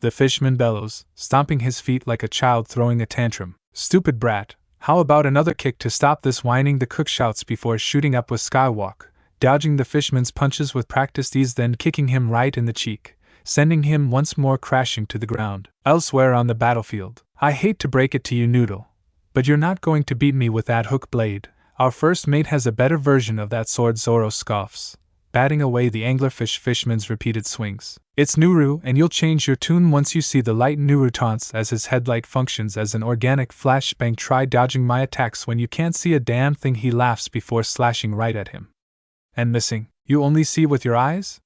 The Fishman bellows, stomping his feet like a child throwing a tantrum. Stupid brat, how about another kick to stop this whining, the cook shouts before shooting up with Skywalk, dodging the Fishman's punches with practiced ease, then kicking him right in the cheek, sending him once more crashing to the ground. Elsewhere on the battlefield, I hate to break it to you, Noodle, but you're not going to beat me with that hook blade. Our first mate has a better version of that sword, Zoro scoffs, batting away the anglerfish Fishman's repeated swings. It's Nuru, and you'll change your tune once you see the light. Nuru taunts as his headlight functions as an organic flashbang. Try dodging my attacks when you can't see a damn thing, he laughs before slashing right at him. And missing, you only see with your eyes?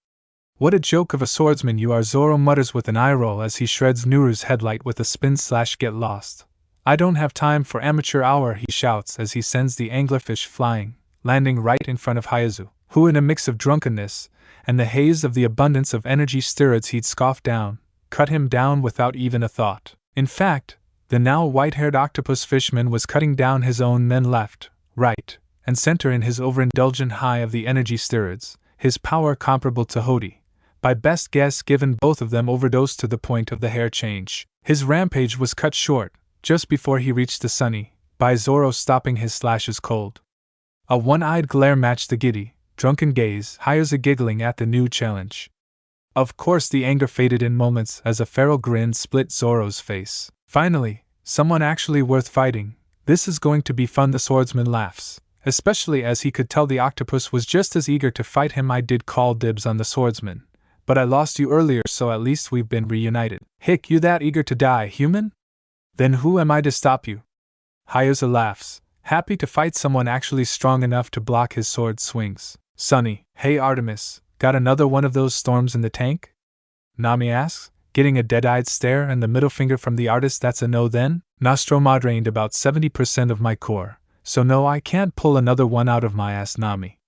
What a joke of a swordsman you are, Zoro mutters with an eye roll as he shreds Nuru's headlight with a spin/get lost. I don't have time for amateur hour, he shouts as he sends the anglerfish flying, landing right in front of Hayazu, who in a mix of drunkenness and the haze of the abundance of energy steroids he'd scoffed down, cut him down without even a thought. In fact, the now white-haired octopus Fishman was cutting down his own men left, right, and center in his overindulgent high of the energy steroids, his power comparable to Hodi. By best guess, given both of them overdosed to the point of the hair change. His rampage was cut short, just before he reached the sunny, by Zoro stopping his slashes cold. A one-eyed glare matched the giddy, drunken gaze, Hayazu giggling at the new challenge. Of course the anger faded in moments as a feral grin split Zoro's face. Finally, someone actually worth fighting. This is going to be fun, the swordsman laughs, especially as he could tell the octopus was just as eager to fight him. I did call dibs on the swordsman, but I lost you earlier, so at least we've been reunited. Hick, you that eager to die, human? Then who am I to stop you? Hayazu laughs, happy to fight someone actually strong enough to block his sword swings. Sunny, hey Artemis, got another one of those storms in the tank? Nami asks, getting a dead-eyed stare and the middle finger from the artist. That's a no then? Nostromo drained about 70% of my core, so no, I can't pull another one out of my ass, Nami.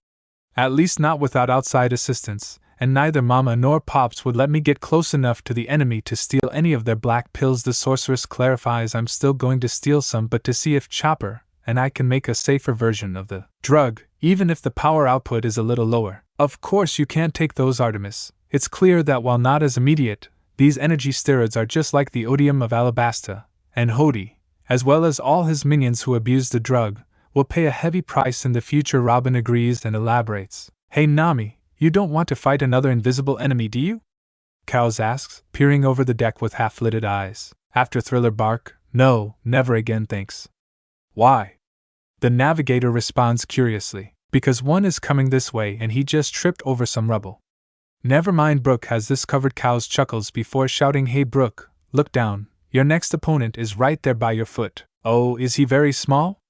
At least not without outside assistance, and neither Mama nor Pops would let me get close enough to the enemy to steal any of their black pills. The sorceress clarifies, I'm still going to steal some, but to see if Chopper and I can make a safer version of the drug, even if the power output is a little lower. Of course you can't take those, Artemis. It's clear that while not as immediate, these energy steroids are just like the odium of Alabasta, and Hodi, as well as all his minions who abuse the drug, will pay a heavy price in the future. Robin agrees and elaborates. Hey Nami, you don't want to fight another invisible enemy, do you? Cows asks, peering over the deck with half-lidded eyes. After Thriller bark, no, never again thanks. Why? The navigator responds curiously. Because one is coming this way and he just tripped over some rubble. Never mind, Brooke has this covered. Cows chuckles before shouting, hey Brooke, look down, your next opponent is right there by your foot. Oh, is he very small?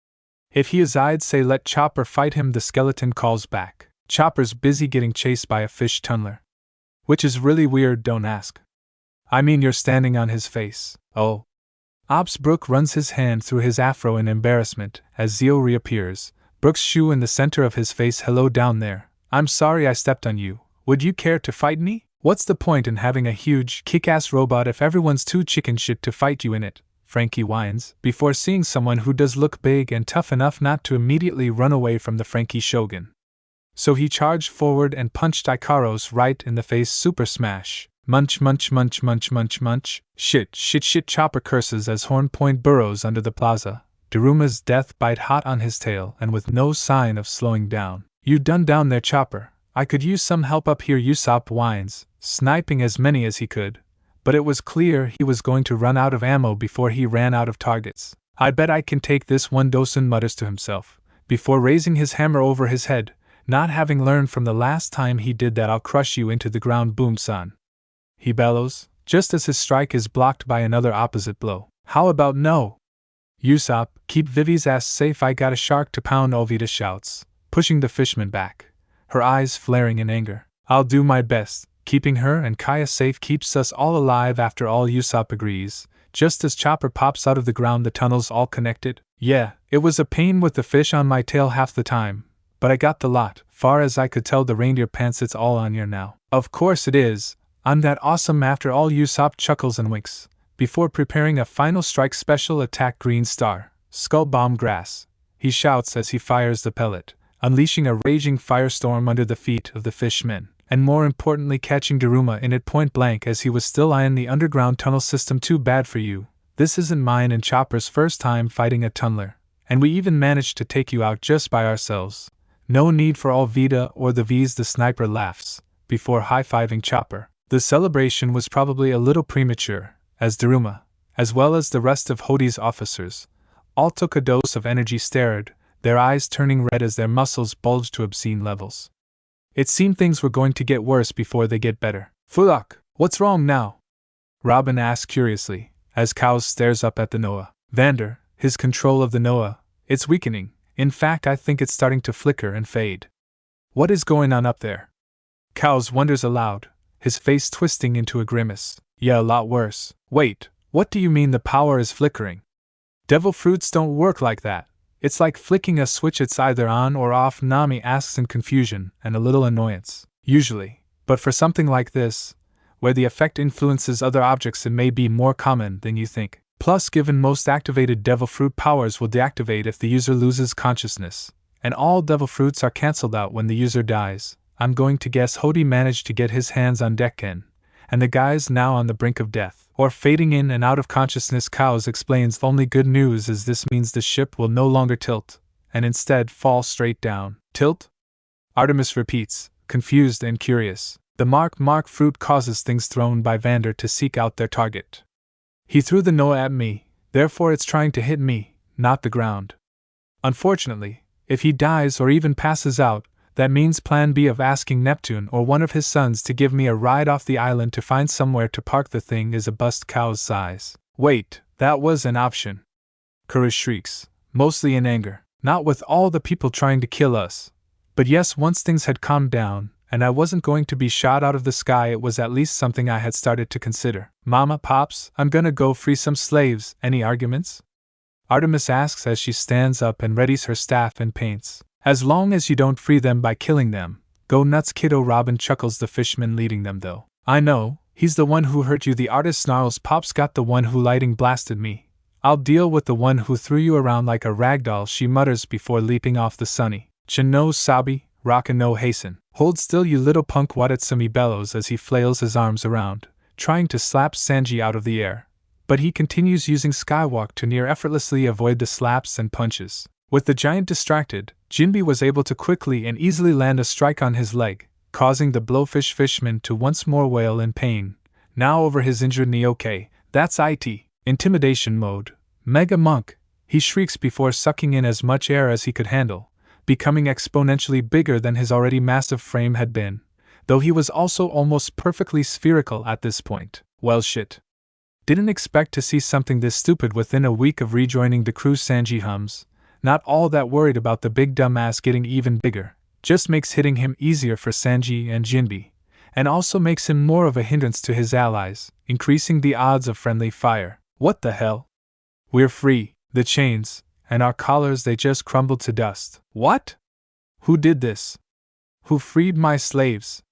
If he is, I'd say let Chopper fight him, the skeleton calls back. Chopper's busy getting chased by a fish tunneler. Which is really weird, don't ask. I mean you're standing on his face. Oh. Ops. Brooke runs his hand through his afro in embarrassment as Zio reappears, Brooke's shoe in the center of his face. Hello down there. I'm sorry I stepped on you. Would you care to fight me? What's the point in having a huge, kick-ass robot if everyone's too chicken shit to fight you in it? Frankie whines, before seeing someone who does look big and tough enough not to immediately run away from the Frankie Shogun. So he charged forward and punched Ikaros right in the face. Super smash. Munch munch munch munch munch munch. Shit. Chopper curses as Horn Point burrows under the plaza, Daruma's death bite hot on his tail and with no sign of slowing down. "You done down there, Chopper. I could use some help up here," Usopp whines, sniping as many as he could. But it was clear he was going to run out of ammo before he ran out of targets. "I bet I can take this one," Dosen mutters to himself, before raising his hammer over his head, not having learned from the last time he did that. "I'll crush you into the ground, boom son," he bellows, just as his strike is blocked by another opposite blow. "How about no? Usopp, keep Vivi's ass safe, I got a shark to pound," Alvida shouts, pushing the Fishman back, her eyes flaring in anger. "I'll do my best. Keeping her and Kaya safe keeps us all alive after all," Usopp agrees, just as Chopper pops out of the ground. "The tunnel's all connected?" "Yeah, it was a pain with the fish on my tail half the time, but I got the lot. Far as I could tell the reindeer pants, it's all on you now." "Of course it is. I'm that awesome after all," Usopp chuckles and winks, before preparing a final strike. "Special attack Green Star, Skull Bomb Grass," he shouts as he fires the pellet, unleashing a raging firestorm under the feet of the Fishmen, and more importantly catching Daruma in it point blank as he was still eyeing the underground tunnel system. "Too bad for you. This isn't mine and Chopper's first time fighting a tunneler, and we even managed to take you out just by ourselves. No need for Alvida or the V's," the sniper laughs, before high-fiving Chopper. The celebration was probably a little premature, as Daruma, as well as the rest of Hodi's officers, all took a dose of energy steroid, their eyes turning red as their muscles bulged to obscene levels. It seemed things were going to get worse before they get better. "Fulak, what's wrong now?" Robin asks curiously, as Cows stares up at the Noah. "Vander, his control of the Noah, it's weakening. In fact, I think it's starting to flicker and fade." "What is going on up there?" Cows wonders aloud, his face twisting into a grimace. "Yeah, a lot worse." "Wait, what do you mean the power is flickering?" "Devil fruits don't work like that. It's like flicking a switch, it's either on or off," Nami asks in confusion and a little annoyance. "Usually, but for something like this, where the effect influences other objects, it may be more common than you think. Plus, given most activated devil fruit powers will deactivate if the user loses consciousness, and all devil fruits are cancelled out when the user dies. I'm going to guess Hodi managed to get his hands on Decken, and the guy's now on the brink of death, or fading in and out of consciousness." Cows explains, "The only good news is this means the ship will no longer tilt, and instead fall straight down." "Tilt?" Artemis repeats, confused and curious. "The mark fruit causes things thrown by Vander to seek out their target. He threw the Noah at me, therefore it's trying to hit me, not the ground. Unfortunately, if he dies or even passes out, that means plan B of asking Neptune or one of his sons to give me a ride off the island to find somewhere to park the thing is a bust." Cow's sighs. "Wait, that was an option?" Karu shrieks, mostly in anger. "Not with all the people trying to kill us. But yes, once things had calmed down, and I wasn't going to be shot out of the sky, it was at least something I had started to consider." "Mama, Pops, I'm gonna go free some slaves. Any arguments?" Artemis asks as she stands up and readies her staff and paints. "As long as you don't free them by killing them, go nuts, kiddo." Robin chuckles, the Fishman leading them though. "I know, he's the one who hurt you," the artist snarls. "Pop's got the one who lightning blasted me. I'll deal with the one who threw you around like a ragdoll," she mutters before leaping off the sunny. "Chin no sabi, rockin' no hasten. Hold still, you little punk," Watatsumi bellows as he flails his arms around, trying to slap Sanji out of the air. But he continues using Skywalk to near effortlessly avoid the slaps and punches. With the giant distracted, Jinbe was able to quickly and easily land a strike on his leg, causing the blowfish Fishman to once more wail in pain, now over his injured knee. "Okay, that's it. Intimidation mode. Mega Monk," he shrieks before sucking in as much air as he could handle, becoming exponentially bigger than his already massive frame had been, though he was also almost perfectly spherical at this point. "Well shit. Didn't expect to see something this stupid within a week of rejoining the crew," Sanji hums, not all that worried about the big dumbass getting even bigger. Just makes hitting him easier for Sanji and Jinbe, and also makes him more of a hindrance to his allies, increasing the odds of friendly fire. "What the hell? We're free. The chains, and our collars, they just crumbled to dust." "What? Who did this? Who freed my slaves?"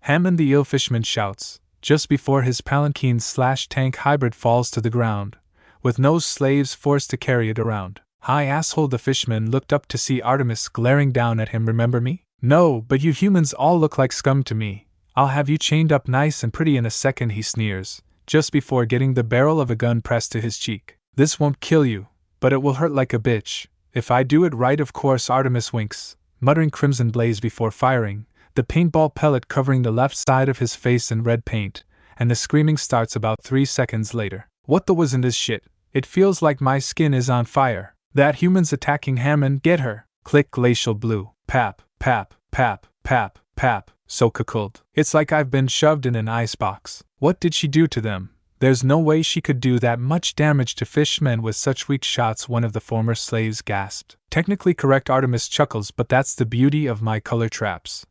Hammond the Eel Fishman shouts, just before his palanquin/tank hybrid falls to the ground, with no slaves forced to carry it around. "Hi, asshole," the Fishman looked up to see Artemis glaring down at him. "Remember me?" "No, but you humans all look like scum to me. I'll have you chained up nice and pretty in a second," he sneers, just before getting the barrel of a gun pressed to his cheek. "This won't kill you. but it will hurt like a bitch. If I do it right, of course. Artemis winks, muttering crimson blaze before firing, the paintball pellet covering the left side of his face in red paint, and the screaming starts about 3 seconds later. What the wasn't this shit? It feels like my skin is on fire. That human's attacking Hammond. Get her. Click. Glacial blue. Pap, pap, pap, pap, pap. So cuckold. It's like I've been shoved in an icebox. What did she do to them? There's no way she could do that much damage to Fishman with such weak shots, one of the former slaves gasped. Technically correct, Artemis chuckles, but that's the beauty of my color traps.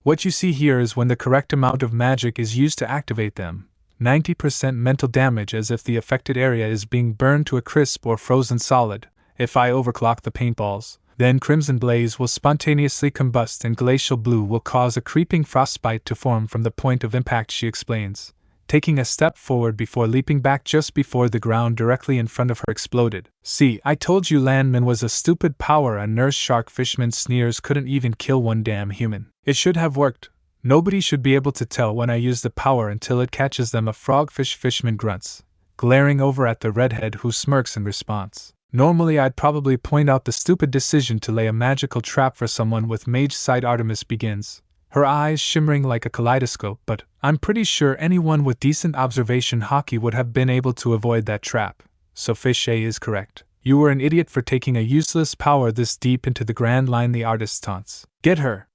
What you see here is when the correct amount of magic is used to activate them. 90% mental damage, as if the affected area is being burned to a crisp or frozen solid. If I overclock the paintballs, then Crimson Blaze will spontaneously combust and Glacial Blue will cause a creeping frostbite to form from the point of impact, she explains, taking a step forward before leaping back just before the ground directly in front of her exploded. See, I told you Landman was a stupid power. A nurse shark. Fishman sneers. Couldn't even kill one damn human. It should have worked. Nobody should be able to tell when I use the power until it catches them. A frogfish. Fishman grunts, glaring over at the redhead, who smirks in response. Normally I'd probably point out the stupid decision to lay a magical trap for someone with mage sight. Artemis begins, her eyes shimmering like a kaleidoscope, but I'm pretty sure anyone with decent observation hockey would have been able to avoid that trap. So Fishay is correct. You were an idiot for taking a useless power this deep into the Grand Line, the artist taunts. Get her!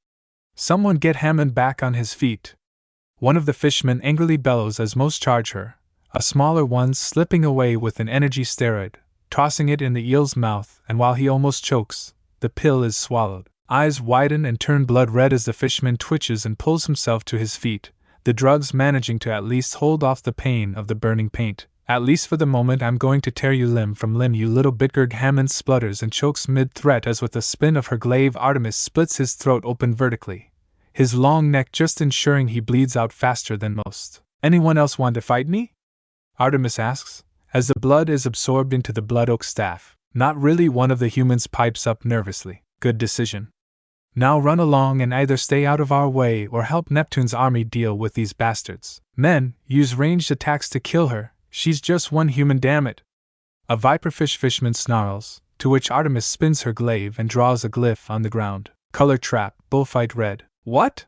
Someone get Hammond back on his feet. One of the fishmen angrily bellows as most charge her, a smaller one slipping away with an energy steroid, tossing it in the eel's mouth, and while he almost chokes, the pill is swallowed. Eyes widen and turn blood red as the fishman twitches and pulls himself to his feet, the drugs managing to at least hold off the pain of the burning paint. At least for the moment. I'm going to tear you limb from limb, you little bitgurg. Hammond splutters and chokes mid-threat as with a spin of her glaive Artemis splits his throat open vertically, his long neck just ensuring he bleeds out faster than most. Anyone else want to fight me? Artemis asks, as the blood is absorbed into the blood oak staff. Not really, one of the humans pipes up nervously. Good decision. Now run along and either stay out of our way or help Neptune's army deal with these bastards. Men, use ranged attacks to kill her. She's just one human, damn it. A viperfish fishman snarls, to which Artemis spins her glaive and draws a glyph on the ground. Color trap, bullfight red. What?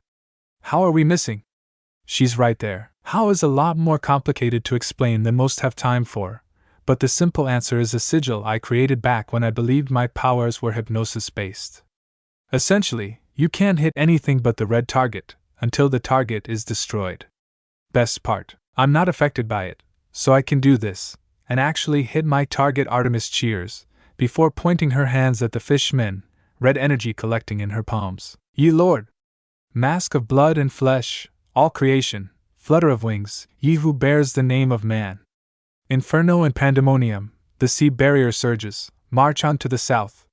How are we missing? She's right there. How is a lot more complicated to explain than most have time for, but the simple answer is a sigil I created back when I believed my powers were hypnosis-based. Essentially, you can't hit anything but the red target until the target is destroyed. Best part, I'm not affected by it, so I can do this, and actually hit my target. Artemis cheers, before pointing her hands at the fishmen, red energy collecting in her palms. Ye Lord! Mask of blood and flesh, all creation, flutter of wings, ye who bears the name of man. Inferno and pandemonium, the sea barrier surges, march on to the south.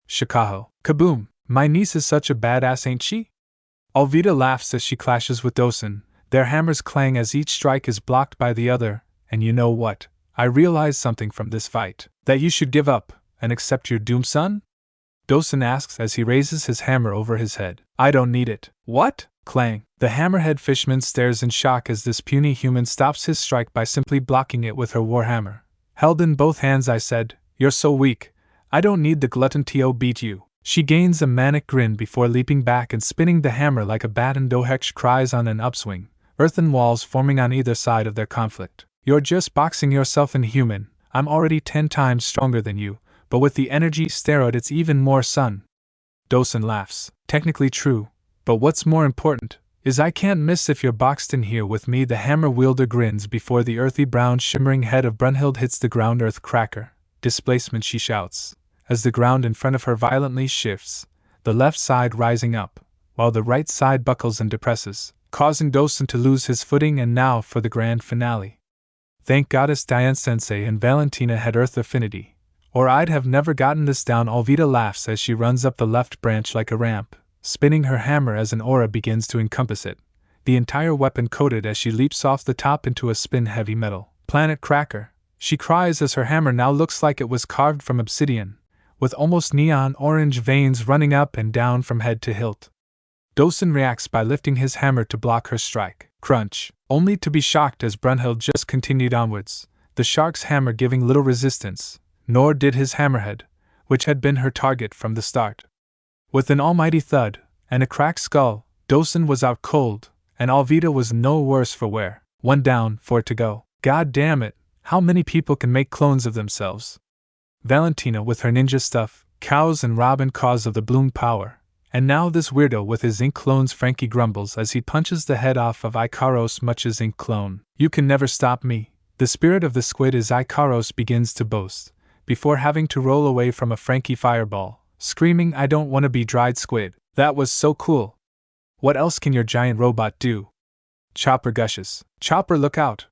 Shikaho, kaboom, my niece is such a badass, ain't she? Alvida laughs as she clashes with Dosen, their hammers clang as each strike is blocked by the other. And you know what? I realized something from this fight. That you should give up and accept your doom, son? Dosen asks as he raises his hammer over his head. I don't need it. What? Clang. The hammerhead fishman stares in shock as this puny human stops his strike by simply blocking it with her warhammer. Held in both hands, I said, you're so weak. I don't need the glutton to beat you. She gains a manic grin before leaping back and spinning the hammer like a bat, and Doheksh cries on an upswing, earthen walls forming on either side of their conflict. You're just boxing yourself in, human. I'm already 10 times stronger than you, but with the energy steroid it's even more, son. Dosen laughs. Technically true, but what's more important is I can't miss if you're boxed in here with me. The hammer wielder grins before the earthy brown shimmering head of Brunhild hits the ground. Earth cracker. Displacement, she shouts, as the ground in front of her violently shifts, the left side rising up, while the right side buckles and depresses, causing Dosen to lose his footing. And now for the grand finale. Thank Goddess Diane-sensei and Valentina had Earth affinity, or I'd have never gotten this down. Alvida laughs as she runs up the left branch like a ramp, spinning her hammer as an aura begins to encompass it, the entire weapon coated as she leaps off the top into a spin-heavy metal. Planet cracker, she cries as her hammer now looks like it was carved from obsidian, with almost neon orange veins running up and down from head to hilt. Dosen reacts by lifting his hammer to block her strike. Crunch, only to be shocked as Brunhild just continued onwards, the shark's hammer giving little resistance, nor did his hammerhead, which had been her target from the start. With an almighty thud, and a cracked skull, Dosen was out cold, and Alvida was no worse for wear. 1 down, 4 to go. God damn it, how many people can make clones of themselves? Valentina with her ninja stuff, cows and Robin cause of the bloom power, and now this weirdo with his ink clones. Frankie grumbles as he punches the head off of Ikaros much as ink clone. You can never stop me. The spirit of the squid as Ikaros begins to boast, before having to roll away from a Frankie fireball, screaming, I don't want to be dried squid. That was so cool. What else can your giant robot do? Chopper gushes. Chopper, look out!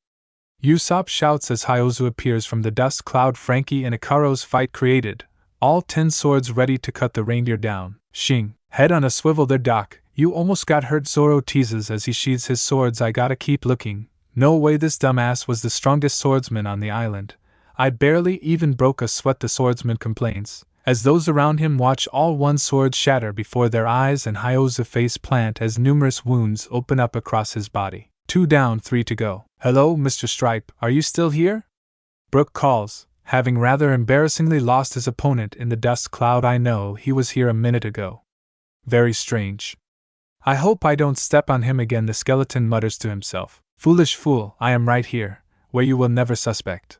Usopp shouts as Hyozu appears from the dust cloud. Frankie and Ikaros fight created, all 10 swords ready to cut the reindeer down. Shing, head on a swivel there, Doc. You almost got hurt, Zoro teases as he sheathes his swords. I gotta keep looking. No way, this dumbass was the strongest swordsman on the island. I barely even broke a sweat, the swordsman complains, as those around him watch all one sword shatter before their eyes and Hyozu face plant as numerous wounds open up across his body. 2 down, 3 to go. Hello, Mr. Stripe, are you still here? Brooke calls, having rather embarrassingly lost his opponent in the dust cloud. I know, he was here a minute ago. Very strange. I hope I don't step on him again, the skeleton mutters to himself. Foolish fool, I am right here, where you will never suspect.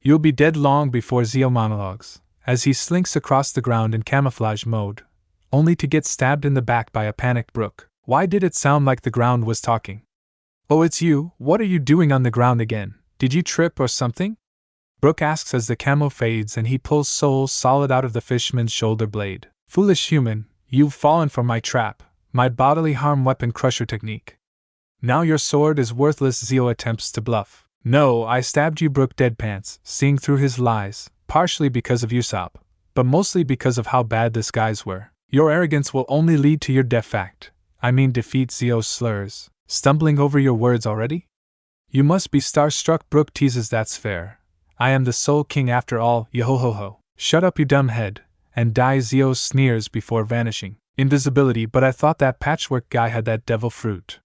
You'll be dead long before. Zio monologues, as he slinks across the ground in camouflage mode, only to get stabbed in the back by a panicked Brooke. Why did it sound like the ground was talking? Oh, it's you. What are you doing on the ground again? Did you trip or something? Brooke asks as the camo fades and he pulls Soul Solid out of the Fishman's shoulder blade. Foolish human, you've fallen for my trap, my bodily harm weapon crusher technique. Now your sword is worthless. Zio attempts to bluff. No, I stabbed you, Brooke deadpants, seeing through his lies, partially because of Usopp, but mostly because of how bad the skies were. Your arrogance will only lead to your defeat. Zio slurs, stumbling over your words already? You must be starstruck, Brooke teases. That's fair. I am the Soul King after all, yo-ho-ho-ho. Shut up, you dumb head, and die. Zio sneers before vanishing. Invisibility, but I thought that patchwork guy had that devil fruit.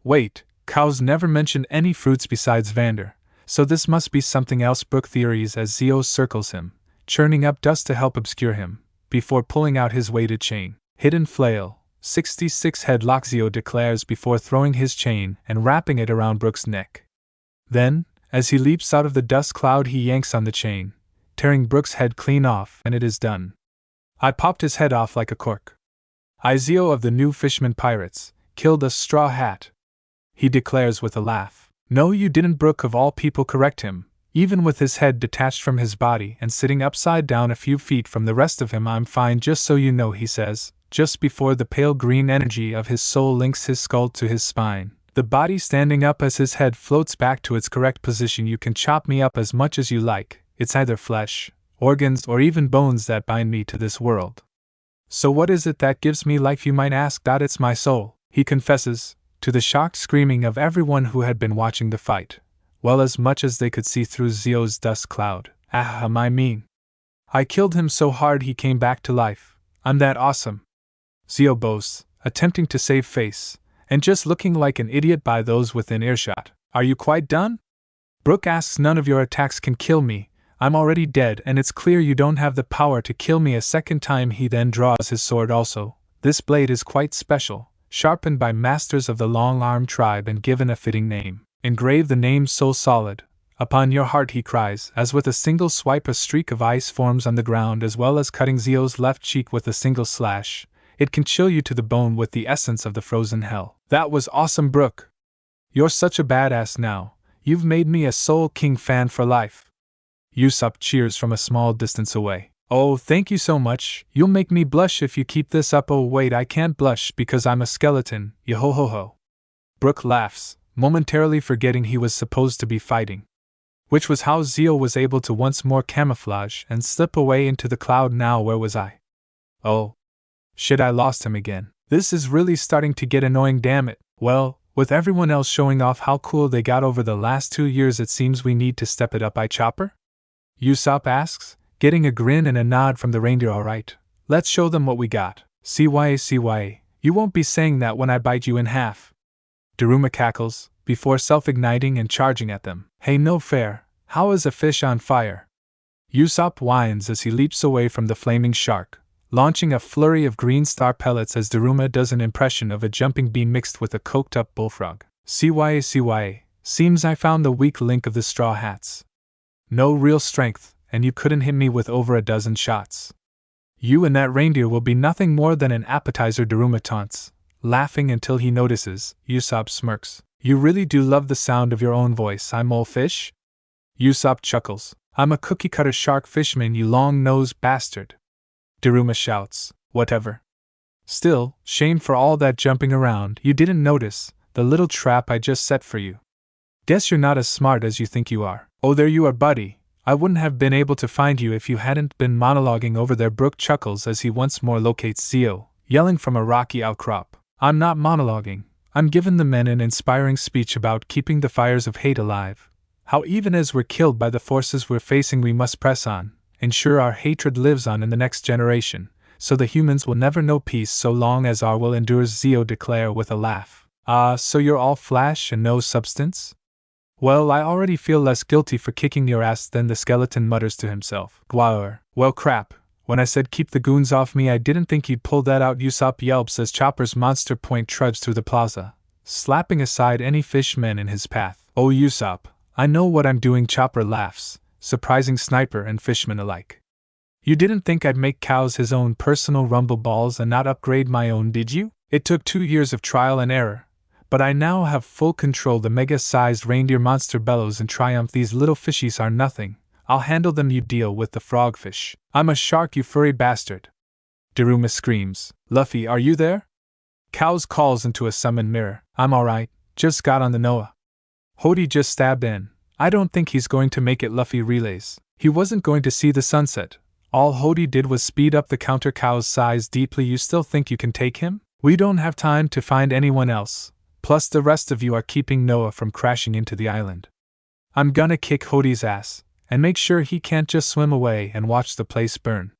Wait, cows never mentioned any fruits besides Vander, so this must be something else, Brooke theories as Zio circles him, churning up dust to help obscure him, before pulling out his weighted chain. Hidden flail, 66 headlock, Zio declares before throwing his chain and wrapping it around Brooke's neck. Then, as he leaps out of the dust cloud, he yanks on the chain, tearing Brooke's head clean off, and it is done. I popped his head off like a cork. Zio of the new Fishman pirates, killed a straw hat, he declares with a laugh. No, you didn't, Brooke of all people correct him, even with his head detached from his body and sitting upside down a few feet from the rest of him. I'm fine, just so you know, he says, just before the pale green energy of his soul links his skull to his spine, the body standing up as his head floats back to its correct position. You can chop me up as much as you like, it's either flesh, organs, or even bones that bind me to this world. So what is it that gives me life, you might ask? It's my soul, he confesses, to the shocked screaming of everyone who had been watching the fight, well as much as they could see through Zio's dust cloud. I mean, I killed him so hard he came back to life. I'm that awesome. Zio boasts, attempting to save face, and just looking like an idiot by those within earshot. Are you quite done? Brooke asks. None of your attacks can kill me. I'm already dead, and it's clear you don't have the power to kill me a second time. He then draws his sword also. This blade is quite special, sharpened by masters of the long-arm tribe and given a fitting name. Engrave the name Soul Solid upon your heart, he cries, as with a single swipe a streak of ice forms on the ground, as well as cutting Zio's left cheek with a single slash. It can chill you to the bone with the essence of the frozen hell. That was awesome, Brooke. You're such a badass now. You've made me a Soul King fan for life. Usopp cheers from a small distance away. Oh, thank you so much. You'll make me blush if you keep this up. Oh wait, I can't blush because I'm a skeleton, yo-ho-ho-ho. Brooke laughs, momentarily forgetting he was supposed to be fighting. Which was how Zio was able to once more camouflage and slip away into the cloud. Now where was I? Oh. Shit, I lost him again. This is really starting to get annoying, damn it. Well, with everyone else showing off how cool they got over the last 2 years, it seems we need to step it up. Chopper? Usopp asks, getting a grin and a nod from the reindeer. Alright, let's show them what we got. CYA, you won't be saying that when I bite you in half. Daruma cackles, before self-igniting and charging at them. Hey, no fair, how is a fish on fire? Usopp whines as he leaps away from the flaming shark, launching a flurry of green star pellets as Daruma does an impression of a jumping bee mixed with a coked-up bullfrog. CYA, seems I found the weak link of the straw hats. No real strength, and you couldn't hit me with over a dozen shots. You and that reindeer will be nothing more than an appetizer, Daruma taunts, laughing until he notices. Usopp smirks. You really do love the sound of your own voice, I'm ol' fish? Usopp chuckles. I'm a cookie-cutter shark fishman, you long-nosed bastard. Daruma shouts. Whatever. Still, shame for all that jumping around, you didn't notice the little trap I just set for you. Guess you're not as smart as you think you are. Oh, there you are, buddy. I wouldn't have been able to find you if you hadn't been monologuing over there. Brook chuckles as he once more locates Zio, yelling from a rocky outcrop. I'm not monologuing. I'm giving the men an inspiring speech about keeping the fires of hate alive. How even as we're killed by the forces we're facing, we must press on, ensure our hatred lives on in the next generation, so the humans will never know peace so long as our will endures, Zio declare with a laugh. So you're all flash and no substance? Well, I already feel less guilty for kicking your ass than the skeleton mutters to himself. Gwauer. Well crap, when I said keep the goons off me I didn't think you'd pull that out, Usopp yelps as Chopper's monster point trudges through the plaza, slapping aside any fishmen in his path. Oh Usopp, I know what I'm doing, Chopper laughs, surprising Sniper and Fishman alike. You didn't think I'd make cows his own personal rumble balls and not upgrade my own, did you? It took 2 years of trial and error, but I now have full control. The mega-sized reindeer monster bellows in triumph. These little fishies are nothing. I'll handle them, you deal with the frogfish. I'm a shark, you furry bastard. Daruma screams. Luffy, are you there? Cows calls into a summon mirror. I'm alright, just got on the Noah. Hodi just stabbed in. I don't think he's going to make it, Luffy relays. He wasn't going to see the sunset. All Hodi did was speed up the counter. Cows sighs deeply. You still think you can take him? We don't have time to find anyone else. Plus the rest of you are keeping Noah from crashing into the island. I'm gonna kick Hodi's ass, and make sure he can't just swim away and watch the place burn.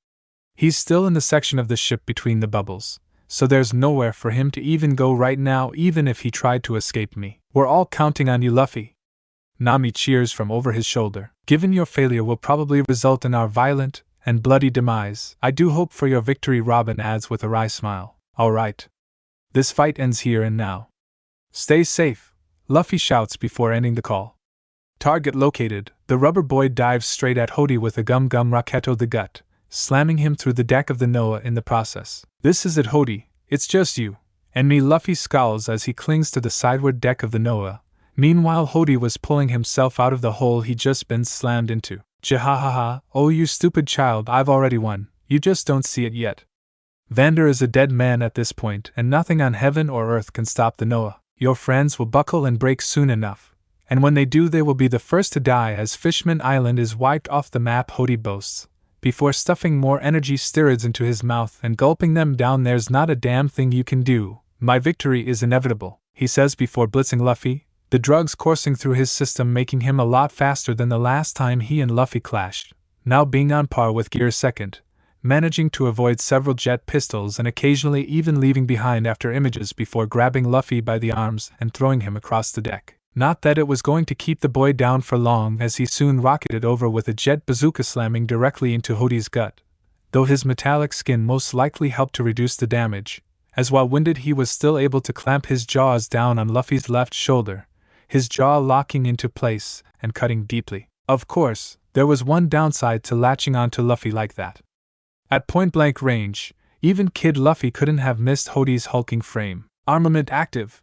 He's still in the section of the ship between the bubbles, so there's nowhere for him to even go right now, even if he tried to escape me. We're all counting on you, Luffy. Nami cheers from over his shoulder. Given your failure will probably result in our violent and bloody demise, I do hope for your victory, Robin adds with a wry smile. Alright. This fight ends here and now. Stay safe, Luffy shouts before ending the call. Target located. The rubber boy dives straight at Hodi with a gum Raketo the gut, slamming him through the deck of the Noah in the process. This is it, Hodi. It's just you and me. Luffy scowls as he clings to the sideward deck of the Noah. Meanwhile, Hodi was pulling himself out of the hole he'd just been slammed into. Jahahaha, oh you stupid child, I've already won. You just don't see it yet. Vander is a dead man at this point, and nothing on heaven or earth can stop the Noah. Your friends will buckle and break soon enough, and when they do they will be the first to die as Fishman Island is wiped off the map, Hodi boasts, before stuffing more energy steroids into his mouth and gulping them down. There's not a damn thing you can do. My victory is inevitable, he says before blitzing Luffy, the drugs coursing through his system making him a lot faster than the last time he and Luffy clashed, now being on par with Gear's second, managing to avoid several jet pistols and occasionally even leaving behind after images before grabbing Luffy by the arms and throwing him across the deck. Not that it was going to keep the boy down for long, as he soon rocketed over with a jet bazooka slamming directly into Hodi's gut, though his metallic skin most likely helped to reduce the damage, as while winded he was still able to clamp his jaws down on Luffy's left shoulder, his jaw locking into place and cutting deeply. Of course, there was one downside to latching onto Luffy like that. At point-blank range, even Kid Luffy couldn't have missed Hodi's hulking frame. Armament active!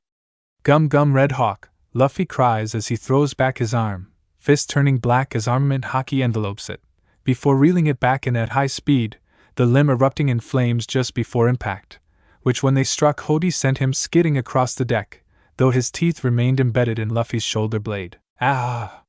Gum Red Hawk, Luffy cries as he throws back his arm, fist turning black as armament hockey envelopes it, before reeling it back in at high speed, the limb erupting in flames just before impact, which when they struck Hodi sent him skidding across the deck, though his teeth remained embedded in Luffy's shoulder blade. Ah!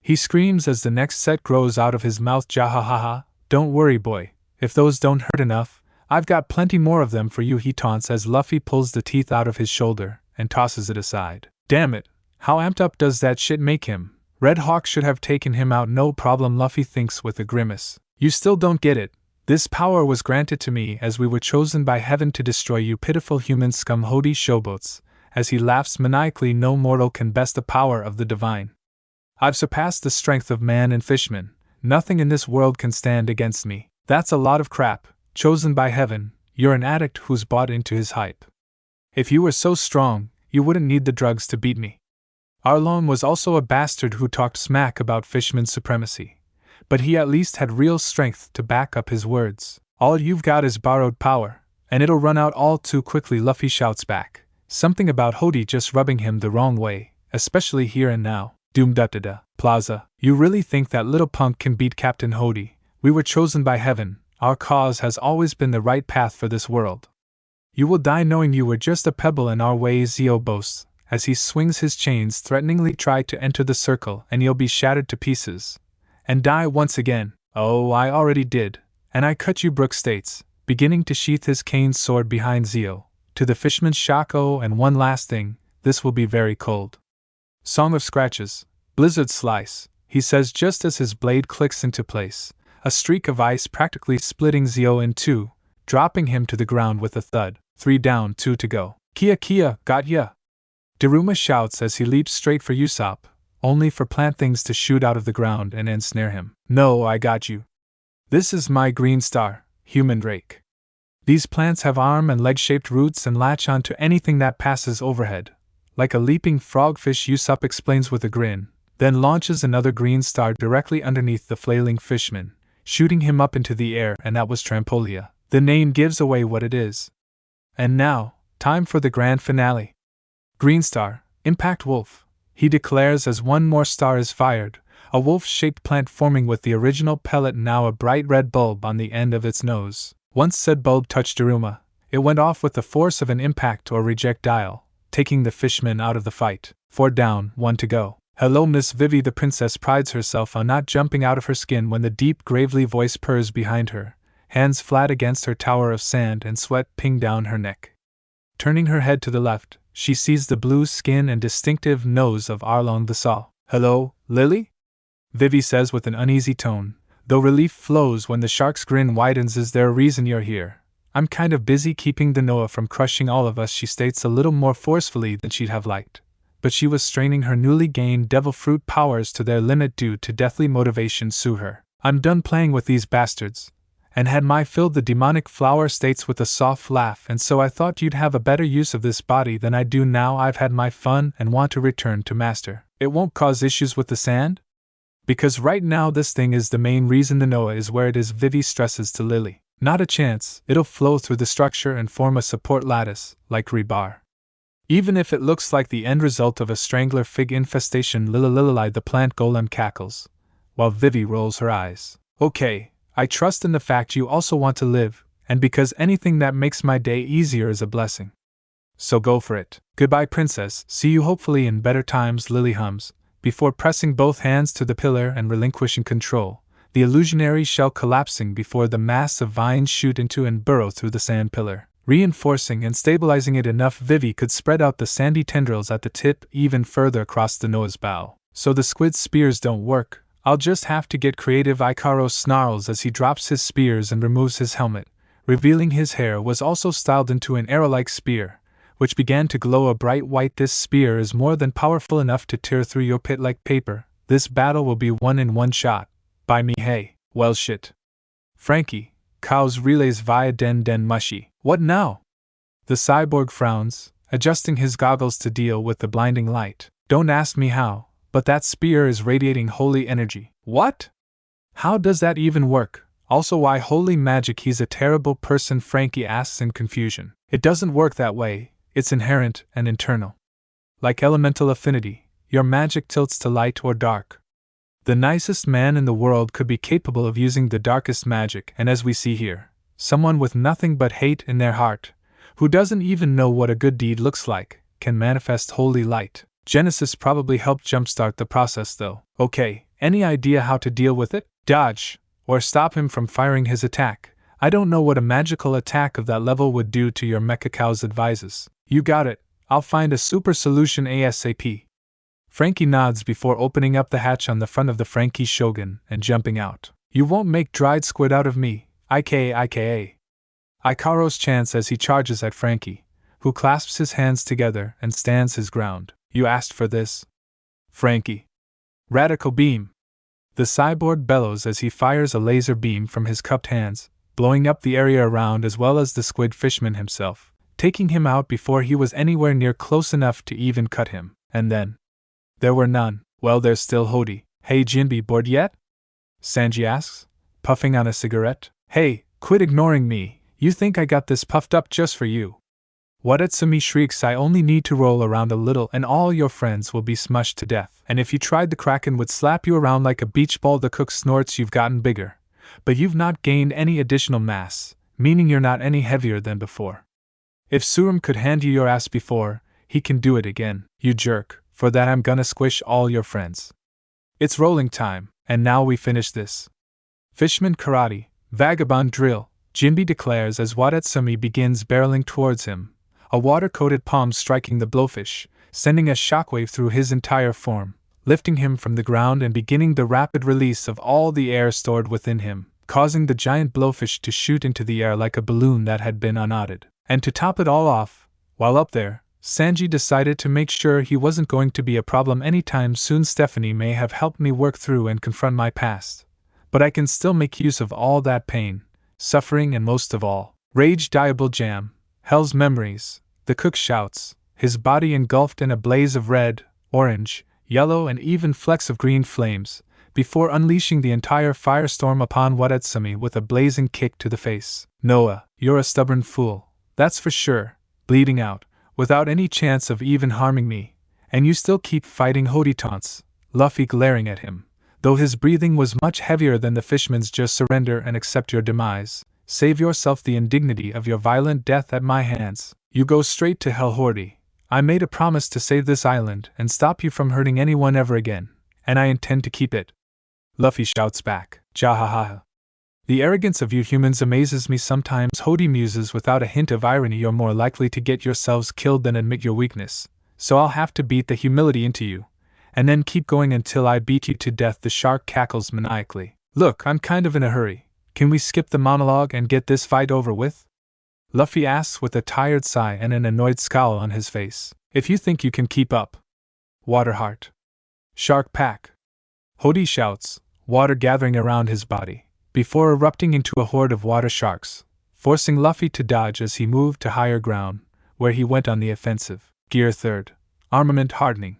He screams as the next set grows out of his mouth. Jahahaha, don't worry, boy. If those don't hurt enough, I've got plenty more of them for you, he taunts as Luffy pulls the teeth out of his shoulder and tosses it aside. Damn it, how amped up does that shit make him? Red Hawk should have taken him out no problem, Luffy thinks with a grimace. You still don't get it. This power was granted to me as we were chosen by heaven to destroy you pitiful human scum, Hodi showboats, as he laughs maniacally. No mortal can best the power of the divine. I've surpassed the strength of man and fishman. Nothing in this world can stand against me. That's a lot of crap. Chosen by heaven, you're an addict who's bought into his hype. If you were so strong, you wouldn't need the drugs to beat me. Arlong was also a bastard who talked smack about Fishman's supremacy. But he at least had real strength to back up his words. All you've got is borrowed power, and it'll run out all too quickly, Luffy shouts back. Something about Hodi just rubbing him the wrong way, especially here and now. Doom-da-da-da. Plaza, you really think that little punk can beat Captain Hodi? We were chosen by heaven. Our cause has always been the right path for this world. You will die knowing you were just a pebble in our way, Zio boasts, as he swings his chains threateningly. Try to enter the circle and you'll be shattered to pieces. And die once again. Oh, I already did. And I cut you, Brooke states, beginning to sheath his cane sword behind Zio. To the Fishman's shock, oh, and one last thing, this will be very cold. Song of Scratches, Blizzard Slice, he says just as his blade clicks into place, a streak of ice practically splitting Zio in two, dropping him to the ground with a thud. 3 down, 2 to go. Kia, got ya! Daruma shouts as he leaps straight for Usopp, only for plant things to shoot out of the ground and ensnare him. No, I got you. This is my green star, human drake. These plants have arm and leg-shaped roots and latch onto anything that passes overhead. Like a leaping frogfish, Usopp explains with a grin, then launches another green star directly underneath the flailing Fishman, shooting him up into the air, and that was Trampolia. The name gives away what it is. And now, time for the grand finale. Green star, Impact Wolf, he declares as one more star is fired, a wolf-shaped plant forming with the original pellet, now a bright red bulb on the end of its nose. Once said bulb touched Daruma, it went off with the force of an impact or rejectile, taking the Fishman out of the fight. 4 down, 1 to go. Hello, Miss Vivi. The princess prides herself on not jumping out of her skin when the deep, gravely voice purrs behind her, hands flat against her tower of sand and sweat ping down her neck. Turning her head to the left, she sees the blue skin and distinctive nose of Arlong the Saw. Hello, Lily? Vivi says with an uneasy tone, though relief flows when the shark's grin widens. Is there a reason you're here? I'm kind of busy keeping the Noah from crushing all of us, she states a little more forcefully than she'd have liked. But she was straining her newly gained devil fruit powers to their limit due to deathly motivation. Sue her. I'm done playing with these bastards. And had my filled, the demonic flower states with a soft laugh, and so I thought you'd have a better use of this body than I do now. I've had my fun and want to return to master. It won't cause issues with the sand? Because right now this thing is the main reason the Noah is where it is, Vivi stresses to Lily. Not a chance. It'll flow through the structure and form a support lattice, like rebar. Even if it looks like the end result of a strangler fig infestation, Lily, the plant golem cackles, while Vivi rolls her eyes. Okay, I trust in the fact you also want to live, and because anything that makes my day easier is a blessing. So go for it. Goodbye, princess. See you hopefully in better times, Lily hums, before pressing both hands to the pillar and relinquishing control, the illusionary shell collapsing before the mass of vines shoot into and burrow through the sand pillar, reinforcing and stabilizing it enough Vivi could spread out the sandy tendrils at the tip even further across the Noah's bow. So the squid spears don't work. I'll just have to get creative, Ikaros snarls as he drops his spears and removes his helmet, revealing his hair was also styled into an arrow-like spear, which began to glow a bright white. This spear is more than powerful enough to tear through your pit like paper. This battle will be won in one shot. By me, hey. Well shit. Frankie, Cows relays via Den Mushy. What now? The cyborg frowns, adjusting his goggles to deal with the blinding light. Don't ask me how, but that spear is radiating holy energy. What? How does that even work? Also, why holy magic? He's a terrible person, Frankie asks in confusion. It doesn't work that way, it's inherent and internal. Like elemental affinity, your magic tilts to light or dark. The nicest man in the world could be capable of using the darkest magic, and as we see here, someone with nothing but hate in their heart, who doesn't even know what a good deed looks like, can manifest holy light. Genesis probably helped jumpstart the process though. Okay, any idea how to deal with it? Dodge, or stop him from firing his attack. I don't know what a magical attack of that level would do to your mecha, Cows advises. You got it, I'll find a super solution ASAP. Frankie nods before opening up the hatch on the front of the Frankie Shogun and jumping out. You won't make dried squid out of me, ika. Ikaros chants as he charges at Frankie, who clasps his hands together and stands his ground. You asked for this? Frankie. Radical beam. The cyborg bellows as he fires a laser beam from his cupped hands, blowing up the area around as well as the squid Fishman himself, taking him out before he was anywhere near close enough to even cut him. And then there were none. Well, there's still Hodi. Hey Jinbe, bored yet? Sanji asks, puffing on a cigarette. Hey, quit ignoring me, you think I got this puffed up just for you. Watatsumi shrieks, I only need to roll around a little and all your friends will be smushed to death. And if you tried, the Kraken would slap you around like a beach ball. The cook snorts, you've gotten bigger, but you've not gained any additional mass, meaning you're not any heavier than before. If Surum could hand you your ass before, he can do it again, you jerk. For that I'm gonna squish all your friends. It's rolling time, and now we finish this. Fishman karate, vagabond drill, Jinbe declares as Watatsumi begins barreling towards him, a water-coated palm striking the blowfish, sending a shockwave through his entire form, lifting him from the ground and beginning the rapid release of all the air stored within him, causing the giant blowfish to shoot into the air like a balloon that had been unknotted. And to top it all off, while up there, Sanji decided to make sure he wasn't going to be a problem anytime soon. Stephanie may have helped me work through and confront my past, but I can still make use of all that pain, suffering, and most of all, rage. Diable jam, hell's memories, the cook shouts, his body engulfed in a blaze of red, orange, yellow, and even flecks of green flames, before unleashing the entire firestorm upon Watatsumi with a blazing kick to the face. Noah, you're a stubborn fool, that's for sure, bleeding out, without any chance of even harming me, and you still keep fighting. Hodi taunts, Luffy glaring at him, though his breathing was much heavier than the fishman's. Just surrender and accept your demise, save yourself the indignity of your violent death at my hands. You go straight to hell. Hodi, I made a promise to save this island and stop you from hurting anyone ever again, and I intend to keep it. Luffy shouts back, Jahaha. The arrogance of you humans amazes me sometimes. Hodi muses without a hint of irony, you're more likely to get yourselves killed than admit your weakness, so I'll have to beat the humility into you, and then keep going until I beat you to death. The shark cackles maniacally. Look, I'm kind of in a hurry. Can we skip the monologue and get this fight over with? Luffy asks with a tired sigh and an annoyed scowl on his face. If you think you can keep up. Waterheart. Shark pack. Hodi shouts, water gathering around his body, before erupting into a horde of water sharks, forcing Luffy to dodge as he moved to higher ground, where he went on the offensive. Gear 3rd. Armament hardening.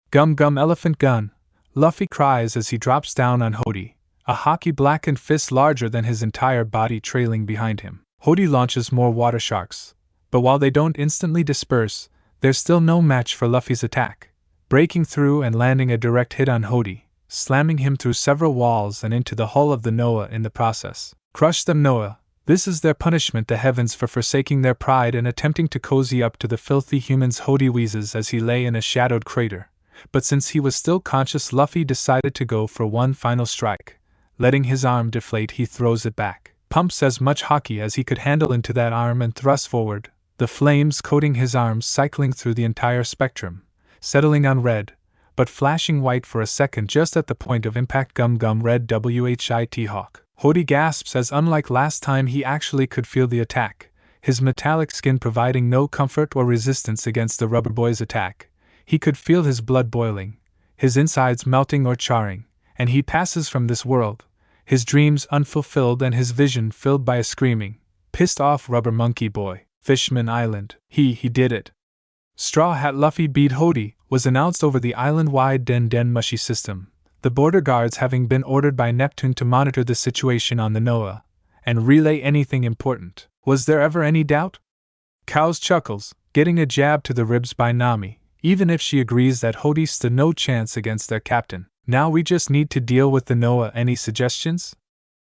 Gum gum elephant gun, Luffy cries as he drops down on Hodi, a hockey blackened fist larger than his entire body trailing behind him. Hodi launches more water sharks, but while they don't instantly disperse, there's still no match for Luffy's attack, breaking through and landing a direct hit on Hodi, slamming him through several walls and into the hull of the Noah in the process. Crush them, Noah. This is their punishment, the heavens, for forsaking their pride and attempting to cozy up to the filthy humans. Hodi wheezes as he lay in a shadowed crater, but since he was still conscious, Luffy decided to go for one final strike. Letting his arm deflate, he throws it back, pumps as much hockey as he could handle into that arm and thrusts forward, the flames coating his arms, cycling through the entire spectrum, settling on red, but flashing white for a second just at the point of impact. Gum gum red WHIT hawk. Hodi gasps as, unlike last time, he actually could feel the attack, his metallic skin providing no comfort or resistance against the rubber boy's attack. He could feel his blood boiling, his insides melting or charring, and he passes from this world, his dreams unfulfilled and his vision filled by a screaming, pissed off rubber monkey boy. Fishman Island. He did it. Straw Hat Luffy beat Hodi was announced over the island-wide Den Mushi system, the border guards having been ordered by Neptune to monitor the situation on the Noah and relay anything important. Was there ever any doubt? Cow's chuckles, getting a jab to the ribs by Nami, even if she agrees that Hodi stood no chance against their captain. Now we just need to deal with the Noah. Any suggestions?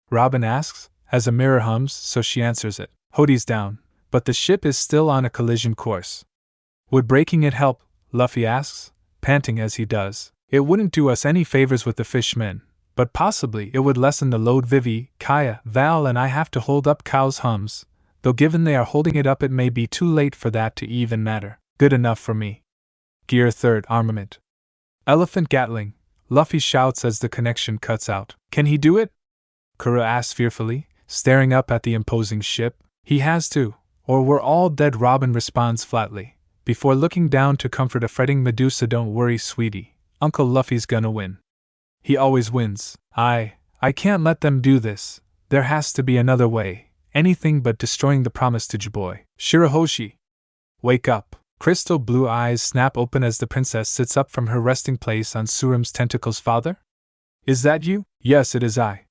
Robin asks, as a mirror hums, so she answers it. Hodi's down, but the ship is still on a collision course. Would breaking it help? Luffy asks, panting as he does. It wouldn't do us any favors with the fishmen, but possibly it would lessen the load Vivi, Kaya, Val and I have to hold up. Cow's hums, though given they are holding it up it may be too late for that to even matter. Good enough for me. Gear 3rd armament. Elephant Gatling, Luffy shouts as the connection cuts out. Can he do it? Kuro asks fearfully, staring up at the imposing ship. He has to, or we're all dead. Robin responds flatly, before looking down to comfort a fretting Medusa. Don't worry, sweetie, Uncle Luffy's gonna win. He always wins. I can't let them do this. There has to be another way. Anything but destroying the promise to Jiboy. Shirahoshi! Wake up! Crystal blue eyes snap open as the princess sits up from her resting place on Surum's tentacles. Father? Is that you? Yes, it is I.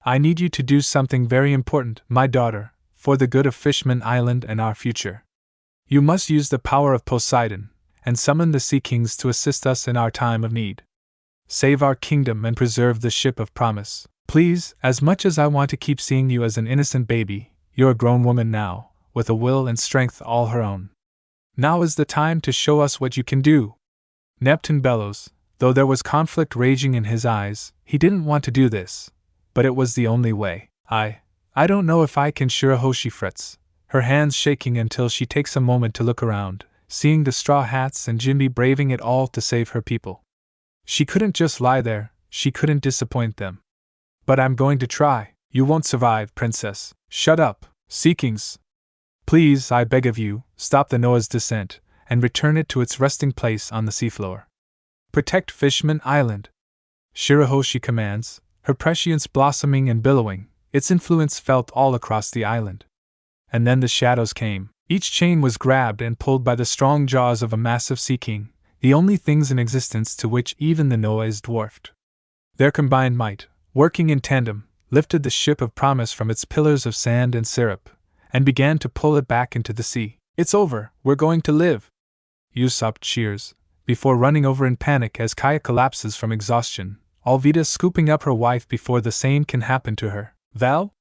I need you to do something very important, my daughter, for the good of Fishman Island and our future. You must use the power of Poseidon, and summon the Sea Kings to assist us in our time of need. Save our kingdom and preserve the ship of promise. Please, as much as I want to keep seeing you as an innocent baby, you're a grown woman now, with a will and strength all her own. Now is the time to show us what you can do. Neptune bellows, though there was conflict raging in his eyes. He didn't want to do this, but it was the only way. I don't know if I can. Shirahoshi frets, her hands shaking until she takes a moment to look around, seeing the Straw Hats and Jinbe braving it all to save her people. She couldn't just lie there, she couldn't disappoint them. But I'm going to try. You won't survive, princess. Shut up, Sea Kings. Please, I beg of you, stop the Noah's descent, and return it to its resting place on the seafloor. Protect Fishman Island. Shirahoshi commands, her prescience blossoming and billowing, its influence felt all across the island. And then the shadows came. Each chain was grabbed and pulled by the strong jaws of a massive Sea King, the only things in existence to which even the Noah is dwarfed. Their combined might, working in tandem, lifted the ship of promise from its pillars of sand and syrup, and began to pull it back into the sea. It's over, we're going to live! Usopp cheers, before running over in panic as Kaya collapses from exhaustion, Alvida scooping up her wife before the same can happen to her. Val?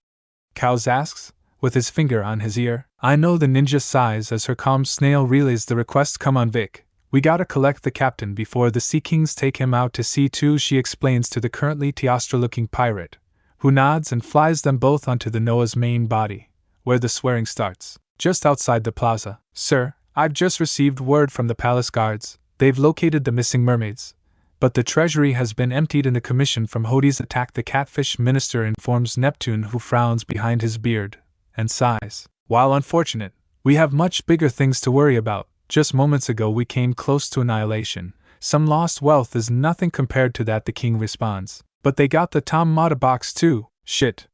Cows asks, with his finger on his ear. I know the ninja sighs as her calm snail relays the request. Come on, Vic. We gotta collect the captain before the Sea Kings take him out to sea too, she explains to the currently Teostra-looking pirate, who nods and flies them both onto the Noah's main body, where the swearing starts. Just outside the plaza. Sir, I've just received word from the palace guards. They've located the missing mermaids, but the treasury has been emptied and the commission from Hodi's attack. The catfish minister informs Neptune, who frowns behind his beard and sighs. While unfortunate, we have much bigger things to worry about. Just moments ago we came close to annihilation. Some lost wealth is nothing compared to that, the king responds. But they got the Tom Mata box too. Shit.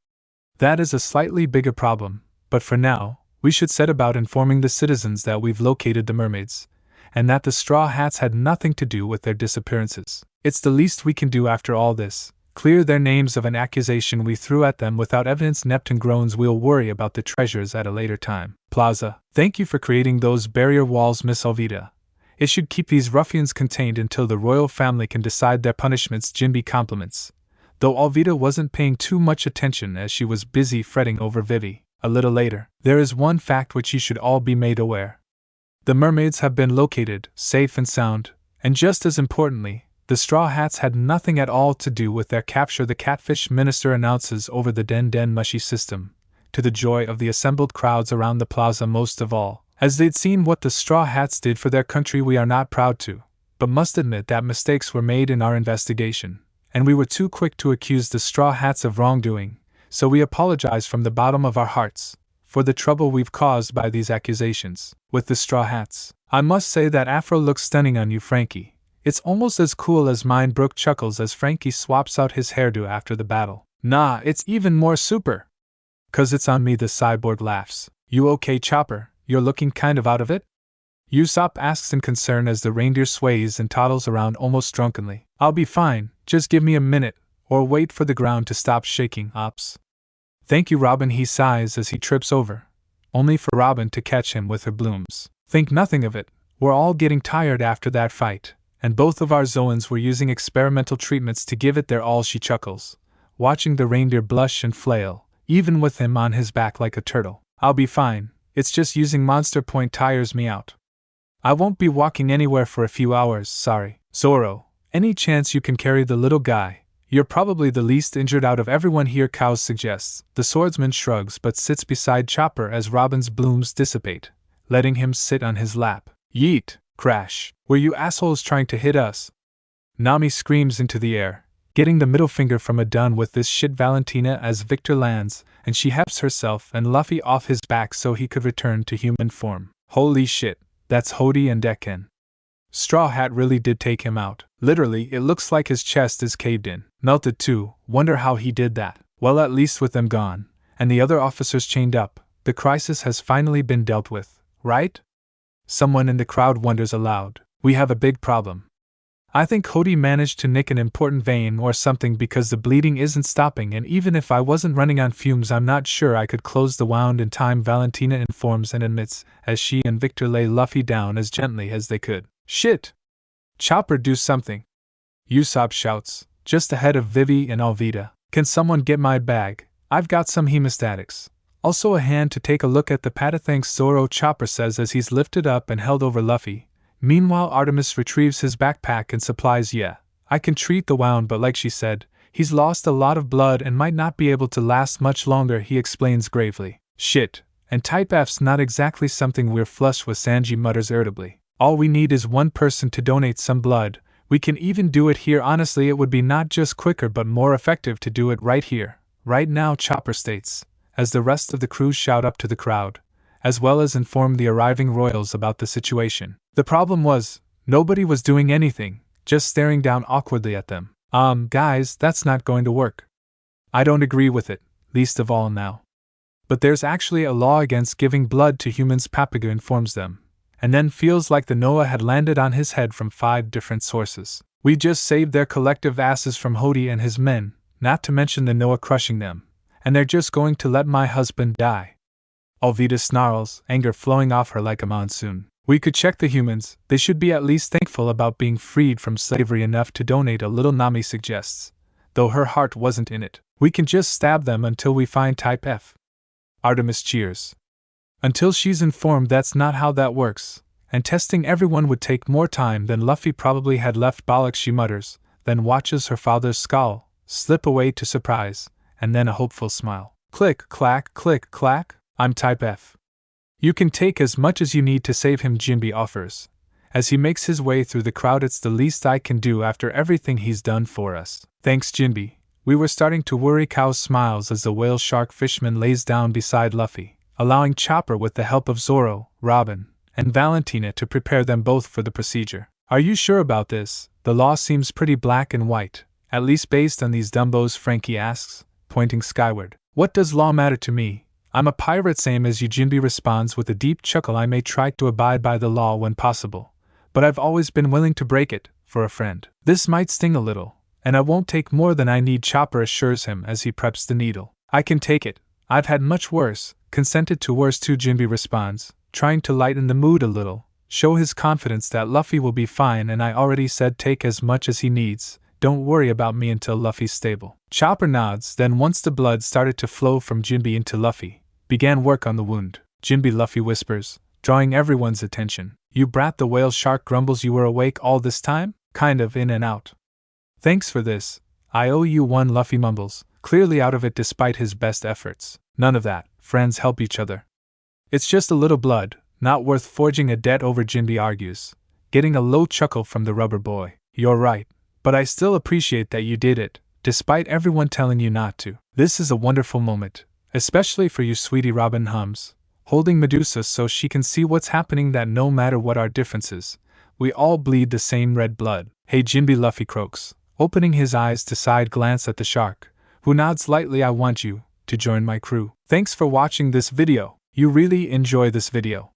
That is a slightly bigger problem, but for now, we should set about informing the citizens that we've located the mermaids, and that the Straw Hats had nothing to do with their disappearances. It's the least we can do after all this. Clear their names of an accusation we threw at them without evidence. Neptune groans. We'll worry about the treasures at a later time. Plaza, thank you for creating those barrier walls, Miss Alvida. It should keep these ruffians contained until the royal family can decide their punishments. Jinbe compliments, though Alvida wasn't paying too much attention as she was busy fretting over Vivi. A little later, there is one fact which you should all be made aware. The mermaids have been located, safe and sound, and just as importantly, the Straw Hats had nothing at all to do with their capture, the catfish minister announces over the Den Mushy system, to the joy of the assembled crowds around the plaza, most of all, as they'd seen what the Straw Hats did for their country. We are not proud to, but must admit that mistakes were made in our investigation, and we were too quick to accuse the Straw Hats of wrongdoing, so we apologize from the bottom of our hearts for the trouble we've caused by these accusations. With the Straw Hats, I must say that afro looks stunning on you, Frankie. It's almost as cool as mine. Brooke chuckles as Frankie swaps out his hairdo after the battle. Nah, it's even more super. 'Cause it's on me, the cyborg laughs. You okay, Chopper? You're looking kind of out of it? Usopp asks in concern as the reindeer sways and toddles around almost drunkenly. I'll be fine, just give me a minute, or wait for the ground to stop shaking, Ops. Thank you, Robin, he sighs as he trips over, only for Robin to catch him with her blooms. Think nothing of it, we're all getting tired after that fight, and both of our Zoans were using experimental treatments to give it their all, she chuckles, watching the reindeer blush and flail, even with him on his back like a turtle. I'll be fine, it's just using Monster Point tires me out. I won't be walking anywhere for a few hours, sorry. Zoro, any chance you can carry the little guy? You're probably the least injured out of everyone here, Cows suggests. The swordsman shrugs but sits beside Chopper as Robin's blooms dissipate, letting him sit on his lap. Yeet! Crash! Were you assholes trying to hit us? Nami screams into the air, getting the middle finger from a done with this shit Valentina as Victor lands, and she hefts herself and Luffy off his back so he could return to human form. Holy shit, that's Hodi and Decken. Straw Hat really did take him out. Literally, it looks like his chest is caved in. Melted too, wonder how he did that. Well, at least with them gone, and the other officers chained up, the crisis has finally been dealt with, right? Someone in the crowd wonders aloud. We have a big problem. I think Hodi managed to nick an important vein or something because the bleeding isn't stopping, and even if I wasn't running on fumes, I'm not sure I could close the wound in time, Valentina informs and admits, as she and Victor lay Luffy down as gently as they could. Shit! Chopper, do something! Usopp shouts, just ahead of Vivi and Alvida. Can someone get my bag? I've got some hemostatics. Also a hand to take a look at the pata. Thanks, Zoro, Chopper says as he's lifted up and held over Luffy. Meanwhile, Artemis retrieves his backpack and supplies. Yeah, I can treat the wound, but like she said, he's lost a lot of blood and might not be able to last much longer, he explains gravely. Shit, and Type F's not exactly something we're flush with, Sanji mutters irritably. All we need is one person to donate some blood. We can even do it here. Honestly, it would be not just quicker but more effective to do it right here, right now, Chopper states, as the rest of the crew shout up to the crowd, as well as inform the arriving royals about the situation. The problem was, nobody was doing anything, just staring down awkwardly at them. Guys, that's not going to work. I don't agree with it, least of all now. But there's actually a law against giving blood to humans, Papaga informs them, and then feels like the Noah had landed on his head from 5 different sources. We just saved their collective asses from Hodi and his men, not to mention the Noah crushing them, and they're just going to let my husband die. Alvida snarls, anger flowing off her like a monsoon. We could check the humans, they should be at least thankful about being freed from slavery enough to donate a little, Nami suggests, though her heart wasn't in it. We can just stab them until we find Type F. Artemis cheers. Until she's informed that's not how that works, and testing everyone would take more time than Luffy probably had left. Bollocks, she mutters, then watches her father's scowl slip away to surprise, and then a hopeful smile. Click, clack, click, clack, I'm Type F. You can take as much as you need to save him, Jinbe offers, as he makes his way through the crowd. It's the least I can do after everything he's done for us. Thanks, Jinbe. We were starting to worry. Cow smiles as the whale shark Fishman lays down beside Luffy, allowing Chopper, with the help of Zoro, Robin, and Valentina, to prepare them both for the procedure. Are you sure about this? The law seems pretty black and white, at least based on these dumbos, Frankie asks, pointing skyward. What does law matter to me? I'm a pirate, same as you, Jinbe responds with a deep chuckle. I may try to abide by the law when possible, but I've always been willing to break it, for a friend. This might sting a little, and I won't take more than I need, Chopper assures him as he preps the needle. I can take it. I've had much worse, consented to worse too, Jinbe responds, trying to lighten the mood a little, show his confidence that Luffy will be fine. And I already said take as much as he needs, don't worry about me until Luffy's stable. Chopper nods, then once the blood started to flow from Jinbe into Luffy, began work on the wound. Jinbe, Luffy whispers, drawing everyone's attention. You brat, the whale shark grumbles. You were awake all this time? Kind of in and out. Thanks for this. I owe you one, Luffy mumbles, clearly out of it despite his best efforts. None of that, friends help each other. It's just a little blood, not worth forging a debt over, Jinbe argues, getting a low chuckle from the rubber boy. You're right, but I still appreciate that you did it, despite everyone telling you not to. This is a wonderful moment, especially for you, sweetie, Robin hums, holding Medusa so she can see what's happening, that no matter what our differences, we all bleed the same red blood. Hey, Jinbe, Luffy croaks, opening his eyes to side glance at the shark, who nods lightly. I want you to join my crew. Thanks for watching this video. You really enjoy this video?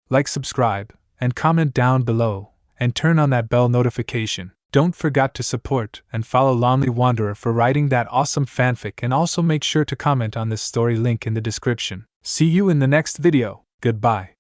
Like, subscribe, and comment down below, and turn on that bell notification. Don't forget to support and follow Lonely Wanderer for writing that awesome fanfic, and also make sure to comment on this story, link in the description. See you in the next video. Goodbye.